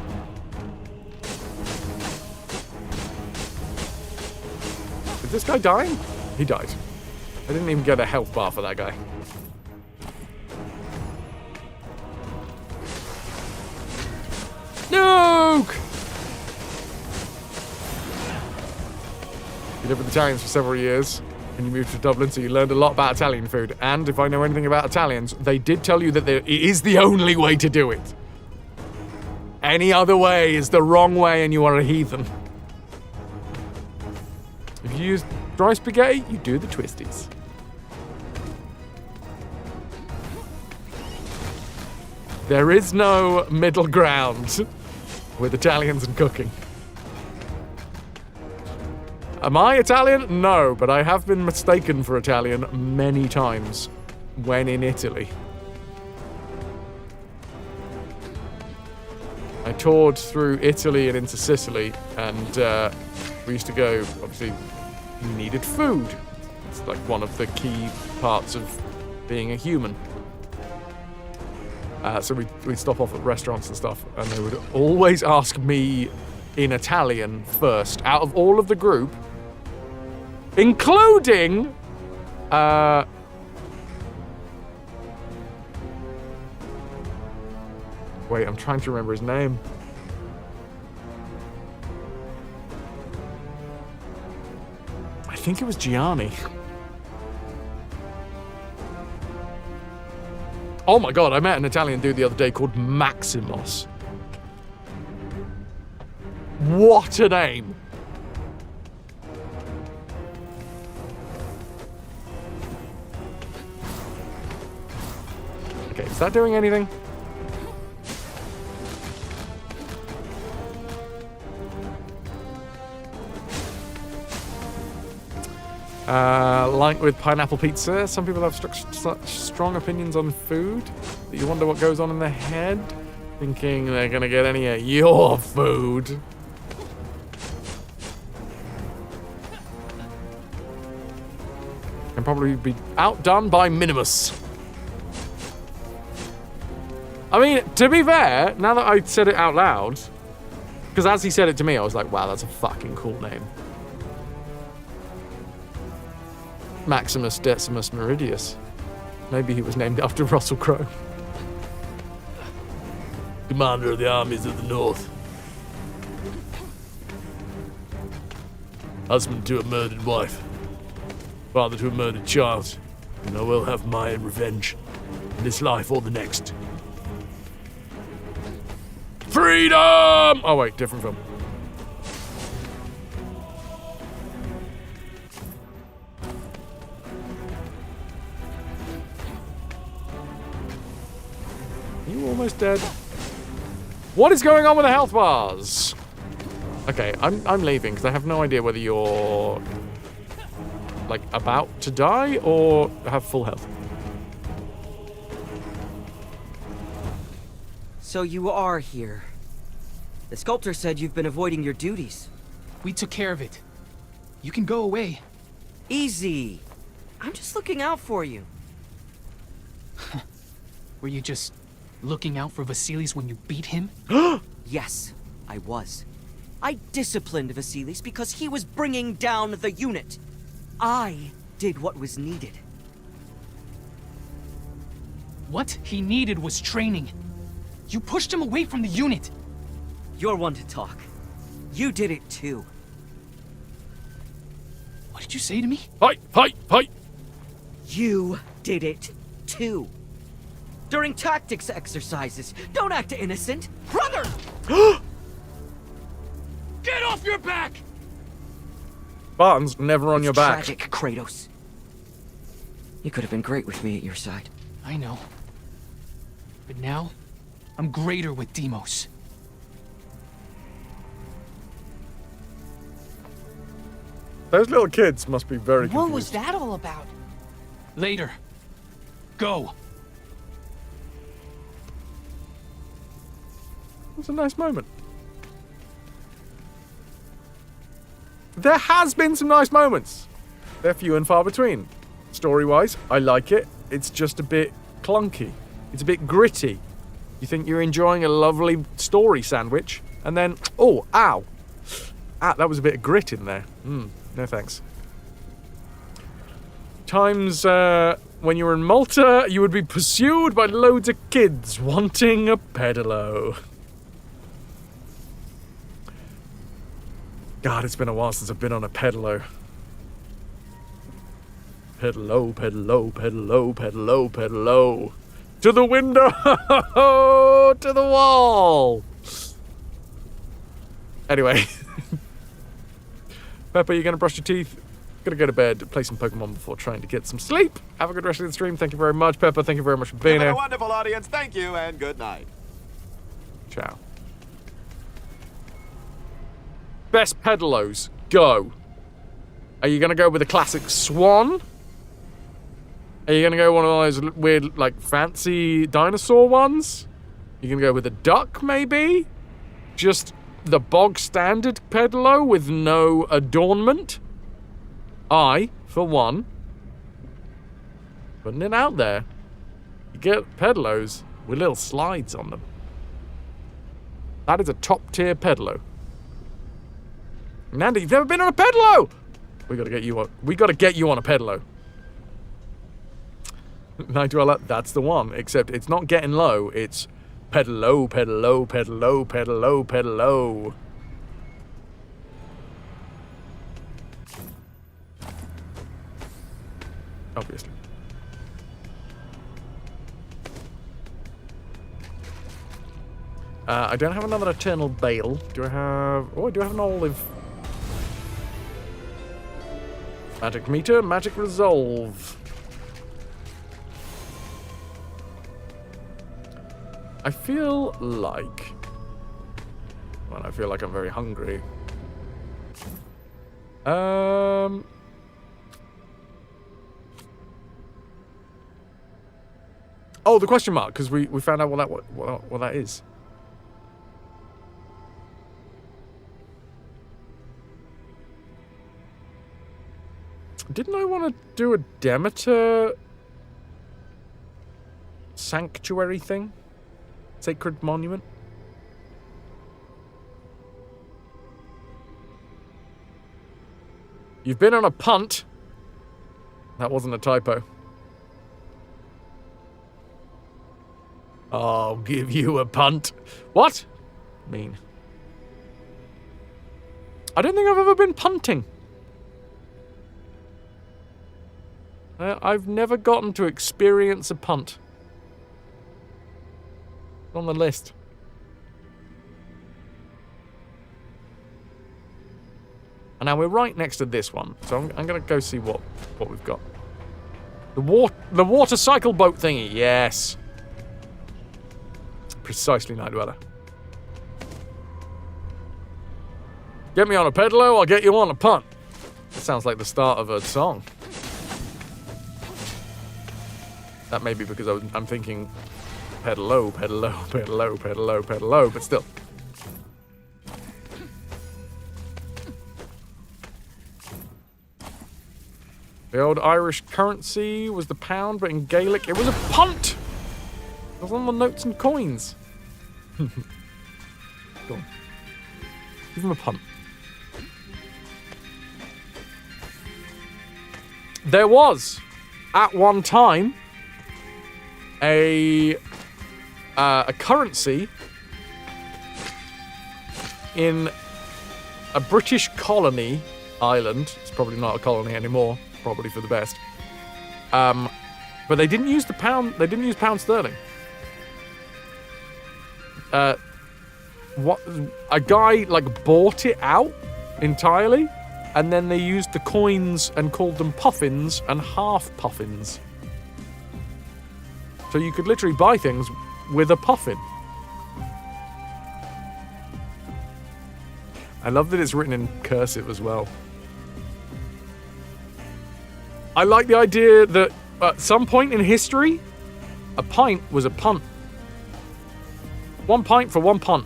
Is this guy dying? He died. I didn't even get a health bar for that guy. Nuke! You lived with Italians for several years. And you moved to Dublin, so you learned a lot about Italian food. And if I know anything about Italians, they did tell you that it is the only way to do it. Any other way is the wrong way and you are a heathen. If you use dry spaghetti, you do the twisties. There is no middle ground with Italians and cooking. Am I Italian? No, but I have been mistaken for Italian many times when in Italy. I toured through Italy and into Sicily, and we used to go, obviously, needed food. It's like one of the key parts of being a human. So we'd stop off at restaurants and stuff, and they would always ask me in Italian first, out of all of the group, including... Wait, I'm trying to remember his name. I think it was Gianni. Oh my god, I met an Italian dude the other day called Maximus. What a name! Okay, is that doing anything? Like with pineapple pizza, some people have such strong opinions on food that you wonder what goes on in their head, thinking they're gonna get any of your food. Can probably be outdone by Minimus. I mean, to be fair, now that I said it out loud, because as he said it to me, I was like, wow, that's a fucking cool name. Maximus Decimus Meridius. Maybe he was named after Russell Crowe. Commander of the armies of the North. Husband to a murdered wife. Father to a murdered child. And I will have my revenge. In this life or the next. Freedom! Oh wait, different film. You almost dead. What is going on with the health bars? Okay, I'm leaving because I have no idea whether you're like about to die or have full health. So you are here. The sculptor said you've been avoiding your duties. We took care of it. You can go away. Easy. I'm just looking out for you. Were you just looking out for Vasilis when you beat him? Yes, I was. I disciplined Vasilis because he was bringing down the unit. I did what was needed. What he needed was training. You pushed him away from the unit. You're one to talk. You did it too. What did you say to me? Hi, hi, hi. You did it too. During tactics exercises. Don't act innocent. Brother! Get off your back! Barton's never on your back. Tragic, Kratos. You could have been great with me at your side. I know. But now, I'm greater with Deimos. Those little kids must be very confused. What was that all about? Later. Go. It was a nice moment. There has been some nice moments. They're few and far between. Story-wise, I like it. It's just a bit clunky. It's a bit gritty. You think you're enjoying a lovely story sandwich, and then, oh, ow. Ah, that was a bit of grit in there. No thanks. Times when you were in Malta, you would be pursued by loads of kids wanting a pedalo. God, it's been a while since I've been on a pedalo. Pedalo, pedalo, pedalo, pedalo, pedalo. To the window! To the wall! Anyway. Pepper, you're going to brush your teeth. Gonna go to bed, play some Pokemon before trying to get some sleep. Have a good rest of the stream. Thank you very much, Pepper. Thank you very much for being here. A wonderful audience. Thank you and good night. Ciao. Best pedalos, go. Are you gonna go with the classic swan? Are you gonna go one of those weird, like, fancy dinosaur ones? You gonna go with a duck, maybe? Just the bog standard pedalo with no adornment? I, for one, putting it out there, you get pedalos with little slides on them. That is a top-tier pedalo. Nandi, you've never been on a pedalo! We gotta get you on. We gotta get you on a pedalo. Night Dweller, that's the one. Except it's not getting low. It's pedalo, pedalo, pedalo, pedalo, pedalo. Obviously. I don't have another Eternal Bale. Do I have... Oh, I do have an Olive. Magic Meter, Magic Resolve. I feel like... Well, I feel like I'm very hungry. Oh, the question mark, because we found out what that is. Didn't I want to do a Demeter sanctuary thing? Sacred monument? You've been on a punt. That wasn't a typo. I'll give you a punt. What? Mean. I don't think I've ever been punting. I've never gotten to experience a punt. It's on the list. And now we're right next to this one, so I'm going to go see what we've got. The water cycle boat thingy, yes. Precisely, Night Dweller. Get me on a pedalo, I'll get you on a punt. That sounds like the start of a song. That may be because I'm thinking pedalo, pedalo, pedalo, pedalo, pedalo, but still. The old Irish currency was the pound, but in Gaelic it was a punt! It was on the notes and coins. Go on. Give him a punt. There was, at one time, a currency in a British colony island. It's probably not a colony anymore. Probably for the best. But they didn't use the pound. They didn't use pound sterling. What a guy like bought it out entirely, and then they used the coins and called them puffins and half puffins. So you could literally buy things with a puffin. I love that it's written in cursive as well. I like the idea that at some point in history, a pint was a punt. 1 pint for 1 punt.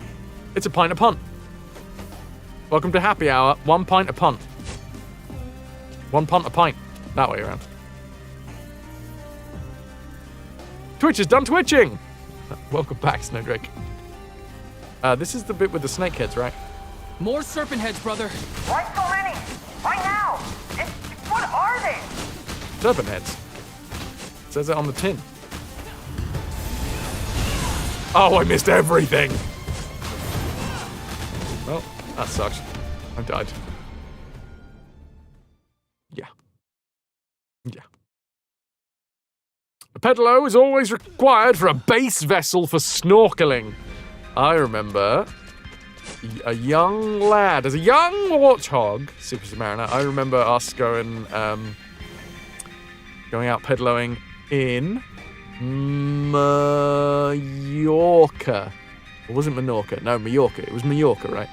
It's a pint a punt. Welcome to happy hour. 1 pint a punt. 1 punt a pint. That way around. Twitch is done twitching! Welcome back, Snowdrake. This is the bit with the snake heads, right? More serpent heads, brother. Why so many? Why now? What are they? Serpent heads. It says it on the tin. Oh, I missed everything! Well, that sucks. I died. Yeah. Yeah. A pedalo is always required for a base vessel for snorkeling. I remember a young lad, as a young warthog, Super Submariner, I remember us going out pedaloing in Mallorca. Or was it Menorca? No, Mallorca. It was Mallorca, right?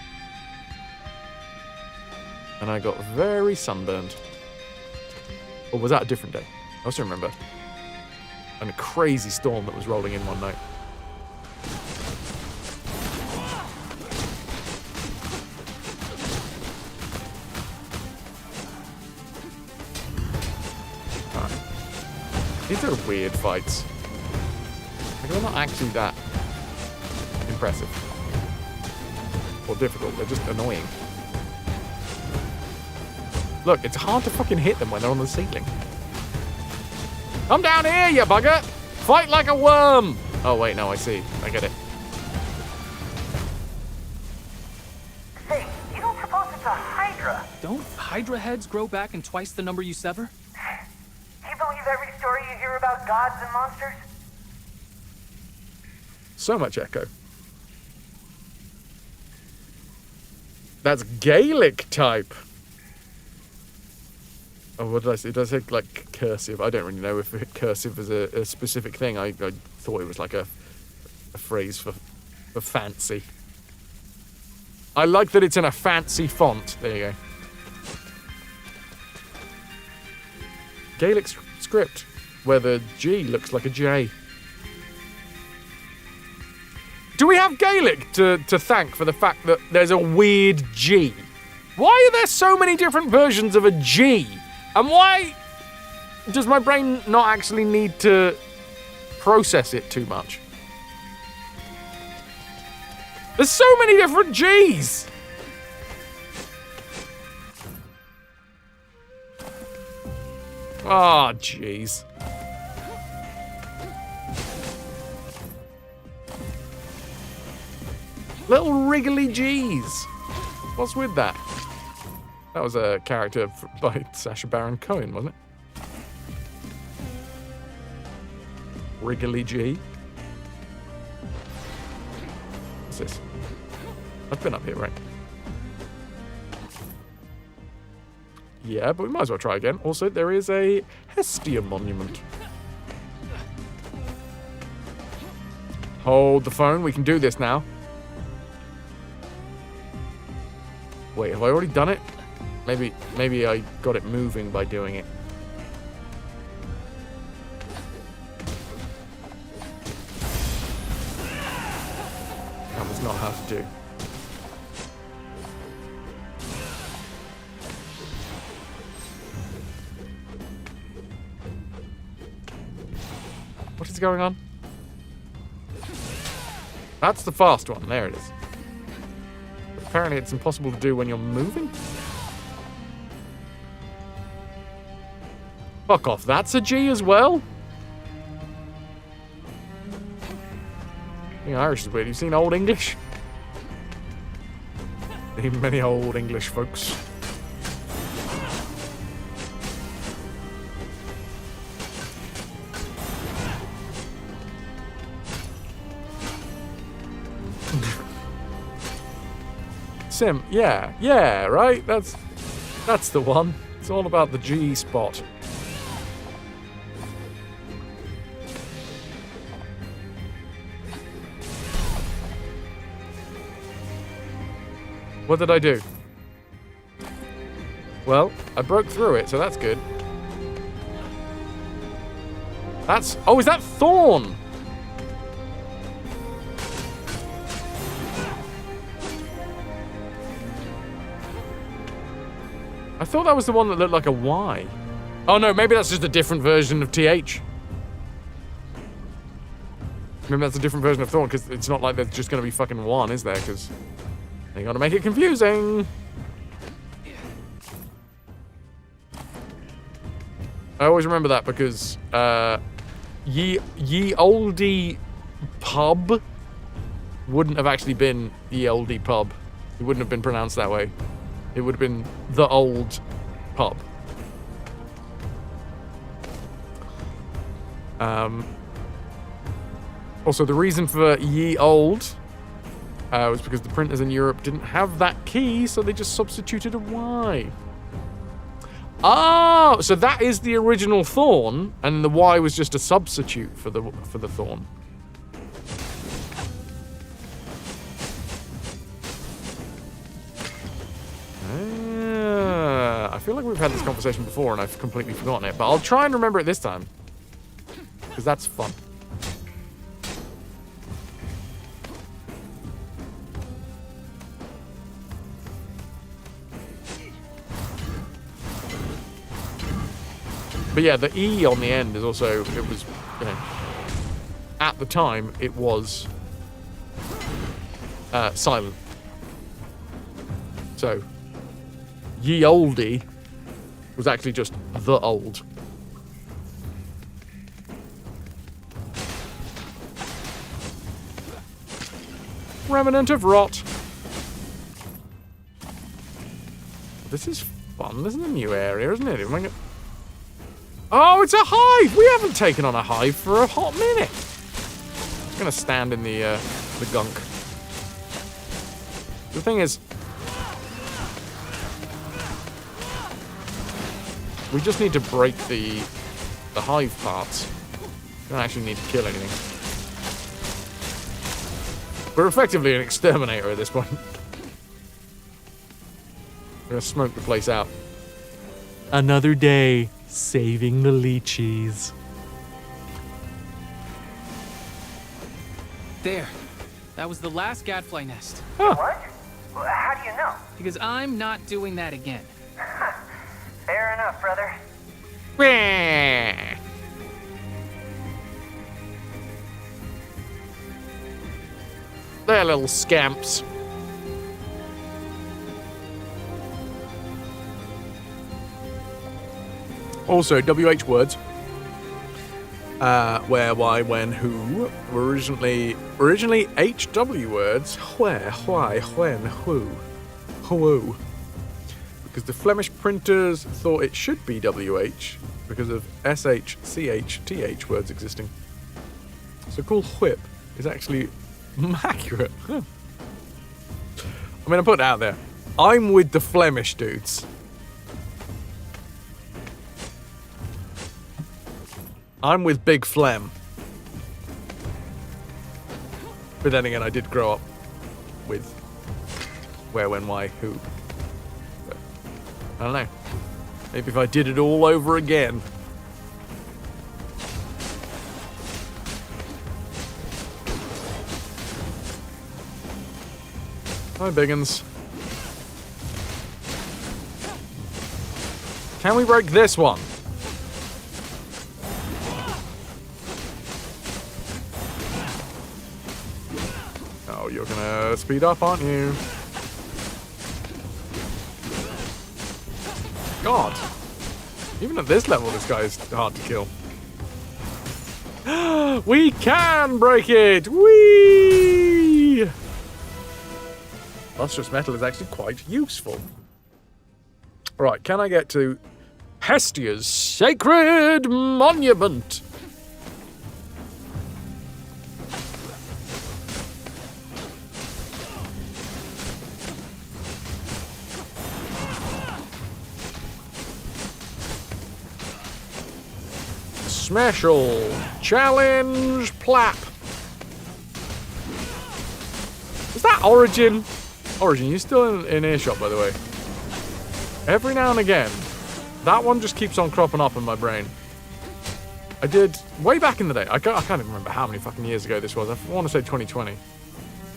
And I got very sunburned. Or was that a different day? I also remember. And a crazy storm that was rolling in one night. These are weird fights. Like, they're not actually that impressive. Or difficult, they're just annoying. Look, it's hard to fucking hit them when they're on the ceiling. Come down here, you bugger! Fight like a worm! Oh, wait, no, I see. I get it. Say, you don't suppose it's a Hydra? Don't Hydra heads grow back in twice the number you sever? Do you believe every story you hear about gods and monsters? So much echo. That's Gaelic type. Oh, what did I say? Did I say, like, cursive? I don't really know if cursive is a specific thing. I thought it was like a phrase for fancy. I like that it's in a fancy font. There you go. Gaelic script, where the G looks like a J. Do we have Gaelic to thank for the fact that there's a weird G? Why are there so many different versions of a G? And why does my brain not actually need to process it too much? There's so many different G's! Ah, oh, jeez. Little wriggly G's. What's with that? That was a character by Sacha Baron Cohen, wasn't it? Wriggly G. What's this? I've been up here, right? Yeah, but we might as well try again. Also, there is a Hestia monument. Hold the phone. We can do this now. Wait, have I already done it? Maybe I got it moving by doing it. That was not how to do. What is going on? That's the fast one. There it is. Apparently it's impossible to do when you're moving. Fuck off. That's a G as well? Being Irish is weird. You've seen Old English? Seen many Old English folks. Sim, yeah, right? That's the one. It's all about the G spot. What did I do? Well, I broke through it, so that's good. Oh, is that Thorn? I thought that was the one that looked like a Y. Oh no, maybe that's just a different version of TH. Maybe that's a different version of Thorn, because it's not like there's just going to be fucking one, is there? Because they got to make it confusing. I always remember that because ye olde pub wouldn't have actually been ye olde pub. It wouldn't have been pronounced that way. It would have been the old pub. Also, the reason for ye old was because the printers in Europe didn't have that key, so they just substituted a Y. Oh, so that is the original Thorn, and the Y was just a substitute for the Thorn. I feel like we've had this conversation before and I've completely forgotten it, but I'll try and remember it this time. Because that's fun. But yeah, the E on the end is also, it was, you know, at the time, it was silent. So, ye olde was actually just the old. Remnant of rot. This is fun. This is a new area, isn't it? Oh, it's a hive! We haven't taken on a hive for a hot minute. I'm gonna stand in the gunk. The thing is, we just need to break the hive parts. We don't actually need to kill anything. We're effectively an exterminator at this point. We're gonna smoke the place out. Another day, saving the leechies. There. That was the last gadfly nest. Huh. What? Well, how do you know? Because I'm not doing that again. Fair enough, brother. They're little scamps. Also, WH words. Where, why, when, who were originally HW words. Where, why, when, who. Who. Because the Flemish printers thought it should be WH because of SH, CH, TH words existing. So called whip is actually accurate. Huh. I mean, I put it out there. I'm with the Flemish dudes. I'm with Big Flem. But then again, I did grow up with where, when, why, who. But I don't know. Maybe if I did it all over again. Hi, Biggins. Can we break this one? Oh, you're gonna speed up, aren't you? God. Even at this level, this guy is hard to kill. We can break it! Whee! Lustrous metal is actually quite useful. Right, can I get to Hestia's Sacred Monument? Smashel Challenge Plap. Is that Origin? Origin, you're still in earshot, by the way. Every now and again, that one just keeps on cropping up in my brain. I did, way back in the day, I can't even remember how many fucking years ago this was. I want to say 2020.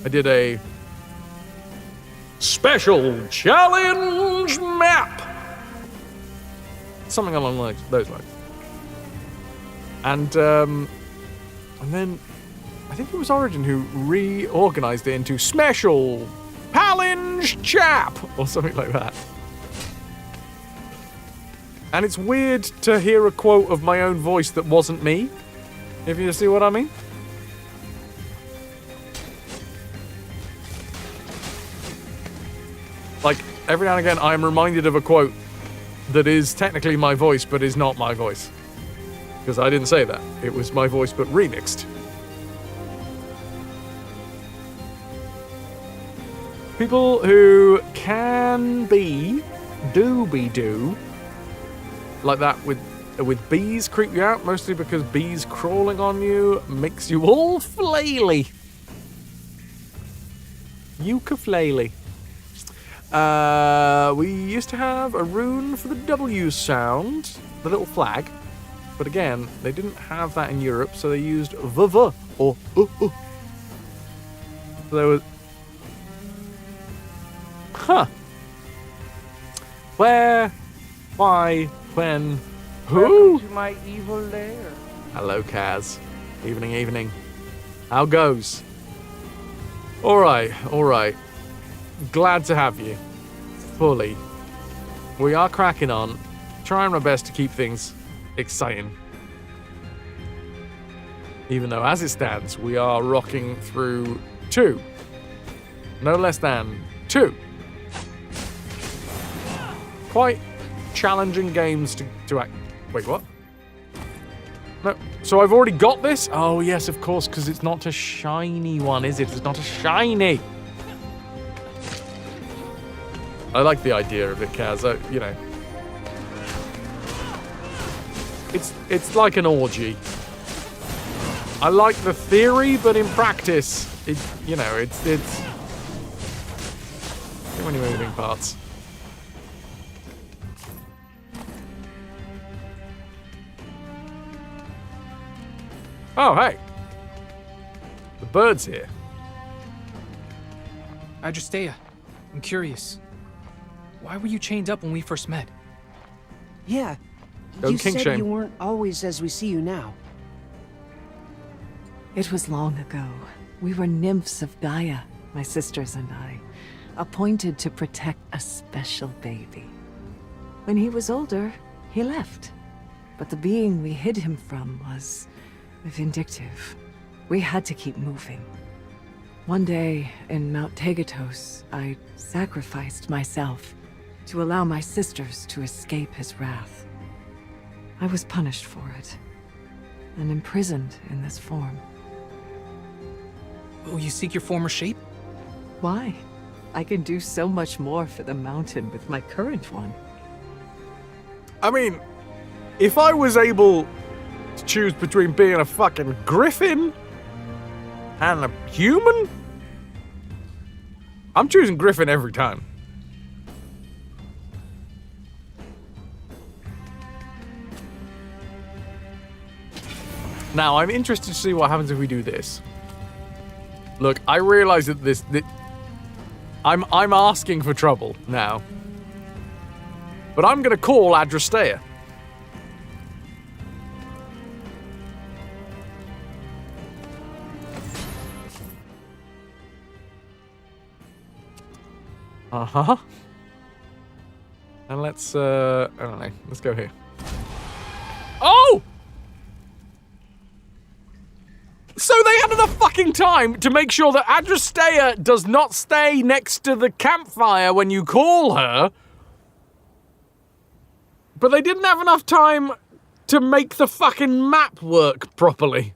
I did a Special Challenge Map. Something along those lines. And then I think it was Origin who reorganized it into Special Challenge Chap or something like that. And it's weird to hear a quote of my own voice that wasn't me, if you see what I mean. Like, every now and again I am reminded of a quote that is technically my voice but is not my voice. Because I didn't say that. It was my voice, but remixed. People who can be, do, like that with bees creep you out, mostly because bees crawling on you makes you all flaily. Ukulele. We used to have a rune for the W sound, the little flag. But again, they didn't have that in Europe, so they used VV or So there was... Huh. Where, why, when, Who? Welcome to my evil lair. Hello, Kaz. Evening, evening. How goes? Alright, alright. Glad to have you. Fully. We are cracking on. Trying my best to keep things exciting. Even though, as it stands, we are rocking through 2. No less than 2. Quite challenging games to act. Wait, what? No. So I've already got this? Oh, yes, of course, because it's not a shiny one, is it? It's not a shiny. I like the idea of it, Kaz. You know. It's like an orgy. I like the theory, but in practice, it's too many moving parts. Oh, hey. The bird's here. Adristea, I'm curious. Why were you chained up when we first met? Yeah. Don't You kink said shame. you weren't always as we see you now. It was long ago. We were nymphs of Gaia, my sisters and I, appointed to protect a special baby. When he was older, he left. But the being we hid him from was vindictive. We had to keep moving. One day, in Mount Tegatos, I sacrificed myself to allow my sisters to escape his wrath. I was punished for it, and imprisoned in this form. Oh, you seek your former shape? Why? I can do so much more for the mountain with my current one. I mean, if I was able to choose between being a fucking griffin and a human, I'm choosing griffin every time. Now, I'm interested to see what happens if we do this. Look, I realize that I'm asking for trouble now. But I'm going to call Adristea. Uh-huh. And let's, I don't know. Let's go here. Oh! So they had enough fucking time to make sure that Adristea does not stay next to the campfire when you call her. But they didn't have enough time to make the fucking map work properly.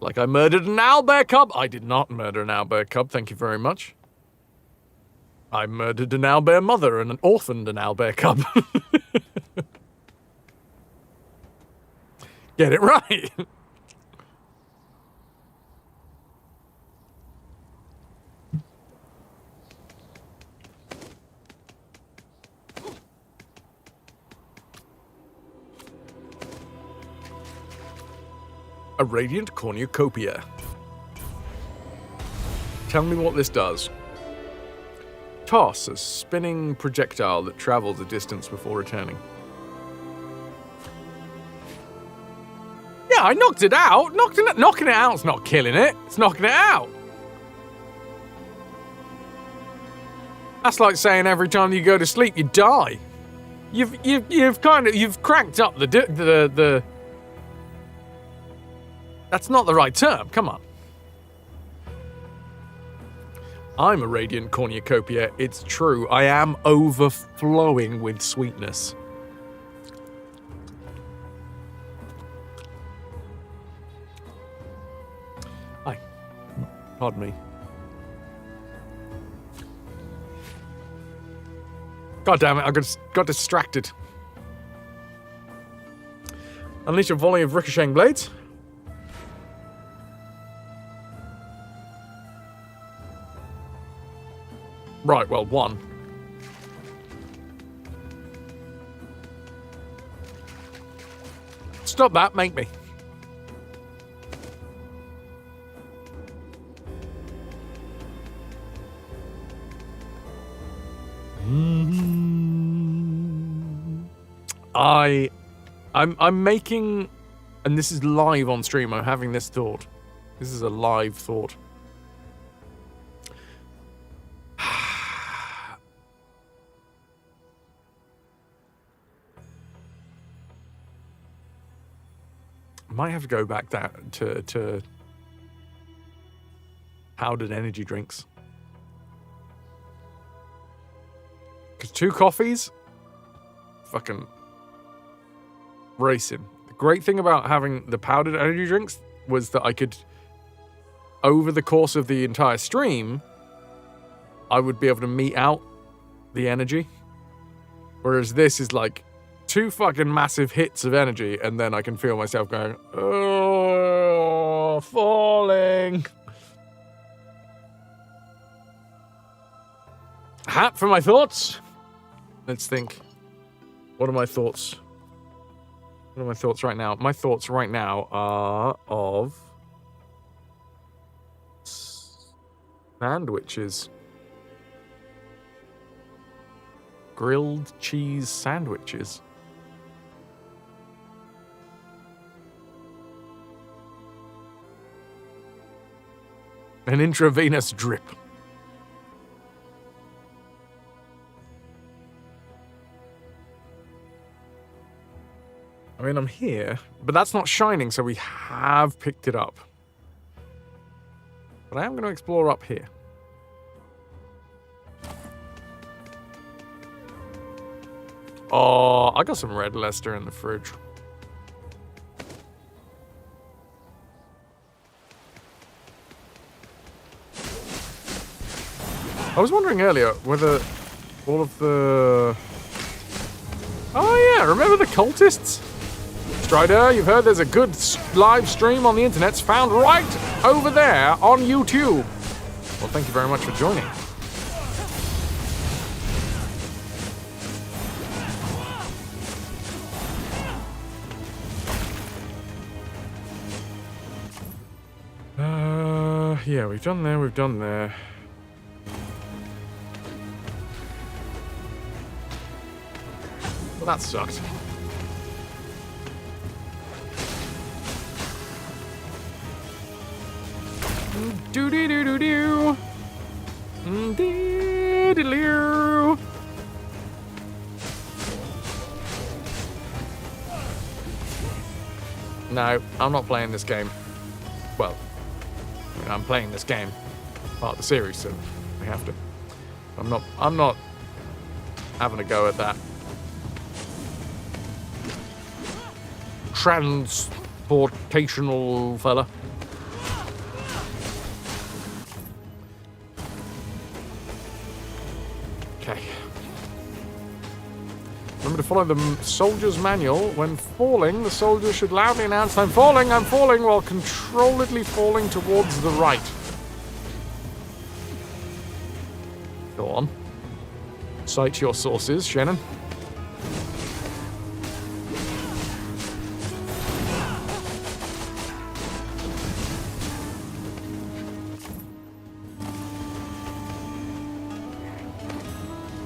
Like I murdered an owlbear cub. I did not murder an owlbear cub, thank you very much. I murdered an owlbear mother and orphaned an owlbear cub. Get it right. A radiant cornucopia. Tell me what this does. Toss a spinning projectile that travels a distance before returning. Yeah, I knocked it out. Knocking it out's not killing it. It's knocking it out. That's like saying every time you go to sleep you die. You've cranked up the. That's not the right term. Come on. I'm a radiant cornucopia. It's true. I am overflowing with sweetness. Hi. Pardon me. God damn it, I got distracted. Unleash a volley of ricocheting blades. Right, well, one. Stop that, make me. I'm making, and this is live on stream, I'm having this thought. This is a live thought. Might have to go back to powdered energy drinks. Because 2 coffees, fucking racing. The great thing about having the powdered energy drinks was that I could, over the course of the entire stream, I would be able to mete out the energy. Whereas this is like 2 fucking massive hits of energy, and then I can feel myself going, oh, falling. Hat for my thoughts. Let's think. What are my thoughts? What are my thoughts right now? My thoughts right now are of sandwiches. Grilled cheese sandwiches. An intravenous drip. I mean, I'm here, but that's not shining, so we have picked it up. But I am going to explore up here. Oh, I got some red Leicester in the fridge. I was wondering earlier whether all of the... Oh yeah, remember the cultists? Strider, you've heard there's a good live stream on the internet. It's found right over there on YouTube. Well, thank you very much for joining. Yeah, we've done there, we've done there. Well, that sucked. Do-dee-doo-doo-doo. Dee-dee-doo. No, I'm not playing this game. Well, I mean, I'm playing this game, part of the series, so I have to. I'm not having a go at that. Transportational fella. Okay. Remember to follow the soldier's manual. When falling, the soldier should loudly announce, I'm falling, while controlledly falling towards the right. Go on. Cite your sources, Shannon.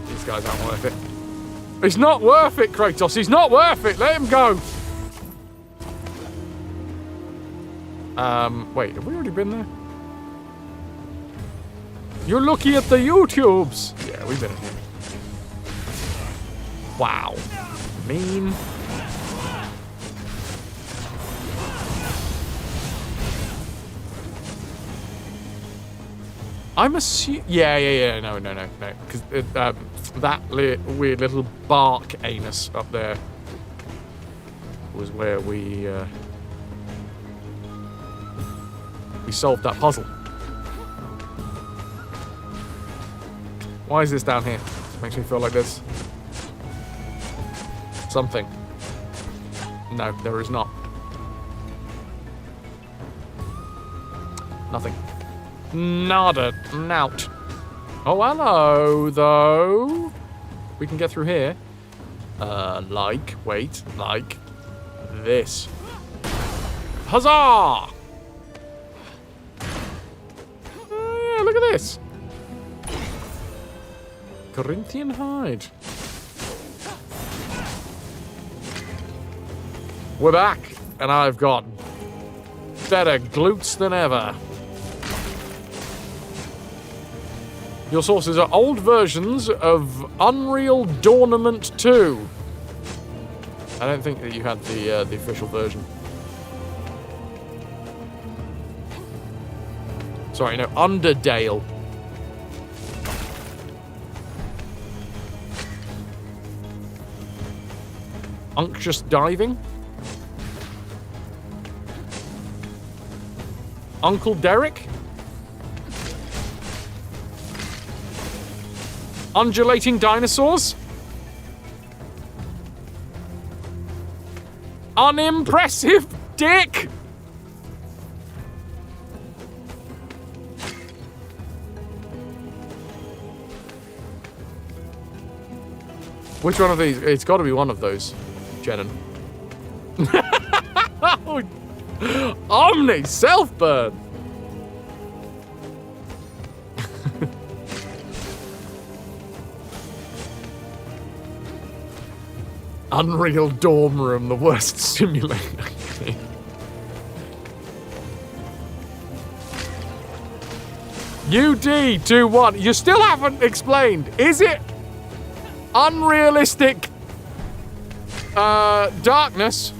These guys aren't worth it. He's not worth it, Kratos. He's not worth it. Let him go. Wait, have we already been there? You're looking at the YouTubes. Yeah, we've been here. Wow. Mean. I'm assuming... Yeah. No. Because that weird little bark anus up there was where we solved that puzzle. Why is this down here? It makes me feel like there's something. No, there is not. Nothing. Nada. Nout. Oh, hello, though. We can get through here. Like this. Huzzah! Yeah, look at this. Corinthian hide. We're back, and I've got better glutes than ever. Your sources are old versions of Unreal Tournament 2. I don't think that you had the official version. Sorry, no, Underdale. Unctuous diving. Uncle Derek. Undulating dinosaurs. Unimpressive dick. Which one of these? It's got to be one of those, Jenon. Omni self-burn. Unreal dorm room, the worst simulator. UD21, you still haven't explained. Is it unrealistic darkness?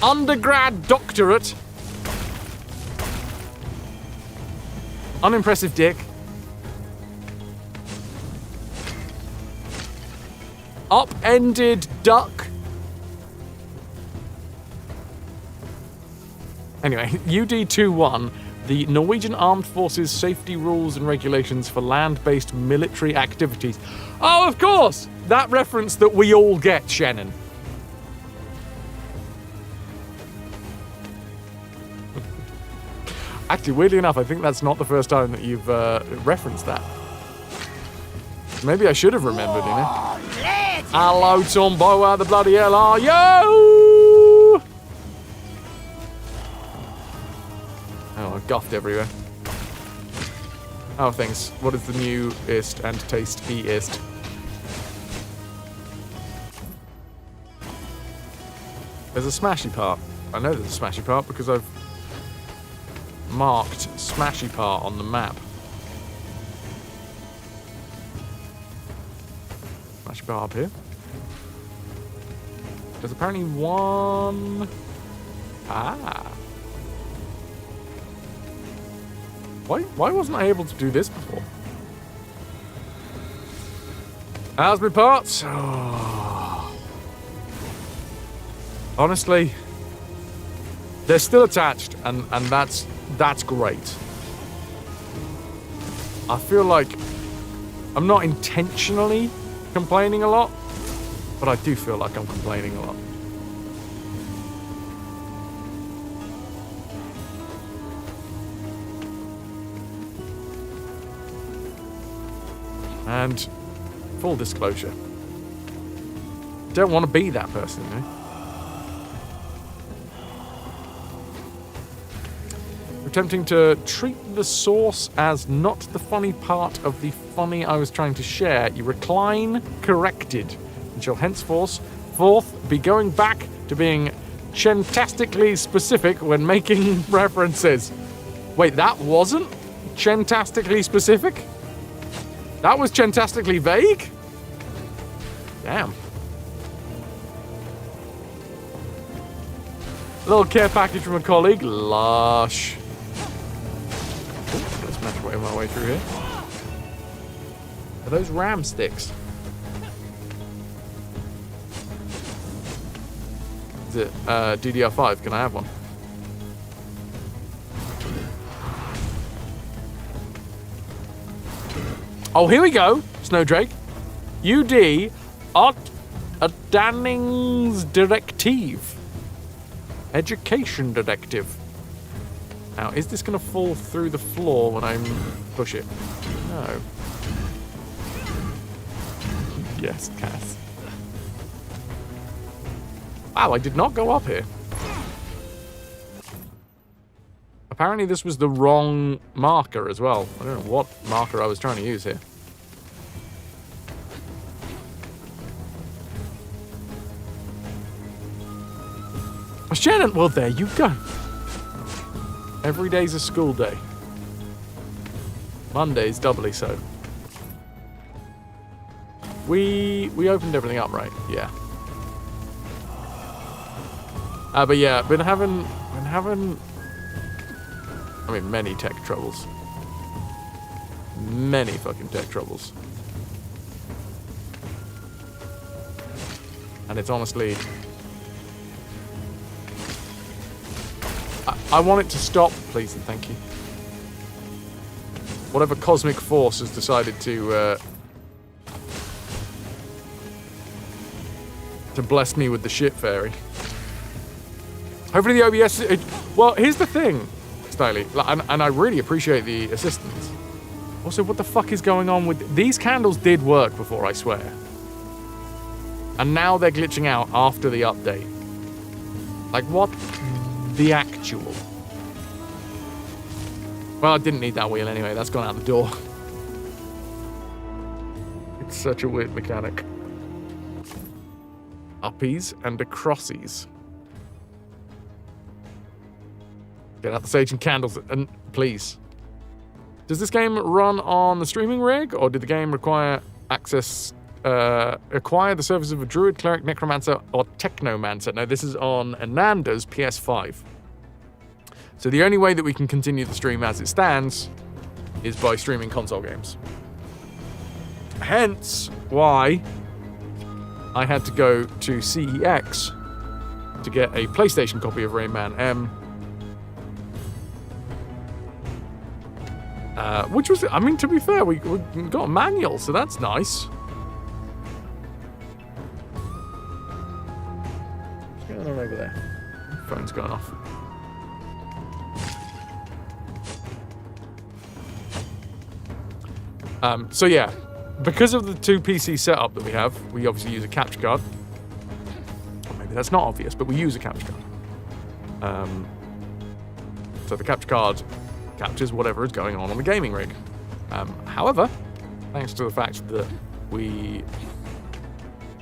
Undergrad doctorate? Unimpressive dick? Upended duck? Anyway, UD21, the Norwegian Armed Forces Safety Rules and Regulations for Land-Based Military Activities. Oh, of course! That reference that we all get, Shannon. Actually, weirdly enough, I think that's not the first time that you've referenced that. Maybe I should have remembered, you know? Hello, Tombo, how the bloody hell are you? Oh, I've guffed everywhere. Oh, thanks. What is the newest and tastiest? There's a smashy part. I know there's a smashy part because I've marked smashy part on the map. Smashy part up here. There's apparently one... Ah. Why wasn't I able to do this before? How's my parts? Oh. Honestly, they're still attached, and that's great. I feel like I'm not intentionally complaining a lot, but I do feel like I'm complaining a lot. And full disclosure, don't want to be that person, you know? Attempting to treat the source as not the funny part of the funny I was trying to share, you recline corrected and shall henceforth be going back to being chantastically specific when making references. Wait, that wasn't chantastically specific? That was chantastically vague? Damn. Little care package from a colleague. Lush. Ooh, let's match my way through here. Are those ram sticks? Is it DDR5? Can I have one? Oh, here we go, Snowdrake. UD at a Dannings Directive. Education Directive. Now, is this going to fall through the floor when I push it? No. Yes, Cass. Wow, I did not go up here. Apparently this was the wrong marker as well. I don't know what marker I was trying to use here. Shannon, well, there you go. Every day's a school day. Monday's doubly so. We opened everything up, right? Yeah. But yeah, been having, I mean, many tech troubles. Many fucking tech troubles. And it's honestly, I want it to stop, please and thank you. Whatever cosmic force has decided to bless me with the shit fairy. Hopefully the OBS... well, here's the thing, Stiley, and I really appreciate the assistance. Also, what the fuck is going on with... These candles did work before, I swear. And now they're glitching out after the update. Like, what the actual... Well, I didn't need that wheel anyway. That's gone out the door. It's such a weird mechanic. Uppies and acrossies. Get out the sage and candles, and please. Does this game run on the streaming rig, or did the game require access, acquire the services of a druid, cleric, necromancer, or technomancer? No, this is on Ananda's PS5. So the only way that we can continue the stream as it stands is by streaming console games. Hence why I had to go to CEX to get a PlayStation copy of Rayman M. Which was, I mean, to be fair, we got a manual, so that's nice. What's going on over there? Phone's going off. So yeah, because of the 2 PC setup that we have, we obviously use a capture card. Or maybe that's not obvious, but we use a capture card. So the capture card captures whatever is going on the gaming rig. However, thanks to the fact that we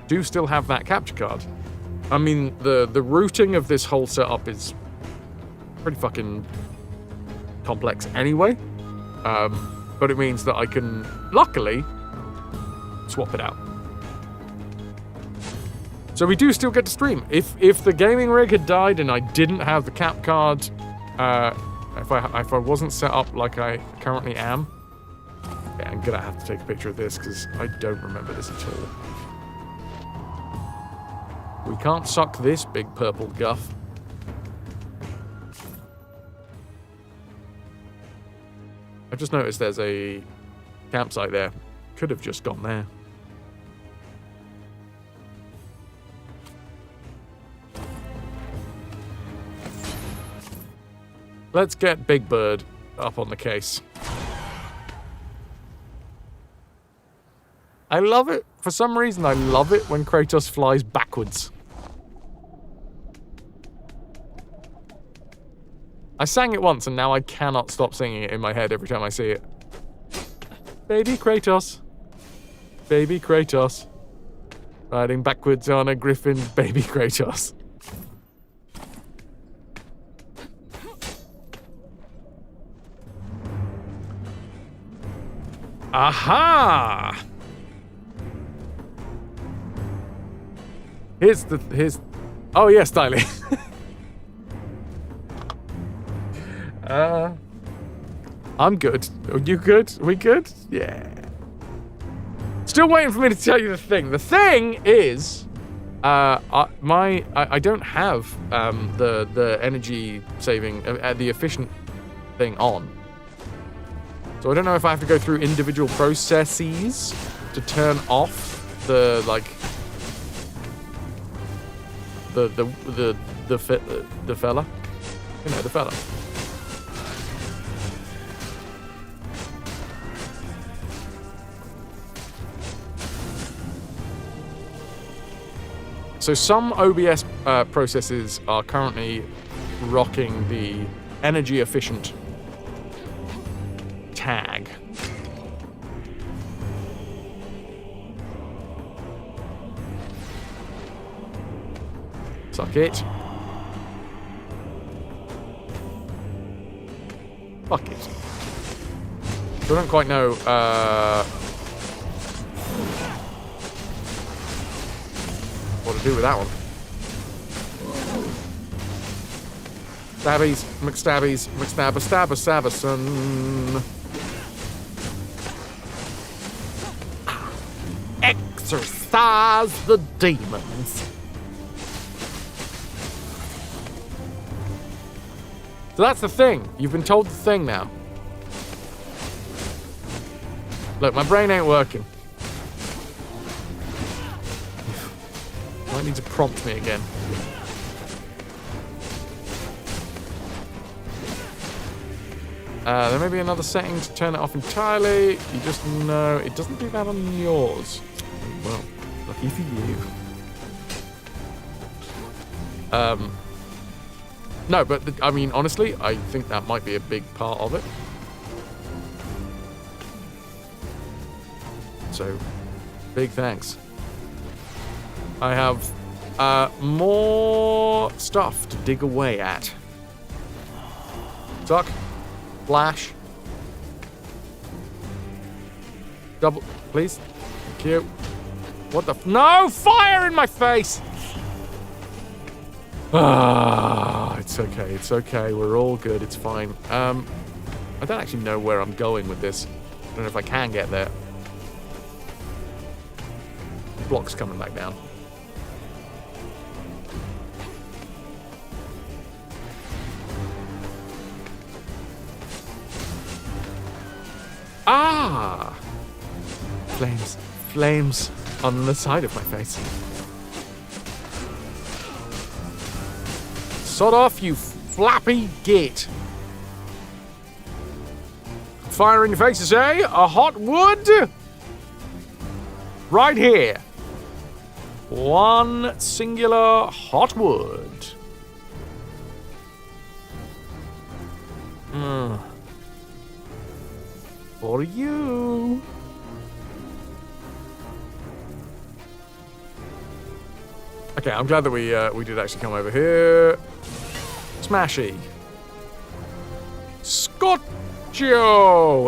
do still have that capture card, I mean, the routing of this whole setup is pretty fucking complex anyway. But it means that I can, luckily, swap it out. So we do still get to stream. If the gaming rig had died and I didn't have the cap card, if I wasn't set up like I currently am, yeah, I'm gonna have to take a picture of this because I don't remember this at all. We can't suck this big purple guff. I've just noticed there's a campsite there. Could have just gone there. Let's get Big Bird up on the case. I love it. For some reason, I love it when Kratos flies backwards. I sang it once, and now I cannot stop singing it in my head every time I see it. Baby Kratos. Baby Kratos. Riding backwards on a griffin, baby Kratos. Aha! Here's... Oh, yes, Styling. I'm good. Are you good? Are we good? Yeah. Still waiting for me to tell you the thing. The thing is, I don't have the energy saving, the efficient thing on. So I don't know if I have to go through individual processes to turn off the the fella. You know, the fella. So some OBS processes are currently rocking the energy efficient tag. Suck it. Fuck it. I don't quite know, what to do with that one. Stabbies, McStabbies, McStabber-Stabber-Stabberson. Exorcise the demons. So that's the thing. You've been told the thing now. Look, my brain ain't working. Might need to prompt me again. There may be another setting to turn it off entirely. You just know it doesn't do that on yours. Well, lucky for you. No, but I mean, honestly, I think that might be a big part of it. So, big thanks. I have more stuff to dig away at. Duck. Flash. Double, please. Thank you. What the no! Fire in my face! Ah, it's okay, it's okay. We're all good, it's fine. I don't actually know where I'm going with this. I don't know if I can get there. The block's coming back down. Ah! Flames. Flames on the side of my face. Sod off, you flappy git. Fire in your faces, eh? A hot wood? Right here. One singular hot wood. For you. Okay, I'm glad that we did actually come over here. Smashy. Scotcho!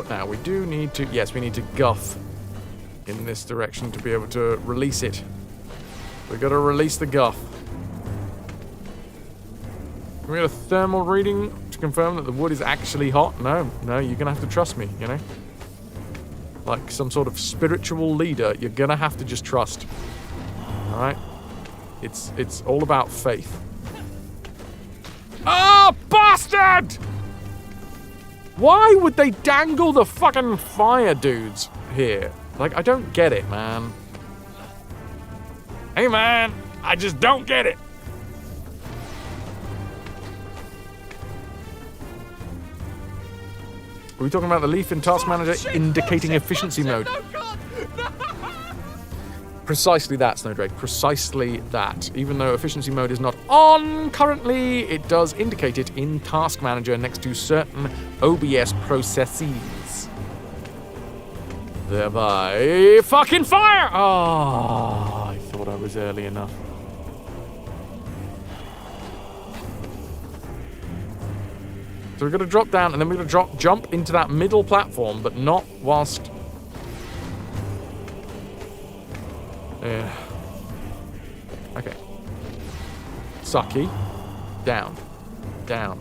Now, we do need to... Yes, we need to guff in this direction to be able to release it. We've got to release the guff. Can we get a thermal reading to confirm that the wood is actually hot? No, you're going to have to trust me, you know? Like some sort of spiritual leader, you're going to have to just trust. Alright? It's all about faith. Oh, bastard! Why would they dangle the fucking fire dudes here? Like, I don't get it, man. Hey, man, I just don't get it. Are we talking about the leaf in Task Manager indicating efficiency mode? Precisely that, Snowdrake. Precisely that. Even though efficiency mode is not on currently, it does indicate it in Task Manager next to certain OBS processes. Thereby, fucking fire! Oh, I thought I was early enough. So we're going to drop down, and then we're going to jump into that middle platform, but not whilst... Yeah. Okay. Sucky. Down. Down.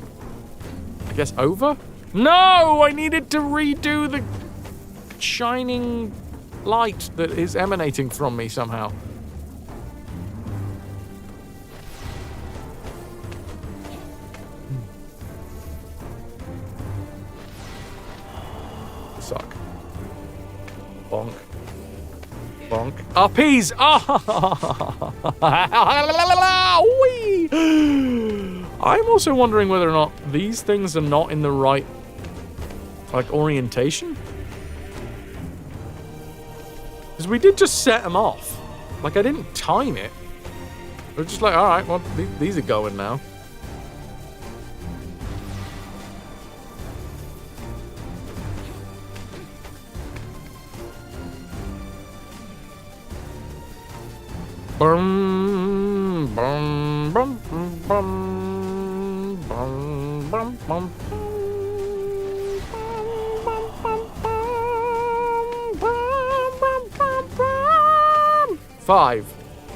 I guess over? No! I needed to redo the shining light that is emanating from me somehow. Suck. Bonk. Bonk. Uppies! I'm also wondering whether or not these things are not in the right, like, orientation. Because we did just set them off. Like, I didn't time it. We're just like, alright, well, these are going now. Bum, bum, bum, bum, bum, bum, bum, bum. 5,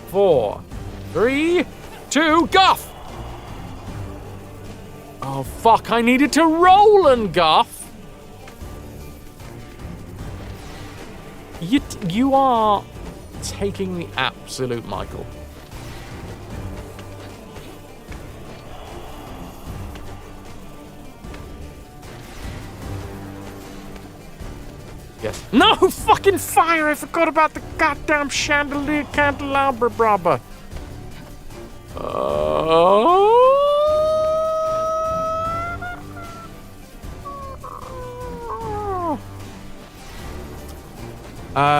4, 3, 2, guff! Oh, fuck, I needed to roll and guff! You are taking the absolute Michael. Yes. No fucking fire! I forgot about the goddamn chandelier candelabra, brother.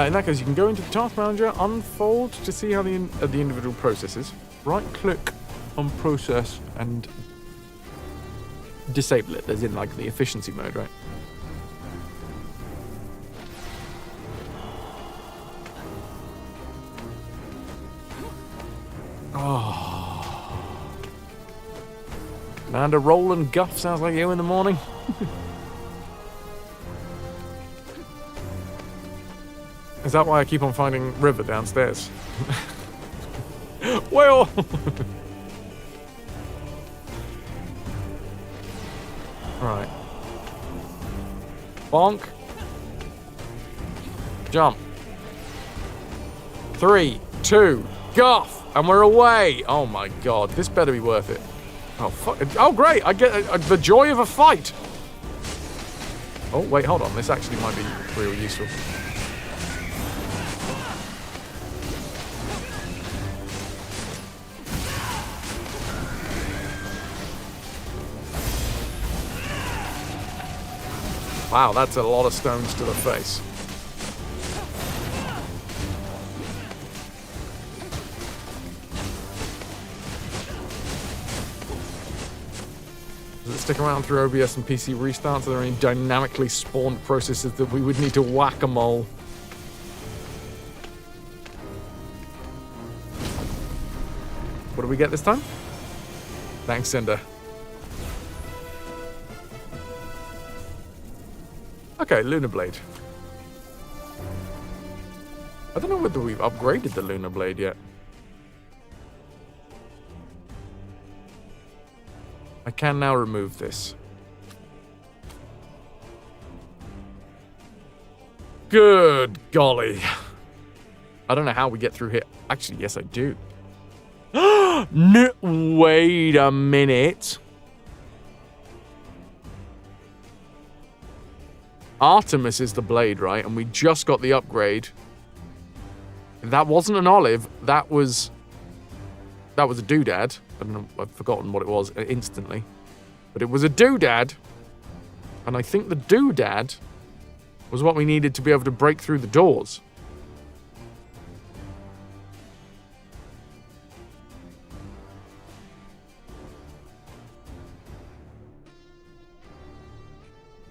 In that case, you can go into the task manager, unfold to see how the individual processes. Right-click on process and disable it. As in, like, the efficiency mode, right? Oh. And a roll and guff sounds like you in the morning. Is that why I keep on finding River downstairs? Well... Right. Bonk. Jump. 3, 2, guff! And we're away! Oh my god, this better be worth it. Oh, fuck. Oh, great! I get the joy of a fight! Oh, wait, hold on. This actually might be real useful. Wow, that's a lot of stones to the face. Does it stick around through OBS and PC restarts? Are there any dynamically spawned processes that we would need to whack-a-mole? What do we get this time? Thanks, Cinder. Okay, Lunar Blade. I don't know whether we've upgraded the Lunar Blade yet. I can now remove this. Good golly. I don't know how we get through here. Actually, yes, I do. No, wait a minute. Artemis is the blade, right? And we just got the upgrade. That wasn't an olive. That was a doodad. I don't know. I've forgotten what it was instantly. But it was a doodad. And I think the doodad was what we needed to be able to break through the doors.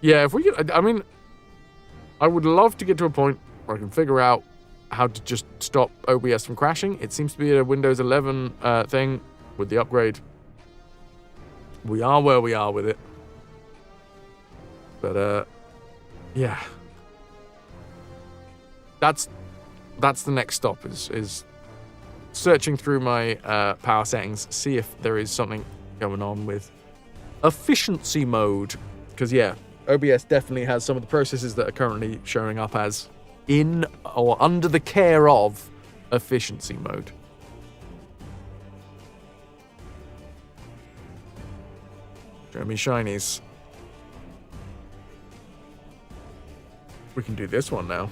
Yeah, if we could, I mean, I would love to get to a point where I can figure out how to just stop OBS from crashing. It seems to be a Windows 11 thing with the upgrade. We are where we are with it. But, yeah. That's the next stop, is searching through my power settings, see if there is something going on with efficiency mode. Because, yeah, OBS definitely has some of the processes that are currently showing up as in or under the care of efficiency mode. Show me shinies. We can do this one now.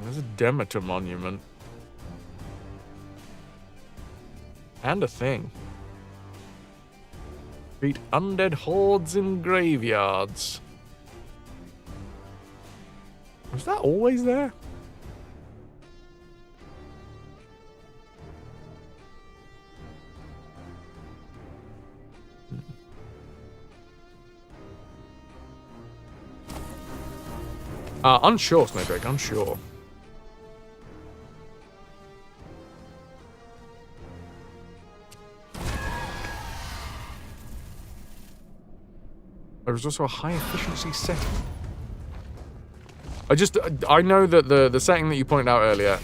There's a Demeter monument. And a thing. Beat undead hordes in graveyards. Was that always there? Unsure, Snowdrake, unsure. There was also a high efficiency setting. I know that the setting that you pointed out earlier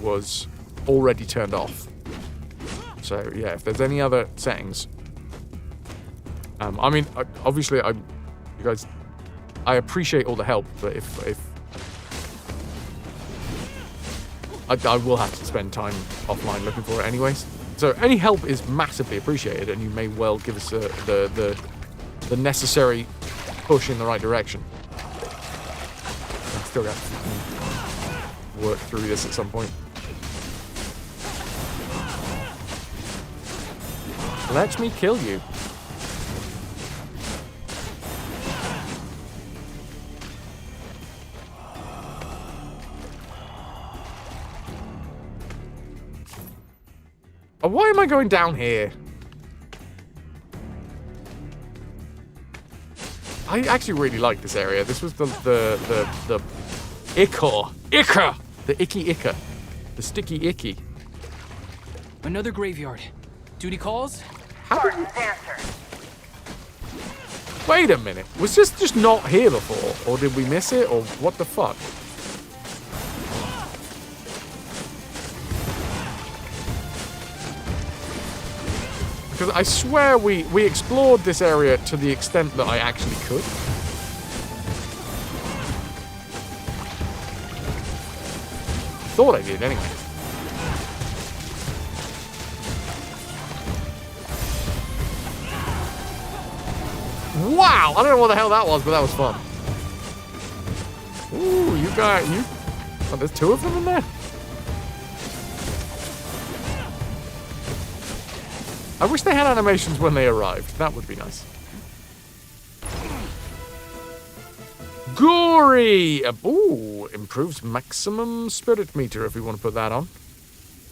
was already turned off. So yeah, if there's any other settings, I mean, obviously, you guys, I appreciate all the help, but if I will have to spend time offline looking for it anyways. So any help is massively appreciated, and you may well give us the necessary push in the right direction. I'm still got to work through this at some point. Let me kill you. Why am I going down here? I actually really like this area. This was the Ichor, the icky Ichor, the sticky icky. Another graveyard. Duty calls? Wait a minute. Was this just not here before, or did we miss it, or what the fuck? Because I swear we explored this area to the extent that I actually could. Thought I did, anyway. Wow! I don't know what the hell that was, but that was fun. Ooh, you got... Oh, there's two of them in there? I wish they had animations when they arrived. That would be nice. Gory! Ooh, improves maximum spirit meter if we want to put that on.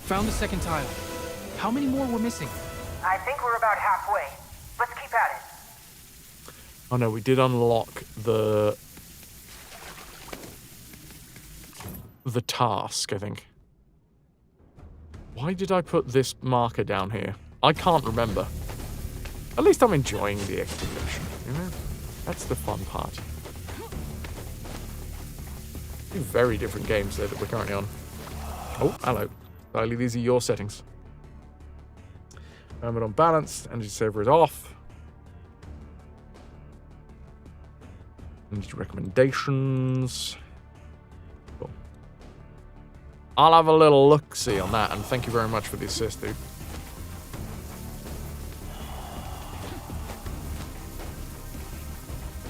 Found the second tile. How many more were missing? I think we're about halfway. Let's keep at it. Oh no, we did unlock the task, I think. Why did I put this marker down here? I can't remember. At least I'm enjoying the exploration, you know? That's the fun part. Two very different games there that we're currently on. Oh, hello. Riley, these are your settings. But on balanced, energy saver is off. Energy recommendations. Cool. I'll have a little look-see on that, and thank you very much for the assist, dude.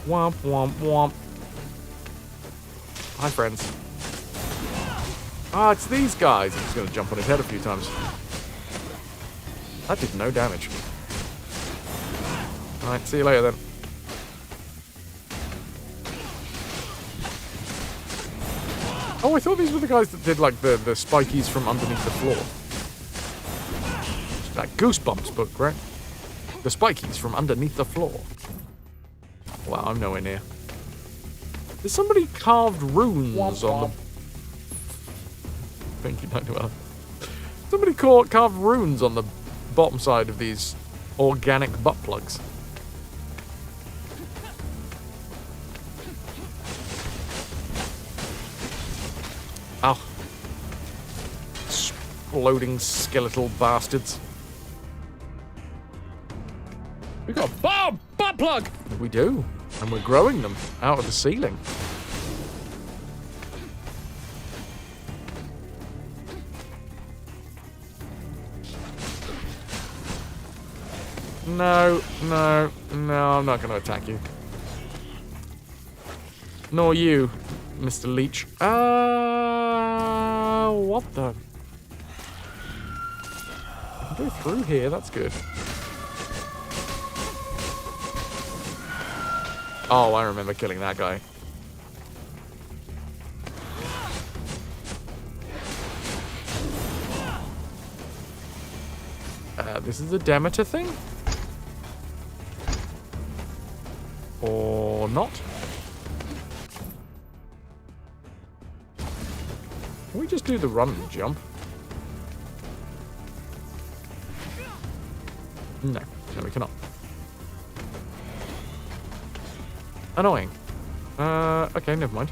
Womp, womp, womp. Hi, friends. Ah, it's these guys. I'm just going to jump on his head a few times. That did no damage. Alright, see you later then. Oh, I thought these were the guys that did, like, the spikies from underneath the floor. It's that Goosebumps book, right? The spikies from underneath the floor. Wow, I'm nowhere near. There's somebody carved runes on the... Thank you, Dr. Well. Somebody carved runes on the bottom side of these organic butt plugs. Ow. Exploding skeletal bastards. We got a butt plug! We do. And we're growing them out of the ceiling. No, no, no, I'm not going to attack you. Nor you, Mr. Leech. What the? I can go through here, that's good. Oh, I remember killing that guy. This is a Demeter thing? Or not? Can we just do the run and jump? No, no we cannot. Annoying. Okay, never mind.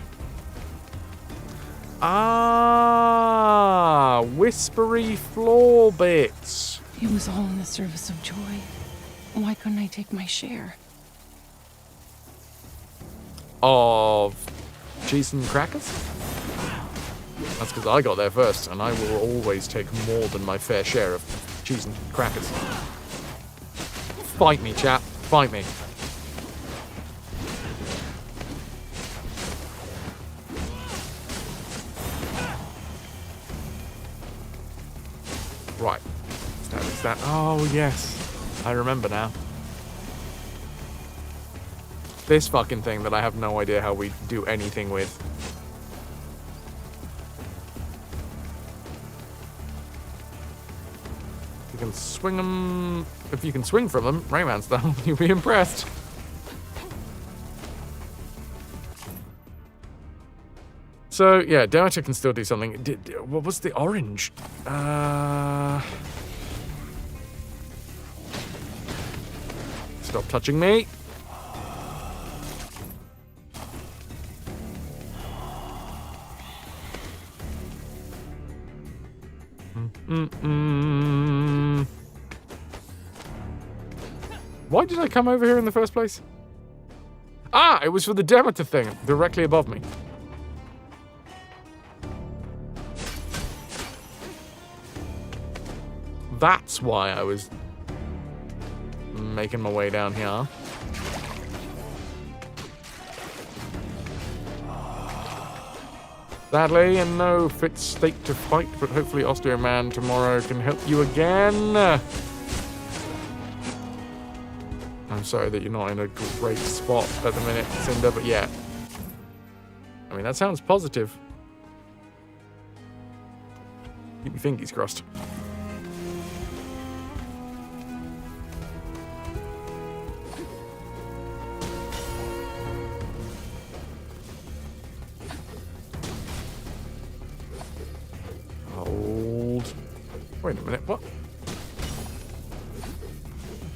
Ah, whispery floor bits. It was all in the service of joy. Why couldn't I take my share? Of cheese and crackers? That's because I got there first, and I will always take more than my fair share of cheese and crackers. Fight me, chap. Fight me. Right. Is that? Oh, yes. I remember now. This fucking thing that I have no idea how we do anything with. You can swing them. If you can swing from them, Rayman style, you'll be impressed. So, yeah, Demeter can still do something. What was the orange? Stop touching me. Why did I come over here in the first place? Ah, it was for the Demeter thing, directly above me. That's why I was making my way down here. Sadly, in no fit state to fight, but hopefully Osteoman tomorrow can help you again. I'm sorry that you're not in a great spot at the minute, Cinder, but yeah. I mean, that sounds positive. Keep your fingers crossed. Hold. Wait a minute, what?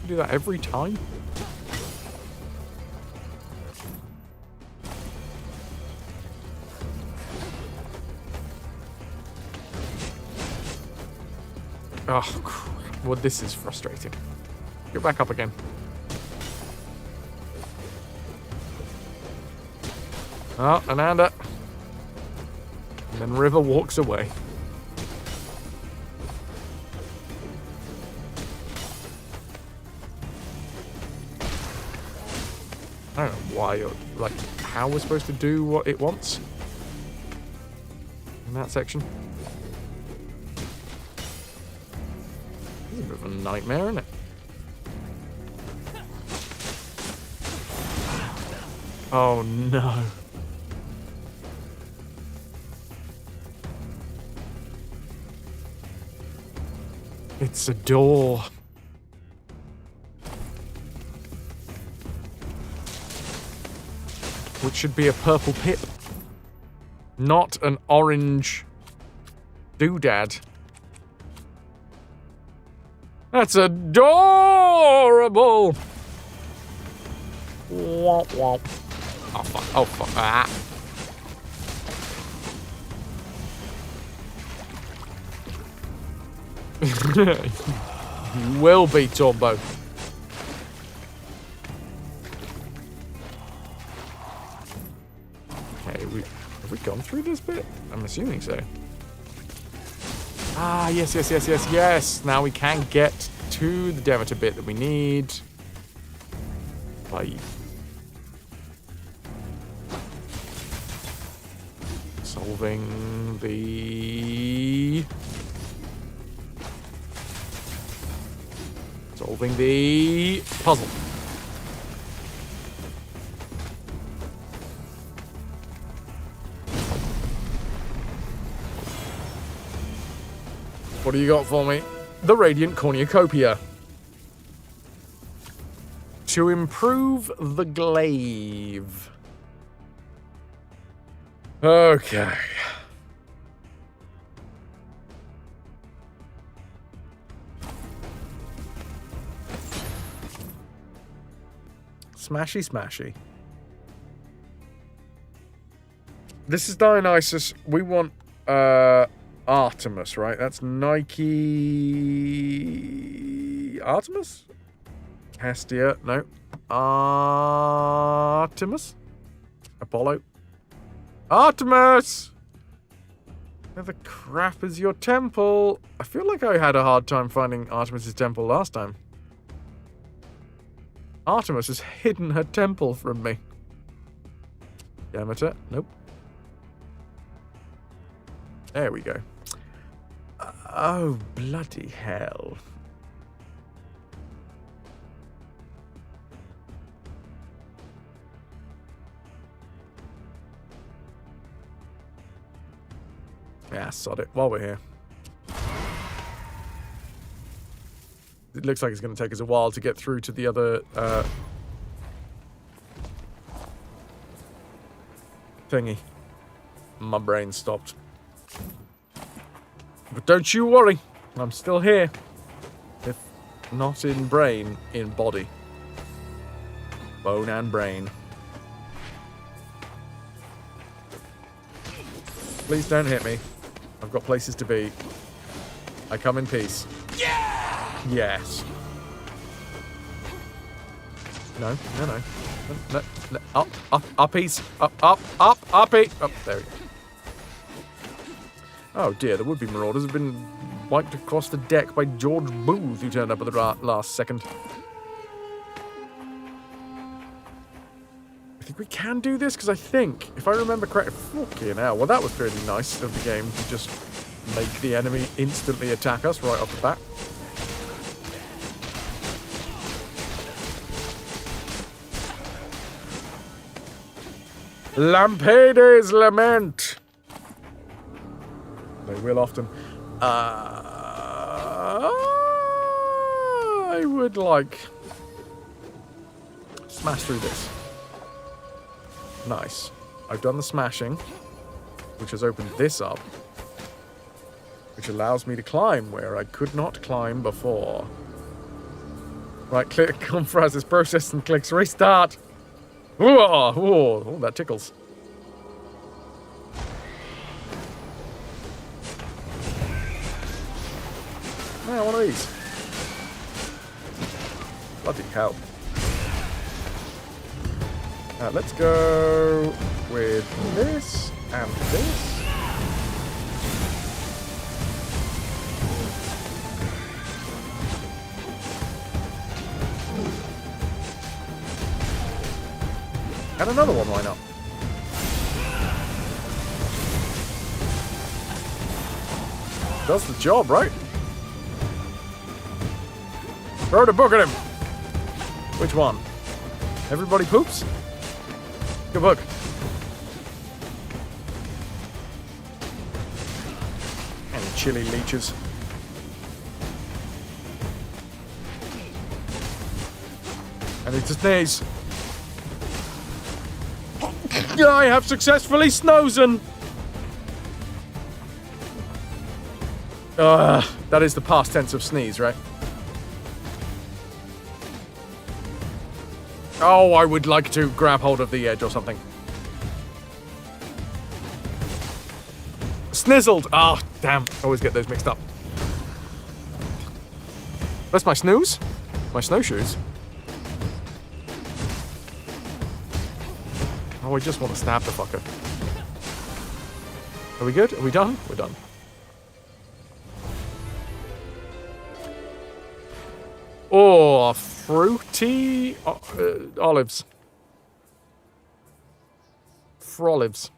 You do that every time? Oh, crap. Well, this is frustrating. Get back up again. Oh, Ananda. And then River walks away. I don't know why, like, how we're supposed to do what it wants in that section. It's a bit of a nightmare, isn't it? Oh no. It's a door. Which should be a purple pip. Not an orange doodad. That's adorable! Womp womp. Oh fuck, oh fuck. Ah. You will be, Tombo. Okay, have we gone through this bit? I'm assuming so. Ah, yes, yes, yes, yes, yes. Now we can get to the Demeter bit that we need. By solving the puzzle. What do you got for me? The Radiant Cornucopia. To improve the glaive. Okay. Smashy, smashy. This is Dionysus. We want Artemis, right? That's Nike... Artemis? Hestia. No. Artemis? Apollo? Artemis! Where the crap is your temple? I feel like I had a hard time finding Artemis's temple last time. Artemis has hidden her temple from me. Demeter? Nope. There we go. Oh, bloody hell. Yeah, sod it. While we're here. It looks like it's going to take us a while to get through to the other thingy. My brain stopped. But don't you worry. I'm still here. If not in brain, in body. Bone and brain. Please don't hit me. I've got places to be. I come in peace. Yeah! Yes. No. Uppies. Uppy. Up, there we go. Oh dear, the would-be marauders have been wiped across the deck by George Booth, who turned up at the last second. I think we can do this, because I think, if I remember correctly, fucking hell, well that was pretty nice of the game to just make the enemy instantly attack us right off the bat. Lampedes lament. They will often. I would like smash through this. Nice. I've done the smashing, which has opened this up, which allows me to climb where I could not climb before. Right, click confront this process and clicks restart. Oh, that tickles. Yeah, one of these. Bloody hell. Let's go with this and this. And another one, why not? Does the job, right? Throw the book at him. Which one? Everybody poops? Good book. And chili leeches. And it's a sneeze. I have successfully snozen. That is the past tense of sneeze, right? Oh, I would like to grab hold of the edge or something. Snizzled. Ah, oh, damn. I always get those mixed up. That's my snooze? My snowshoes? Oh, I just want to stab the fucker. Are we good? Are we done? We're done. Oh, fruity olives. Frolives.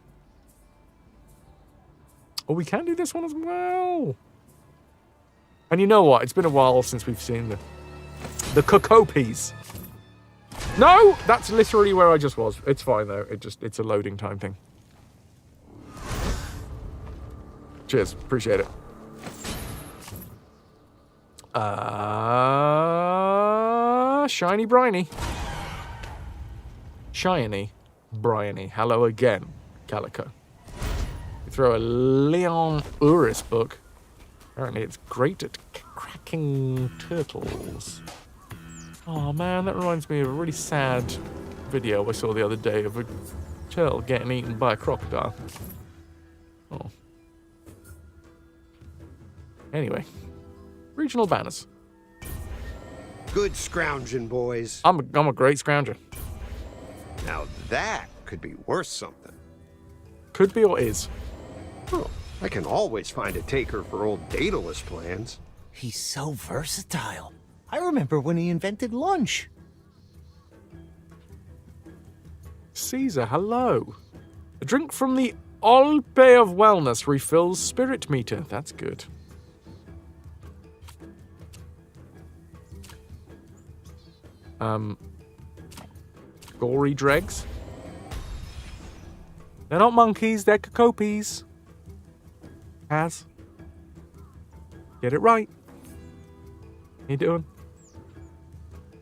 Oh, we can do this one as well. And you know what? It's been a while since we've seen the cocoa peas. No, that's literally where I just was. It's fine though. It's a loading time thing. Cheers, appreciate it. Shiny briny. Shiny briny. Hello again, Calico. You throw a Leon Uris book. Apparently it's great at cracking turtles. Oh man, that reminds me of a really sad video I saw the other day of a turtle getting eaten by a crocodile. Oh. Anyway, regional banners. Good scrounging, boys. I'm a great scrounger. Now that could be worth something. Could be or is. Oh, I can always find a taker for old Daedalus plans. He's so versatile. I remember when he invented lunch. Caesar, hello. A drink from the Alpe of Wellness refills spirit meter. That's good. Gory dregs. They're not monkeys, they're cocopies. Kaz. Get it right. How you doing?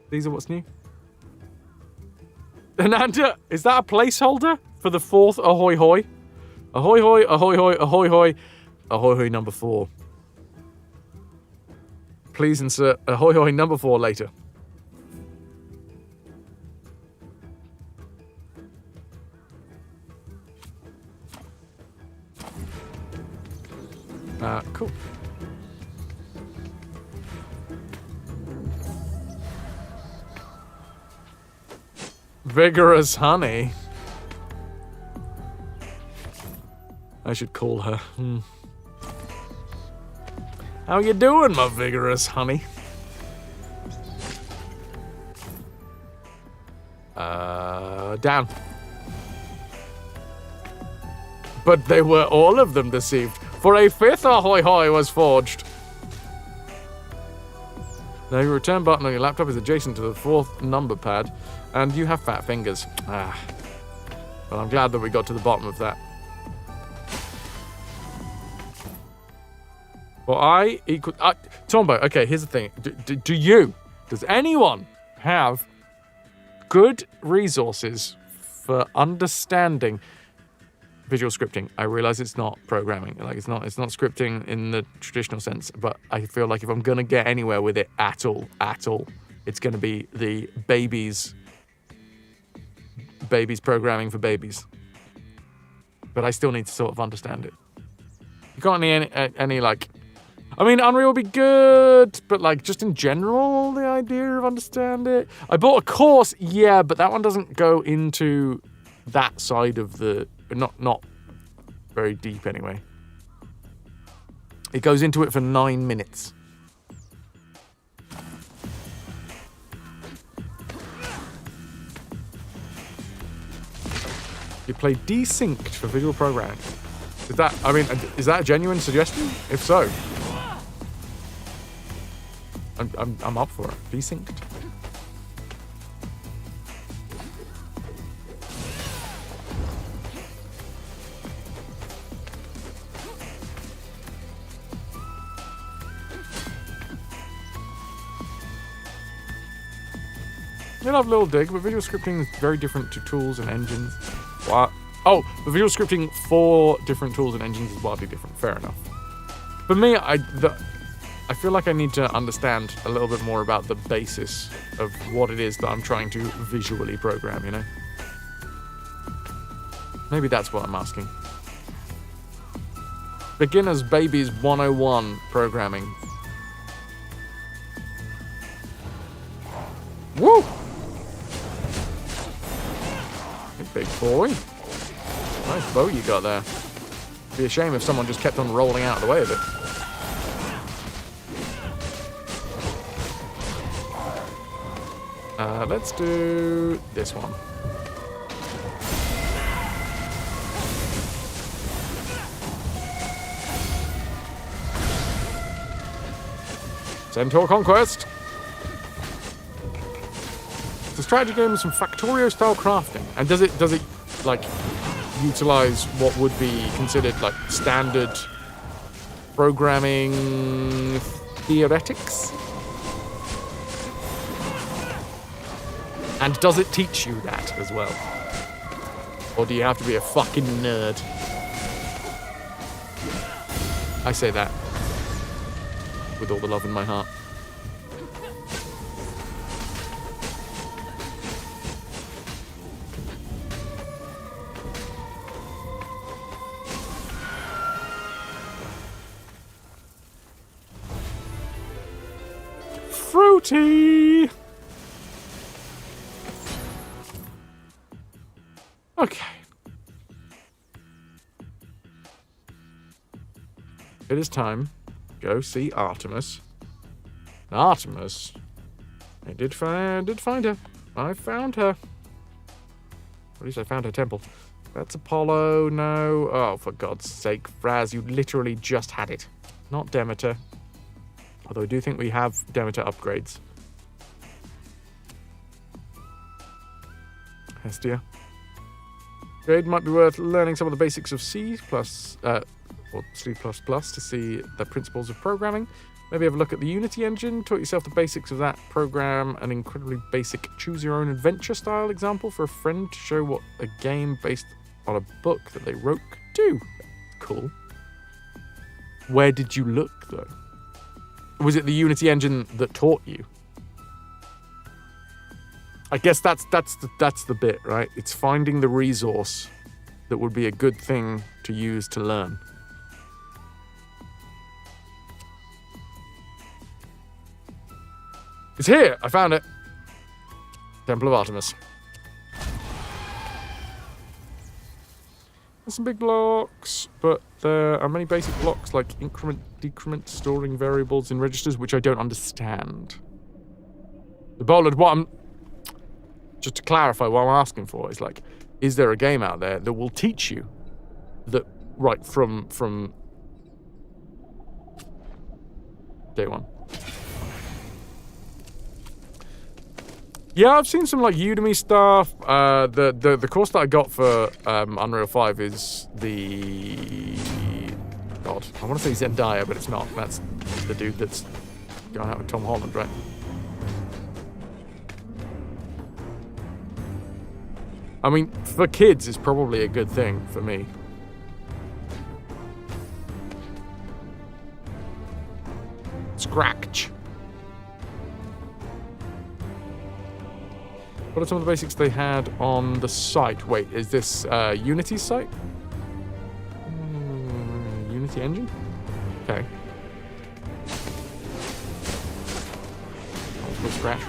These are what's new. Ananda, is that a placeholder for the 4th ahoy hoy? Ahoy hoy, ahoy hoy, ahoy hoy, ahoy hoy number 4. Please insert ahoy hoy number 4 later. Cool. Vigorous honey. I should call her. How you doing, my vigorous honey? Down. But they were all of them deceived, for a 5th ahoy hoy was forged. Now your return button on your laptop is adjacent to the 4th number pad, and you have fat fingers. Well, I'm glad that we got to the bottom of that. Well, I equal... Tombo, okay, here's the thing. Does anyone have good resources for understanding visual scripting? I realize it's not programming. Like, it's not scripting in the traditional sense, but I feel like if I'm going to get anywhere with it at all, it's going to be the babies programming for babies. But I still need to sort of understand it. You got any like... I mean, Unreal would be good, but like just in general, the idea of understand it. I bought a course, yeah, but that one doesn't go into that side of the... Not very deep anyway. It goes into it for 9 minutes. You play desynced for visual programming. Is that a genuine suggestion? If so, I'm up for it. Desynced. You love Little Dig, but visual scripting is very different to tools and engines. What? Oh, the visual scripting for different tools and engines is wildly different. Fair enough. For me, I feel like I need to understand a little bit more about the basis of what it is that I'm trying to visually program, you know? Maybe that's what I'm asking. Beginner's Babies 101 programming. Woo! Hey, big boy. Nice bow you got there. Be a shame if someone just kept on rolling out of the way of it. Let's do this one. Centaur Conquest. It's a strategy game with some Factorio-style crafting. And does it like utilize what would be considered like standard programming theoretics? And does it teach you that as well? Or do you have to be a fucking nerd? I say that with all the love in my heart. beauty. Okay. It is time to go see Artemis. Artemis, I did find her. I found her. At least I found her temple. That's Apollo, no. Oh, for God's sake, Fraz, you literally just had it. Not Demeter. Although I do think we have Demeter upgrades. Hestia. Grade might be worth learning some of the basics of C++, or C++ to see the principles of programming. Maybe have a look at the Unity engine, taught yourself the basics of that program, an incredibly basic choose-your-own-adventure style example for a friend to show what a game based on a book that they wrote could do. Cool. Where did you look, though? Was it the Unity engine that taught you? I guess that's the bit, right? It's finding the resource that would be a good thing to use to learn. It's here! I found it! Temple of Artemis. There's some big blocks, but there are many basic blocks like increment, decrement, storing variables in registers, which I don't understand. The bollard, what I'm... Just to clarify, what I'm asking for is like, is there a game out there that will teach you that right from day one? Yeah, I've seen some like Udemy stuff. The course that I got for Unreal 5 is the... God, I want to say Zendaya, but it's not. That's the dude that's going out with Tom Holland, right? I mean, for kids, it's probably a good thing for me. Scratch. What are some of the basics they had on the site? Wait, is this Unity's site? Unity engine? Okay. Let's go scratch.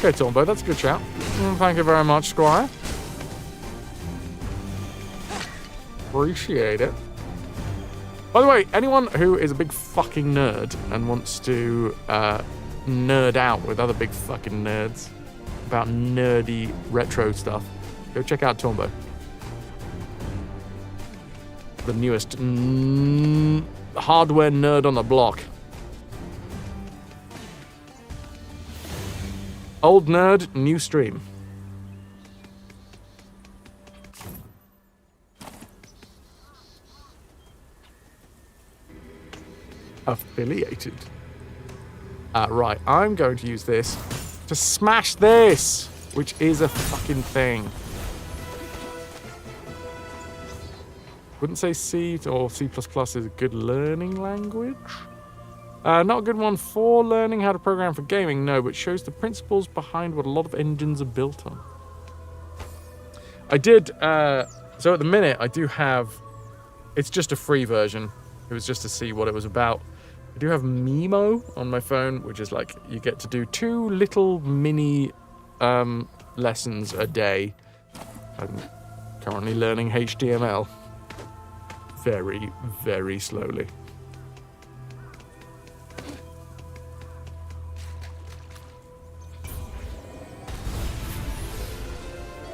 Okay, Tombo, that's a good shout. Thank you very much, Squire. Appreciate it. By the way, anyone who is a big fucking nerd and wants to nerd out with other big fucking nerds about nerdy retro stuff, go check out Tombo. The newest hardware nerd on the block. Old nerd, new stream. Affiliated. Right, I'm going to use this to smash this, which is a fucking thing. Wouldn't say C or C++ is a good learning language. Not a good one for learning how to program for gaming, no, but shows the principles behind what a lot of engines are built on. I did, so at the minute I do have, it's just a free version. It was just to see what it was about. I do have Mimo on my phone, which is like, you get to do 2 little mini lessons a day. I'm currently learning HTML. Very, very slowly.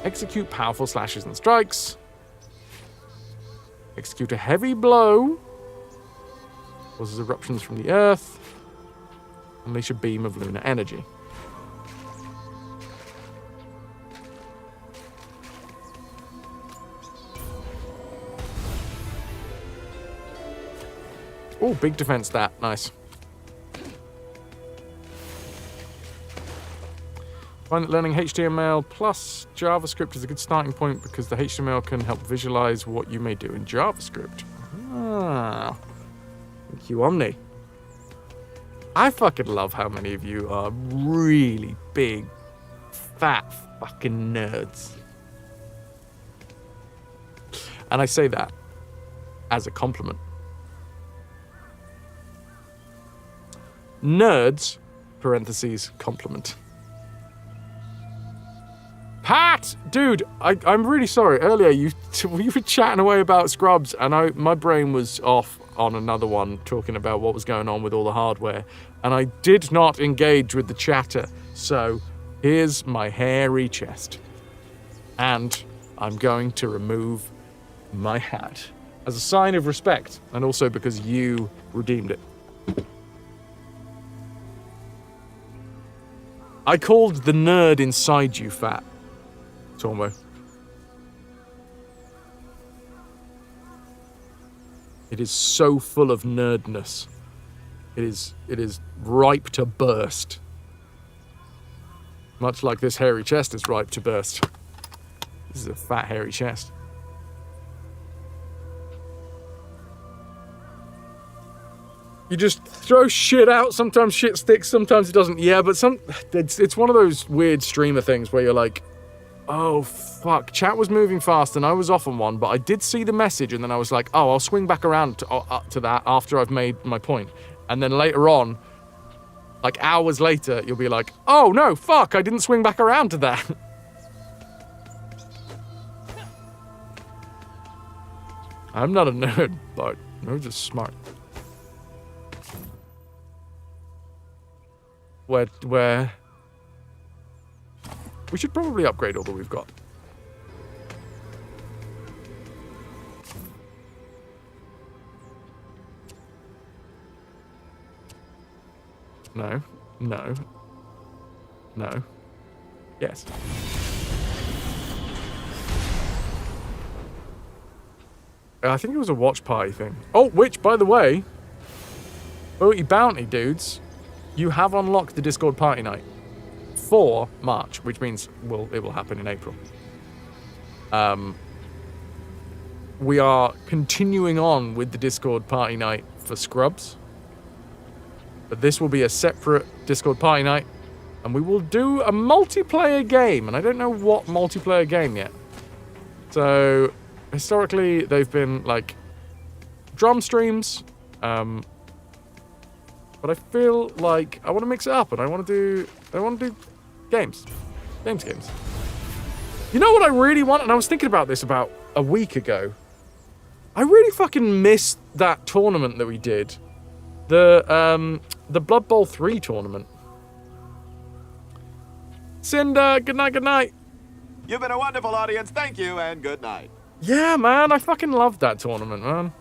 Execute powerful slashes and strikes. Execute a heavy blow. Causes eruptions from the earth. Unleash a beam of lunar energy. Oh, big defense stat. Nice. Find that learning HTML plus JavaScript is a good starting point because the HTML can help visualize what you may do in JavaScript. Ah. Thank you, Omni. I fucking love how many of you are really big, fat fucking nerds. And I say that as a compliment. nerds, parentheses, compliment. Pat! Dude, I'm really sorry. Earlier, you were chatting away about Scrubs, and my brain was off on another one, talking about what was going on with all the hardware, and I did not engage with the chatter, so here's my hairy chest. And I'm going to remove my hat as a sign of respect, and also because you redeemed it. I called the nerd inside you fat, Tormo. It is so full of nerdness. It is ripe to burst. Much like this hairy chest is ripe to burst. This is a fat, hairy chest. You just throw shit out. Sometimes shit sticks, sometimes it doesn't. Yeah, but it's one of those weird streamer things where you're like, oh, fuck. Chat was moving fast and I was off on one, but I did see the message and then I was like, oh, I'll swing back around to that after I've made my point. And then later on, like hours later, you'll be like, oh, no, fuck, I didn't swing back around to that. I'm not a nerd, but I'm just smart. Where we should probably upgrade all that we've got. No. No. No. Yes. I think it was a watch party thing. Oh, which, by the way, bounty dudes, you have unlocked the Discord party night for March, which means it will happen in April. We are continuing on with the Discord party night for Scrubs, but this will be a separate Discord party night, and we will do a multiplayer game, and I don't know what multiplayer game yet. So historically, they've been like drum streams, but I feel like I want to mix it up, and I want to do games. Games. You know what I really want? And I was thinking about this about a week ago. I really fucking miss that tournament that we did. The Blood Bowl 3 tournament. Cinder, good night. You've been a wonderful audience. Thank you and good night. Yeah, man, I fucking loved that tournament, man.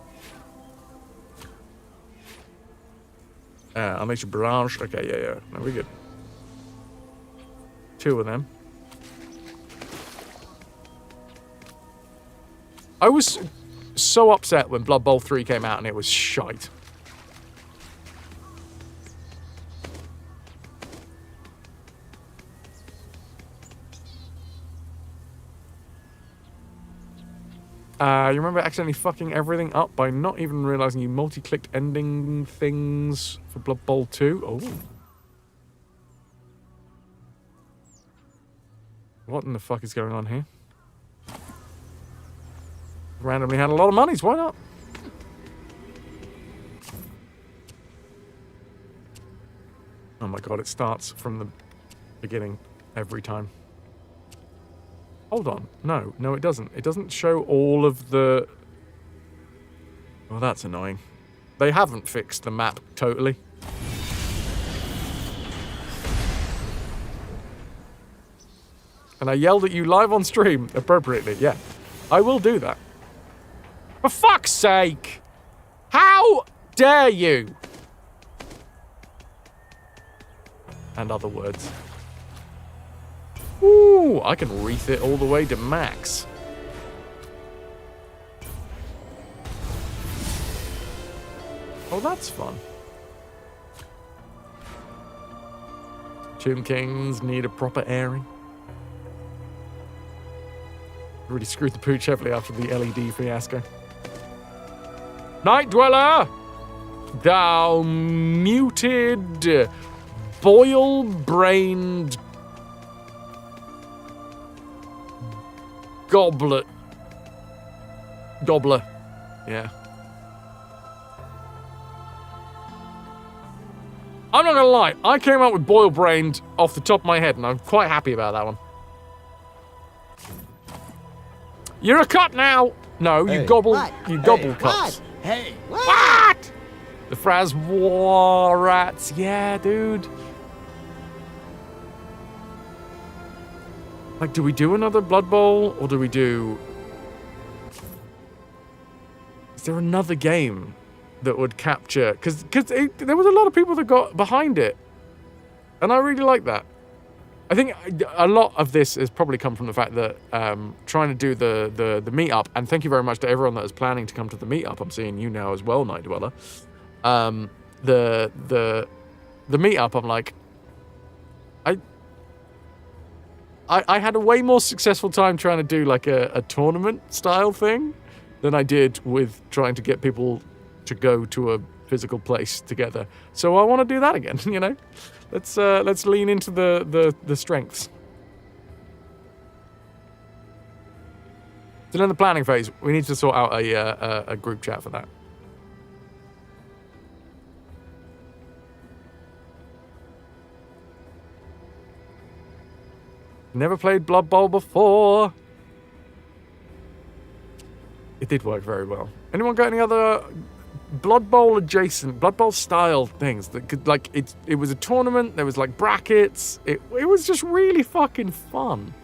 I'll make you blanche. Okay, yeah. No, we're good. 2 of them. I was so upset when Blood Bowl 3 came out and it was shite. You remember accidentally fucking everything up by not even realizing you multi-clicked ending things for Blood Bowl 2? Oh. What in the fuck is going on here? Randomly had a lot of monies, why not? Oh my god, it starts from the beginning every time. Hold on. No, it doesn't. It doesn't show all of the... Well, that's annoying. They haven't fixed the map totally. And I yelled at you live on stream appropriately. Yeah, I will do that. For fuck's sake! How dare you? And other words. Ooh, I can wreath it all the way to max. Oh, that's fun. Tomb Kings need a proper airing. Really screwed the pooch heavily after the LED fiasco. Night Dweller! Thou muted, boil-brained gobbler. Yeah. I'm not gonna lie, I came up with boiled brained off the top of my head, and I'm quite happy about that one. You're a cut now! No, you gobble cuts. Hey, What? The Fraz War Rats, yeah, dude. Like, do we do another Blood Bowl, or do we do... Is there another game that would capture... Because there was a lot of people that got behind it. And I really like that. I think a lot of this has probably come from the fact that trying to do the meetup, and thank you very much to everyone that is planning to come to the meetup. I'm seeing you now as well, Night Dweller. The meetup, I'm like... I had a way more successful time trying to do like a tournament style thing than I did with trying to get people to go to a physical place together. So I want to do that again, you know? Let's lean into the strengths. Still in the planning phase. We need to sort out a group chat for that. Never played Blood Bowl before. It did work very well. Anyone got any other Blood Bowl adjacent, Blood Bowl style things that could, like, it was a tournament, there was like brackets, it was just really fucking fun.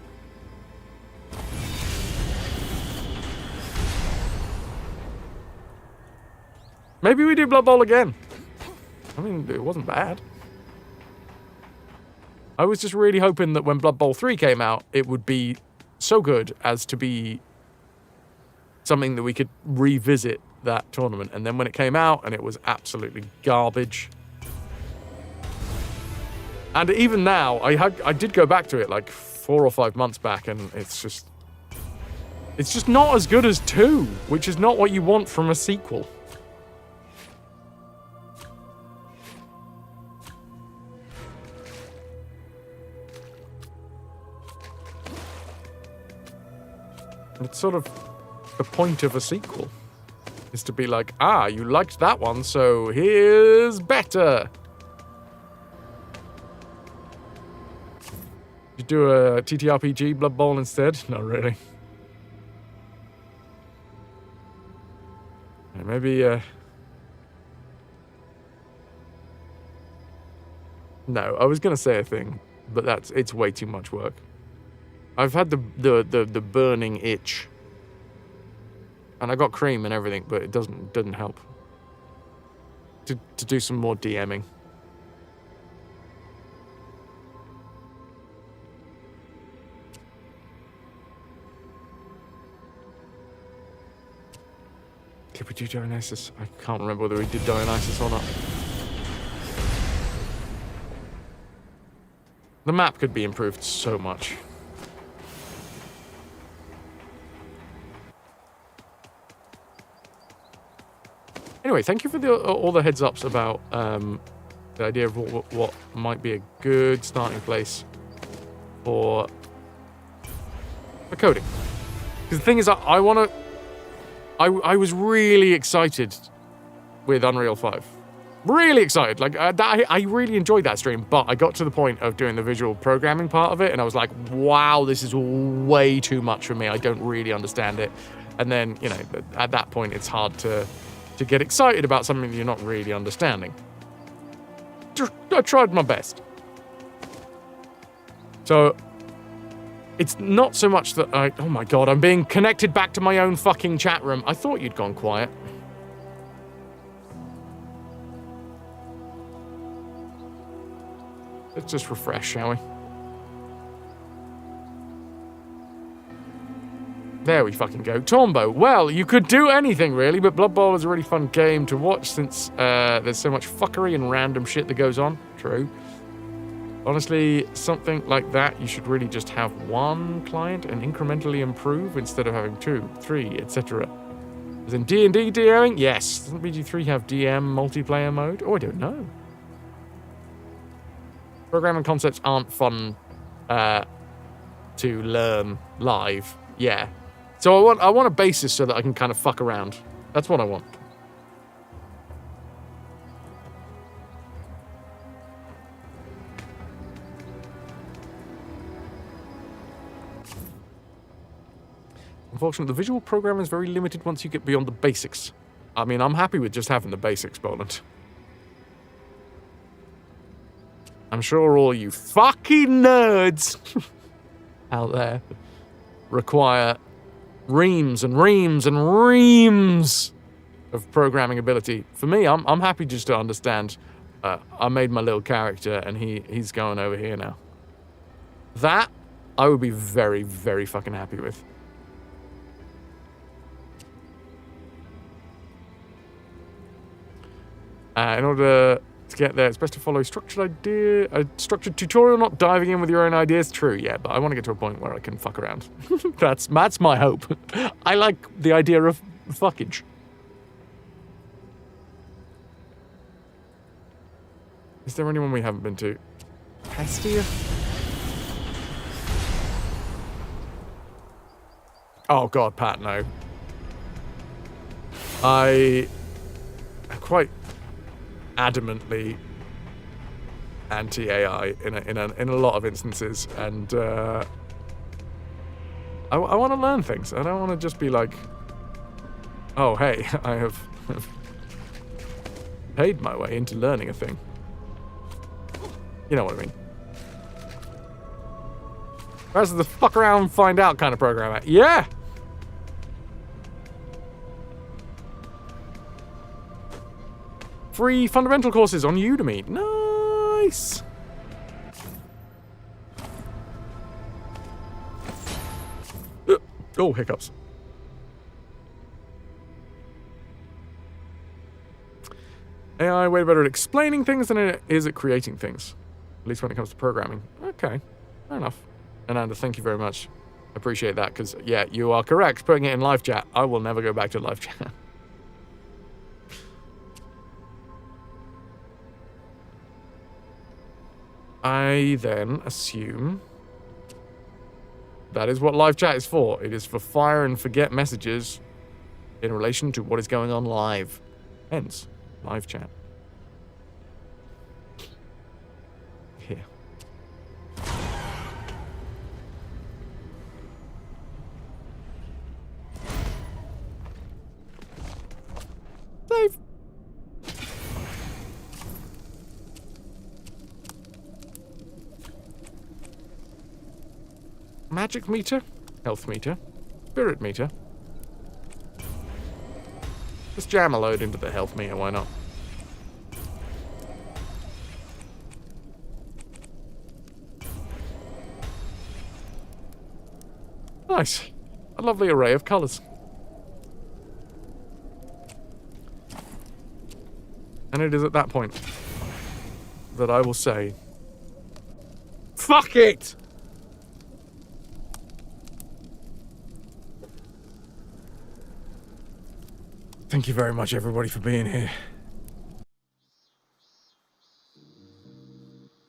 Maybe we do Blood Bowl again. I mean, it wasn't bad. I was just really hoping that when Blood Bowl 3 came out, it would be so good as to be something that we could revisit that tournament. And then when it came out, and it was absolutely garbage. And even now, I did go back to it like 4 or 5 months back, and it's just not as good as 2, which is not what you want from a sequel. It's sort of the point of a sequel, is to be like, ah, you liked that one, so here's better. You do a TTRPG Blood Bowl instead? Not really. Maybe, no, I was gonna say a thing, but it's way too much work. I've had the burning itch, and I got cream and everything, but it doesn't help. To do some more DMing. Did we do Dionysus? I can't remember whether we did Dionysus or not. The map could be improved so much. Anyway, thank you for all the heads ups about the idea of what might be a good starting place for coding. Because the thing is, I was really excited with Unreal 5. Really excited. Like, I really enjoyed that stream, but I got to the point of doing the visual programming part of it, and I was like, wow, this is way too much for me. I don't really understand it. And then, you know, at that point, it's hard to get excited about something that you're not really understanding. I tried my best. So, it's not so much that oh my god, I'm being connected back to my own fucking chat room. I thought you'd gone quiet. Let's just refresh, shall we? There we fucking go. Tombo. Well, you could do anything, really, but Blood Bowl is a really fun game to watch since there's so much fuckery and random shit that goes on. True. Honestly, something like that, you should really just have one client and incrementally improve instead of having 2, 3, etc. As in D&D DMing? Yes. Doesn't BG3 have DM multiplayer mode? Oh, I don't know. Programming concepts aren't fun to learn live. Yeah. So I want a basis so that I can kind of fuck around. That's what I want. Unfortunately, the visual program is very limited once you get beyond the basics. I mean, I'm happy with just having the basics, Boland. I'm sure all you fucking nerds out there require reams and reams and reams of programming ability. For me, I'm happy just to understand. I made my little character, and he's going over here now. That I would be very, very fucking happy with. In order to get there, it's best to follow a structured tutorial, not diving in with your own ideas. True, yeah, but I want to get to a point where I can fuck around. That's my hope. I like the idea of fuckage. Is there anyone we haven't been to? Hestia? Oh god, Pat, no. I am quite adamantly anti-AI in a lot of instances, and I want to learn things. I don't want to just be like, oh hey, I have paid my way into learning a thing. You know what I mean. That's the fuck around and find out kind of program. Yeah! Free fundamental courses on Udemy. Nice! Oh, hiccups. AI way better at explaining things than it is at creating things. At least when it comes to programming. Okay, fair enough. Ananda, thank you very much. Appreciate that, because, yeah, you are correct. Putting it in live chat. I will never go back to live chat. I then assume that is what live chat is for. It is for fire and forget messages in relation to what is going on live. Hence, live chat. Here. Save. Magic meter, health meter, spirit meter. Just jam a load into the health meter, why not? Nice. A lovely array of colours. And it is at that point that I will say, fuck it! Thank you very much, everybody, for being here.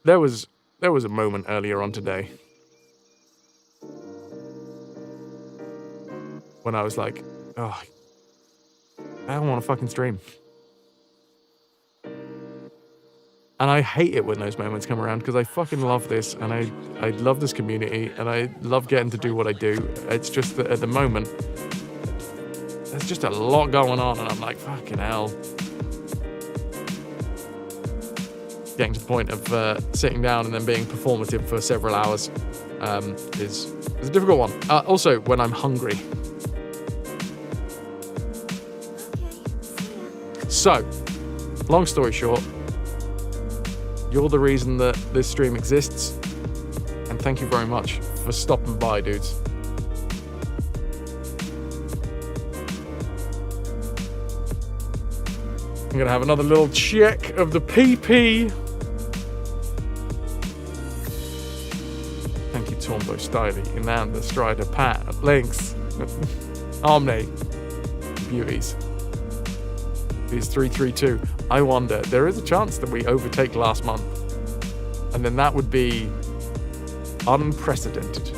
There was a moment earlier on today when I was like, oh, I don't want to fucking stream. And I hate it when those moments come around, because I fucking love this, and I love this community, and I love getting to do what I do. It's just that at the moment, there's just a lot going on, and I'm like, fucking hell. Getting to the point of sitting down and then being performative for several hours is a difficult one. Also, when I'm hungry. So, long story short, you're the reason that this stream exists, and thank you very much for stopping by, dudes. I'm gonna have another little check of the PP. Thank you, Tormbo, Stiley, Inanda, Strider, Pat, Lynx, Omni, Beauties. These 332. I wonder, there is a chance that we overtake last month, and then that would be unprecedented.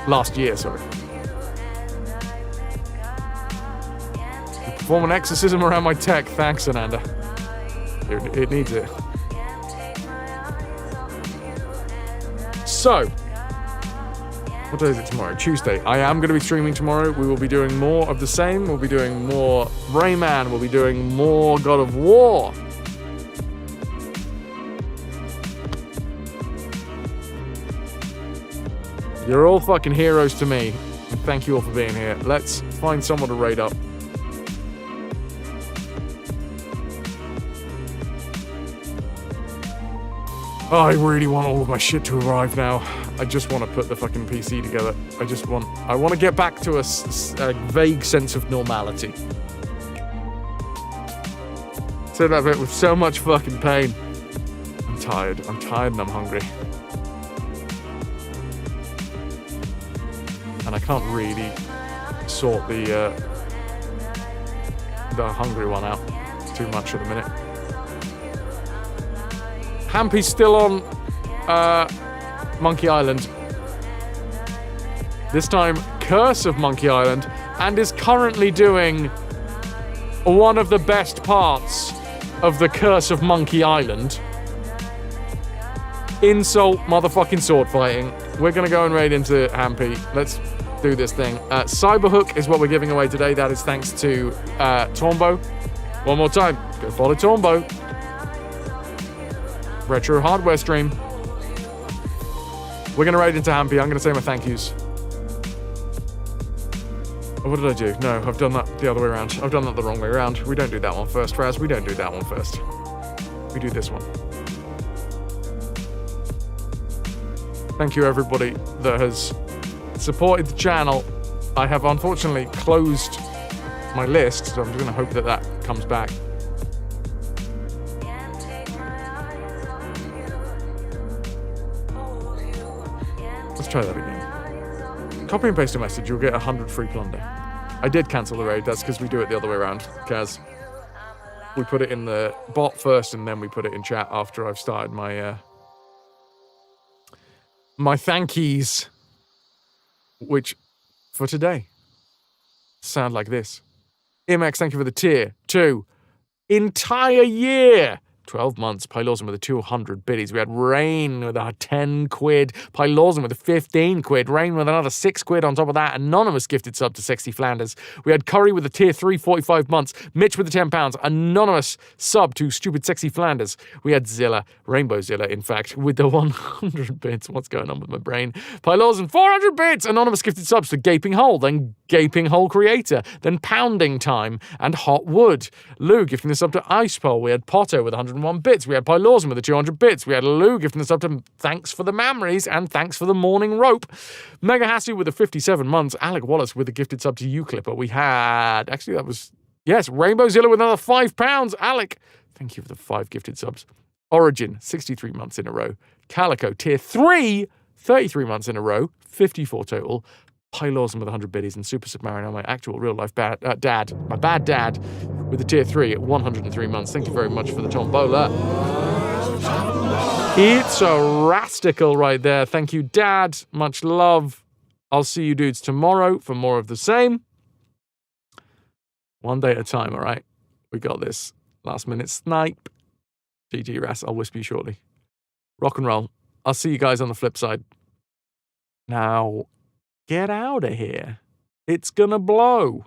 Last year, sorry. Perform an exorcism around my tech. Thanks, Ananda. It needs it. So, What day is it tomorrow? Tuesday. I am going to be streaming tomorrow. We will be doing more of the same. We'll be doing more Rayman. We'll be doing more God of War. You're all fucking heroes to me. And thank you all for being here. Let's find someone to raid up. Oh, I really want all of my shit to arrive now. I just want to put the fucking PC together. I want to get back to a vague sense of normality. Say that bit with so much fucking pain. I'm tired and I'm hungry. And I can't really sort the hungry one out too much at the minute. Hampy's still on Monkey Island. This time, Curse of Monkey Island, and is currently doing one of the best parts of the Curse of Monkey Island. Insult motherfucking sword fighting. We're gonna go and raid into Hampy. Let's do this thing. Cyberhook is what we're giving away today. That is thanks to Tombo. One more time, go follow Tombo. Retro hardware stream. We're gonna raid into Hampy. I'm gonna say my thank yous. Oh, what did I do? No, I've done that the other way around. I've done that the wrong way around. We don't do that one first, Raz. We don't do that one first. We do this one. Thank you, everybody that has supported the channel. I have unfortunately closed my list, so I'm just gonna hope that that comes back. Let's try that again. Copy and paste a message, you'll get 100 free plunder. I did cancel the raid, that's because we do it the other way around, Kaz. We put it in the bot first, and then we put it in chat after I've started my my thankies, which, for today, sound like this. Imex, thank you for the tier 2. Entire year! 12 months, Pylorzen with a 200 biddies. We had Rain with a 10 quid, Pylorzen with a 15 quid, Rain with another 6 quid on top of that, Anonymous gifted sub to Sexy Flanders. We had Curry with a tier 3, 45 months, Mitch with the £10, Anonymous sub to Stupid Sexy Flanders. We had Zilla, Rainbow Zilla, in fact, with the 100 bits. What's going on with my brain? Pylorzen, 400 bits, Anonymous gifted subs to Gaping Hole, then Gaping Hole Creator, then Pounding Time, and Hot Wood. Lou gifting the sub to Ice Pole. We had Potto with 101 bits. We had Pylorzen with the 200 bits. We had Lou gifting the sub to Thanks for the Memories and Thanks for the Morning Rope. Mega Hassy with the 57 months. Alec Wallace with the gifted sub to Uclipper. We had, actually that was, yes, Rainbow Zilla with another £5. Alec, thank you for the 5 gifted subs. Origin, 63 months in a row. Calico, tier 3, 33 months in a row, 54 total. Pylorzen with 100 biddies, and Super Submariner, my actual real-life dad, my bad dad, with the tier 3 at 103 months. Thank you very much for the tombola. It's a rastical right there. Thank you, Dad. Much love. I'll see you dudes tomorrow for more of the same. One day at a time, all right? We got this. Last minute snipe. GG, Ras. I'll whisper you shortly. Rock and roll. I'll see you guys on the flip side. Now, get out of here. It's gonna blow.